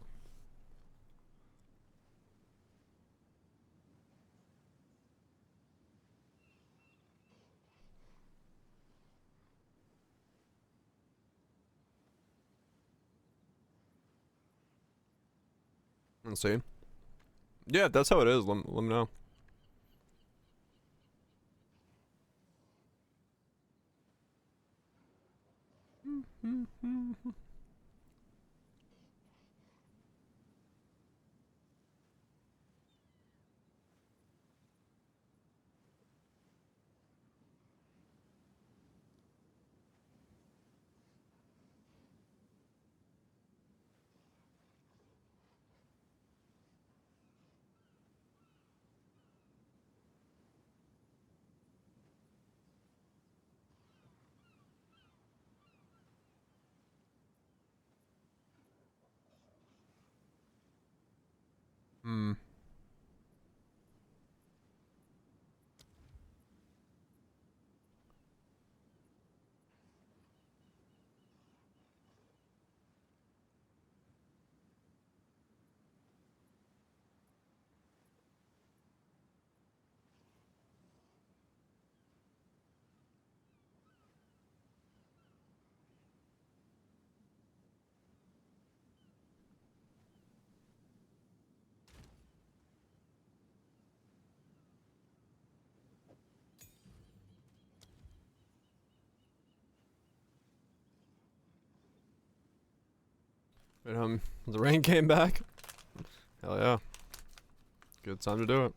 Let's see. Yeah, that's how it is. Let me know. Hmm. But, the rain came back. Hell yeah. Good time to do it.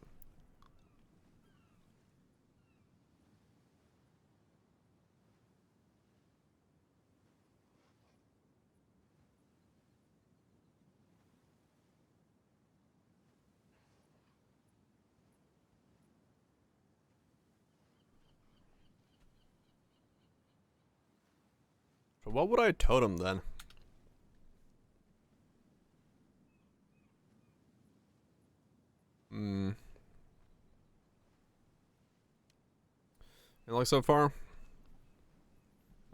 So what would I totem then? Hmm. You like so far?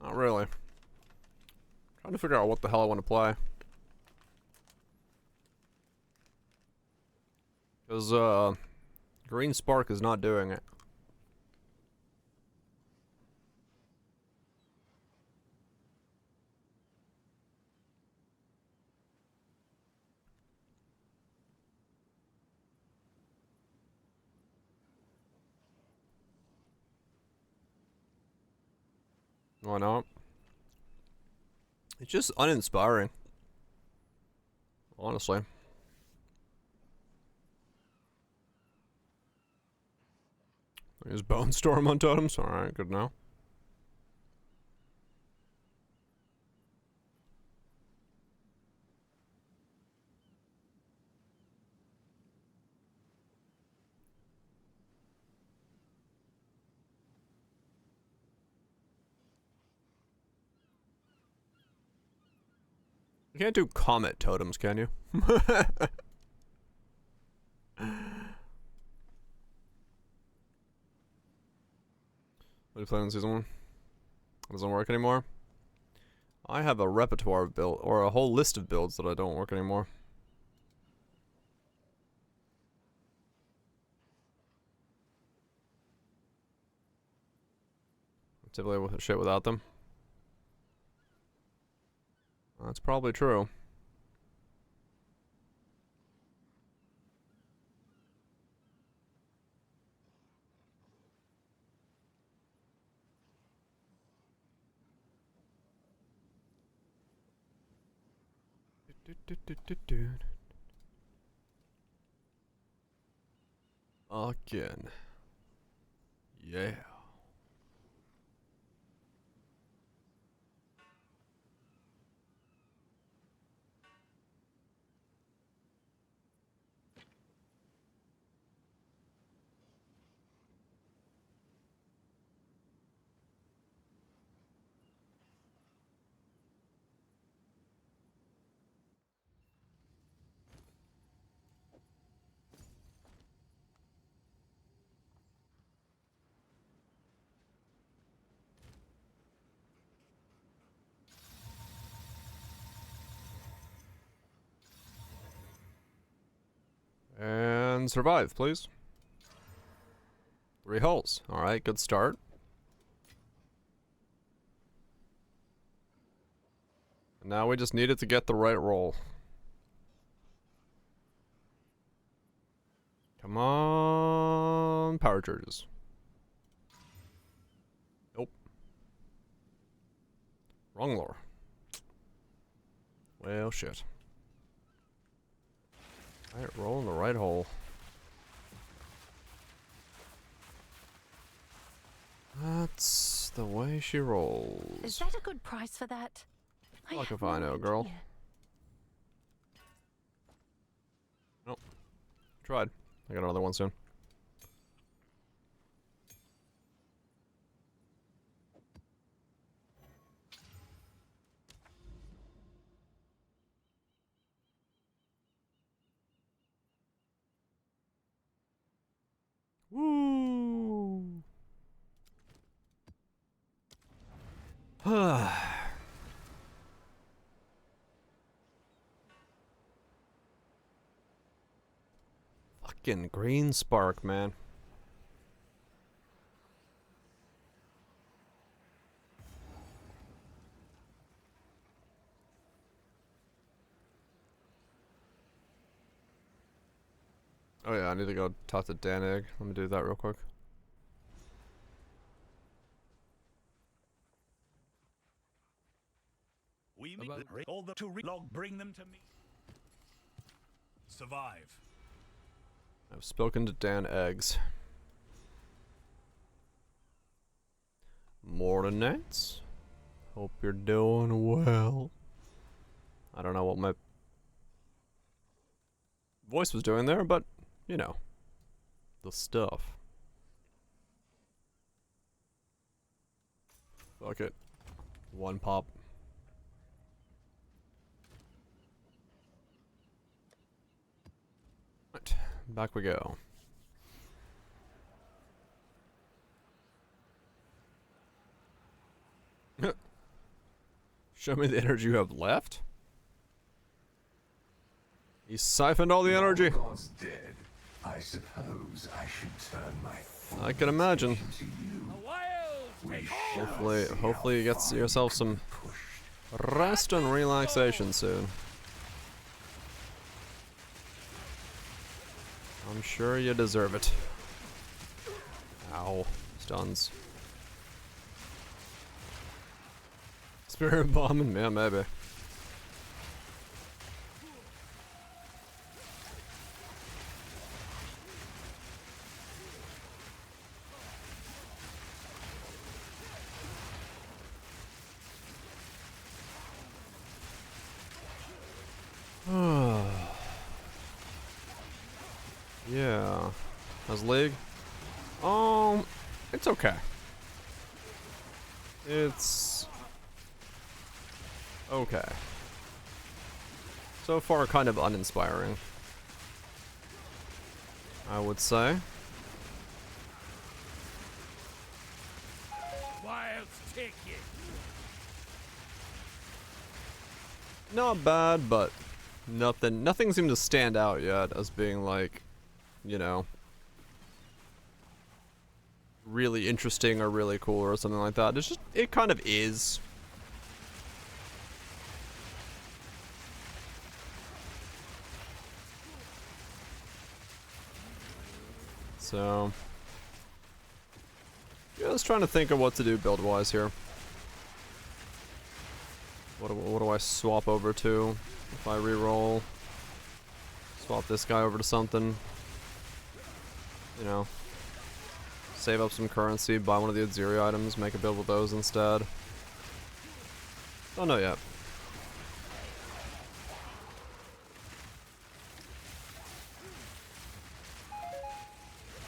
Not really. Trying to figure out what the hell I want to play. Because, Green Spark is not doing it. Why not? It's just uninspiring. Honestly. Use Bone Storm on totems? Alright, good now. You can't do Comet totems, can you? What are you playing in Season 1? It doesn't work anymore? I have a repertoire of build, or a whole list of builds that I don't work anymore. Typically with shit without them. That's probably true. Again. Yeah. And survive, please. 3 hulls. Alright, good start. Now we just needed to get the right roll. Come on, power charges. Nope. Wrong lore. Well, shit. Alright, roll in the right hole. That's the way she rolls. Is that a good price for that? Fuck have if I no know, girl. idea. Nope. Tried. I got another one soon. Woo! Fucking green spark, man. Oh yeah, I need to go talk to Dan Egg. Let me do that real quick. We make all the to log, bring them to me. Survive. I've spoken to Dan Eggs. Morning, Nats. Hope you're doing well. I don't know what my voice was doing there, but, you know, the stuff. Fuck it. 1 pop. Right. back we go. Show me the energy you have left? He siphoned all the energy. God's dead. I suppose I should turn my I can imagine. to you. Hopefully you get yourself some rest and relaxation soon. I'm sure you deserve it. Ow. Stuns. Spirit bombing? Yeah, maybe. Yeah. How's League? It's okay. It's okay. So far, kind of uninspiring, I would say. Wild take it. Not bad, but nothing seemed to stand out yet as being like, you know, really interesting or really cool or something like that. It's just, it kind of is. So, yeah, just trying to think of what to do build-wise here. What do I swap over to if I reroll? Swap this guy over to something. You know, save up some currency, buy one of the Atziri items, make a build with those instead. Don't know yet.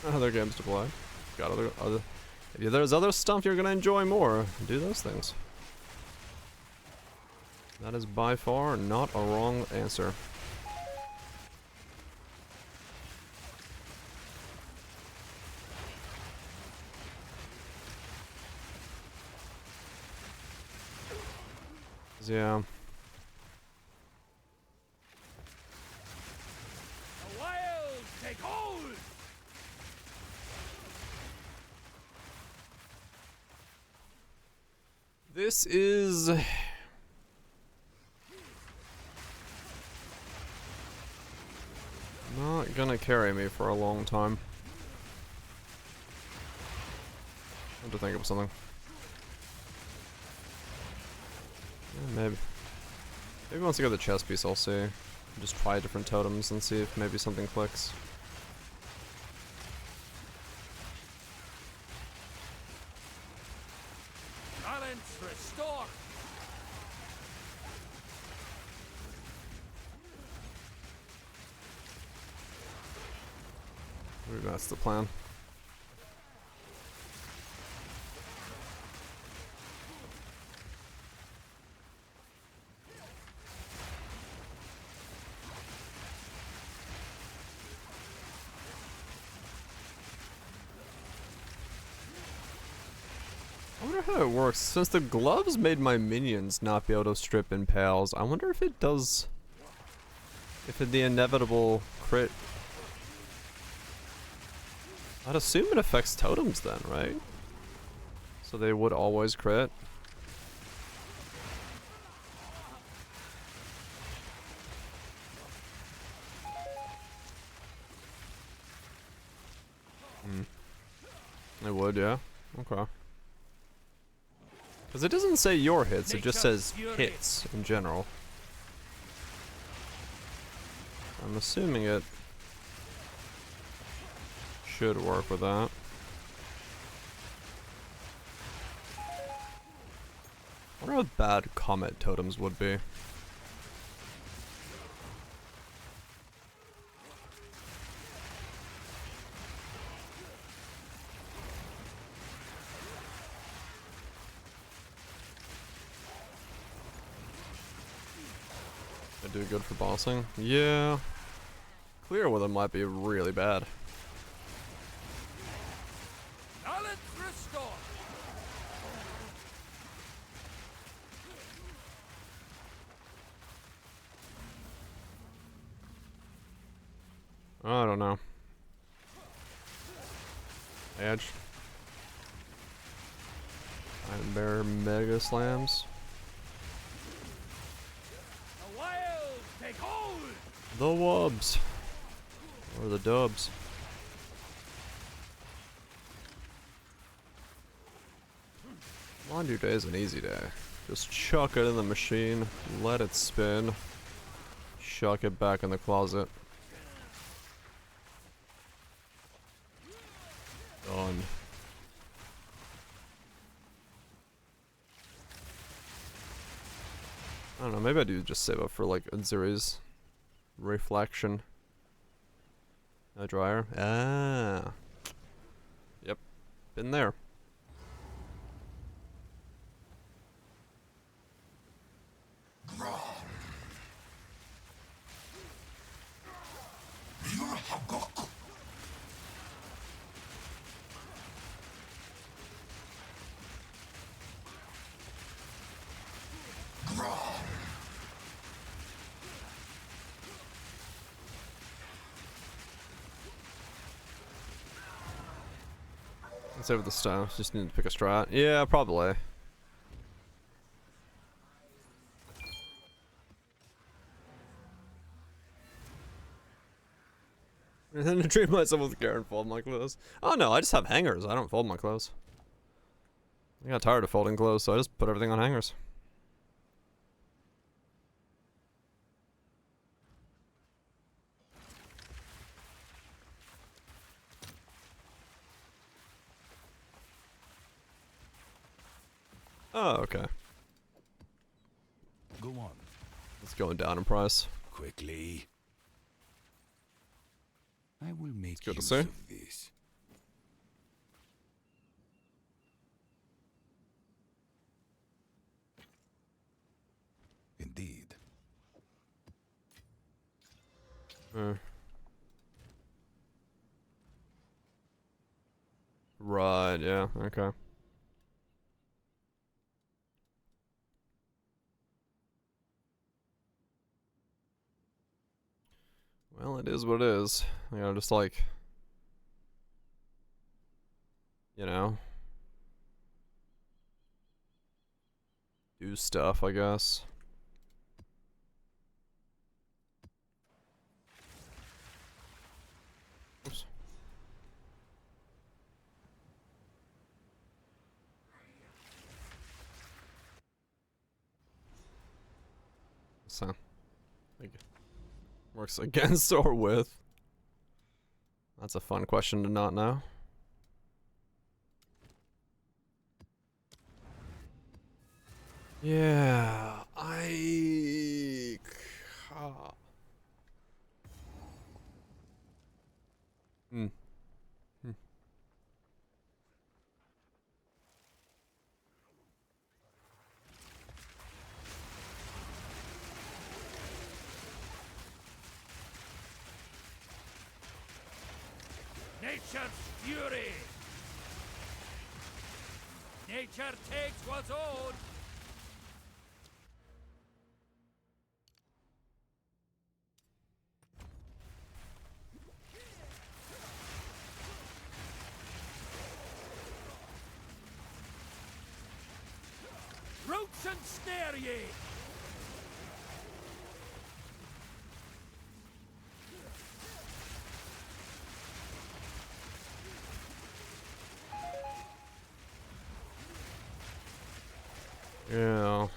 Other games to play. Got other. If there's other stuff you're gonna enjoy more, do those things. That is by far not a wrong answer. Yeah. A wild take hold. This is not gonna carry me for a long time. I have to think of something. Yeah, maybe once I get the chest piece, I'll see. Just try different totems and see if maybe something clicks. Balance restore. Maybe that's the plan. I wonder how it works. Since the gloves made my minions not be able to strip impales, I wonder if it does. If the inevitable crit. I'd assume it affects totems then, right? So they would always crit. It would, yeah. Okay. Because it doesn't say your hits, it just says hits in general. I'm assuming it should work with that. I wonder how bad comet totems would be. Do good for bossing? Yeah. Clear with them might be really bad. Now let's restore. I don't know. Edge. Iron Bear Mega Slams. The wild take hold. The Wubs. Or the Dubs. Laundry day is an easy day. Just chuck it in the machine, let it spin, chuck it back in the closet. Done. I don't know, maybe I do just save up for like Atziri's reflection. A dryer? Ah. Yep. Been there. Let's save the stuff. Just need to pick a strat. Yeah, probably. And then to treat myself with care and fold my clothes. Oh no, I just have hangers. I don't fold my clothes. I got tired of folding clothes, so I just put everything on hangers. Oh, okay. Go on. It's going down in price. Quickly. I will make good to use see. of this. Indeed. Right, yeah, okay. Well, it is what it is. You know, just like, you know, do stuff, I guess. Oops. So, like, works against or with? That's a fun question to not know. Yeah, Hmm. Nature's fury. Nature takes what's owed. Roots and snare ye. Yeah.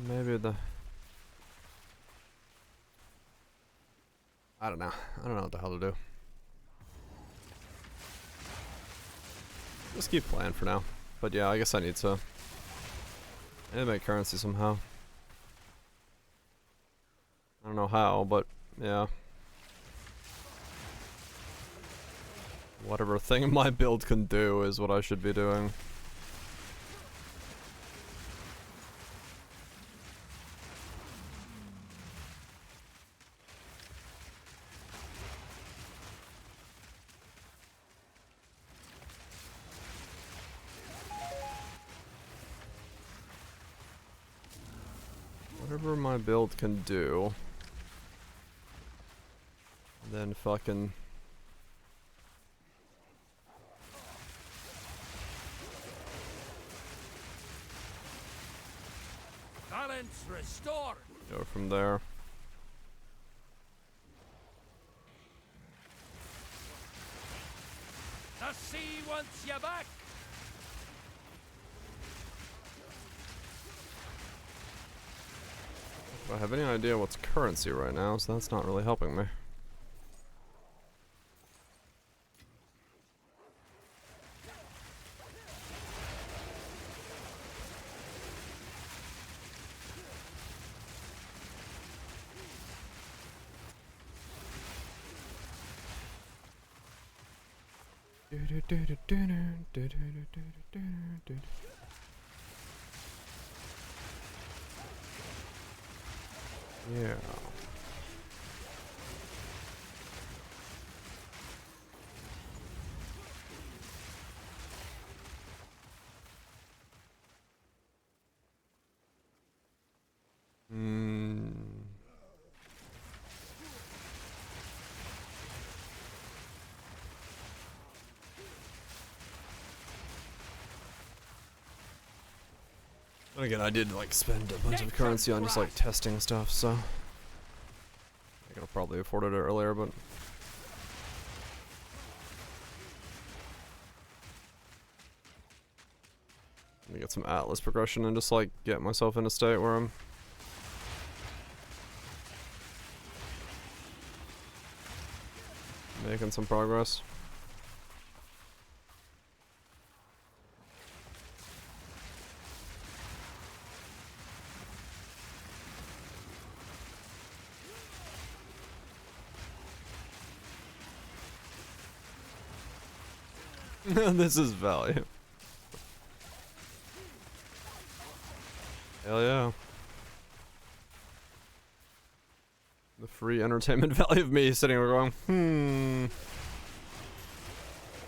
Maybe the... I don't know. I don't know what the hell to do. Just keep playing for now. But yeah, I guess I need to make currency somehow. I don't know how, but yeah. Whatever thing my build can do is what I should be doing. whatever my build can do. Then fucking... Balance restored. go from there. The sea wants you back. I have any idea what's currency right now, so that's not really helping me. Yeah. And again, I did like spend a bunch of currency on just like testing stuff, so I could have probably afforded it earlier, but let me get some Atlas progression and just like get myself in a state where I'm making some progress. This is value. Hell yeah. The free entertainment value of me sitting here going,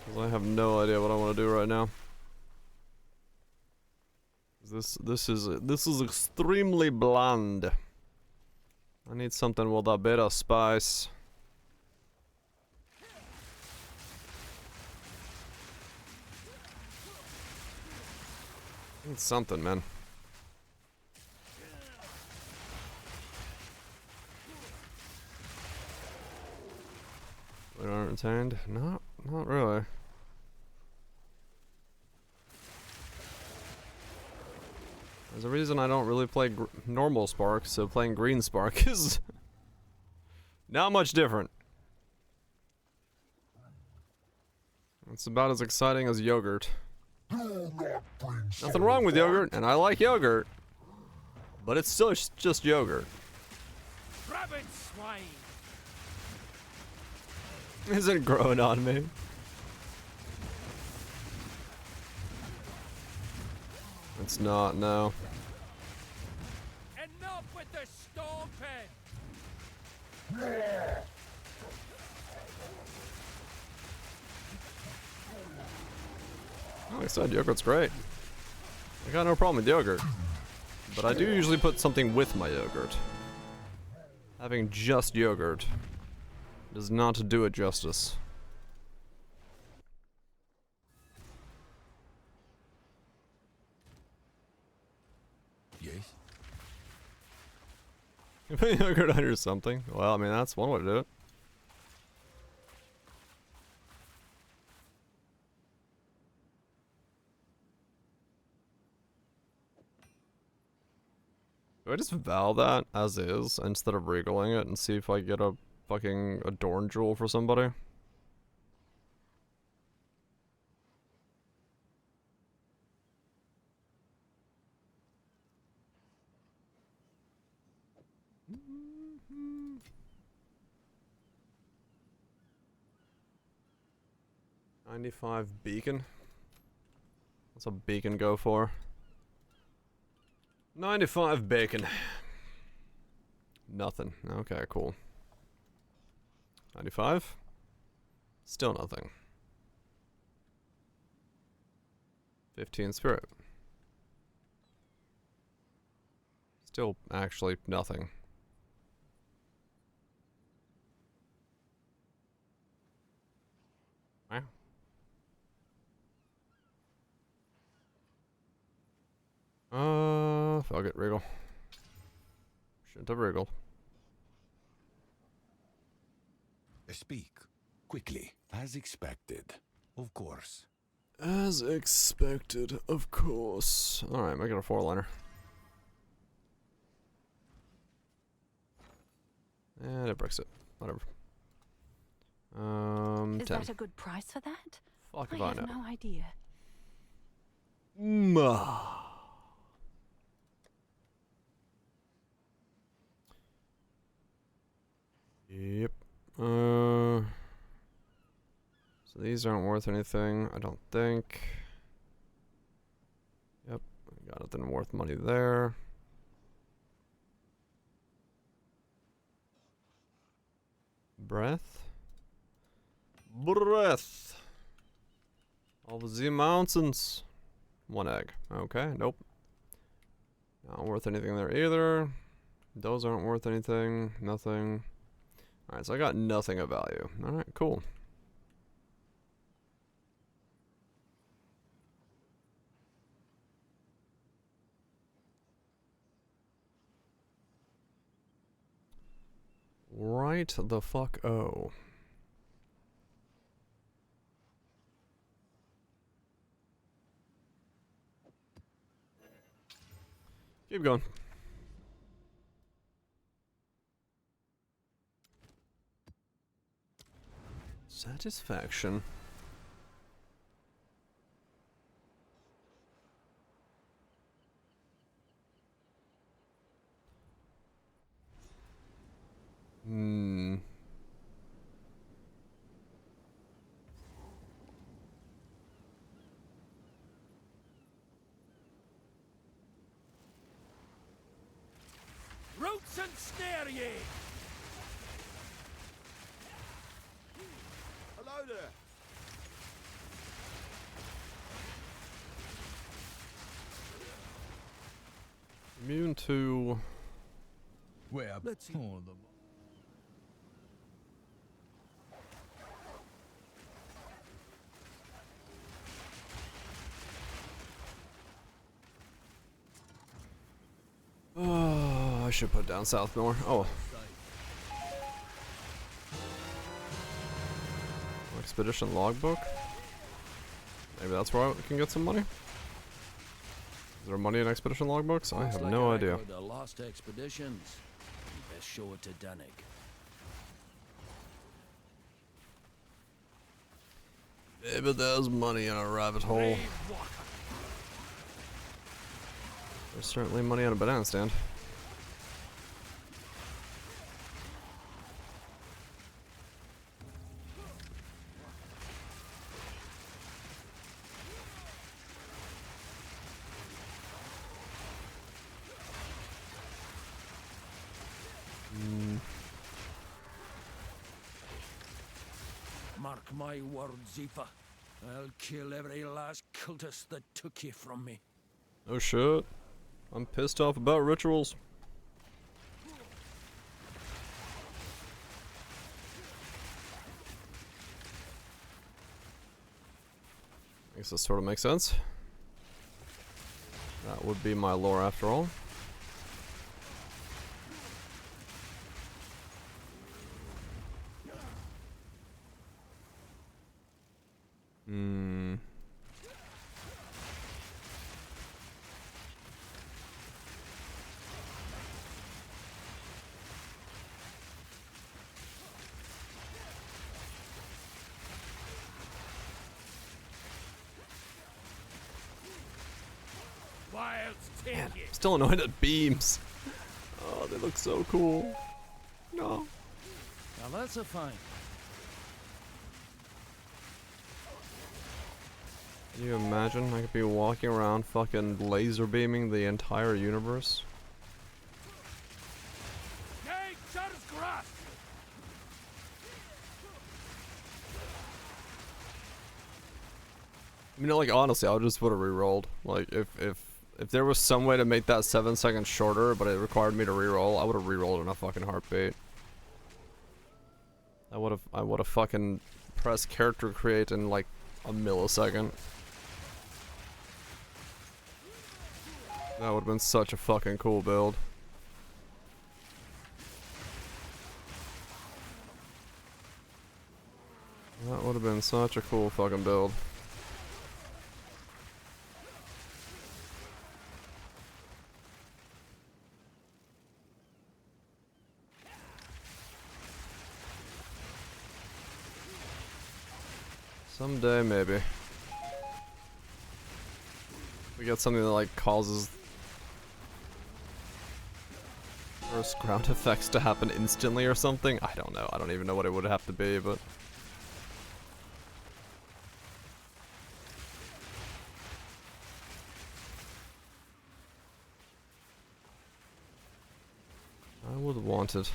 'Cause I have no idea what I want to do right now. This is extremely bland. I need something with a bit of spice. I need something, man. We're entertained? Not really. There's a reason I don't really play normal Spark, so playing green Spark is not much different. It's about as exciting as yogurt. Nothing wrong with yogurt, and I like yogurt, but it's still just yogurt. Rabbit swine. Isn't growing on me. It's not, no. Enough with the stomping. Like I said, yogurt's great. I got no problem with yogurt. But I do usually put something with my yogurt. Having just yogurt does not do it justice. Yes. You put yogurt under something? Well, I mean, that's one way to do it. Do I just vow that as is instead of regaling it and see if I get a fucking adorn jewel for somebody? $95 beacon? What's a beacon go for? 95 bacon. Nothing. Okay, cool. 95? Still nothing. 15 spirit. Still actually nothing. Wow. Fuck it, wriggle. Shouldn't have wriggled. Speak. Quickly. As expected. Of course. As expected, of course. Alright, make it a 4-liner. And it breaks it. Whatever. Is 10. that a good price for that? Fuck if I I have know. no idea. Yep. So these aren't worth anything, I don't think. Yep, got nothing worth money there. Breath. Breath. All the mountains. 1 egg. Okay, nope. Not worth anything there either. Those aren't worth anything. Nothing. Alright, so I got nothing of value. Alright, cool. Right the fuck oh. Keep going. Satisfaction. Roots and snare ye! Hello there. Immune to... Where? Let's hold them. Oh, I should put down south more. Oh. Expedition logbook? Maybe that's where I can get some money? Is there money in expedition logbooks? I have no idea. The lost expeditions. You best show it to Danik. Maybe there's money in a rabbit hole. There's certainly money on a banana stand. Mark my words, Zifa. I'll kill every last cultist that took you from me. Oh shit. I'm pissed off about rituals. I guess this sort of makes sense. That would be my lore after all. Man, I'm still annoyed at beams. Oh, they look so cool. No. Now that's a find. Can you imagine I could be walking around fucking laser beaming the entire universe? I mean, like, honestly, I would just would have re-rolled. Like, if If there was some way to make that 7 seconds shorter, but it required me to reroll, I would have rerolled in a fucking heartbeat. I would have fucking pressed character create in like a millisecond. That would have been such a fucking cool build. That would have been such a cool fucking build. Someday, maybe. We get something that like causes first ground effects to happen instantly or something. I don't know. I don't even know what it would have to be, but I would want it.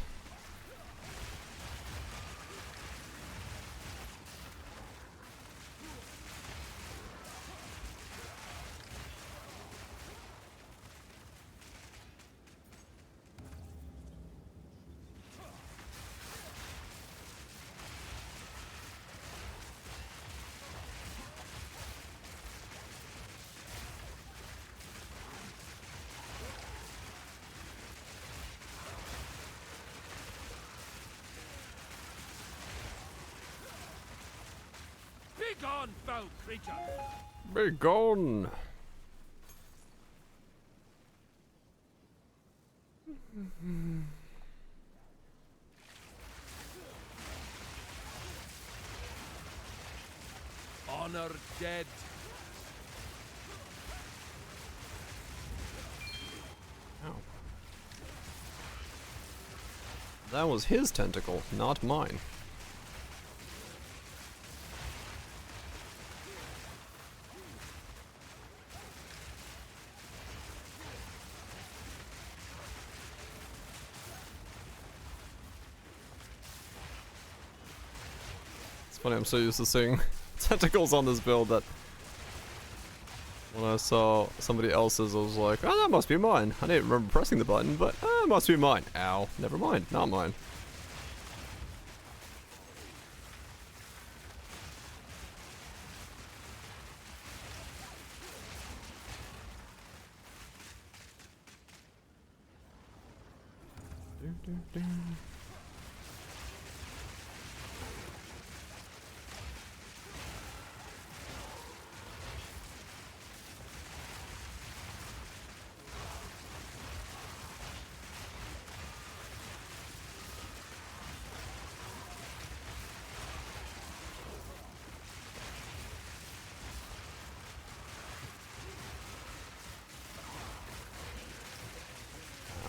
Be gone, foul creature! Be gone! Honor dead. Ow. That was his tentacle, not mine. Funny, I'm so used to seeing tentacles on this build that when I saw somebody else's, I was like, oh, that must be mine. I didn't remember pressing the button, but it must be mine. Ow. Never mind. Not mine.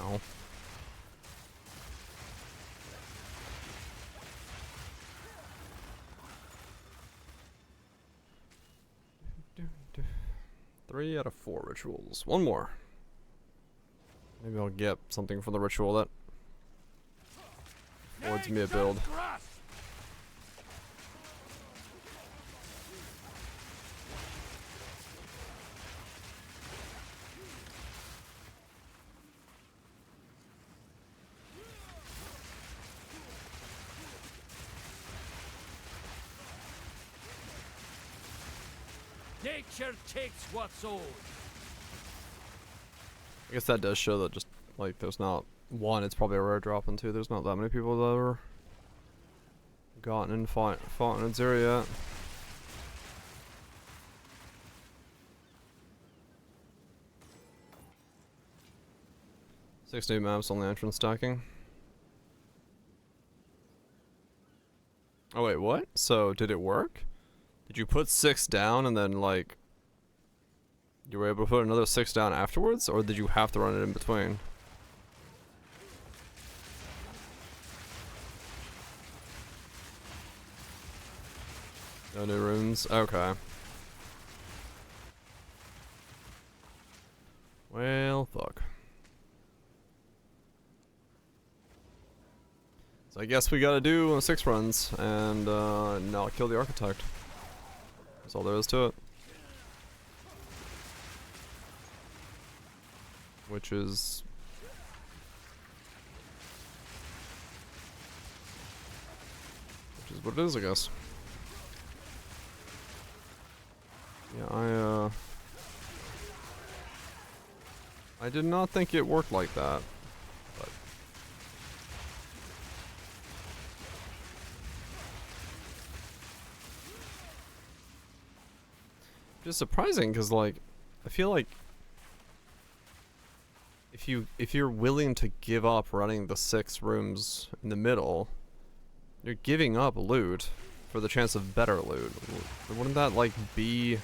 Ow. Three out of 4 rituals. One more. Maybe I'll get something from the ritual that affords me a build. Nature takes what's old. I guess that does show that just, like, there's not, one, it's probably a rare drop, and two, there's not that many people that ever gotten and fought in Atziri yet. Six new maps on the entrance stacking. Oh wait, what? So, did it work? Did you put 6 down and then, like, you were able to put another 6 down afterwards, or did you have to run it in between? No new runes? Okay. Well, fuck. So I guess we gotta do 6 runs and not kill the architect. That's all there is to it. Which is... which is what it is, I guess. Yeah, I did not think it worked like that. But just surprising, because like I feel like if you're willing to give up running the 6 rooms in the middle, you're giving up loot for the chance of better loot. Wouldn't that like be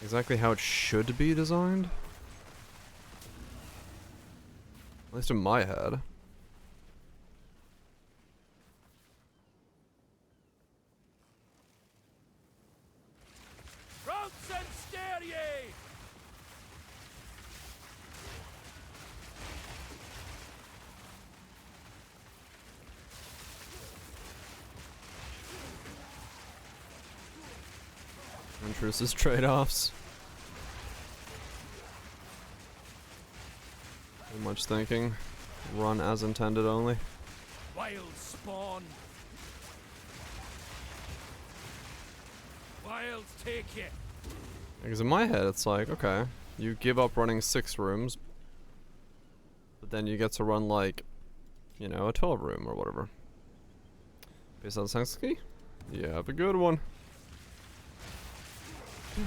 exactly how it should be designed? At least in my head. Routes and stare ye! Intrusive trade-offs. Too much thinking. Run as intended only. Wild spawn. Wilds take you. Because in my head, it's like, okay, you give up running 6 rooms, but then you get to run like, you know, a 12 room or whatever. Based on Sansky? Yeah, have a good one.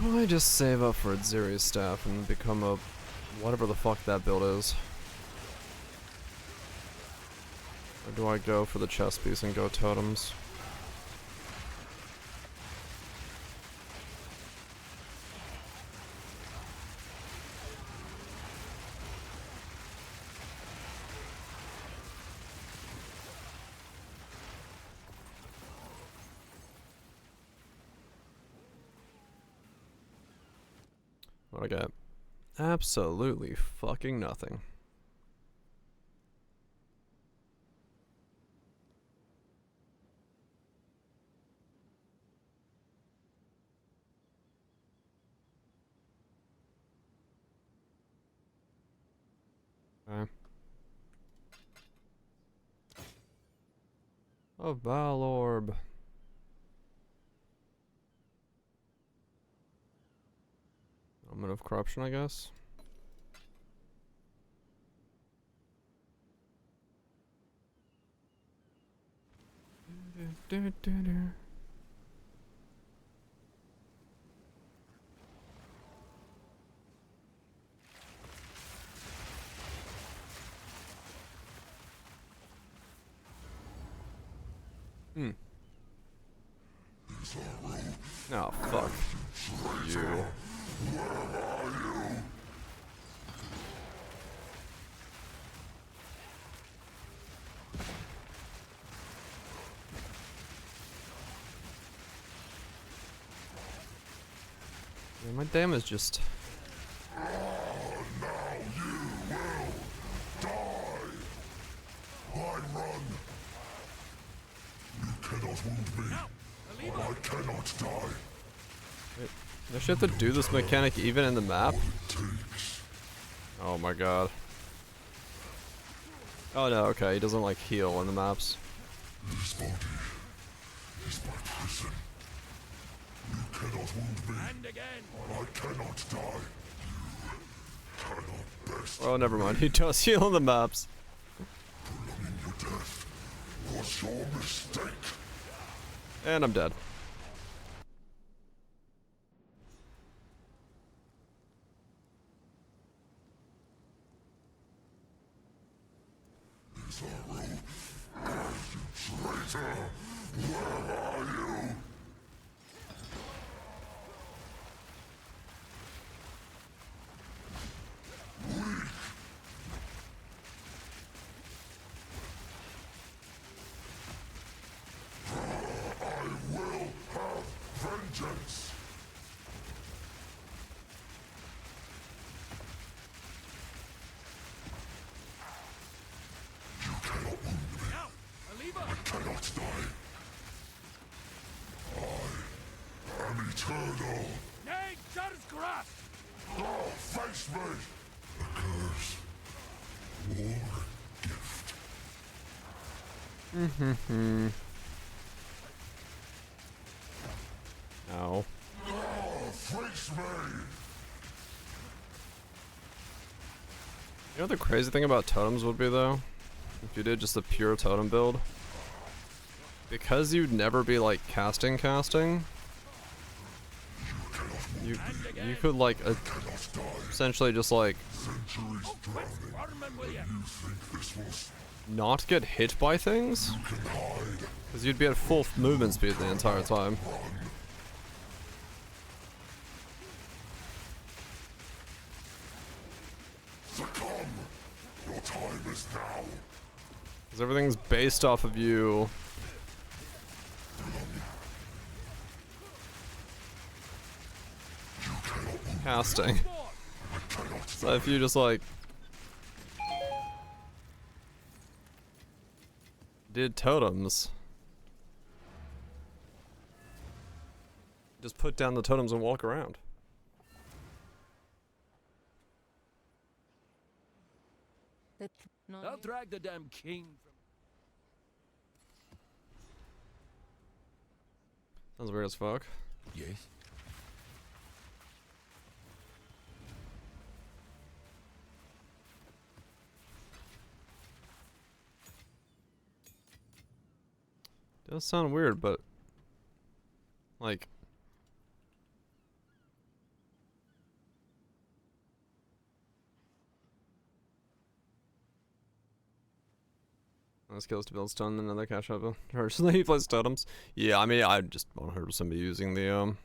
Do I just save up for Atziri's staff and become a whatever the fuck that build is? Or do I go for the chest piece and go totems? What I got? Absolutely fucking nothing. Okay. A Valorb. Element of corruption, I guess. Oh, fuck. You. Yeah, my damage just... Now you will die. I run. You cannot wound me. I cannot die. Wait, do I actually have to do this mechanic even in the map? Oh my god. Oh no, okay, he doesn't like heal in the maps. This body is my prison. You cannot wound me. And again. I cannot die. You cannot best. Oh, never mind, he does heal in the maps. Prolonging your death was your mistake. And I'm dead. Traitor, where are you? Weak. I will have vengeance. You cannot wound me. Now, Aliva. I cannot die. I am eternal. Nature's grasp. Oh, face me. Ow. Face me! You know what the crazy thing about totems would be though? If you did just a pure totem build? Because you'd never be like casting, you could like essentially just like not get hit by things, because you'd be at full movement speed the entire time. Succumb! Your time is now. Because everything's based off of you casting. So if you just like did totems, just put down the totems and walk around. I'll drag the damn king from. Sounds weird as fuck. Yes. Does sound weird, but like skills to build stun and another cash up charge. So he plays totems. Yeah, I mean I just 100% be using the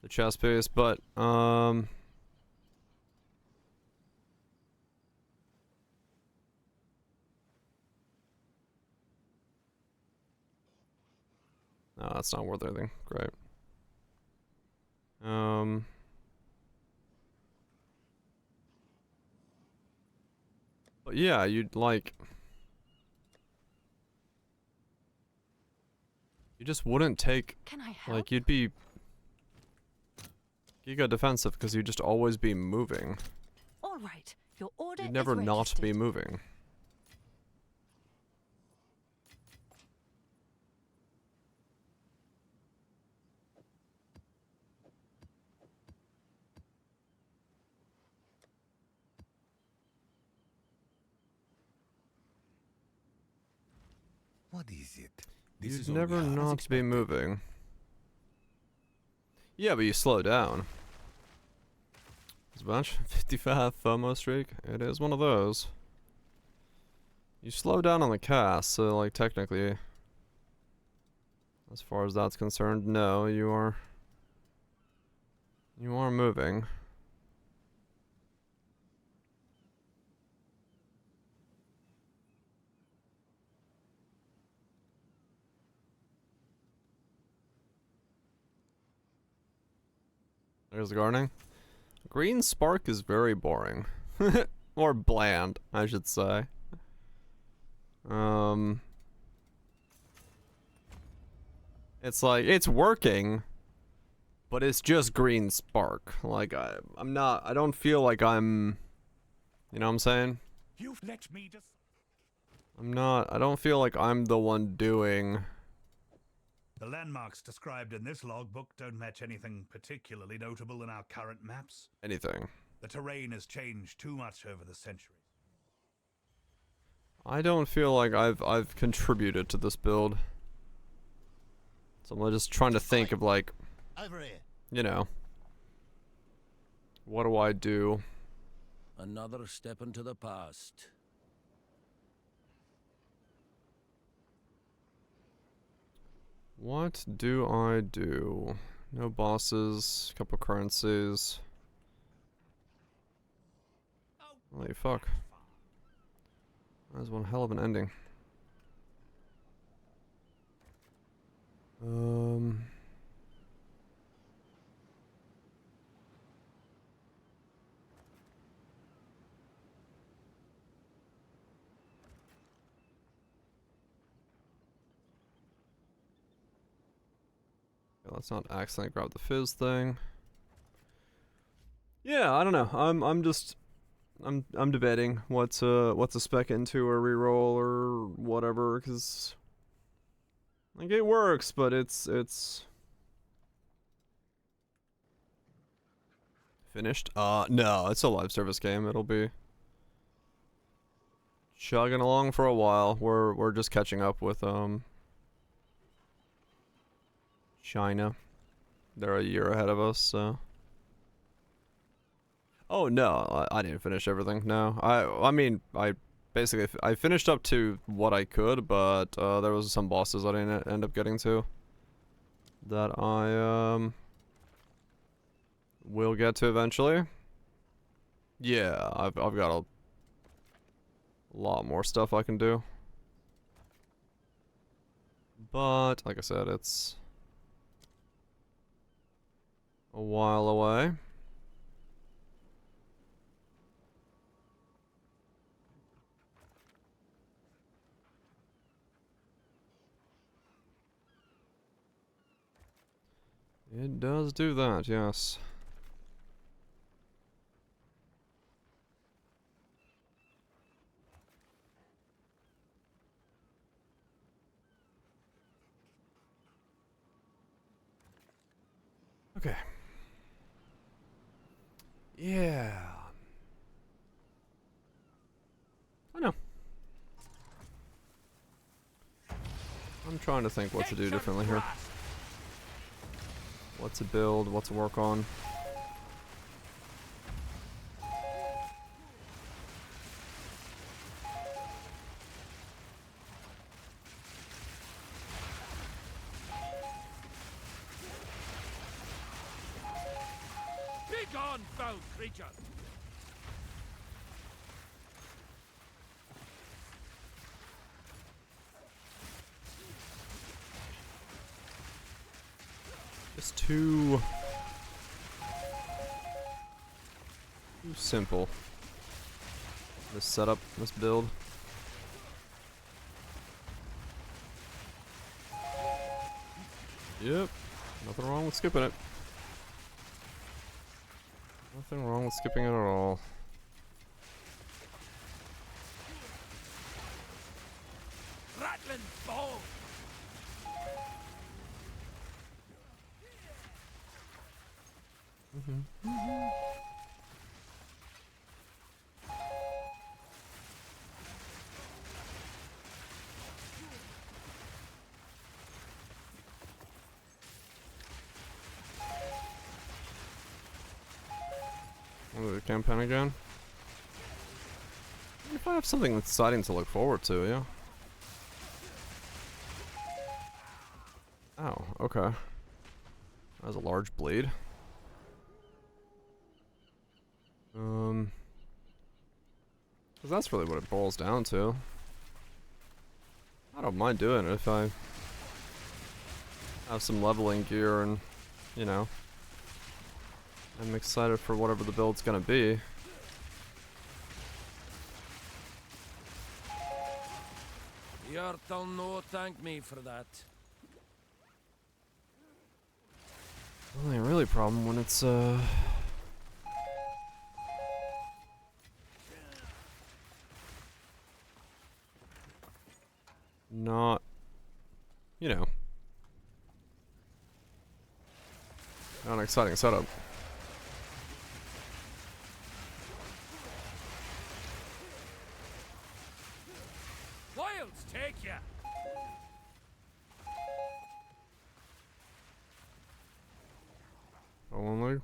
chest piece, but no, that's not worth anything. Great. But yeah, you'd like you just wouldn't take, Can I help? like, you'd be giga defensive because you'd just always be moving. All right, your order You'd never is not registered. be moving. What is it? You'd never not be moving. Yeah, but you slow down. It's a bunch. 55 FOMO streak. It is one of those. You slow down on the cast, so like technically, as far as that's concerned, no, you are moving. There's the gardening. Green spark is very boring. Or bland, I should say. It's like, it's working, but it's just green spark. Like, I don't feel like I'm, you know what I'm saying? You've let me just. I don't feel like I'm the one doing. The landmarks described in this logbook don't match anything particularly notable in our current maps. Anything. The terrain has changed too much over the centuries. I don't feel like I've contributed to this build. So I'm just trying to think of like, Over here. you know, what do I do? Another step into the past. What do I do? No bosses, couple currencies. Holy fuck. That was one hell of an ending. Yeah, let's not accidentally grab the fizz thing. Yeah, I don't know. I'm debating what to spec into or reroll or whatever, because like it works, but it's finished. No, it's a live service game. It'll be chugging along for a while. We're just catching up with China. They're a year ahead of us, so. Oh no, I didn't finish everything. No, I mean I basically I finished up to what I could, but there was some bosses I didn't end up getting to that I will get to eventually. Yeah, I've got a lot more stuff I can do, but like I said, it's a while away. It does do that, yes. Okay. Yeah. I know. I'm trying to think what to do differently here. What to build, what to work on. Begone, foul creature! Just too simple. This setup, this build. Yep. Nothing wrong with skipping it. Nothing wrong with skipping it at all. Rattling ball! The campaign again. If I have something exciting to look forward to, yeah. Oh, okay. That was a large bleed. Cause that's really what it boils down to. I don't mind doing it if I have some leveling gear and, you know, I'm excited for whatever the build's gonna be. You'll no thank me for that. Only really a problem when it's not, you know, not an exciting setup. Wilds take ya! One leg.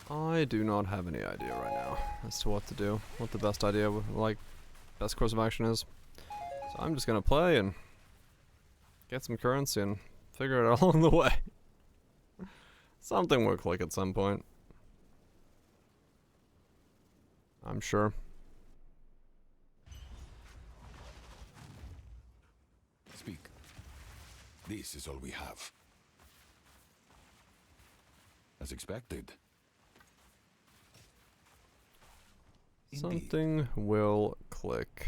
I do not have any idea right now as to what to do, what the best idea, like, best course of action is. So I'm just gonna play and get some currency and figure it out along the way. Something will click at some point. I'm sure. Speak. This is all we have. As expected. Something will click.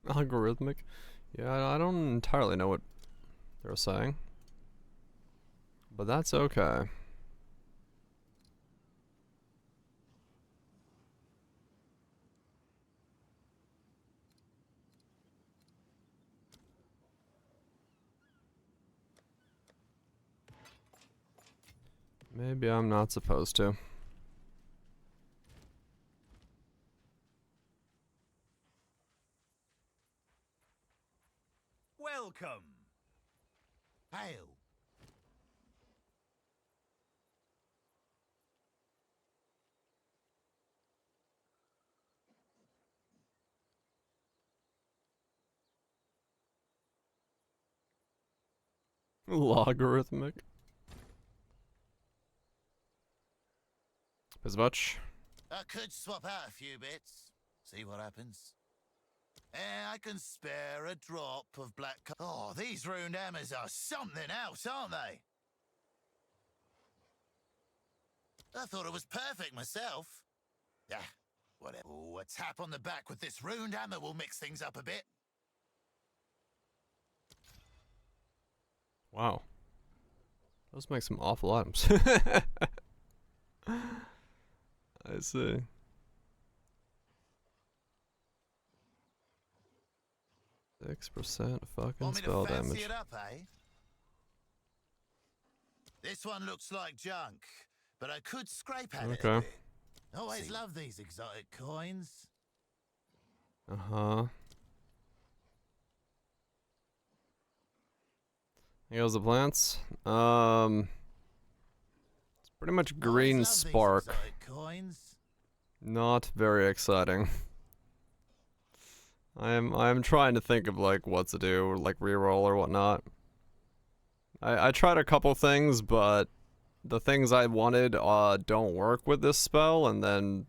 Algorithmic? Yeah, I don't entirely know what they're saying. But that's okay. Maybe I'm not supposed to. Welcome. Hail. Logarithmic. As much. I could swap out a few bits, see what happens. I can spare a drop of black. Oh, these runed hammers are something else, aren't they? I thought it was perfect myself. Yeah, whatever. Oh, a tap on the back with this runed hammer will mix things up a bit. Wow. Those make some awful items. I see. %, fucking spell damage. It up, eh? This one looks like junk, but I could scrape at it. Okay. Always love these exotic coins. Uh-huh. Here's the plants. It's pretty much green spark. Not very exciting. I am trying to think of like what to do, or like reroll or whatnot. I tried a couple things, but the things I wanted don't work with this spell, and then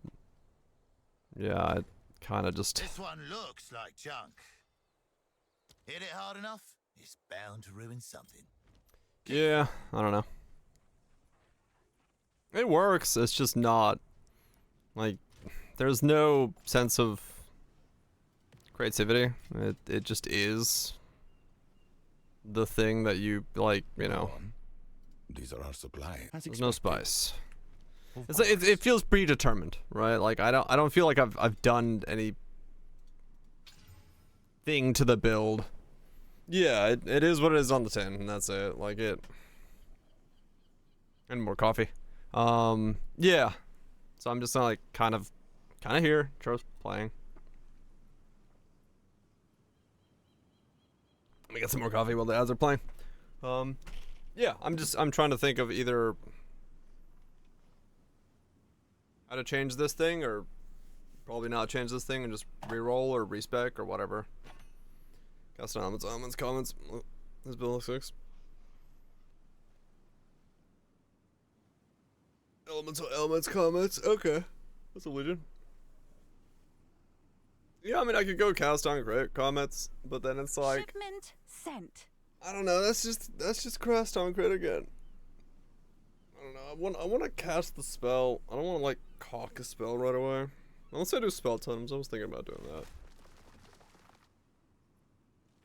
yeah, it kind of just. This one looks like junk. Hit it hard enough, it's bound to ruin something. Yeah, I don't know. It works. It's just not like there's no sense of creativity. It just is the thing that you like, you know. These are our supplies. There's no spice. It's like, it feels predetermined, right? Like I don't feel like I've done any thing to the build. Yeah, it is what it is on the tin, and that's it. Like it. And more coffee. Yeah. So I'm just like kind of here, just playing. Let me get some more coffee while the ads are playing. Yeah, I'm trying to think of either how to change this thing, or probably not change this thing and just reroll or respec or whatever. Custom almonds, comments. This bill looks 6. Elements, comments. Okay, that's a legion. Yeah, I mean I could go cast on crit comments, but then it's like shipment sent. I don't know. That's just cast on crit again. I don't know. I want to cast the spell. I don't want to like cock a spell right away. Unless I do spell totems. I was thinking about doing that.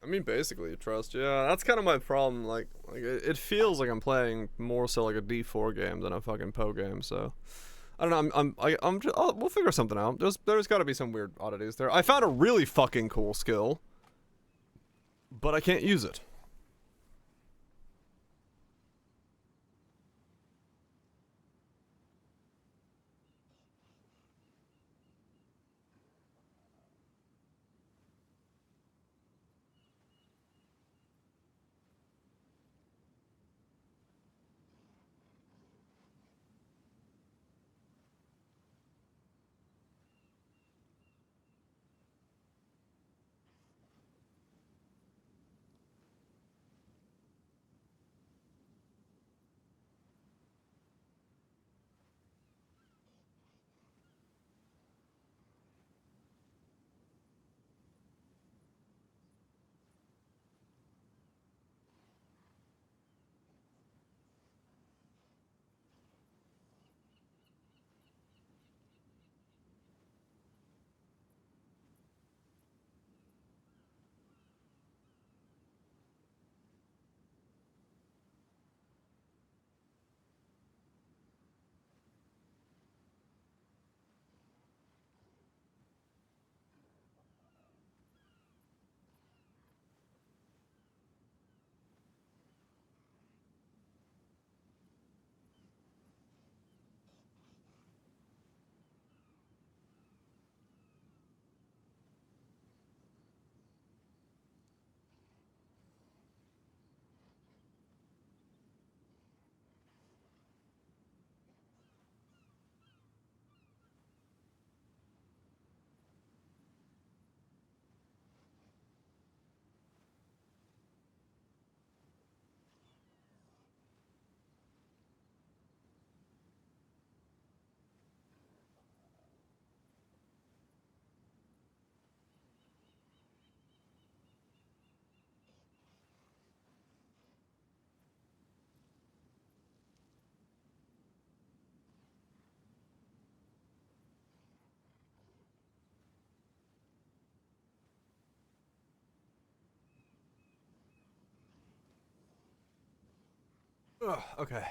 I mean, basically, trust. Yeah, that's kind of my problem. Like it feels like I'm playing more so like a D4 game than a fucking Poe game. So, I don't know. We'll figure something out. There's got to be some weird oddities there. I found a really fucking cool skill but I can't use it. Ugh, okay.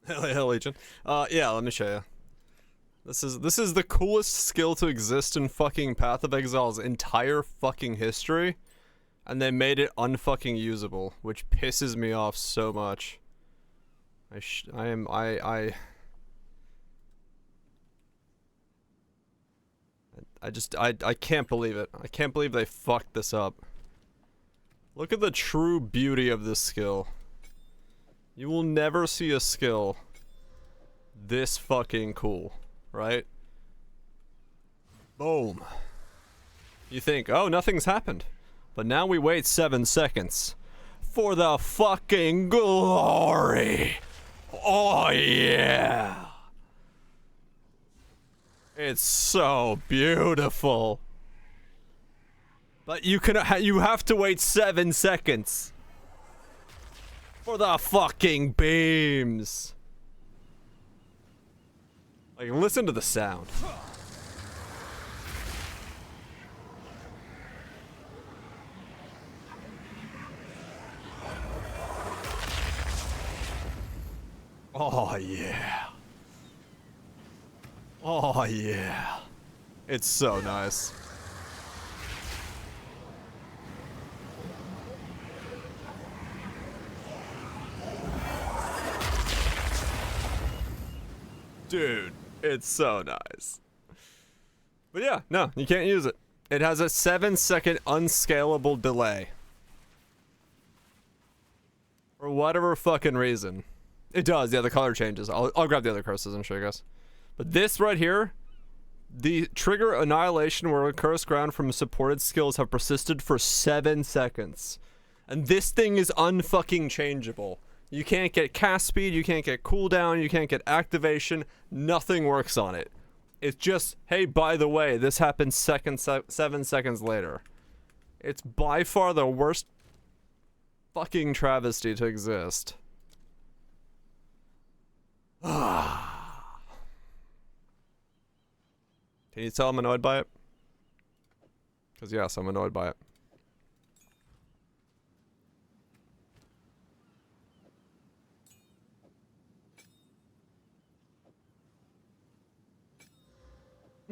Hell, Legion. Yeah, let me show you. This is the coolest skill to exist in fucking Path of Exile's entire fucking history, and they made it unfucking usable, which pisses me off so much. I can't believe it. I can't believe they fucked this up. Look at the true beauty of this skill. You will never see a skill this fucking cool, right? Boom. You think, oh, nothing's happened. But now we wait 7 seconds for the fucking glory. Oh yeah. It's so beautiful. But you have to wait 7 seconds for the fucking beams. Like, listen to the sound. Oh yeah. Oh yeah. It's so nice. Dude, it's so nice. But yeah, no, you can't use it. It has a 7-second unscalable delay. For whatever fucking reason. It does, yeah, the color changes. I'll grab the other curses and show you guys. But this right here, the trigger annihilation where cursed ground from supported skills have persisted for 7 seconds. And this thing is unfucking changeable. You can't get cast speed, you can't get cooldown, you can't get activation, nothing works on it. It's just, hey, by the way, this happens 7 seconds later. It's by far the worst fucking travesty to exist. Can you tell I'm annoyed by it? Because yes, I'm annoyed by it.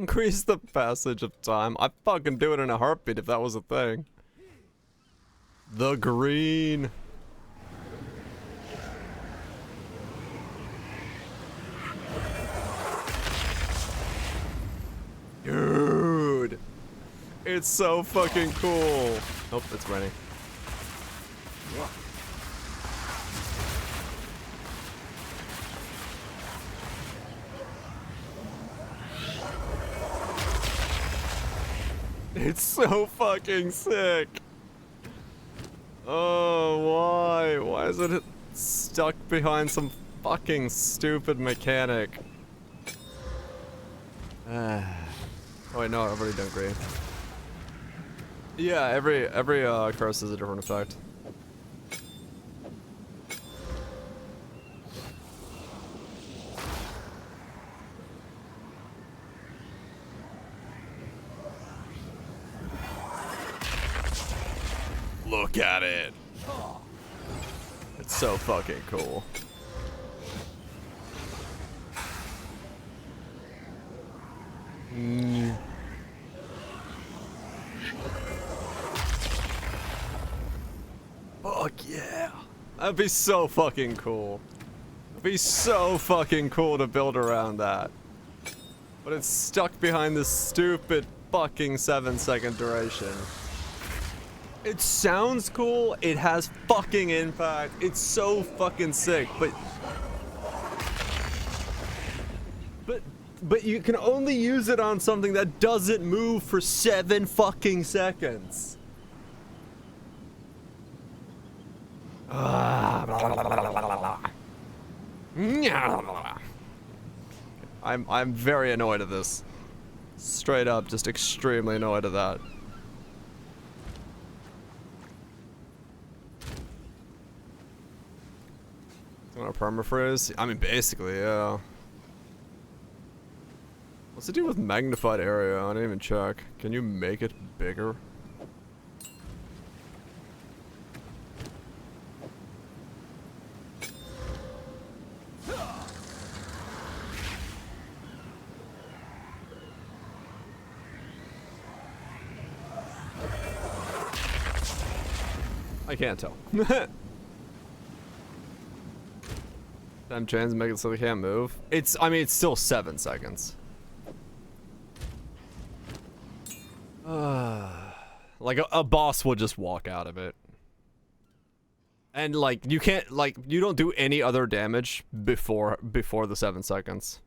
Increase the passage of time. I'd fucking do it in a heartbeat if that was a thing. The green. Dude. It's so fucking cool. Oh, it's raining. It's so fucking sick. Oh, why? Why is it stuck behind some fucking stupid mechanic? Oh wait, no, I've already done green. Yeah, every curse is a different effect. Look at it. It's so fucking cool. Fuck yeah. That'd be so fucking cool. It'd be so fucking cool to build around that. But it's stuck behind this stupid fucking 7-second duration. It sounds cool, it has fucking impact, it's so fucking sick, but you can only use it on something that doesn't move for 7 fucking seconds. I'm very annoyed at this. Straight up, just extremely annoyed at that. Want a permafreeze? I mean, basically, yeah. What's it do with magnified area? I didn't even check. Can you make it bigger? I can't tell. Them chains make it so they can't move. I mean, it's still 7 seconds. Like a boss will just walk out of it. And like, you can't, like, you don't do any other damage before the 7 seconds.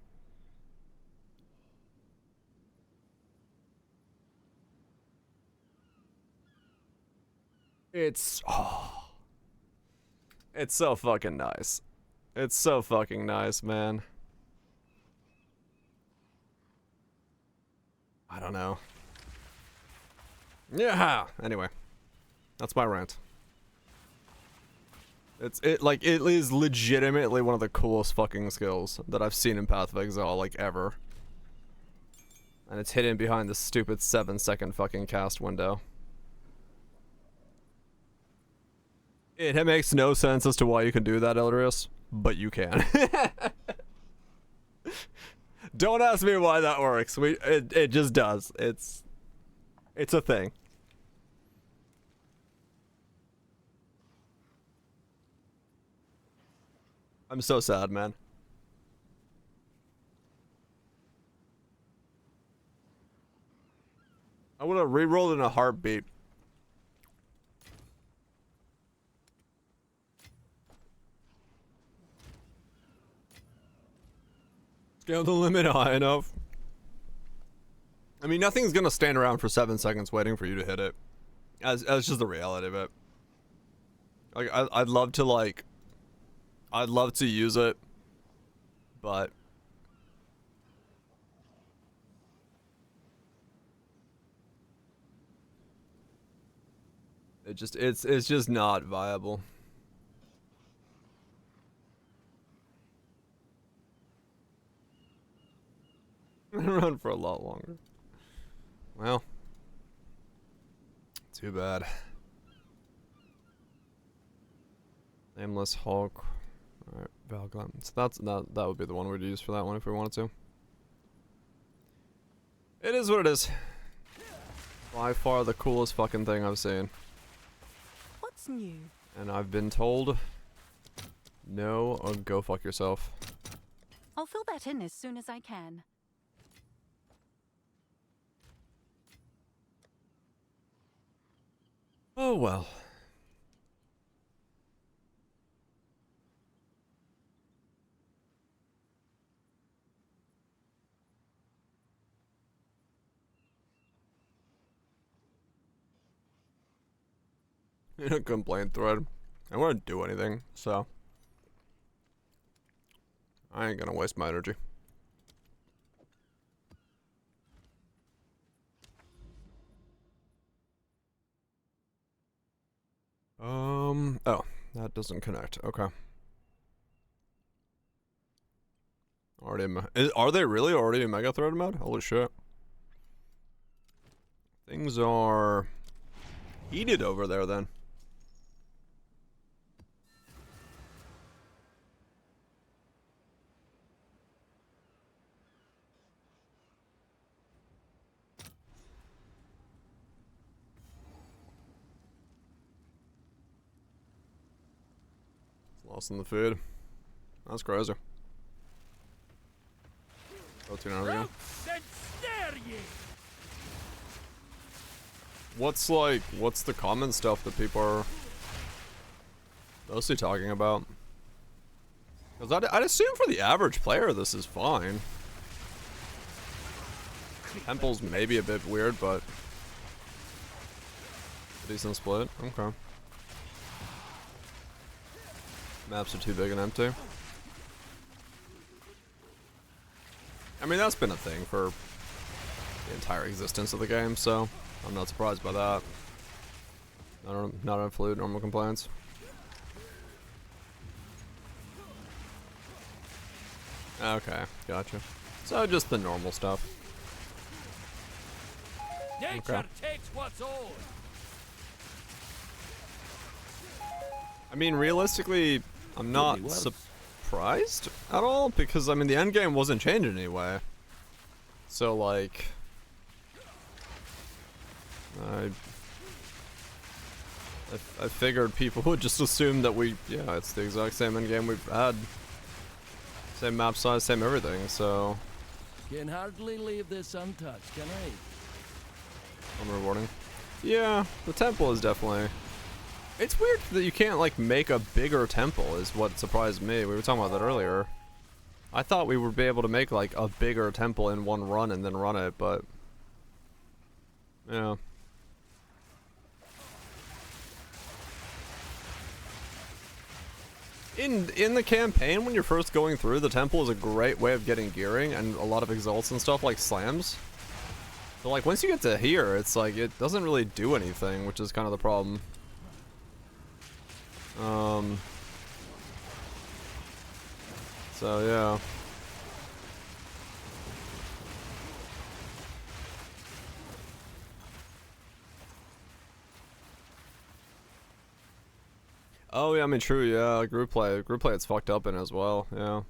It's so fucking nice. It's so fucking nice, man. I don't know. Yeah. Anyway, that's my rant. It is legitimately one of the coolest fucking skills that I've seen in Path of Exile, like, ever. And it's hidden behind the stupid 7-second fucking cast window. It makes no sense as to why you can do that, Eldrius, but you can. Don't ask me why that works. It just does. It's a thing. I'm so sad, man. I would have re-rolled in a heartbeat. Scale the limit high enough. I mean, nothing's gonna stand around for 7 seconds waiting for you to hit it. As just the reality of it. Like, I'd love to, like... I'd love to use it, but... it's just not viable. Run for a lot longer. Well, too bad. Nameless Hulk. Alright, Valglam. So that would be the one we'd use for that one if we wanted to. It is what it is. By far the coolest fucking thing I've seen. What's new? And I've been told, no, or go fuck yourself. I'll fill that in as soon as I can. Oh well. In a complaint thread. I won't do anything, so I ain't gonna waste my energy. Oh, that doesn't connect. Okay. Already are they really already in Mega Thread mode? Holy shit. Things are heated over there then. Lost in the feed. That's crazy. Go to now again. What's the common stuff that people are mostly talking about? Because I'd assume for the average player this is fine. Temple's maybe a bit weird, but a decent split. Okay. Maps are too big and empty. I mean, that's been a thing for the entire existence of the game, so I'm not surprised by that. Not on fluid, normal compliance. Okay, gotcha. So just the normal stuff. Nature takes what's ours. I mean, realistically, I'm not surprised at all, because, I mean, the end game wasn't changing anyway. So, like, I figured people would just assume that yeah, it's the exact same end game we've had. Same map size, same everything, so. Can hardly leave this untouched, can I? I'm rewarding. Yeah, the temple is definitely. It's weird that you can't, like, make a bigger temple is what surprised me. We were talking about that earlier. I thought we would be able to make, like, a bigger temple in one run and then run it, but yeah. In the campaign, when you're first going through, the temple is a great way of getting gearing and a lot of exalts and stuff, like slams. But, like, once you get to here, it's like, it doesn't really do anything, which is kind of the problem. So yeah. Oh yeah, I mean true, yeah, group play it's fucked up in as well, yeah.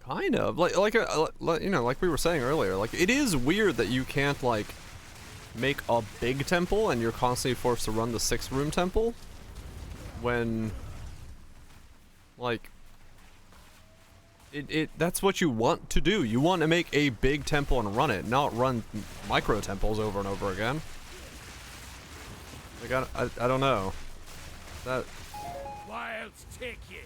Kind of, like you know, like we were saying earlier, like it is weird that you can't like make a big temple and you're constantly forced to run the 6-room temple when like that's what you want to do. You want to make a big temple and run it, not run micro temples over and over again. Like I don't know. That Wilds take you.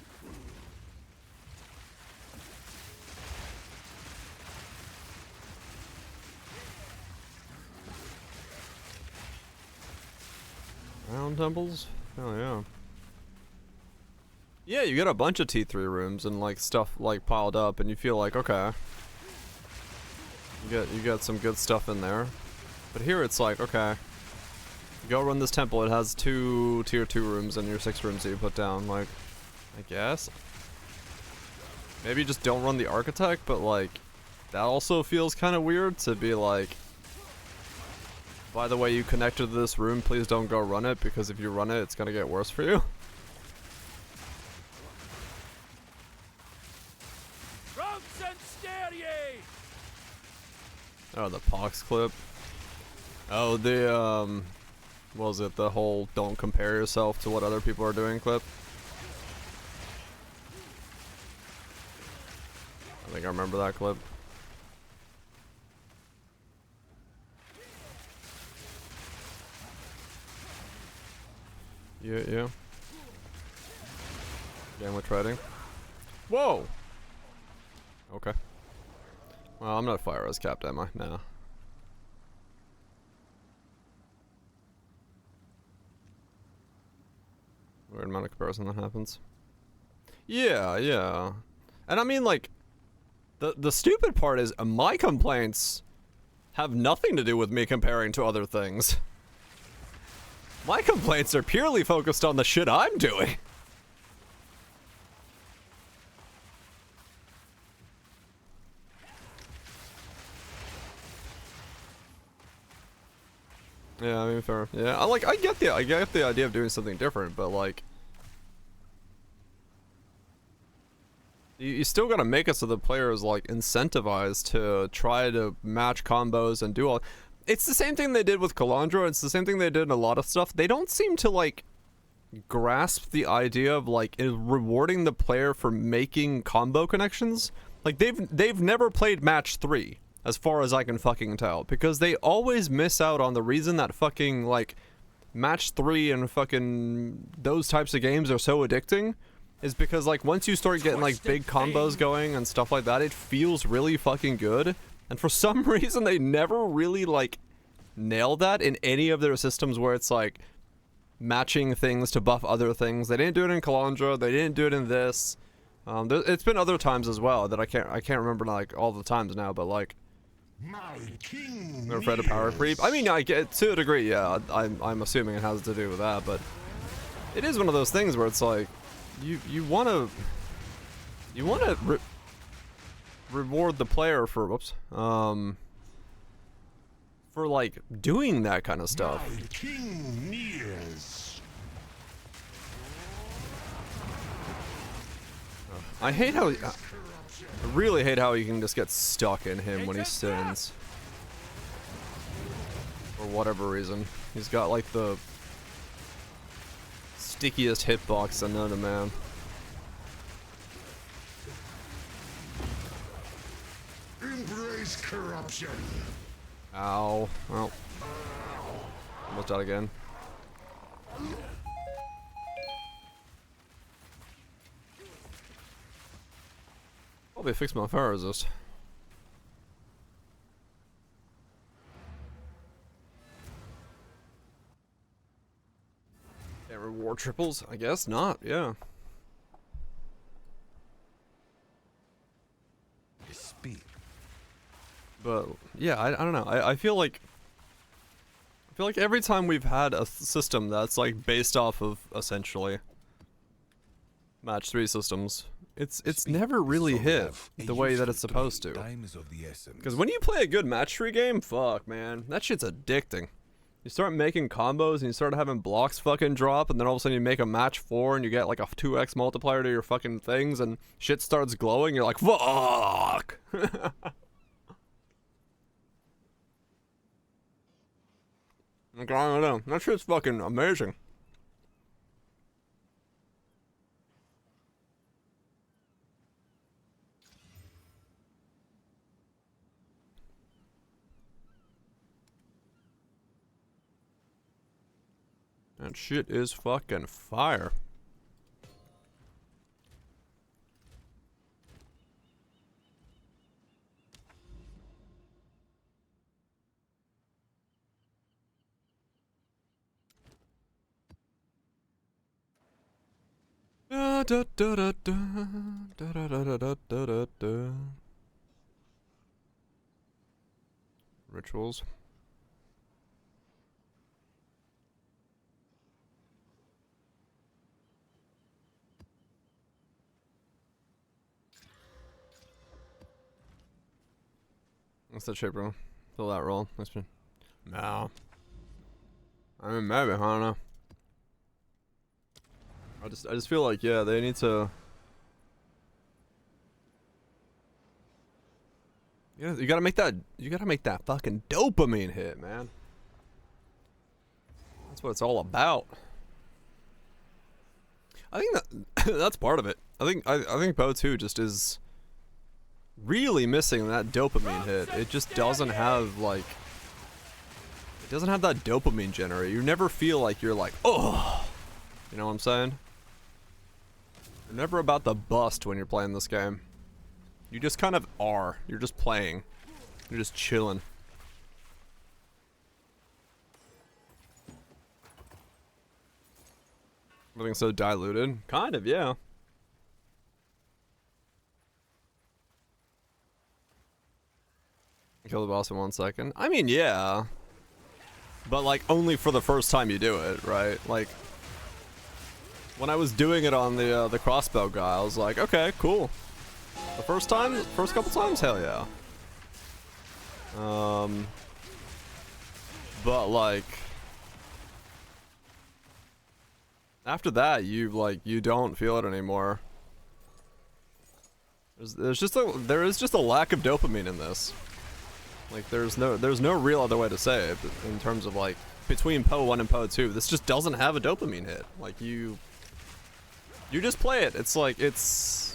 round temples? Oh yeah. Yeah, you get a bunch of T3 rooms and like stuff like piled up and you feel like, okay. You get some good stuff in there. But here it's like, okay. Go run this temple, it has 2 tier 2 rooms and your 6 rooms that you put down, like, I guess. Maybe just don't run the architect, but like, that also feels kind of weird to be like, by the way you connected to this room, please don't go run it, because if you run it, it's gonna get worse for you. Pox and stare ye! Oh, the Pox clip. Oh, the what was it? The whole "don't compare yourself to what other people are doing" clip. I think I remember that clip. Yeah. Game with trading. Whoa! Okay. Well, I'm not fire res capped, am I? No. Weird amount of comparison that happens. Yeah. And I mean, like, the stupid part is my complaints have nothing to do with me comparing to other things. My complaints are purely focused on the shit I'm doing. Yeah, I mean, fair. Yeah, I get the idea of doing something different, but like, you still gotta make it so the player is like incentivized to try to match combos and do all. It's the same thing they did with Calandra. It's the same thing they did in a lot of stuff. They don't seem to like grasp the idea of like rewarding the player for making combo connections. Like they've never played match 3. As far as I can fucking tell, because they always miss out on the reason that fucking, like, match 3 and fucking those types of games are so addicting, is because, like, once you start getting, like, big combos going and stuff like that, it feels really fucking good, and for some reason they never really, like, nail that in any of their systems where it's, like, matching things to buff other things. They didn't do it in Calandra, they didn't do it in this. It's been other times as well that I can't remember, like, all the times now, but, like, they're afraid of power creep. I mean, I get to a degree, yeah. I'm assuming it has to do with that, but it is one of those things where it's like you wanna reward the player for for like doing that kind of stuff. I hate how. I really hate how you can just get stuck in him when he sins. For whatever reason. He's got like the stickiest hitbox known to man. Embrace corruption. Ow. Well. Almost out again. Probably fix my fire resist. Can't reward triples? I guess not, yeah. Speak. But yeah, I don't know. I feel like every time we've had a system that's like based off of essentially match 3 systems, it's never really hit the way that it's supposed to. Because when you play a good match 3 game, fuck man, that shit's addicting. You start making combos and you start having blocks fucking drop, and then all of a sudden you make a match 4 and you get like a 2x multiplier to your fucking things and shit starts glowing, you're like, fuck! Like, I don't know, that shit's fucking amazing. That shit is fucking fire. Da da da da da da da da da da da da. Rituals. What's that shape roll? Fill that roll. Nice one. No. I mean, maybe, I don't know. I just feel like, yeah, they need to You gotta make that. You gotta make that fucking dopamine hit, man. That's what it's all about. I think that that's part of it. I think Poe 2 just is really missing that dopamine hit. It just doesn't have like. It doesn't have that dopamine generator. You never feel like you're like, oh, you know what I'm saying? You're never about to bust when you're playing this game. You just kind of are. You're just playing. You're just chilling. Everything's so diluted. Kind of, yeah. Kill the boss in 1 second. I mean, yeah. But, like, only for the first time you do it, right? Like, when I was doing it on the crossbow guy, I was like, okay, cool. The first couple times, hell yeah. But like, after that, you don't feel it anymore. There is just a lack of dopamine in this. Like, there's no real other way to say it in terms of like between Poe 1 and Poe 2. This just doesn't have a dopamine hit. Like you just play it. It's like it's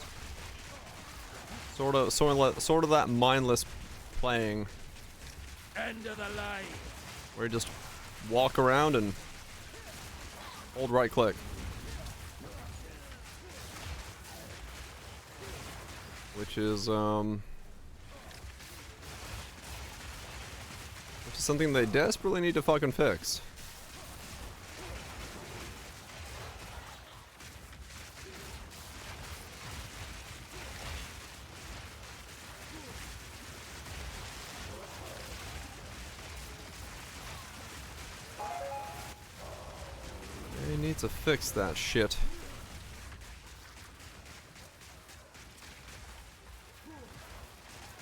sort of that mindless playing. End of the line. Where you just walk around and hold right click. Which is something they desperately need to fucking fix. They need to fix that shit.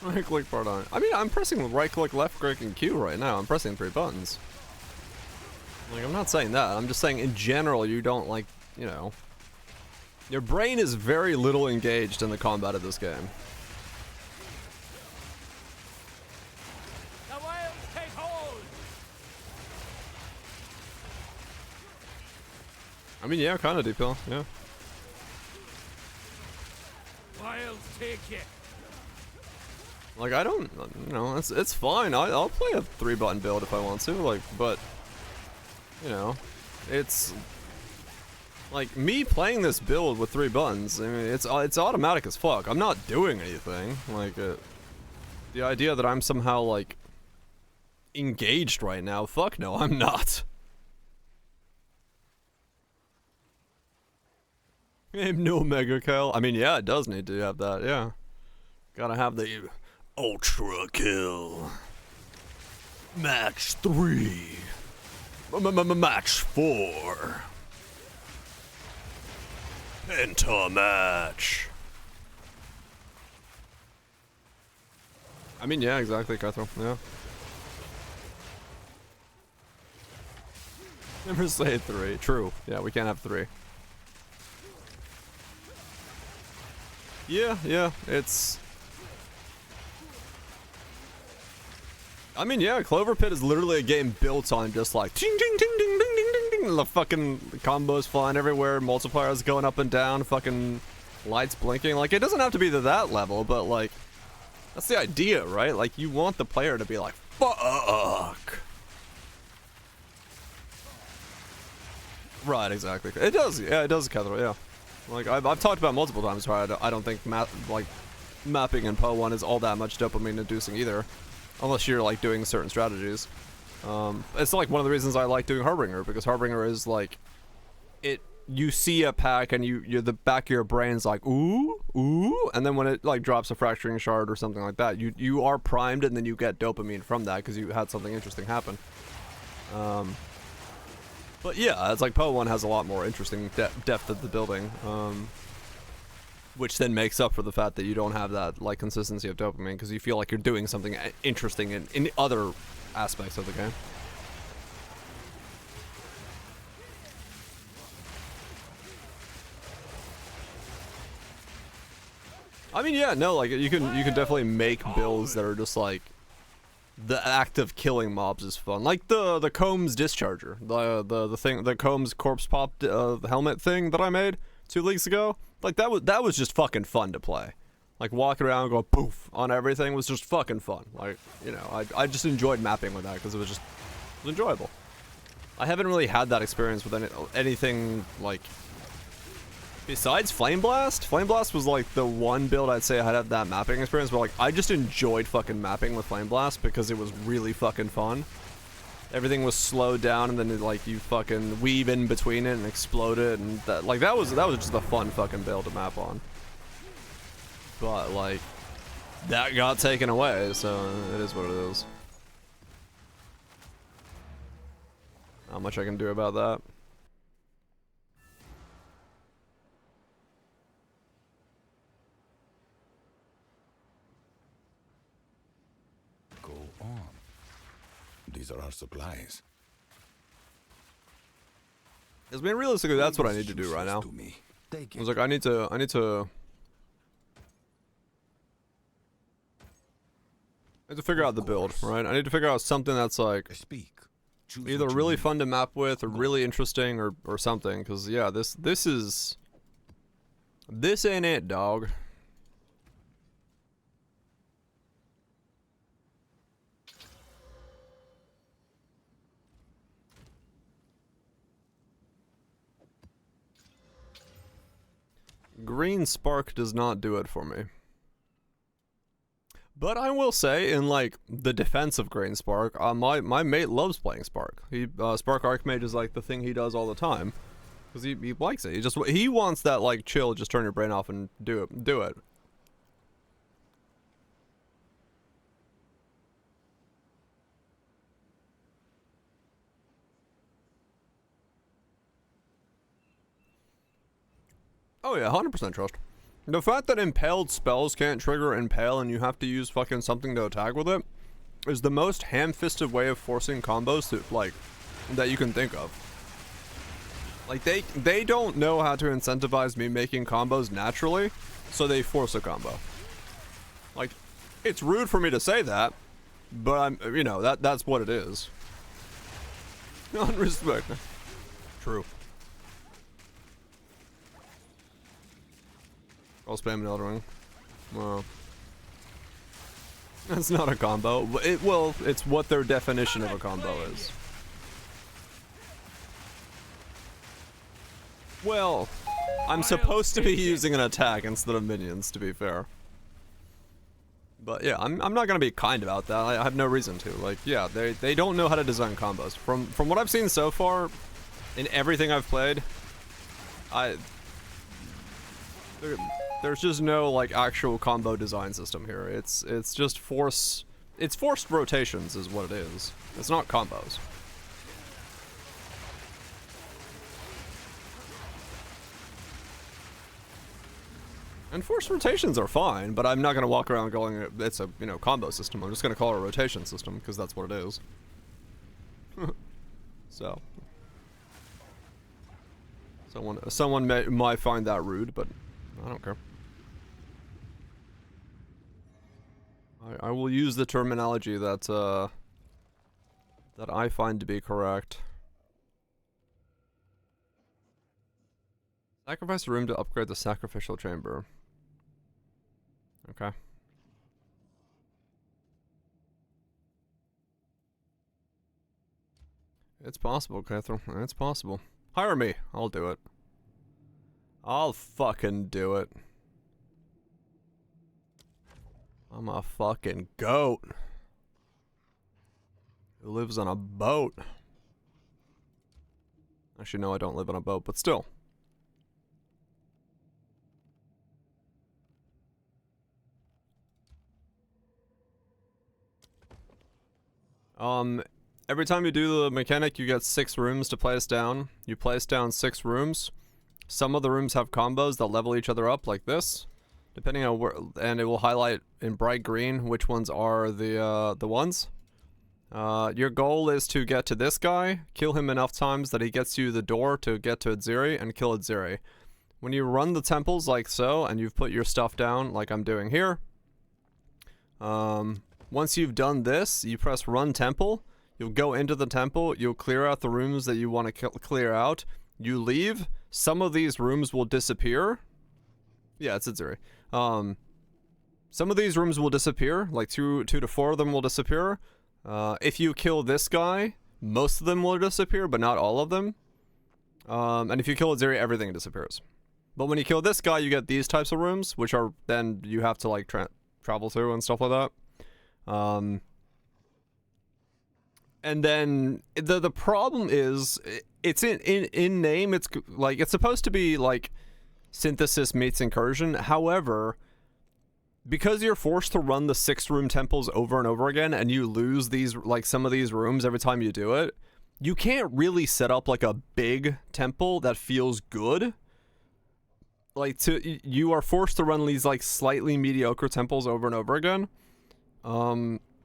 Right click part on. I mean, I'm pressing right click, left click, and Q right now. I'm pressing 3 buttons. Like, I'm not saying that. I'm just saying in general, you don't like, you know. Your brain is very little engaged in the combat of this game. The wilds take hold. I mean, yeah, kind of deep hill, yeah. Wilds take you. Like, I don't, you know, it's fine. I'll play a 3-button build if I want to, like, but, you know, it's, like, me playing this build with 3 buttons, I mean, it's automatic as fuck. I'm not doing anything. Like, the idea that I'm somehow, like, engaged right now, fuck no, I'm not. No mega kill. I mean, yeah, it does need to have that, yeah. Gotta have the ultra kill. Match 3. Match 4. Penta match. I mean, yeah, exactly, Cutthroat, yeah. Never say 3. True. Yeah, we can't have 3. Yeah, it's... I mean, yeah, Clover Pit is literally a game built on just like ting ting ting ding ding ding ding ding. The fucking combos flying everywhere, multipliers going up and down, fucking lights blinking. Like, it doesn't have to be to that level, but like, that's the idea, right? Like, you want the player to be like, fuck. Right, exactly. It does, yeah, it does, Cutthroat, yeah. Like, I've talked about multiple times where I don't think mapping in Poe 1 is all that much dopamine inducing either. Unless you're like doing certain strategies. It's like one of the reasons I like doing Harbinger, because Harbinger is like, you see a pack and you're the back of your brain's like, ooh, and then when it like drops a fracturing shard or something like that, you are primed and then you get dopamine from that because you had something interesting happen. But yeah, it's like Poe 1 has a lot more interesting depth of the building. Which then makes up for the fact that you don't have that like consistency of dopamine because you feel like you're doing something interesting in other aspects of the game. I mean, yeah, no, like you can definitely make builds that are just like the act of killing mobs is fun. Like the Combs Discharger, the thing, the Combs corpse pop helmet thing that I made 2 weeks ago. Like that was just fucking fun to play. Like walking around going poof on everything was just fucking fun. Like, you know, I just enjoyed mapping with that because it was enjoyable. I haven't really had that experience with anything like besides Flame Blast. Flame Blast was like the one build I'd say I had that mapping experience, but like I just enjoyed fucking mapping with Flame Blast because it was really fucking fun. Everything was slowed down and then it, like you fucking weave in between it and explode it, and that was just a fun fucking build to map on. But like that got taken away, so it is what it is. Not much I can do about that. Go on. These are our supplies. I mean, realistically, that's what I need to do right now. I was like, I need to figure out the build, right? I need to figure out something that's like either really fun to map with or really interesting or something, because yeah, this ain't it, dog. Green Spark does not do it for me. But I will say, in like the defense of Green Spark, my mate loves playing Spark. He Spark Archmage is like the thing he does all the time, because he likes it. He wants that like chill, just turn your brain off and do it. Oh yeah, 100% trust. The fact that impaled spells can't trigger impale and you have to use fucking something to attack with it is the most ham-fisted way of forcing combos to, like, that you can think of. Like, they don't know how to incentivize me making combos naturally, so they force a combo. Like, it's rude for me to say that, but I'm, you know, that's what it is. On respect. True. I'll spam an Elden Ring. Well, that's not a combo. It's what their definition of a combo is. Well, I'm supposed to be using an attack instead of minions, to be fair. But yeah, I'm not gonna be kind about that. I have no reason to. Like, yeah, they don't know how to design combos. From what I've seen so far, in everything I've played, there's just no like actual combo design system here. It's just forced rotations is what it is. It's not combos. And forced rotations are fine, but I'm not gonna walk around going it's a, you know, combo system. I'm just gonna call it a rotation system because that's what it is. So someone might find that rude, but I don't care. I will use the terminology that I find to be correct. Sacrifice a room to upgrade the sacrificial chamber. Okay. It's possible, Catherine. It's possible. Hire me. I'll do it. I'll fucking do it. I'm a fucking goat who lives on a boat. Actually, no, I don't live on a boat, but still. Every time you do the mechanic, you get 6 rooms to place down. You place down 6 rooms. Some of the rooms have combos that level each other up like this, depending on where, and it will highlight in bright green which ones are the ones. Your goal is to get to this guy, kill him enough times that he gets you the door to get to Atziri, and kill Atziri. when you run the temples like so, and you've put your stuff down like I'm doing here, once you've done this, you press run temple, you'll go into the temple, you'll clear out the rooms that you want to clear out, you leave, some of these rooms will disappear. Yeah, it's Atziri. Some of these rooms will disappear, like 2 to 4 of them will disappear. If you kill this guy, most of them will disappear, but not all of them. And if you kill Atziri, everything disappears. But when you kill this guy, you get these types of rooms, which are then you have to like travel through and stuff like that. And then the problem is, it's in name, it's like, it's supposed to be like synthesis meets incursion. However, because you're forced to run the 6-room temples over and over again, and you lose these, like some of these rooms every time you do it, you can't really set up like a big temple that feels good. Like, you are forced to run these like slightly mediocre temples over and over again.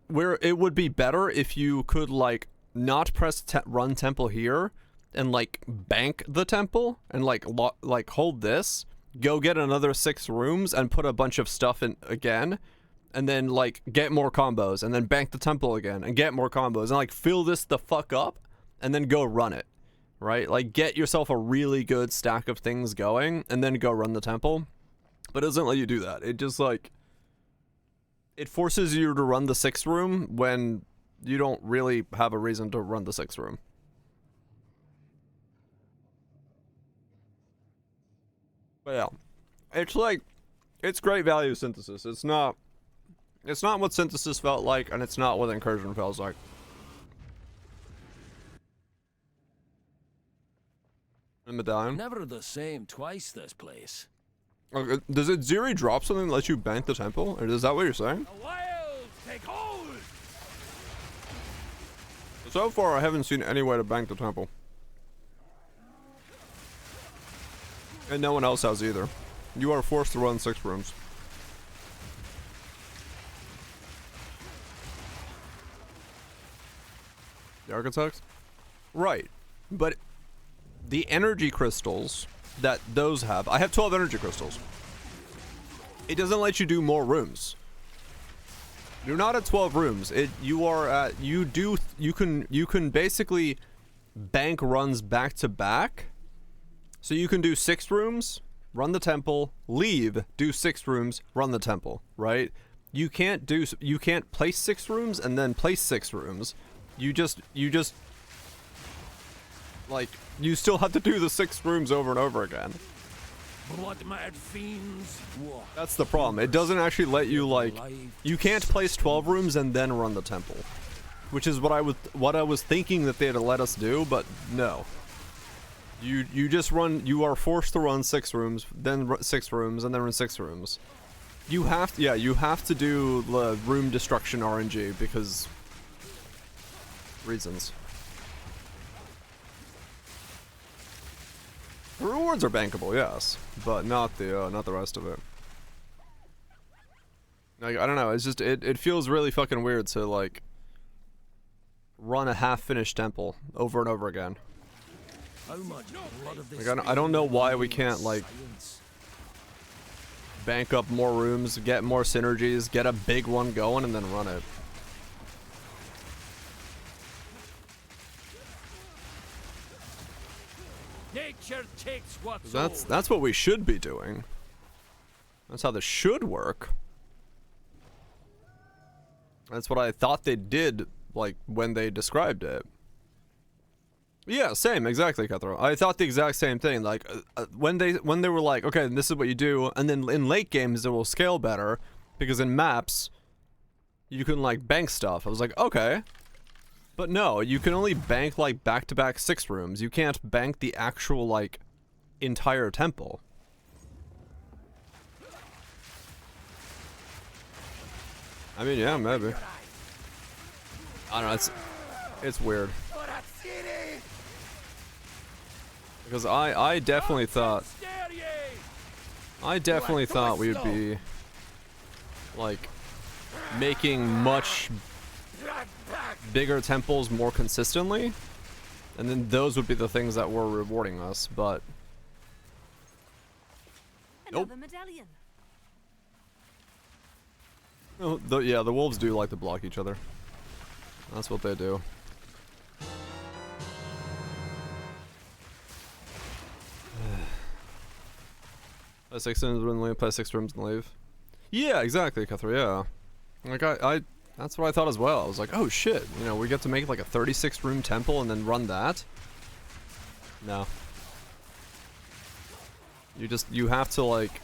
Where it would be better if you could like not press run temple here and like bank the temple and like hold this, go get another 6 rooms and put a bunch of stuff in again, and then like get more combos and then bank the temple again and get more combos and like fill this the fuck up and then go run it, right? Like get yourself a really good stack of things going and then go run the temple. But it doesn't let you do that. It just like, it forces you to run the 6th room when you don't really have a reason to run the 6th room. But yeah, it's like, it's great value synthesis. It's not what synthesis felt like, and it's not what incursion feels like. And medallion. Never the same twice, this place. Okay, does Atziri drop something that lets you bank the temple? Or is that what you're saying? The wilds take hold! So far, I haven't seen any way to bank the temple. And no one else has either. You are forced to run 6 rooms. The architects? Right. But the energy crystals that those have, I have 12 energy crystals. It doesn't let you do more rooms. You're not at 12 rooms. You are at, you can basically bank runs back to back. So you can do 6 rooms, run the temple, leave, do 6 rooms, run the temple, right? You can't place 6 rooms and then place 6 rooms. You just like, you still have to do the 6 rooms over and over again. Blood mad fiends. That's the problem. It doesn't actually let you like, you can't place 12 rooms and then run the temple, which is what I was thinking that they'd let us do, but no. You just run. You are forced to run 6 rooms, then 6 rooms, and then run 6 rooms. You have to, yeah, you have to do the room destruction RNG because reasons. The rewards are bankable, yes, but not the rest of it. Like, I don't know. It's just it feels really fucking weird to like run a half-finished temple over and over again. Like, I don't know why we can't like bank up more rooms, get more synergies, get a big one going, and then run it. Nature takes what's That's what we should be doing. That's how this should work. That's what I thought they did, like when they described it. Yeah, same, exactly, Cutthroat. I thought the exact same thing. Like when they were like, okay, this is what you do, and then in late games it will scale better because in maps you can like bank stuff. I was like, okay, but no, you can only bank like back-to-back 6 rooms. You can't bank the actual like entire temple. I mean, yeah, maybe. I don't know. It's weird. Because I definitely thought we would be like making much bigger temples more consistently, and then those would be the things that were rewarding us, but Nope. medallion. Oh, yeah, the wolves do like to block each other. That's what they do. Play 6 rooms and leave. Play 6 rooms and leave. Yeah, exactly, Cuthra. Yeah. Like I that's what I thought as well. I was like, oh shit, you know, we get to make like a 36 room temple and then run that. No. You have to like.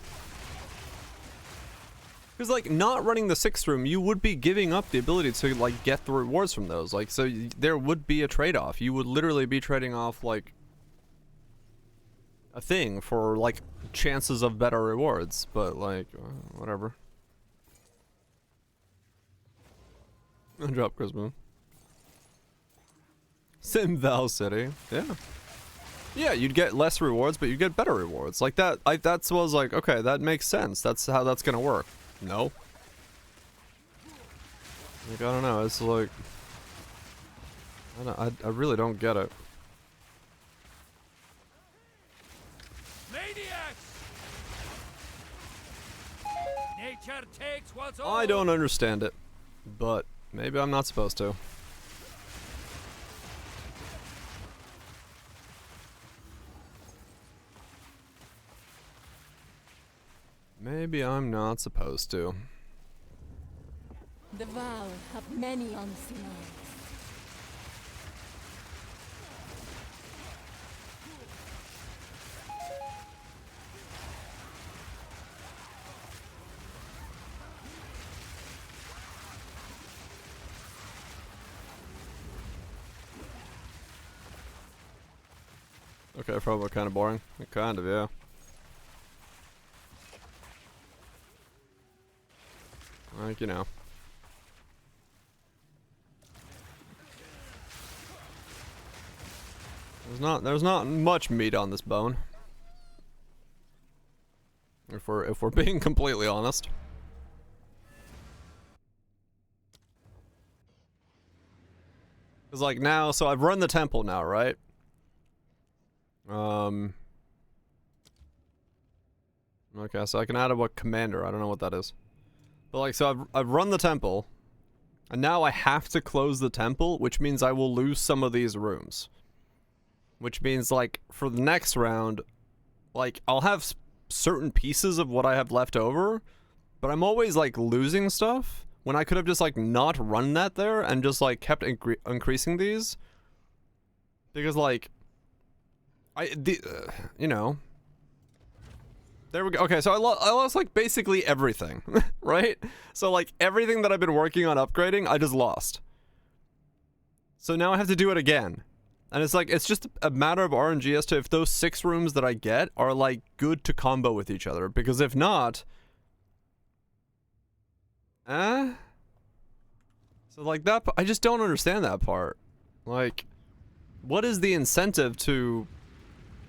Because, like, not running the 6th room, you would be giving up the ability to, like, get the rewards from those. Like, so there would be a trade-off. You would literally be trading off, like, a thing for, like, chances of better rewards. But, like, whatever. I'll drop Christmas. Sim Val City. Yeah. Yeah, you'd get less rewards, but you'd get better rewards. Like, that, that's what I was like, okay, that makes sense. That's how that's gonna work. No. Like, I don't know, it's like... I really don't get it. Maniacs! Nature takes what's I don't understand it, but maybe I'm not supposed to. Maybe I'm not supposed to. The vow have many unseen eyes. Okay, probably kind of boring. Kind of, yeah. Like, you know. There's not much meat on this bone. If we're being completely honest. Cause like now, so I've run the temple now, right? Okay, so I can add a commander. I don't know what that is. But like, so I've run the temple, and now I have to close the temple, which means I will lose some of these rooms. Which means like for the next round, like I'll have certain pieces of what I have left over, but I'm always like losing stuff when I could have just like not run that there and just like kept increasing these. Because like, you know. There we go. Okay, so I lost like basically everything, right? So like everything that I've been working on upgrading, I just lost. So now I have to do it again. And it's like, it's just a matter of RNG as to if those 6 rooms that I get are like good to combo with each other. Because if not... So like that, I just don't understand that part. Like, what is the incentive to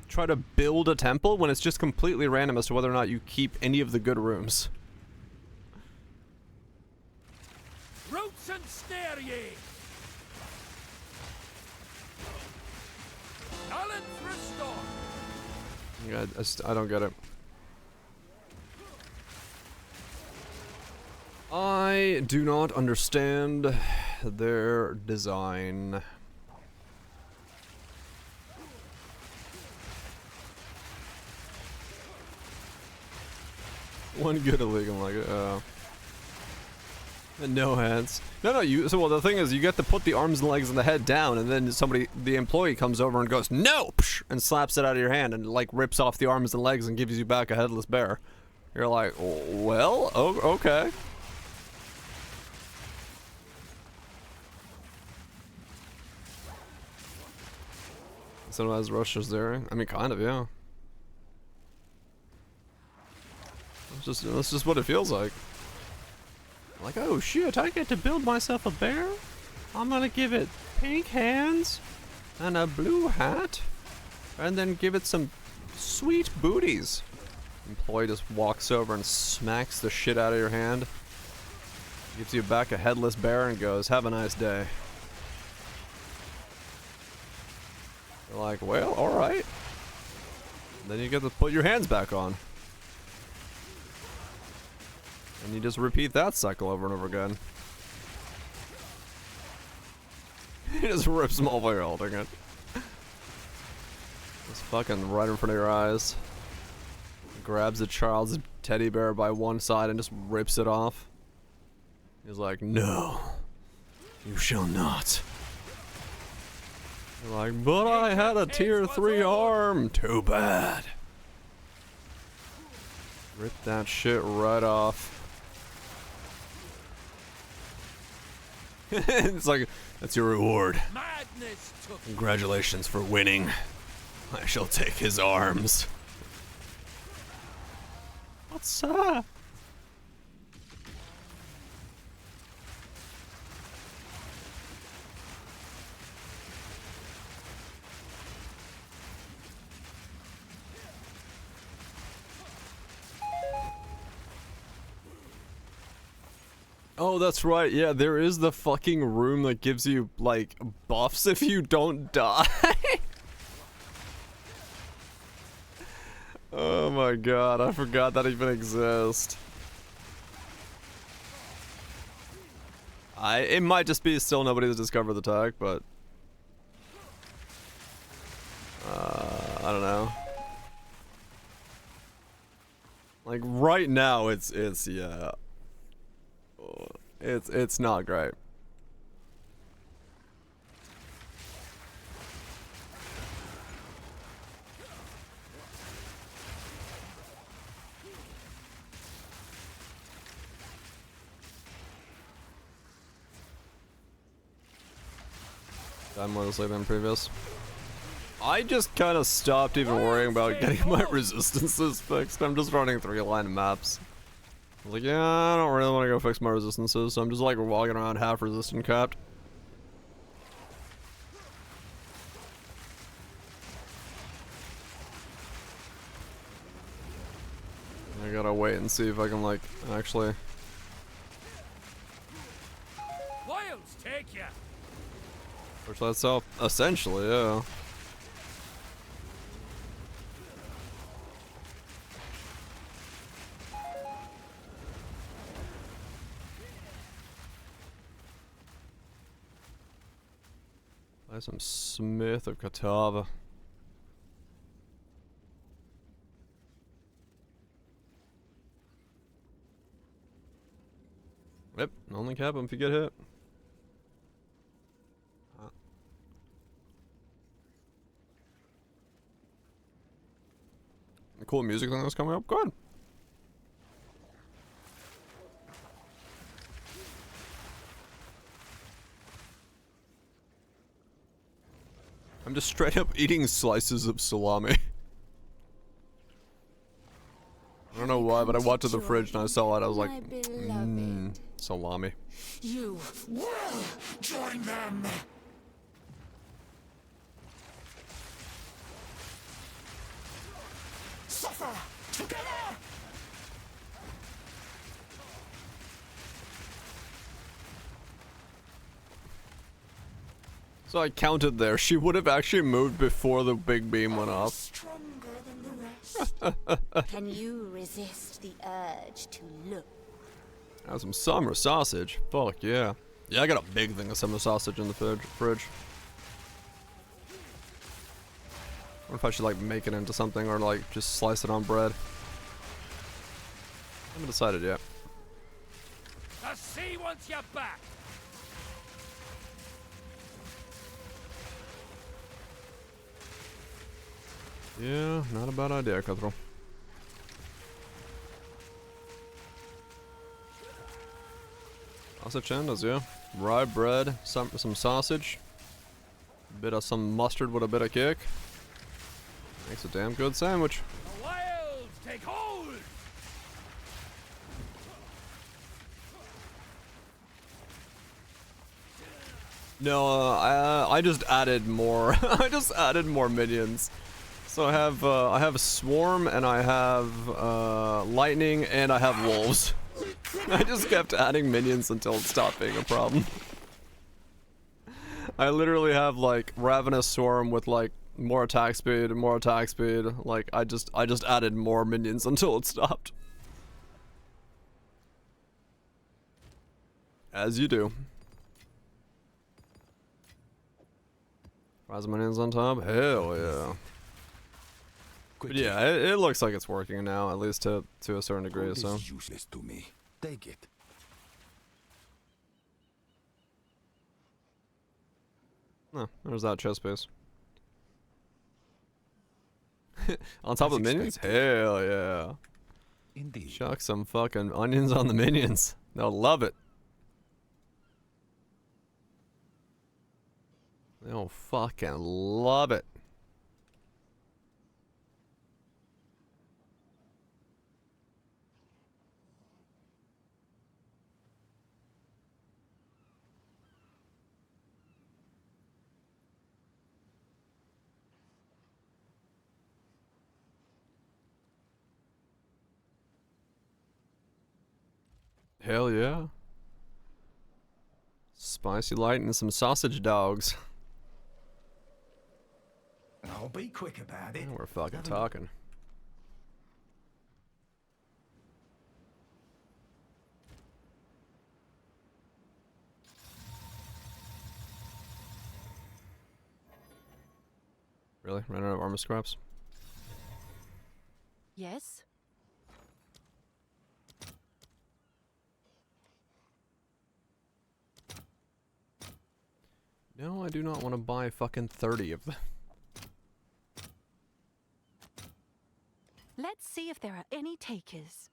try to build a temple when it's just completely random as to whether or not you keep any of the good rooms? Roots and snare ye! Talent restore! Yeah, I don't get it. I do not understand their design. One good illegal, like, no hands. No, so well, the thing is, you get to put the arms and legs and the head down, and then the employee comes over and goes, no! Psh, and slaps it out of your hand and, like, rips off the arms and legs and gives you back a headless bear. You're like, well, okay. So as Russia's there. I mean, kind of, yeah. That's just what it feels like. Like, oh shit, I get to build myself a bear? I'm gonna give it pink hands and a blue hat and then give it some sweet booties. Employee just walks over and smacks the shit out of your hand, gives you back a headless bear and goes, have a nice day. You're like, well, alright. Then you get to put your hands back on. And you just repeat that cycle over and over again. He just rips them all while you're holding it. Just fucking right in front of your eyes. Grabs a child's teddy bear by one side and just rips it off. He's like, no, you shall not. You're like, but I had a tier 3 arm. Too bad. Rip that shit right off. It's like, that's your reward. Congratulations for winning. I shall take his arms. What's up? Oh, that's right. Yeah, there is the fucking room that gives you, like, buffs if you don't die. Oh my god, I forgot that even exists. It might just be still nobody's discovered the tech, but... I don't know. Like, right now, it's, yeah... It's not great. I'm more sleep than previous. I just kind of stopped even worrying about getting my resistances fixed. I'm just running 3-line maps. I was like, yeah, I don't really want to go fix my resistances, so I'm just like walking around half resistant capped. I gotta wait and see if I can like actually. Wilds take ya. Push that self. Essentially, yeah. Buy some Smith of Catawba. Yep, only cap him if you get hit. The cool music thing that's coming up, good. I'm just straight up eating slices of salami. I don't know why, but I walked to the fridge and I saw it. I was like, salami. You will join them. Suffer together. So I counted there. She would have actually moved before the big beam went off. Stronger than the rest. Can you resist the urge to look? Have some summer sausage. Fuck yeah. Yeah, I got a big thing of summer sausage in the fridge. I wonder if I should like make it into something or like just slice it on bread. I haven't decided yet. The sea wants you back. Yeah, not a bad idea, Cutthroat. Sausage endas, yeah. Rye bread, some sausage. A bit of some mustard with a bit of kick. Makes a damn good sandwich. The wilds take hold. No, I just added more. I just added more minions. So I have a swarm and I have lightning and I have wolves. I just kept adding minions until it stopped being a problem. I literally have like ravenous swarm with like more attack speed and more attack speed. Like I just added more minions until it stopped. As you do. Fries minions on top? Hell yeah. But yeah, it looks like it's working now, at least to a certain degree, so. This is useless to me. Take it. Oh, there's that chest space. On top of the minions? Hell yeah. Indeed. Chuck some fucking onions on the minions. They'll love it. They'll fucking love it. Hell yeah. Spicy light and some sausage dogs. I'll be quick about it. Now we're fucking talking. Really? Ran out of armor scraps? Yes? No, I do not want to buy fucking 30 of them. Let's see if there are any takers.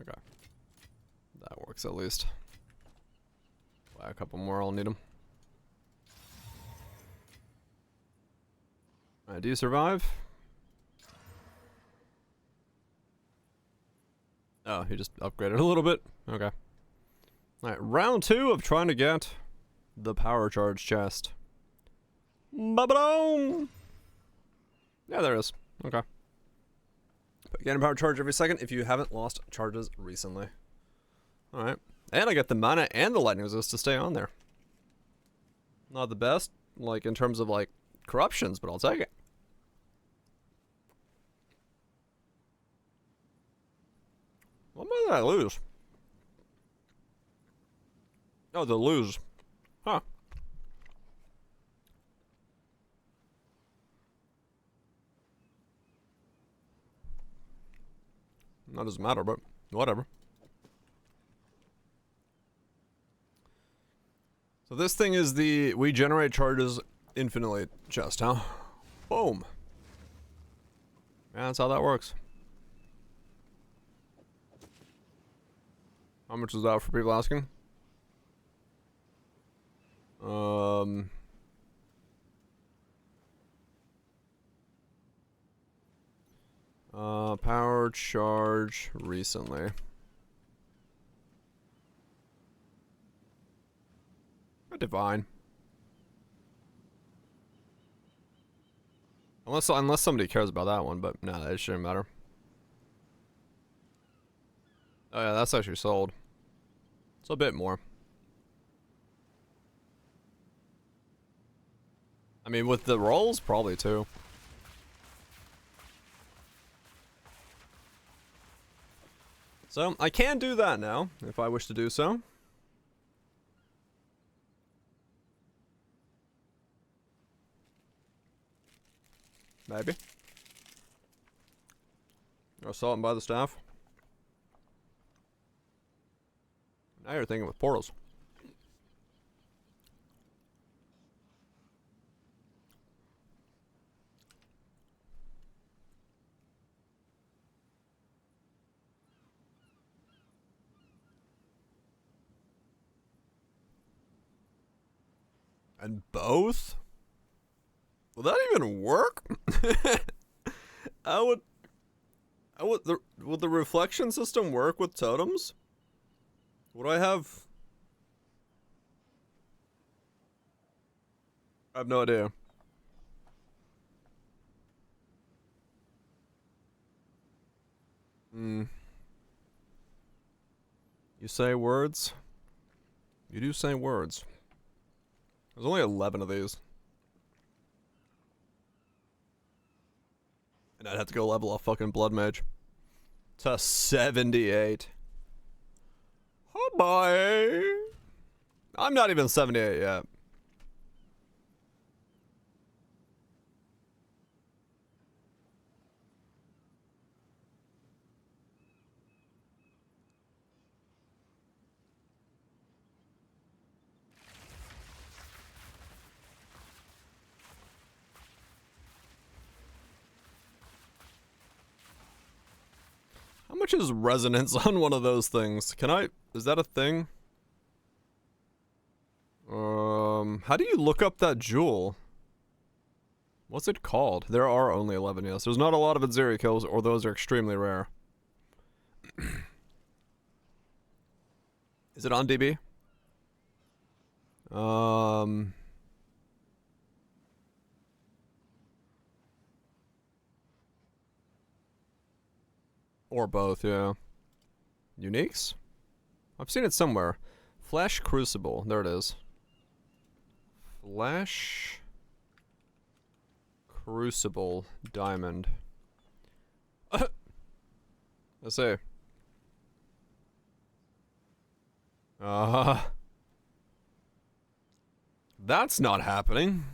Okay. That works at least. Buy a couple more, I'll need them. Alright, do you survive? Oh, he just upgraded a little bit. Okay. Alright, round 2 of trying to get the power charge chest. Ba-ba-dum! Yeah, there is. Okay. But getting a power charge every second if you haven't lost charges recently. Alright. And I get the mana and the lightning resist to stay on there. Not the best, like, in terms of, like, corruptions, but I'll take it. What did I lose? Oh, the lose. Huh. That doesn't matter, but whatever. So this thing is the we generate charges infinitely chest, huh? Boom. Yeah, that's how that works. How much is that for people asking? Power charge recently. Divine. Unless somebody cares about that one, but no, it shouldn't matter. Oh yeah, that's actually sold. It's a bit more. I mean, with the rolls, probably too. So, I can do that now, if I wish to do so. Maybe. Or sell it and buy the staff. Now you're thinking with portals. And both? Will that even work? Would the reflection system work with totems? Would I have? I have no idea. You say words? You do say words. There's only 11 of these. And I'd have to go level a fucking Blood Mage to 78. Oh boy! I'm not even 78 yet. How much is resonance on one of those things? Can I... Is that a thing? How do you look up that jewel? What's it called? There are only 11, yes. There's not a lot of Atziri kills, or those are extremely rare. Is it on DB? Or both, yeah. Uniques? I've seen it somewhere. Flash Crucible. There it is. Flash Crucible Diamond. Let's see. That's not happening.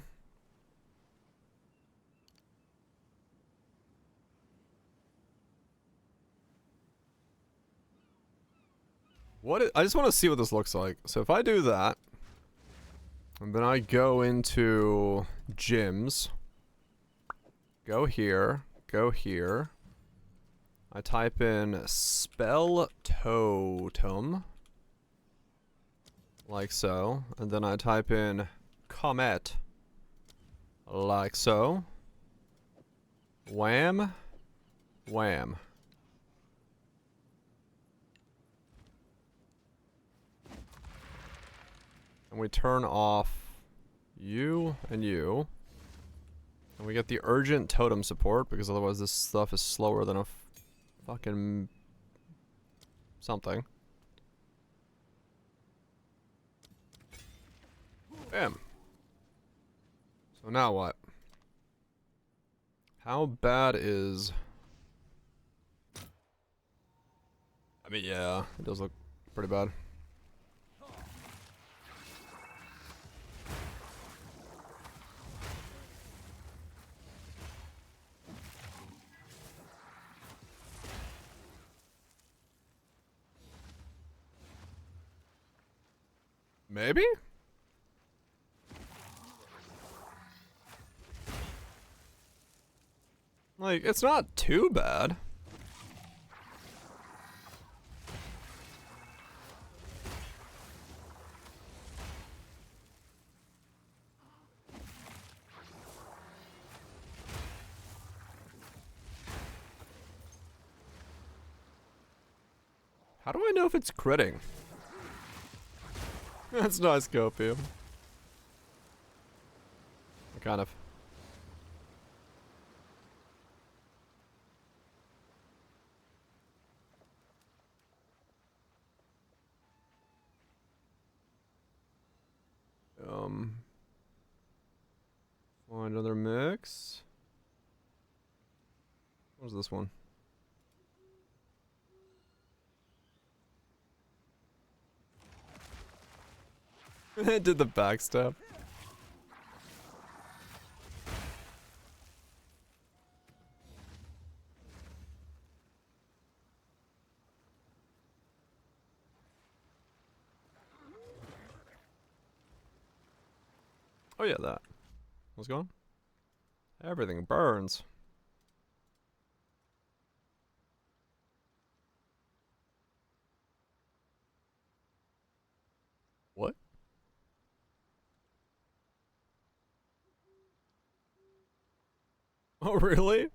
I just want to see what this looks like. So if I do that, and then I go into gyms, go here, I type in spell totem, like so, and then I type in comet, like so, wham, wham. And we turn off you and you. And we get the urgent totem support, because otherwise this stuff is slower than a fucking something. Bam. So now what? How bad is... I mean, yeah, it does look pretty bad. Maybe? Like, it's not too bad. How do I know if it's critting? That's not Scopium. Kind of. Find another mix. What was this one? It did the backstab. Oh yeah, that. What's going on? Everything burns. What? Oh, really?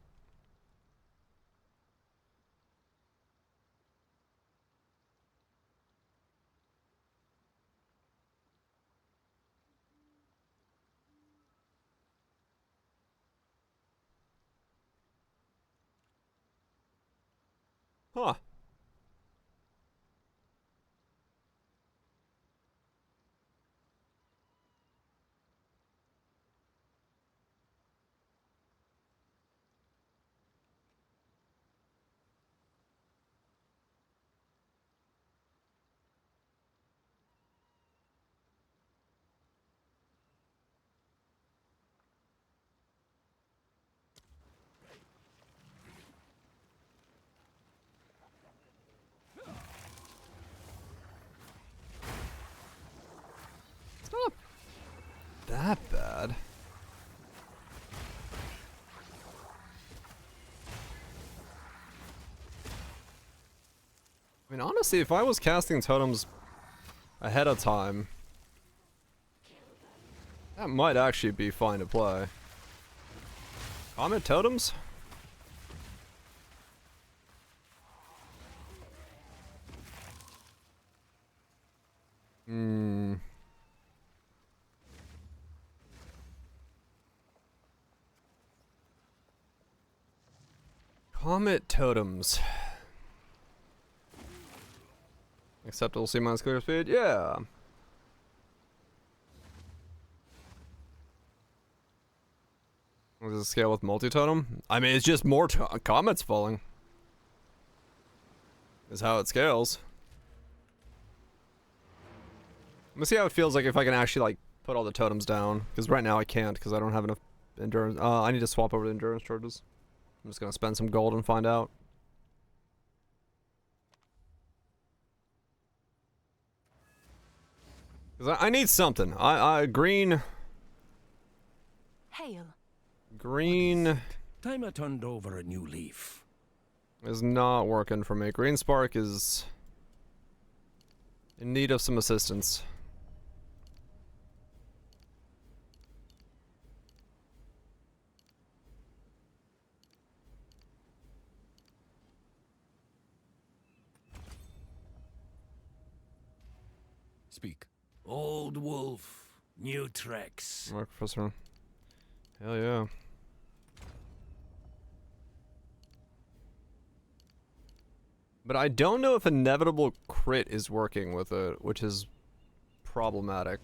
Huh. that bad. I mean, honestly, if I was casting totems ahead of time, that might actually be fine to play. Comet totems? Hmm. Comet totems. Acceptable C- clear speed? Yeah. Does it scale with multi-totem? I mean, it's just more comets falling. Is how it scales. Let me see how it feels like if I can actually, like, put all the totems down. Because right now I can't, because I don't have enough endurance. I need to swap over to endurance charges. I'm just gonna spend some gold and find out. Because I need something. Green... Hail. Green... Time I turned over a new leaf. is not working for me. Green Spark is in need of some assistance. Speak. Old wolf, new tracks. Mark Professor. Hell yeah. But I don't know if inevitable crit is working with it, which is problematic.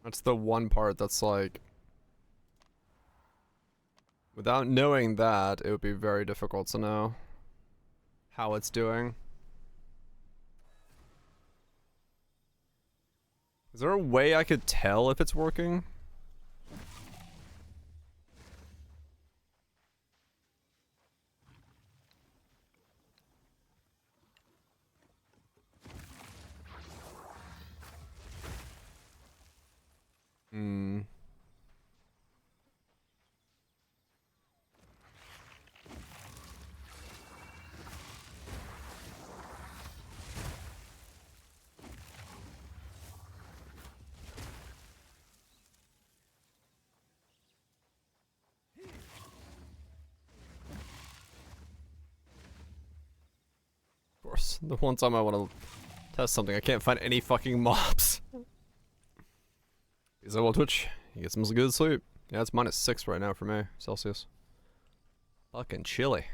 That's the one part that's like... Without knowing that, it would be very difficult to know how it's doing. Is there a way I could tell if it's working? Hmm. Of course, the one time I want to test something, I can't find any fucking mobs. Is that what Twitch? You get some good sleep. Yeah, it's -6 right now for me, Celsius. Fucking chilly.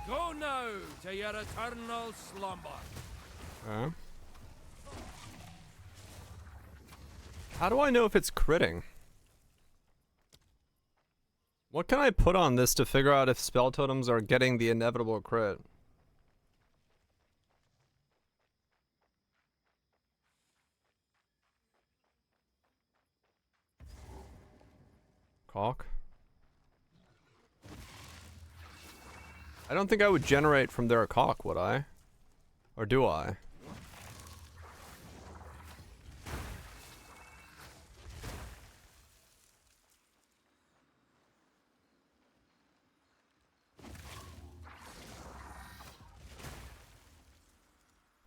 Go now to your eternal slumber. Okay. How do I know if it's critting? What can I put on this to figure out if spell totems are getting the inevitable crit? Caulk? I don't think I would generate from their caulk, would I? Or do I?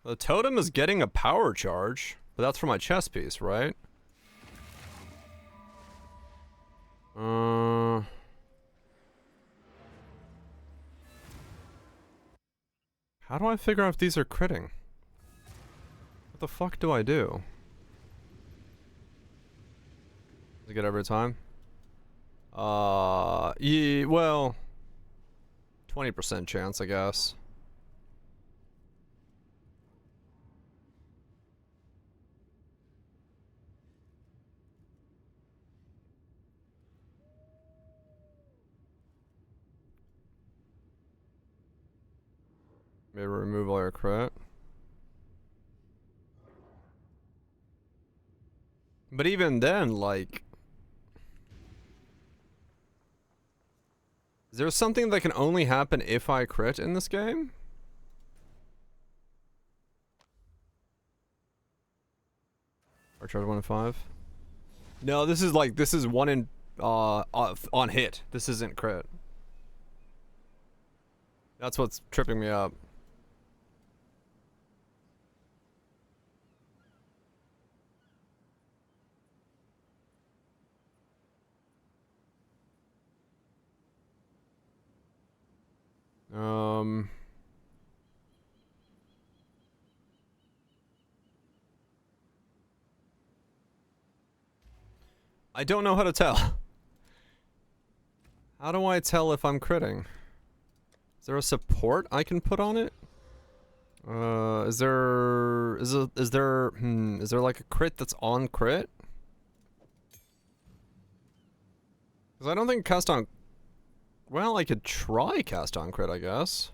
The totem is getting a power charge, but that's for my chest piece, right? How do I figure out if these are critting? What the fuck do I do? Is it good every time? Yeah, well, 20% chance, I guess. Maybe remove all your crit. But even then, like, is there something that can only happen if I crit in this game? Or charge 1 in 5? No, this is like, this is 1 in, on hit. This isn't crit. That's what's tripping me up. I don't know how to tell. How do I tell if I'm critting? Is there a support I can put on it? Is there like a crit that's on crit? Because I don't think cast on... Well, I could try cast on crit, I guess.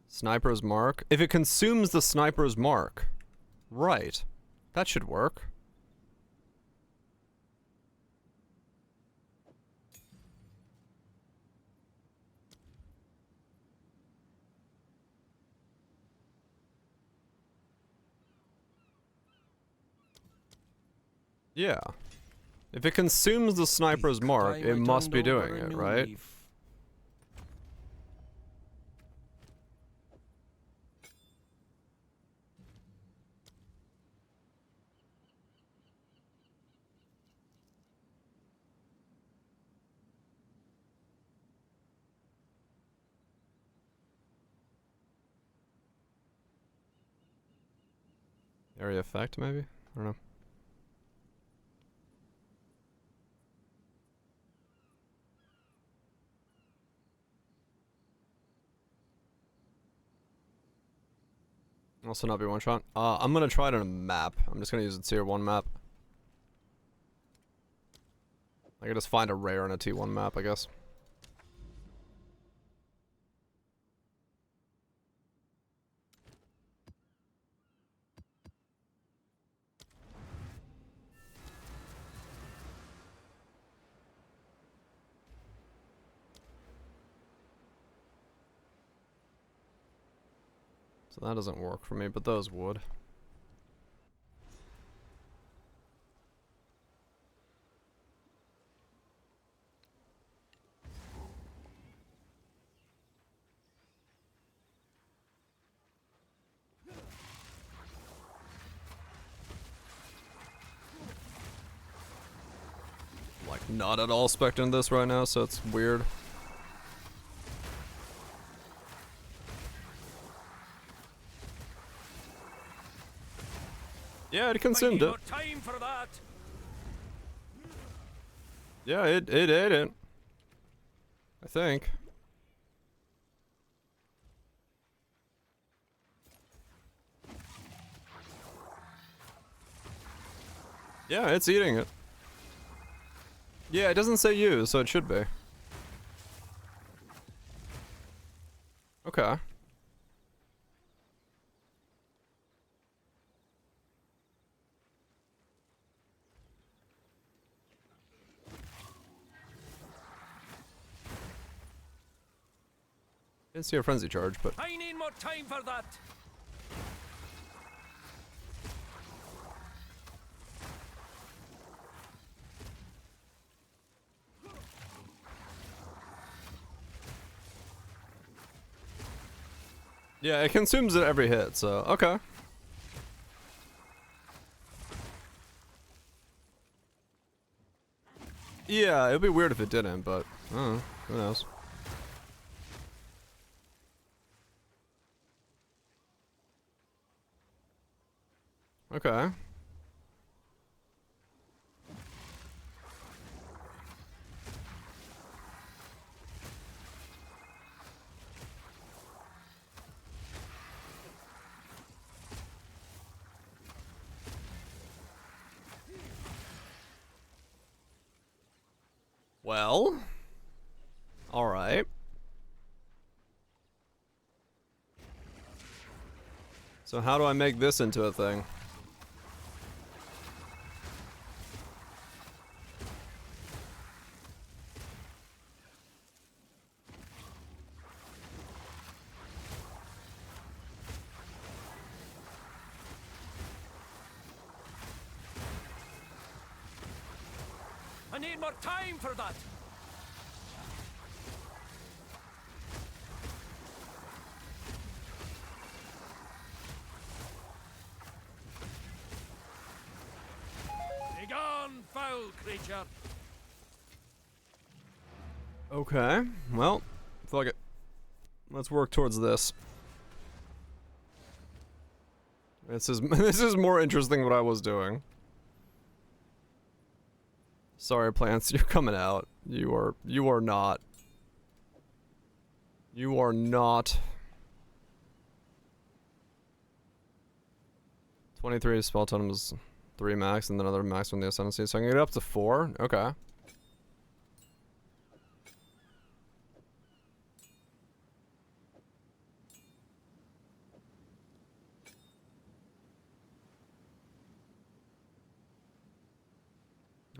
Sniper's mark. If it consumes the sniper's mark. Right. That should work. Yeah. If it consumes the sniper's mark, it must be doing it, right? Area effect, maybe? I don't know. Also not be one shot. I'm gonna try it on a map. I'm just gonna use a tier 1 map. I can just find a rare on a T1 map, I guess. So that doesn't work for me, but those would. Like, not at all specting this right now, so it's weird. Yeah, it consumed it. Time for that. Yeah, it ate it. I think. Yeah, it's eating it. Yeah, it doesn't say use, so it should be. Okay. Didn't see a frenzy charge, but I need more time for that. yeah, it consumes it every hit, so okay. Yeah, it'd be weird if it didn't, but I don't know, who knows. Okay. Well. Alright. So how do I make this into a thing? I need more time for that. Begone, foul creature. Okay, well, fuck it. Let's work towards this. This is more interesting than what I was doing. Sorry, plants, you're coming out. You are not. You are not. 23 spell totems, 3 max, and then another max from the ascendancy, so I can get up to 4. Okay.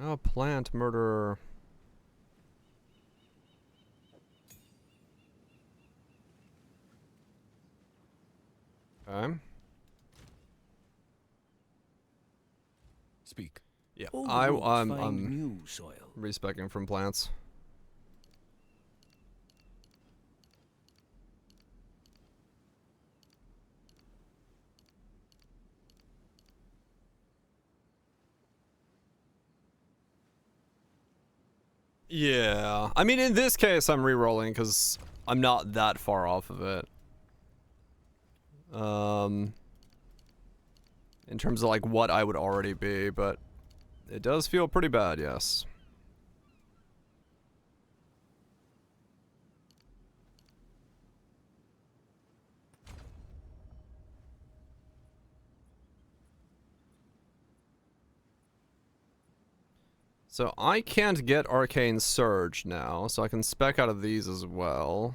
Oh, plant murderer. Okay. Speak. Yeah, All roads I'm find new soil. respecing from plants. Yeah, I mean, in this case, I'm re-rolling because I'm not that far off of it. In terms of like what I would already be, but it does feel pretty bad, yes. So I can't get Arcane Surge now, so I can spec out of these as well.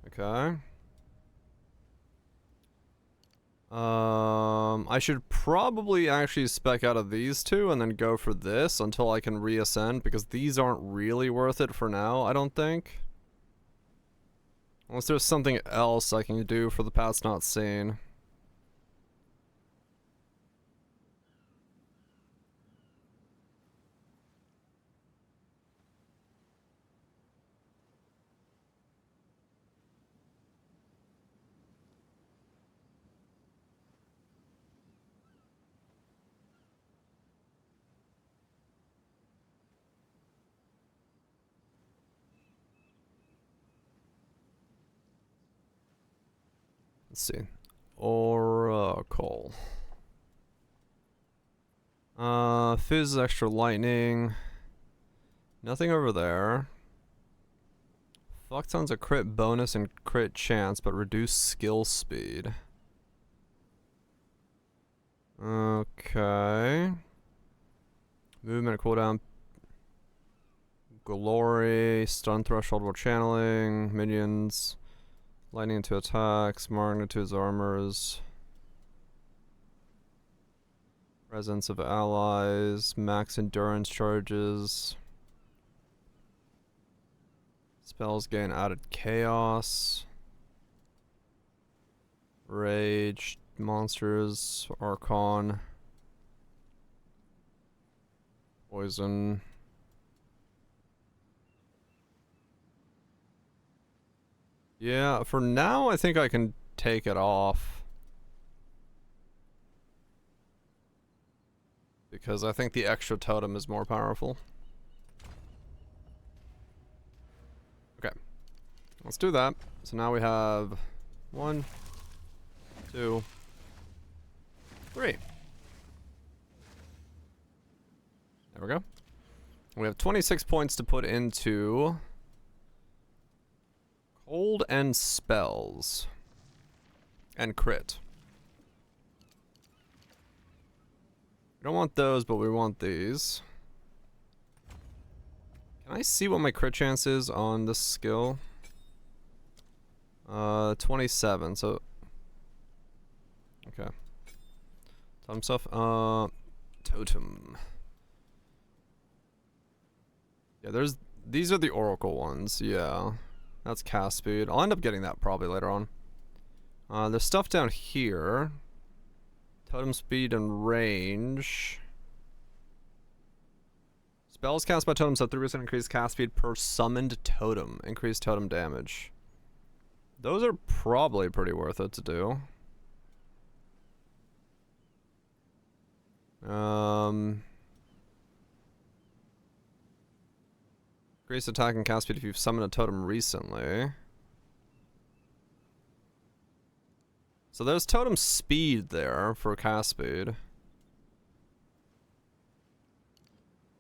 Okay. I should probably actually spec out of these two and then go for this until I can reascend, because these aren't really worth it for now, I don't think. Unless there's something else I can do for the paths not seen. Let's see. Oracle. Fizz, extra lightning. Nothing over there. Fuck tons of crit bonus and crit chance, but reduced skill speed. Okay. Movement cooldown. Glory, stun threshold while channeling, minions. Lightning into attacks, magnitudes armors. Presence of allies, max endurance charges. Spells gain added chaos. Rage, monsters, Archon. Poison. Yeah, for now I think I can take it off. Because I think the extra totem is more powerful. Okay. Let's do that. So now we have 1, 2, 3. There we go. We have 26 points to put into Cold and spells. And crit. We don't want those, but we want these. Can I see what my crit chance is on this skill? 27, so... Okay. Totem stuff. Totem. Yeah, there's... These are the Oracle ones, yeah. That's cast speed. I'll end up getting that probably later on. There's stuff down here. Totem speed and range. Spells cast by totems have 3% increased cast speed per summoned totem. Increased totem damage. Those are probably pretty worth it to do. Increased attack and cast speed if you've summoned a totem recently. So there's totem speed there for cast speed.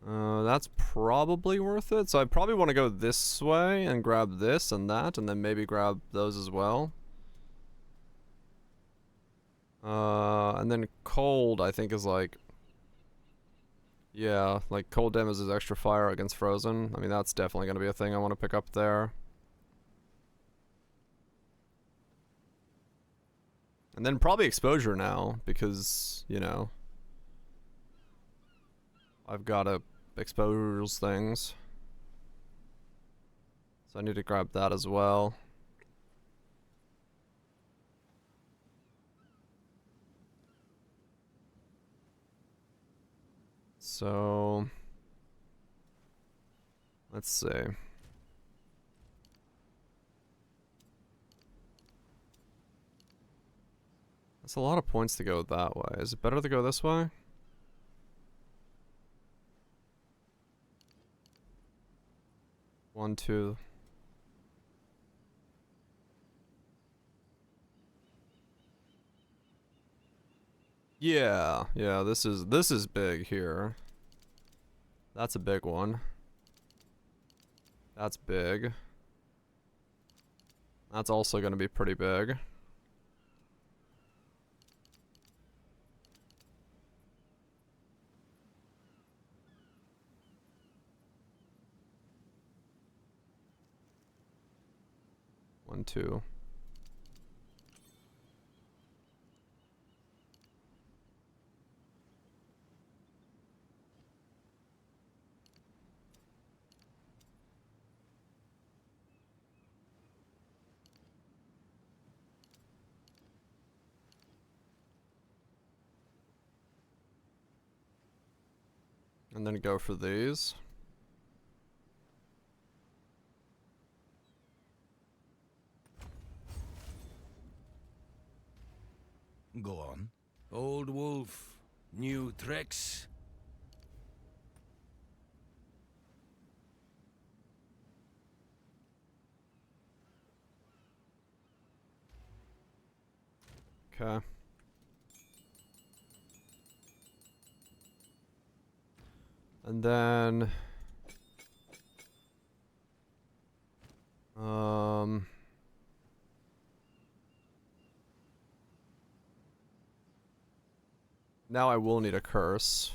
That's probably worth it. So I probably want to go this way and grab this and that, and then maybe grab those as well. And then cold, I think, is like... Yeah, like cold damage is extra fire against frozen. I mean, that's definitely going to be a thing I want to pick up there. And then probably exposure now, because, you know, I've got to expose things. So I need to grab that as well. So, let's see. That's a lot of points to go that way. Is it better to go this way? One, two. Yeah, this is big here. That's a big one. That's big. That's also going to be pretty big. One, two. And then go for these. Go on. Old wolf, new tricks. Okay. And then now I will need a curse.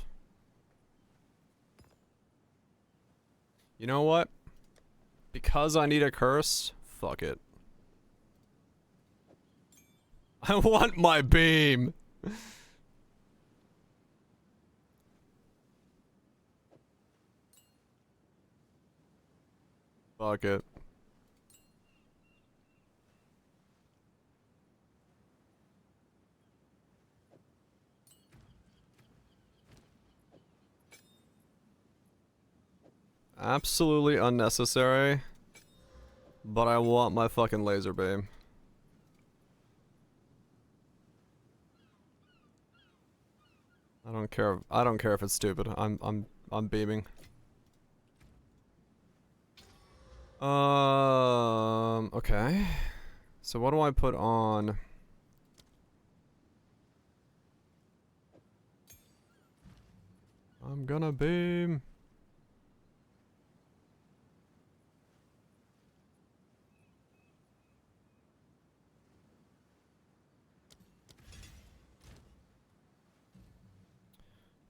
You know what? Because I need a curse, fuck it. I want my beam. Fuck it. Absolutely unnecessary, but I want my fucking laser beam. I don't care. I don't care if it's stupid. I'm beaming. Okay. So what do I put on? I'm gonna beam.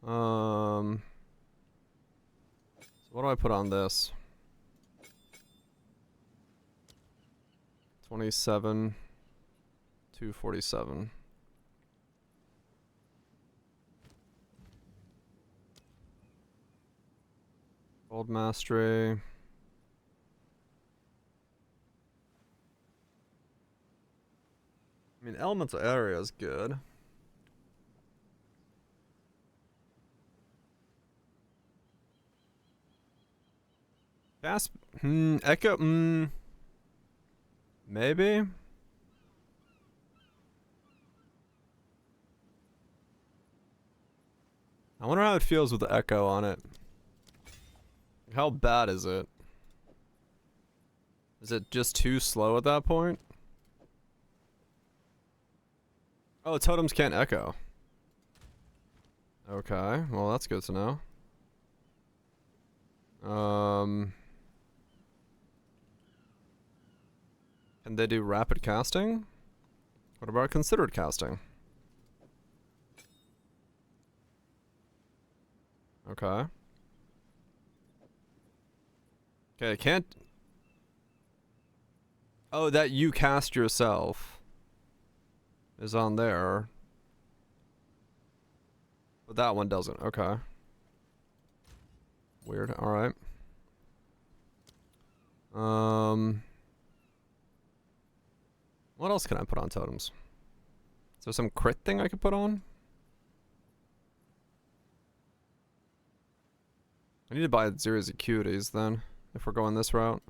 So what do I put on this? 27. 247. Gold Mastery. I mean, Elemental Area is good. Fast, Echo, maybe? I wonder how it feels with the Echo on it. How bad is it? Is it just too slow at that point? Oh, totems can't echo. Okay, well that's good to know. Can they do rapid casting? What about considered casting? Okay. Okay, can't... Oh, that you cast yourself is on there. But that one doesn't. Okay. Weird. Alright. What else can I put on totems? Is there some crit thing I could put on? I need to buy Atziri's Acuities then, if we're going this route.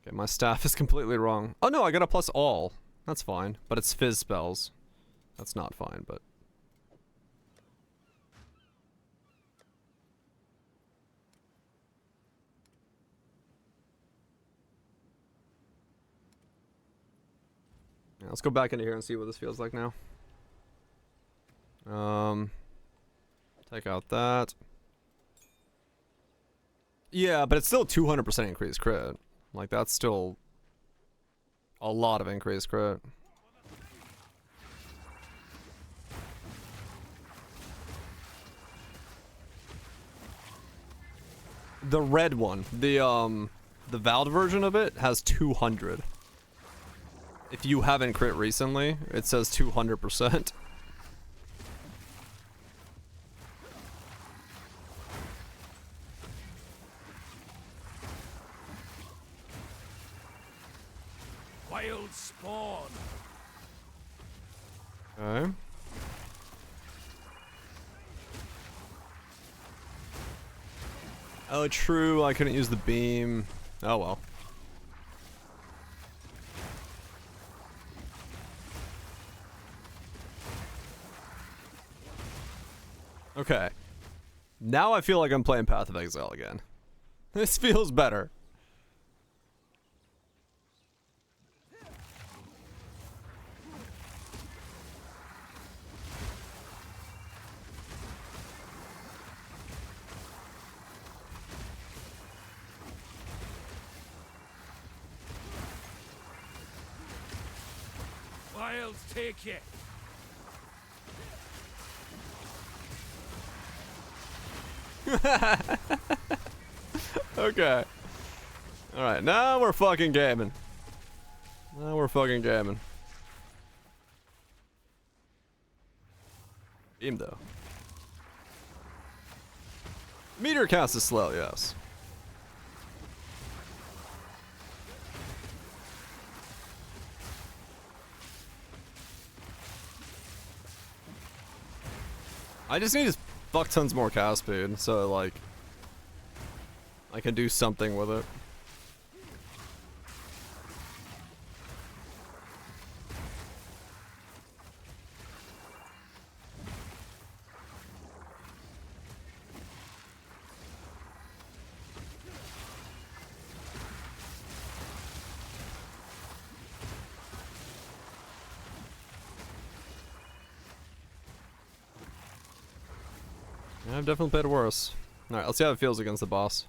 Okay, my staff is completely wrong. Oh no, I got a plus all. That's fine, but it's fizz spells. That's not fine, but... Yeah, let's go back into here and see what this feels like now. Take out that. Yeah, but it's still 200% increased crit. Like, that's still a lot of increased crit. The red one, the Vald version of it has 200. If you haven't crit recently, it says 200%. Wild spawn. Okay. Oh, true. I couldn't use the beam. Oh well. Okay. Now I feel like I'm playing Path of Exile again. This feels better. Wilds take you. Okay. Alright, now we're fucking gaming. Now we're fucking gaming. Beam though. Meteor cast is slow, yes. I just need fuck tons more cast speed, so like I can do something with it. I've definitely played worse. Alright, let's see how it feels against the boss.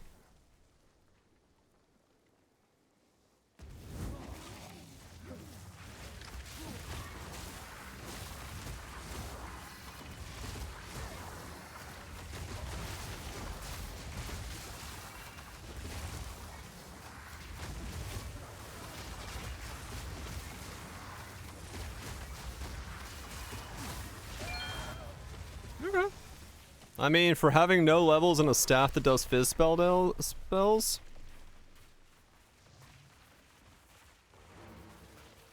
Okay. I mean, for having no levels and a staff that does fizz spells,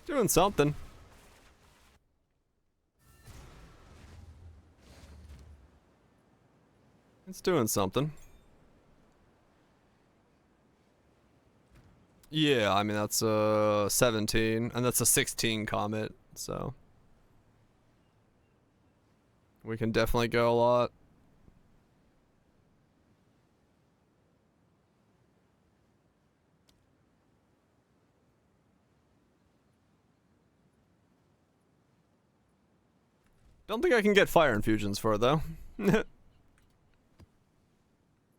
doing something. It's doing something. Yeah, I mean that's 17, and that's a 16 comet, so we can definitely go a lot. Don't think I can get fire infusions for it though.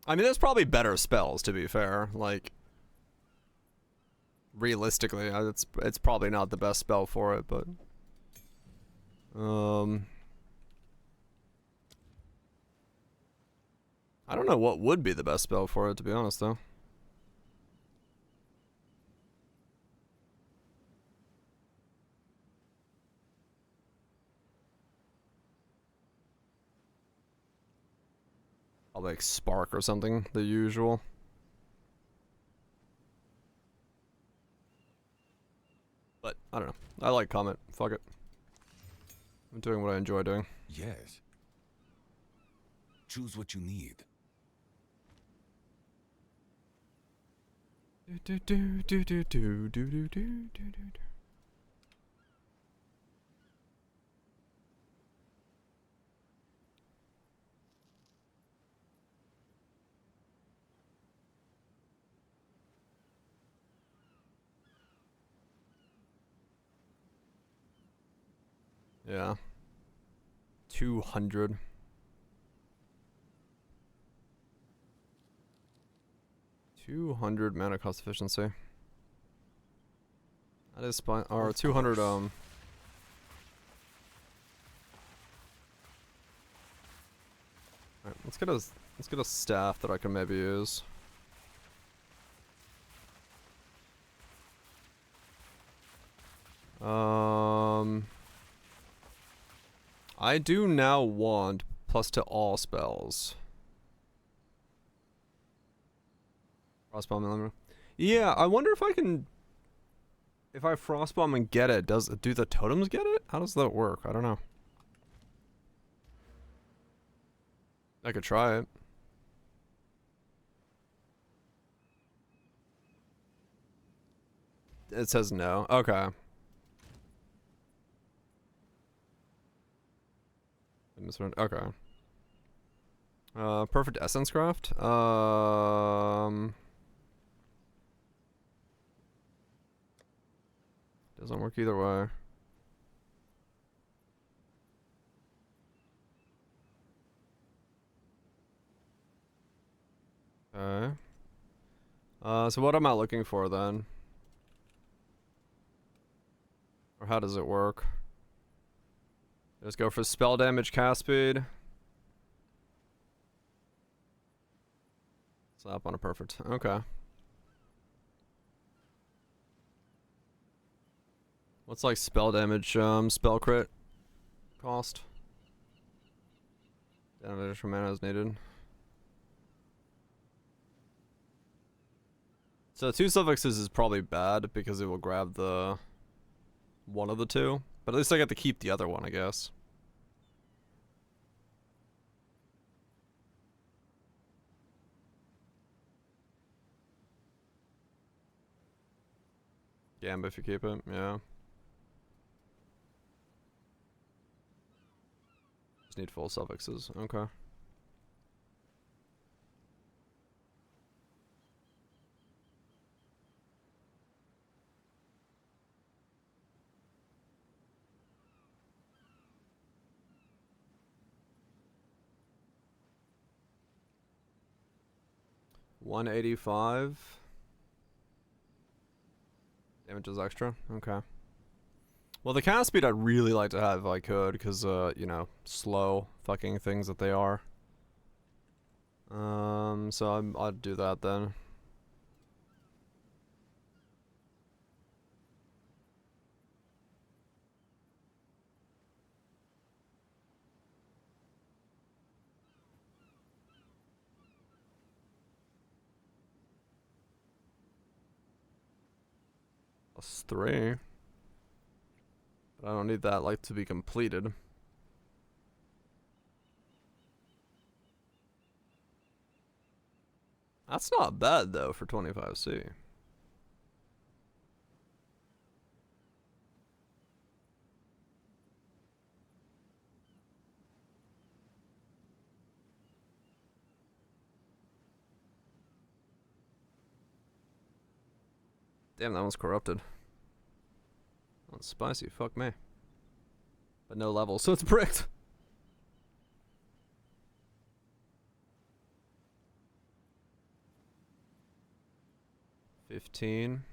I mean, there's probably better spells, to be fair. Like, realistically, it's probably not the best spell for it, but I don't know what would be the best spell for it, to be honest, though. I'll like spark or something, the usual. But I don't know. I like Comet. Fuck it. I'm doing what I enjoy doing. Yes. Choose what you need. Do do do do do do do do do do do. Yeah. 200. $200 mana cost efficiency. That is fine. Or 200 Alright, let's get a staff that I can maybe use. I do now want plus to all spells. Frostbomb. Yeah, I wonder if I can. If I frostbomb and get it, do the totems get it? How does that work? I don't know. I could try it. It says no. Okay. Okay. Perfect essence craft. Doesn't work either way. Okay. So what am I looking for then? Or how does it work? Just go for spell damage, cast speed. Slap on a perfect. Okay. What's like spell damage, spell crit cost? Damage from mana is needed. So 2 suffixes is probably bad because it will grab the one of the two. But at least I get to keep the other one, I guess. Gamba if you keep it, yeah. Just need full suffixes, okay. $185. Damage is extra. Okay. Well, the cast speed I'd really like to have if I could, because, you know, slow fucking things that they are. So I'd do that then. +3. But I don't need that, like, to be completed. That's not bad, though, for 25C. Damn, that one's corrupted. That one's spicy, fuck me. But no level, so it's bricked. 15.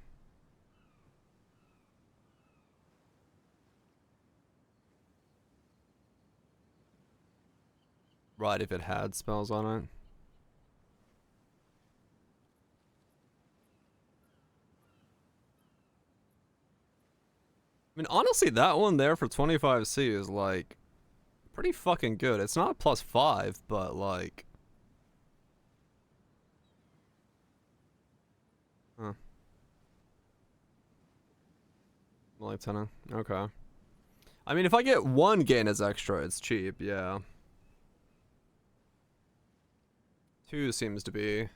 Right, if it had spells on it. I mean, honestly, that one there for 25C is, like, pretty fucking good. It's not +5, but, like... Huh. Like 10. Okay. I mean, if I get one gain as extra, it's cheap, yeah. 2 seems to be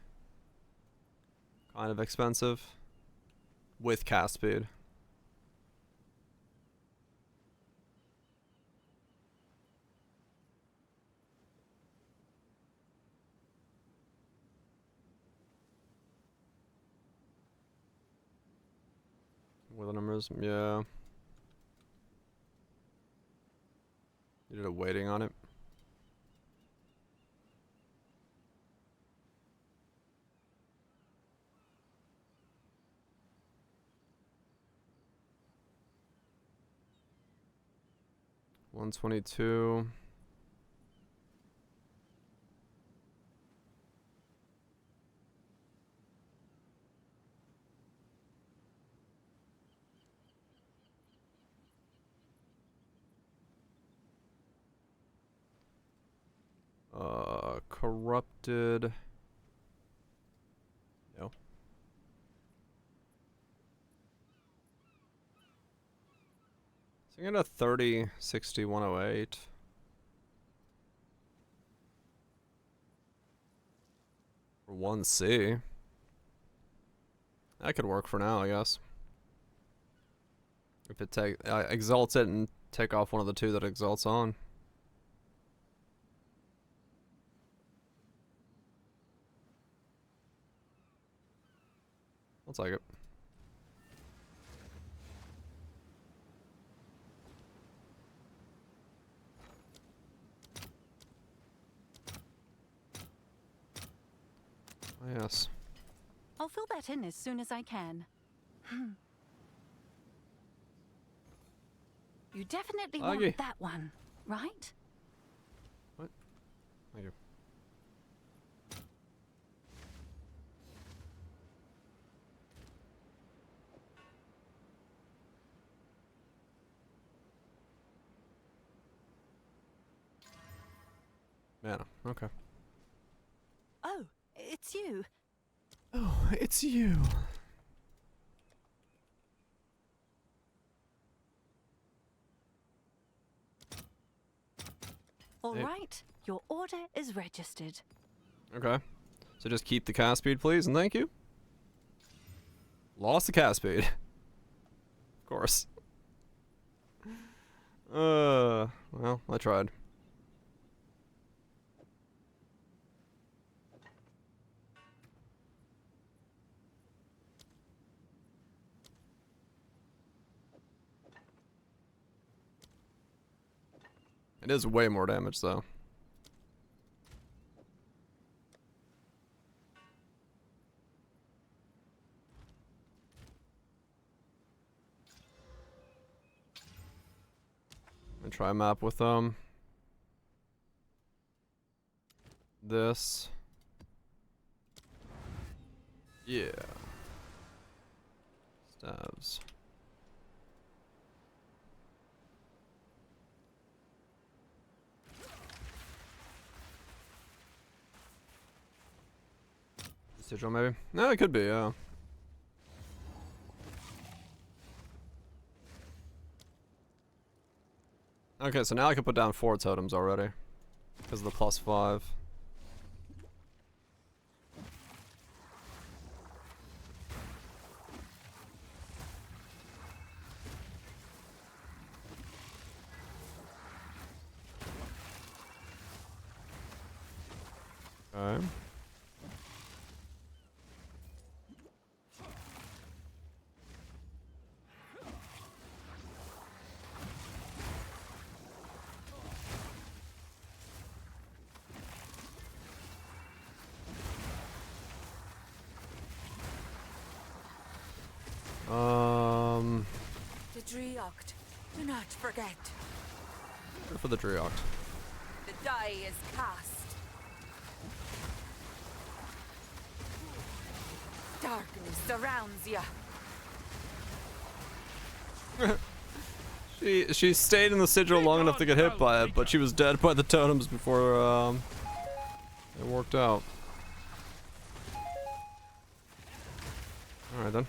kind of expensive with cast speed. With the numbers, yeah. You did a weighting on it. $122. Corrupted. No. So I'm gonna 30, 60, 108. For 1C. That could work for now, I guess. If it exalts it and take off one of the two that exalts on. I'll take it. Oh, yes. I'll fill that in as soon as I can. You definitely want that one, right? What? Thank you. Mana, okay. Oh, it's you. Oh, it's you. All right, your order is registered. Okay. So just keep the cast speed, please, and thank you. Lost the cast speed. Of course. Well, I tried. It is way more damage, though. And try a map with this. Yeah. Stabs. Sigil, maybe? No, it could be, yeah. Okay, so now I can put down 4 totems already. Because of the +5. Okay. The Driocht. Do not forget. Go for the Driocht. The die is cast. Darkness surrounds you. She stayed in the sigil long enough to get hit by it, but she was dead by the totems before it worked out. Alright then.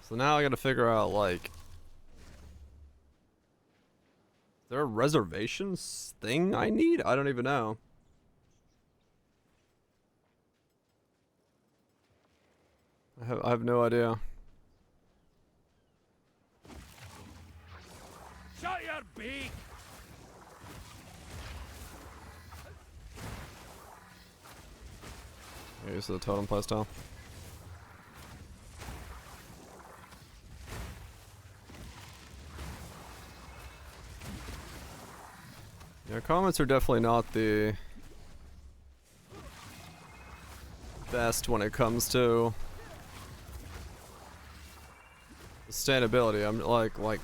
So now I gotta figure out, like, is there a reservations thing I need? I don't even know. I have no idea. Shut your beak! Use the totem playstyle. Yeah, comments are definitely not the best when it comes to sustainability. I'm like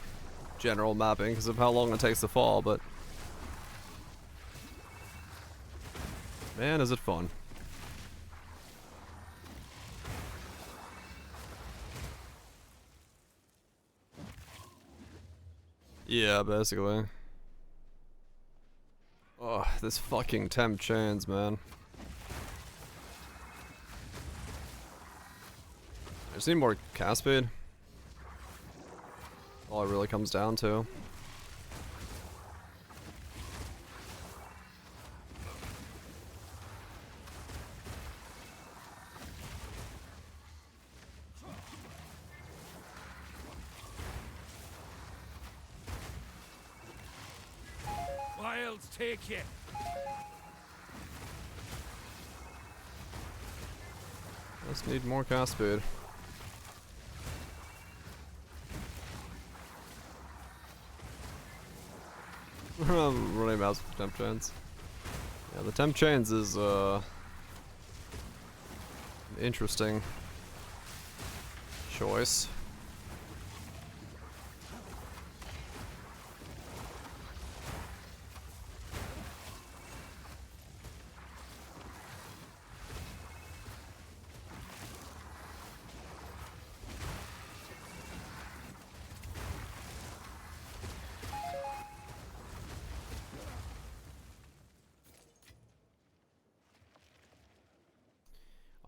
general mapping because of how long it takes to fall, but man, is it fun. Yeah, basically. Oh, this fucking temp chains, man. I just need more cast speed. All it really comes down to. Wilds take you. Just need more cast speed. Running mouse with temp chains. Yeah, the temp chains is interesting choice.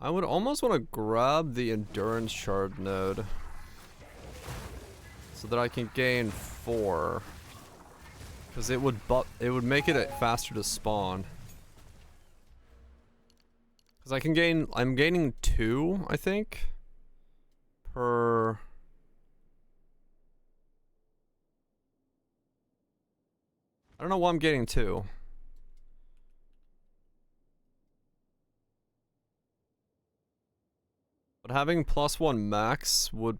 I would almost want to grab the endurance shard node so that I can gain 4, because it would make it faster to spawn. Because I'm gaining 2, I think, per. I don't know why I'm gaining 2. But having +1 max would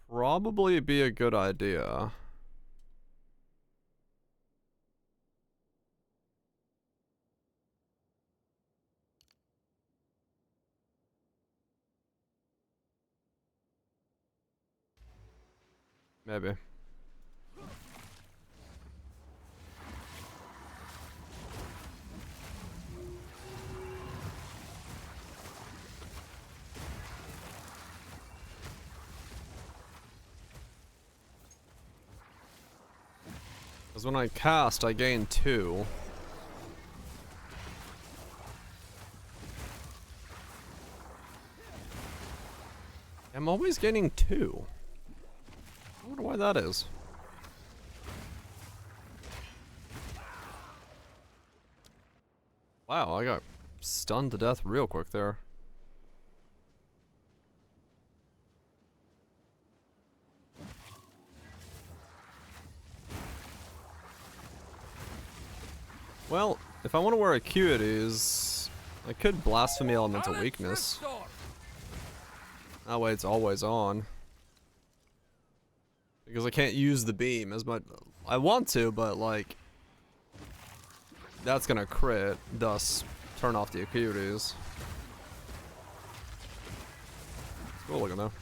probably be a good idea. Maybe. Because when I cast, I gain 2. I'm always getting 2. I wonder why that is. Wow, I got stunned to death real quick there. Well, if I want to wear Acuities, I could Blasphemy Elemental Weakness. That way it's always on. Because I can't use the beam as much. I want to, but like, that's gonna crit, thus turn off the Acuities. Cool looking though.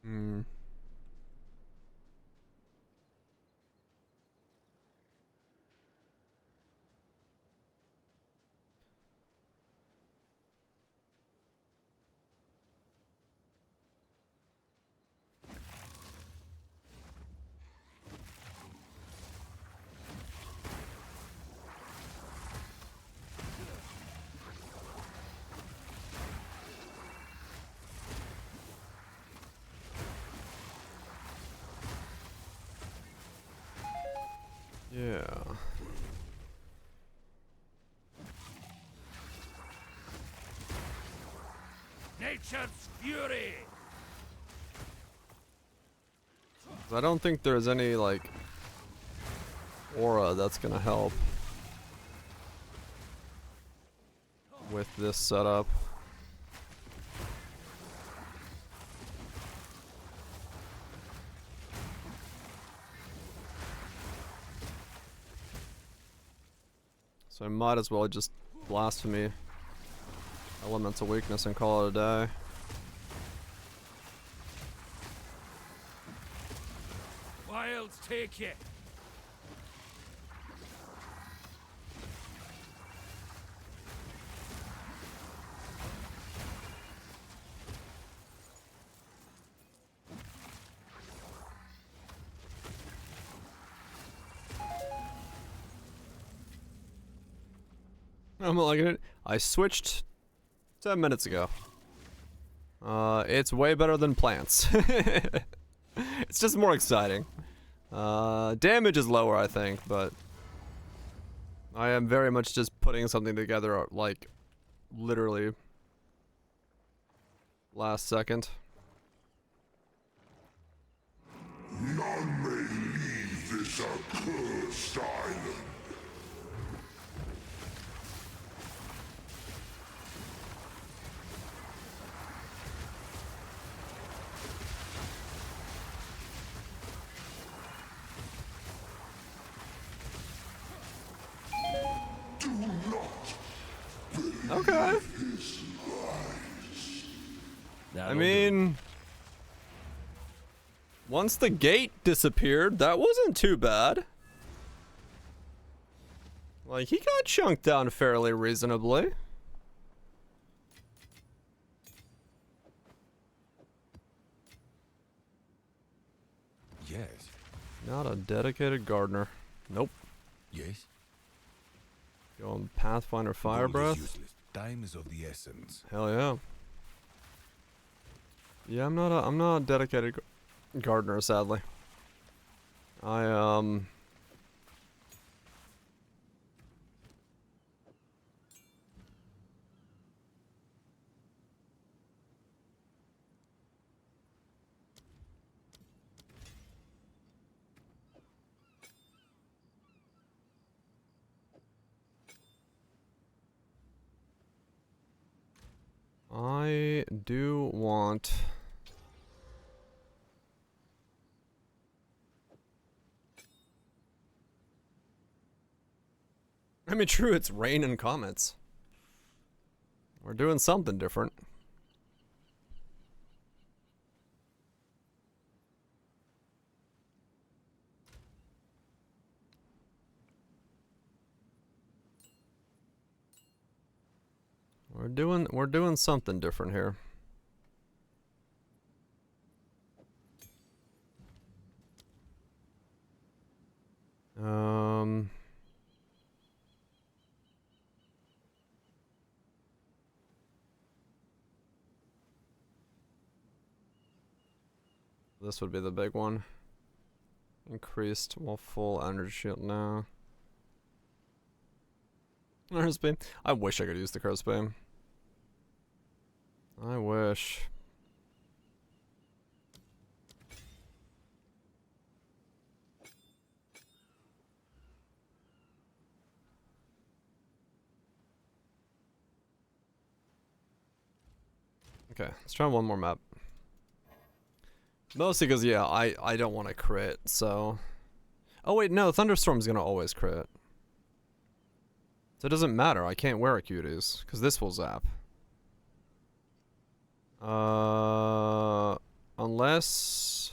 Hmm. Yeah. Nature's fury. I don't think there's any like aura that's gonna help with this setup. So I might as well just Blasphemy Elemental Weakness and call it a day. Wilds take you. I'm liking it. I switched 10 minutes ago. It's way better than Plants. It's just more exciting. Damage is lower, I think, but I am very much just putting something together, like, literally last second. None may leave this accursed island. Okay. I mean, once the gate disappeared, that wasn't too bad. Like, he got chunked down fairly reasonably. Yes. Not a dedicated gardener. Nope. Yes. Going Pathfinder Fire Breath. Time is of the essence. Hell yeah. Yeah, I'm not a dedicated gardener, sadly. I do want... I mean, true, it's rain and comets. We're doing something different. We're doing something different here. This would be the big one. Increased while full energy shield now. Curse beam. I wish I could use the curse beam. I wish. Okay, let's try one more map. Mostly because, yeah, I don't want to crit, so... Oh wait, no, Thunderstorm's gonna always crit. So it doesn't matter, I can't wear Acuities, because this will zap. Unless...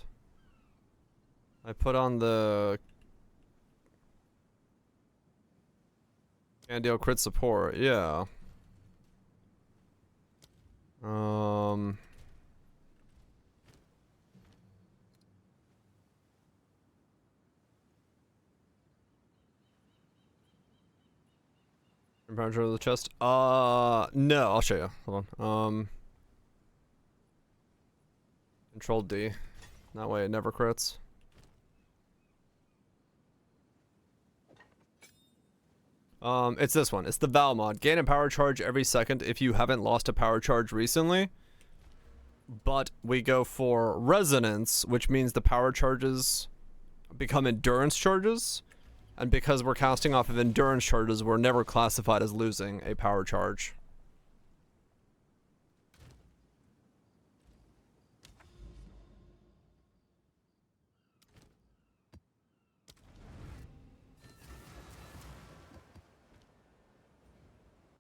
I put on the... Candiel crit support, yeah. Temperature of the chest? No, I'll show you. Hold on. Control D. That way it never crits. It's this one. It's the Val mod. Gain a power charge every second if you haven't lost a power charge recently. But we go for resonance, which means the power charges become endurance charges. And because we're casting off of endurance charges, we're never classified as losing a power charge.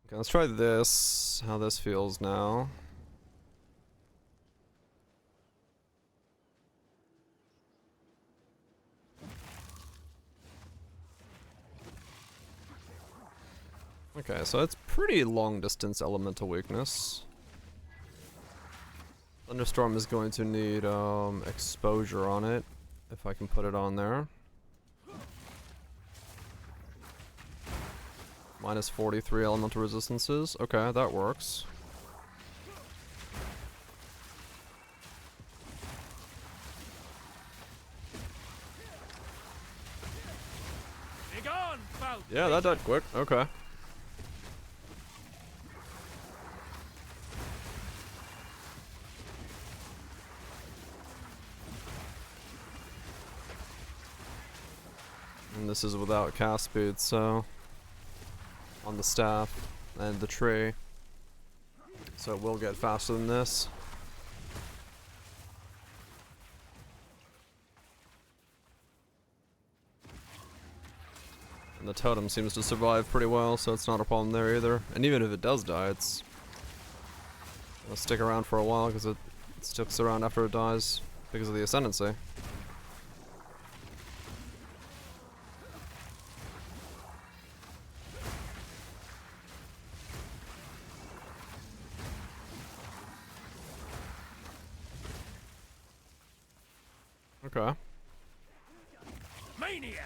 Okay, let's try this, how this feels now. Okay, so it's pretty long distance elemental weakness. Thunderstorm is going to need exposure on it, if I can put it on there. Minus 43 elemental resistances. Okay, that works. Yeah, that died quick. Okay. And this is without cast speed, so... on the staff and the tree. So it will get faster than this. And the totem seems to survive pretty well, so it's not a problem there either. And even if it does die, it's gonna stick around for a while because it sticks around after it dies because of the ascendancy. Okay. Maniacs!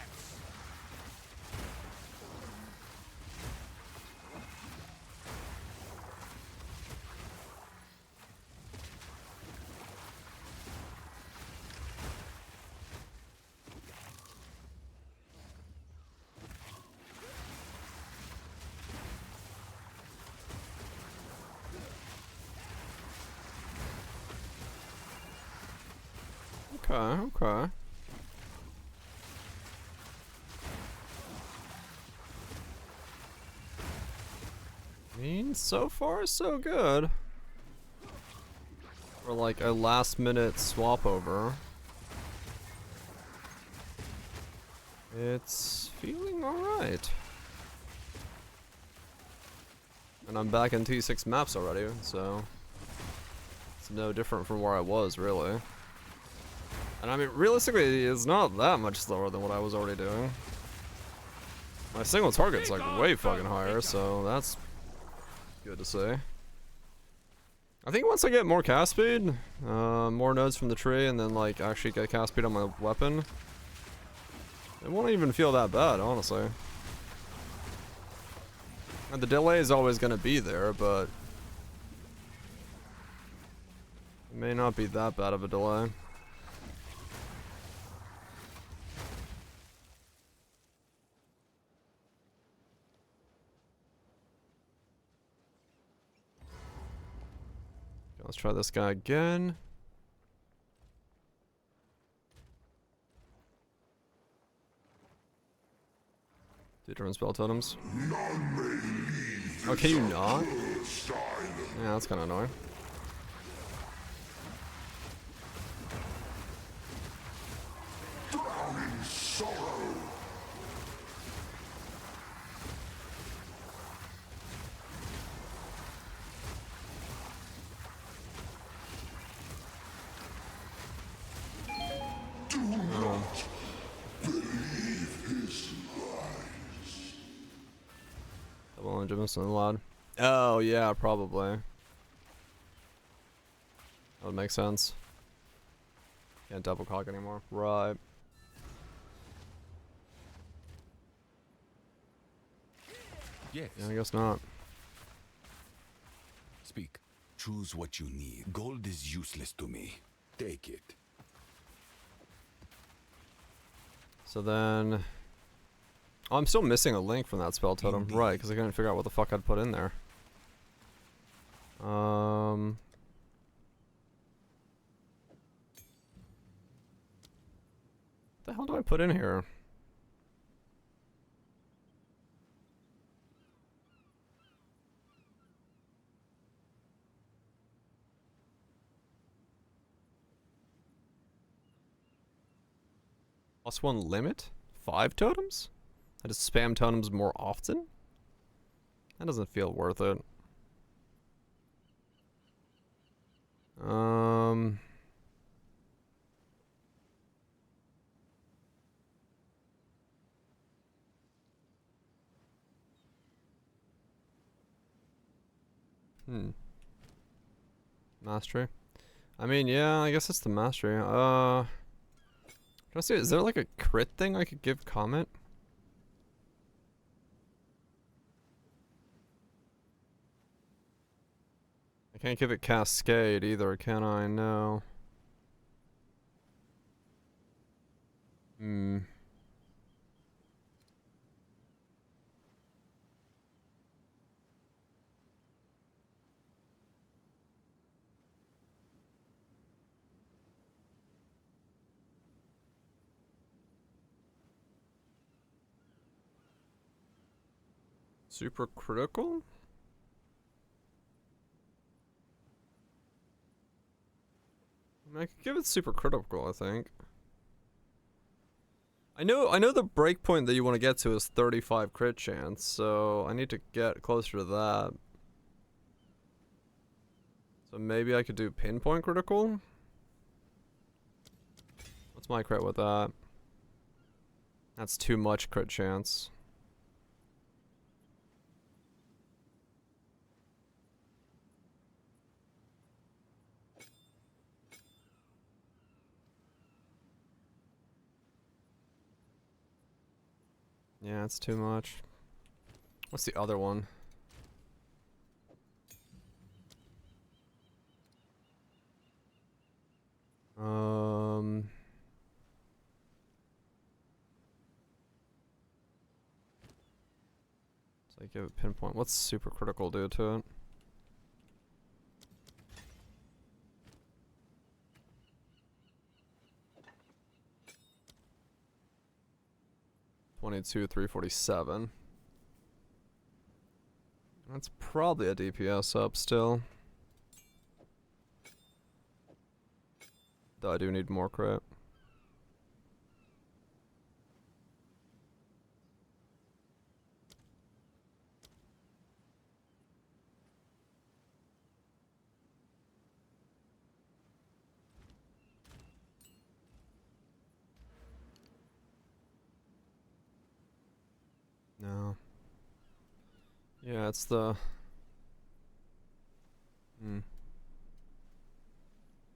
Okay. I mean, so far so good. For like a last minute swap over. It's feeling alright. And I'm back in T6 maps already, so it's no different from where I was, really. And I mean, realistically, it's not that much slower than what I was already doing. My single target's like way fucking higher, so that's good to say. I think once I get more cast speed, more nodes from the tree, and then like actually get cast speed on my weapon, it won't even feel that bad, honestly. And the delay is always going to be there, but it may not be that bad of a delay. Okay, let's try this guy again. Two different spell totems. Oh, can you not? Yeah, that's kind of annoying. Double legitimacy lad. Oh yeah, probably. That would make sense. Can't double cock anymore. Right. Yes. Yeah, I guess not. Speak. Choose what you need. Gold is useless to me. Take it. So then... Oh, I'm still missing a link from that spell totem. Indeed. Right, because I couldn't figure out what the fuck I'd put in there. What the hell do I put in here? +1 limit? 5 totems? I just spam totems more often? That doesn't feel worth it. Mastery. I mean, yeah, I guess it's the mastery. Can I see, is there like a crit thing I could give comment? I can't give it cascade either, can I? No. Super critical? I mean, I could give it super critical, I think. I know the breakpoint that you want to get to is 35 crit chance, so I need to get closer to that. So maybe I could do pinpoint critical? What's my crit with that? That's too much crit chance. Yeah, it's too much. What's the other one? So I give it pinpoint. What's super critical do to it? $22, $347. That's probably a DPS up still. Though I do need more crit. No. Yeah, it's the...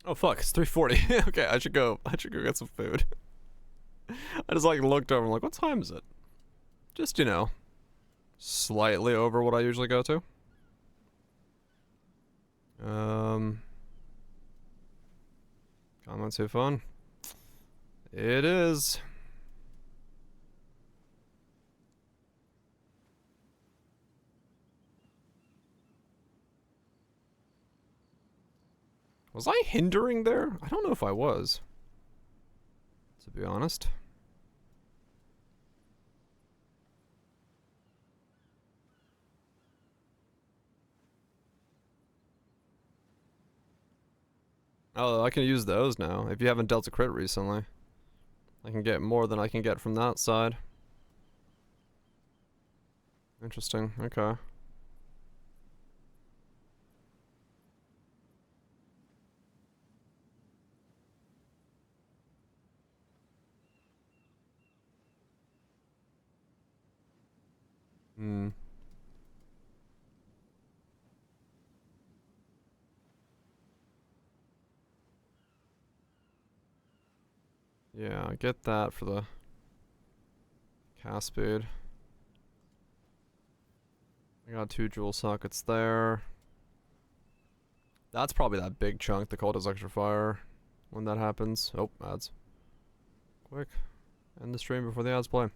Oh fuck, it's 3:40. Okay, I should go get some food. I just like looked over, I'm like, what time is it? Just, you know, slightly over what I usually go to. Comment too fun. It is. Was I hindering there? I don't know if I was, to be honest. Oh, I can use those now. If you haven't dealt a crit recently, I can get more than I can get from that side. Interesting. Okay. Hmm. Yeah, I get that for the cast speed. I got 2 jewel sockets there. That's probably that big chunk, the cold as extra fire, when that happens. Oh, ads. Quick. End the stream before the ads play.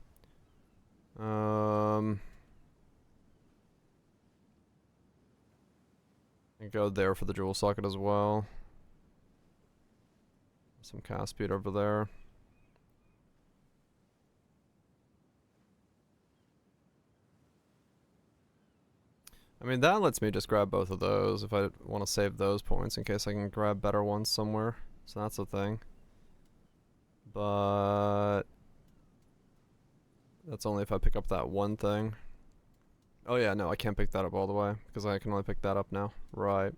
I go there for the jewel socket as well. Some cast speed over there. I mean, that lets me just grab both of those if I want to save those points in case I can grab better ones somewhere. So that's a thing. But that's only if I pick up that one thing. Oh yeah, no, I can't pick that up all the way because I can only pick that up now. Right.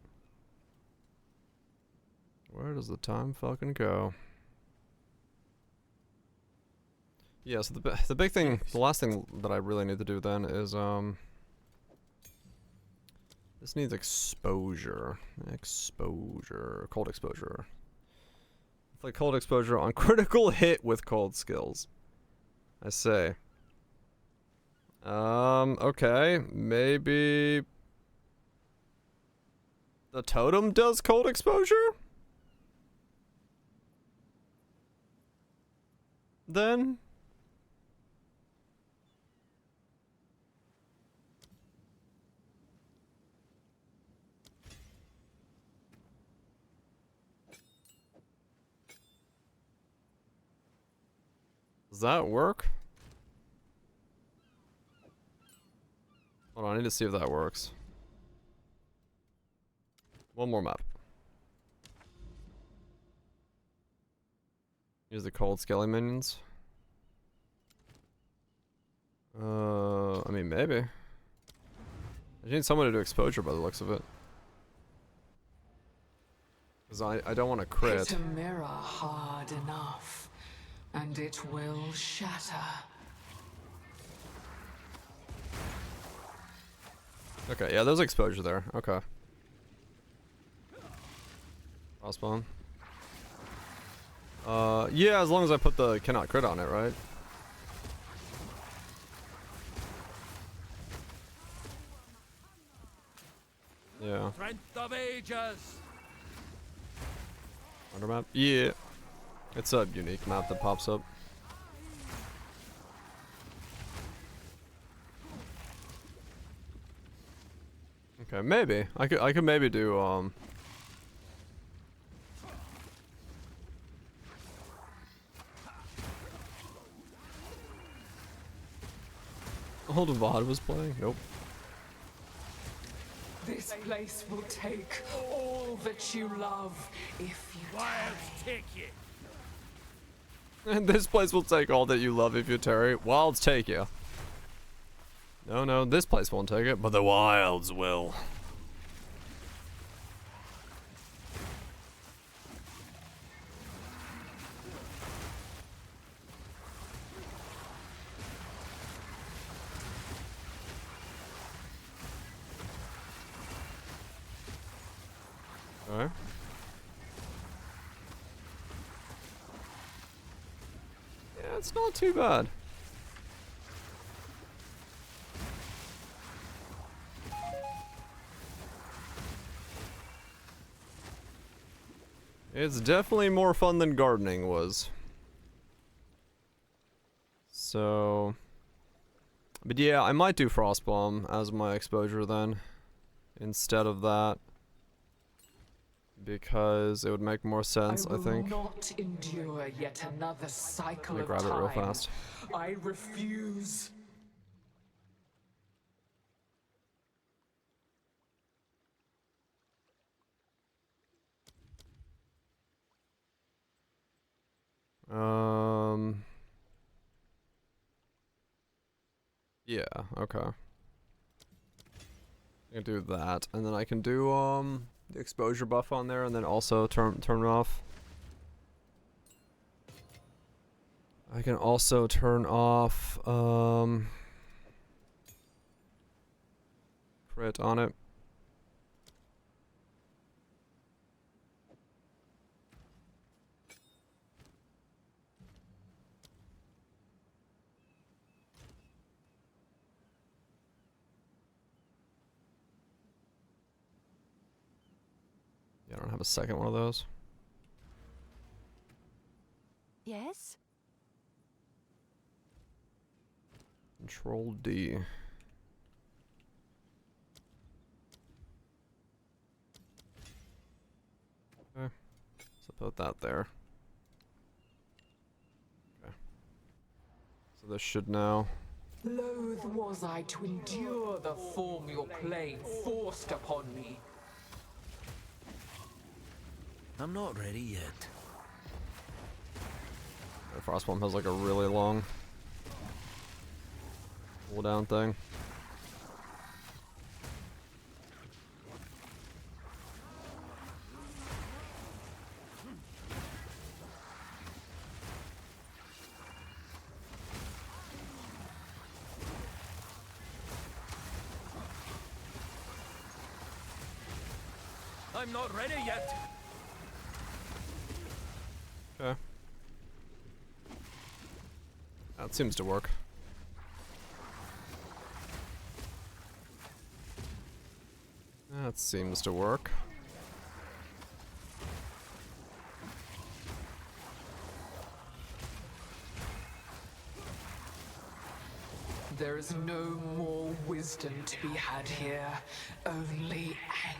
Where does the time fucking go? Yeah, so the big thing, the last thing that I really need to do then is this needs exposure. Cold exposure. It's like cold exposure on critical hit with cold skills. I say. Okay, maybe the totem does cold exposure? Then? Does that work? Hold on, I need to see if that works. One more map. Use the cold skelly minions. I mean, maybe. I need someone to do exposure by the looks of it. Because I don't want to crit. Hit a mirror hard enough, and it will shatter. Okay, yeah, there's exposure there. Okay. Crossbone. Yeah, as long as I put the cannot crit on it, right? Yeah. Strength of ages. Wonder map? Yeah. It's a unique map that pops up. Okay, maybe. I could maybe do Old VOD was playing? Nope. This place will take all that you love if you Wilds take you. And this place will take all that you love if you tarry. Wilds take you. No, this place won't take it, but the wilds will. Okay. That's not too bad. It's definitely more fun than gardening was. So... But yeah, I might do Frostbomb as my exposure then, instead of that. Because it would make more sense, I think. Not endure yet another cycle Let me grab of time. it real fast. I refuse. Yeah, okay. I can do that, and then I can do the exposure buff on there, and then also turn it off. I can also turn off crit on it. Yeah, I don't have a second one of those. Yes? Control D. Okay. So put that there. Okay. So this should now... Loath was I to endure the form your plane forced upon me. I'm not ready yet. The Frostbomb has like a really long cooldown thing. I'm not ready yet. Okay. That seems to work. That seems to work. There is no more wisdom to be had here, only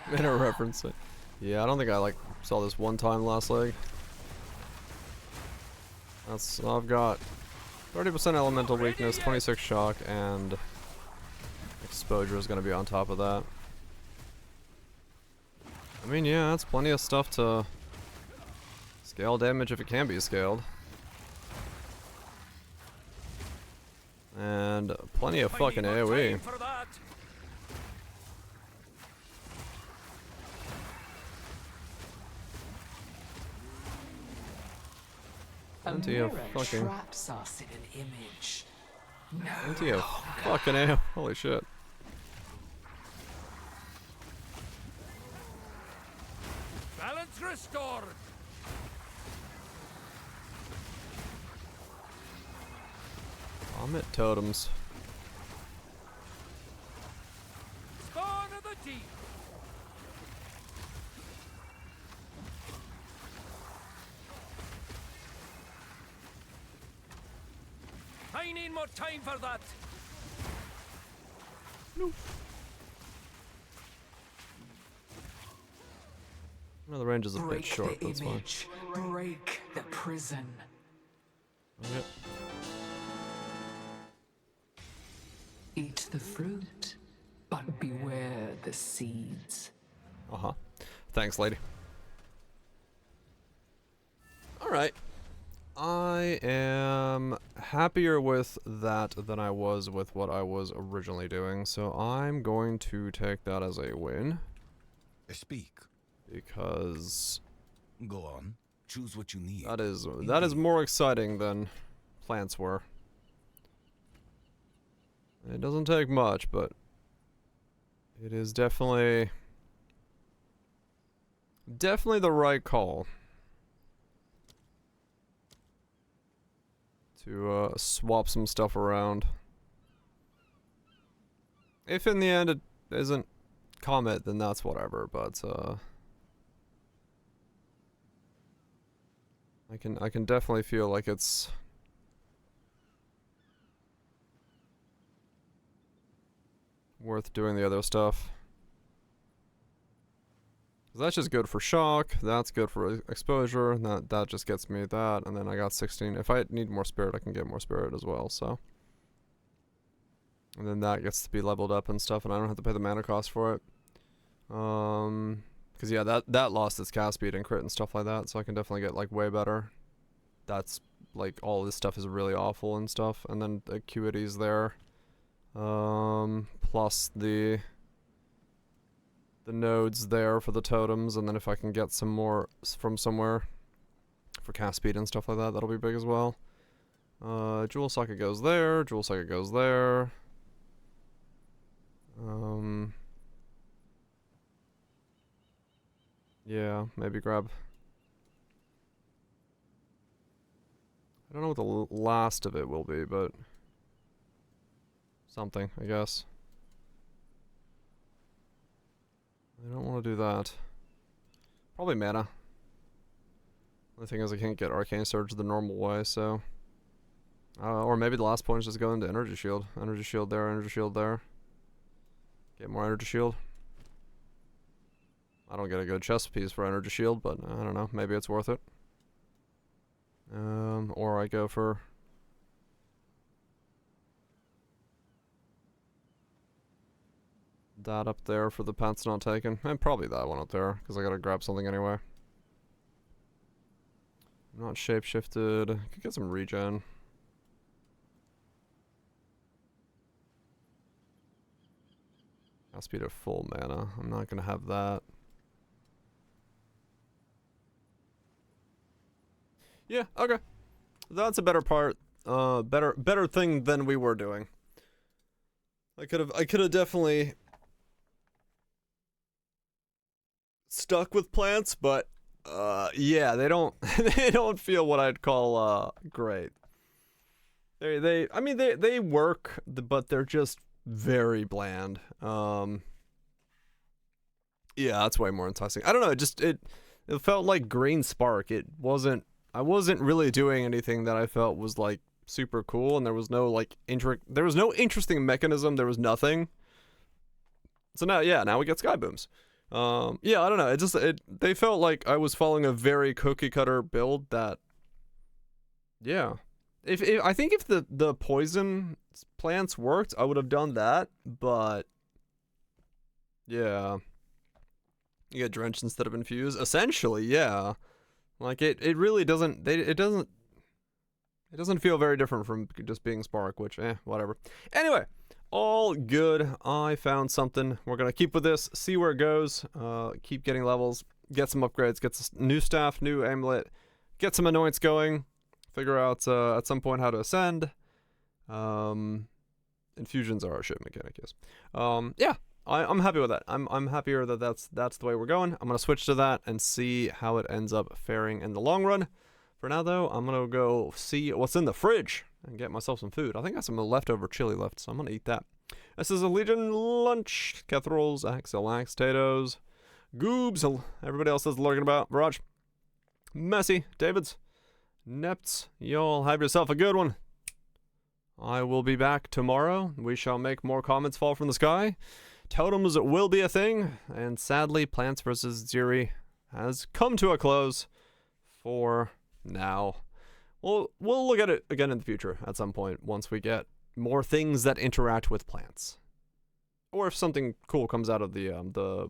anger. Meta reference it. Yeah, I don't think I like saw this one time last leg. That's I've got 30% elemental weakness, 26 shock, and exposure is gonna be on top of that. I mean, yeah, that's plenty of stuff to scale damage if it can be scaled. And plenty of fucking AoE. Plenty of fucking... traps us in an image. No Plenty of fucking AoE. Holy shit. Balance restored. Vomit totems. Spawn of the deep. I need more time for that. No. No, the range is a bit short, but it's fine. Break the prison. Yep. Eat the fruit, but beware the seeds. Uh-huh. Thanks, lady. Alright. I am happier with that than I was with what I was originally doing, so I'm going to take that as a win. Speak. Because... Go on. Choose what you need. That is more exciting than plants were. It doesn't take much, but it is definitely the right call to swap some stuff around. If in the end it isn't Comet, then that's whatever, but I can definitely feel like it's worth doing the other stuff. That's just good for shock, that's good for exposure, and that just gets me that, and then I got 16. If I need more spirit, I can get more spirit as well, so. And then that gets to be leveled up and stuff, and I don't have to pay the mana cost for it. Because yeah, that lost its cast speed and crit and stuff like that, so I can definitely get like way better. That's like all this stuff is really awful and stuff, and then the acuity's there. Plus the nodes there for the totems, and then if I can get some more from somewhere for cast speed and stuff like that, that'll be big as well. Jewel Socket goes there, Jewel Socket goes there. Yeah, maybe grab. I don't know what the last of it will be, but something, I guess. I don't want to do that. Probably mana. The thing is I can't get Arcane Surge the normal way, so. Or maybe the last point is just go into Energy Shield. Energy Shield there, Energy Shield there. Get more Energy Shield. I don't get a good chest piece for Energy Shield, but I don't know. Maybe it's worth it. Or I go for... that up there for the paths not taken. And probably that one up there, because I gotta grab something anyway. I'm not shapeshifted. Could get some regen. I'll speed at full mana. I'm not gonna have that. Yeah, okay. That's a better part. Better thing than we were doing. I could have definitely stuck with plants, but yeah, they don't they don't feel what I'd call great. I mean they work, but they're just very bland. Yeah, that's way more enticing. I don't know, it felt like green spark. I wasn't really doing anything that I felt was like super cool, and there was no like there was no interesting mechanism, there was nothing. So now we get sky booms. Yeah, I don't know. They felt like I was following a very cookie cutter build that, yeah. I think if the poison plants worked, I would have done that, but yeah. You get drenched instead of infused. Essentially, yeah. Like it really doesn't it doesn't feel very different from just being spark, which whatever. Anyway, all good. I found something. We're gonna keep with this, see where it goes, keep getting levels, get some upgrades, get some new staff, new amulet, get some annoyance going, figure out at some point how to ascend. Infusions are our ship mechanic, yes. Yeah, I'm happy with that. I'm happier that that's the way we're going. I'm gonna switch to that and see how it ends up faring in the long run. For now, though, I'm gonna go see what's in the fridge and get myself some food. I think I have some leftover chili left, so I'm gonna eat that. This is a Legion lunch. Kethrals, Axel, Axe, potatoes, Goobs. Everybody else is lurking about. Barrage, Messy, Davids, Nepts. Y'all have yourself a good one. I will be back tomorrow. We shall make more comets fall from the sky. Totems will be a thing, and sadly, Plants vs Atziri has come to a close for now. We'll look at it again in the future at some point once we get more things that interact with plants, or if something cool comes out of the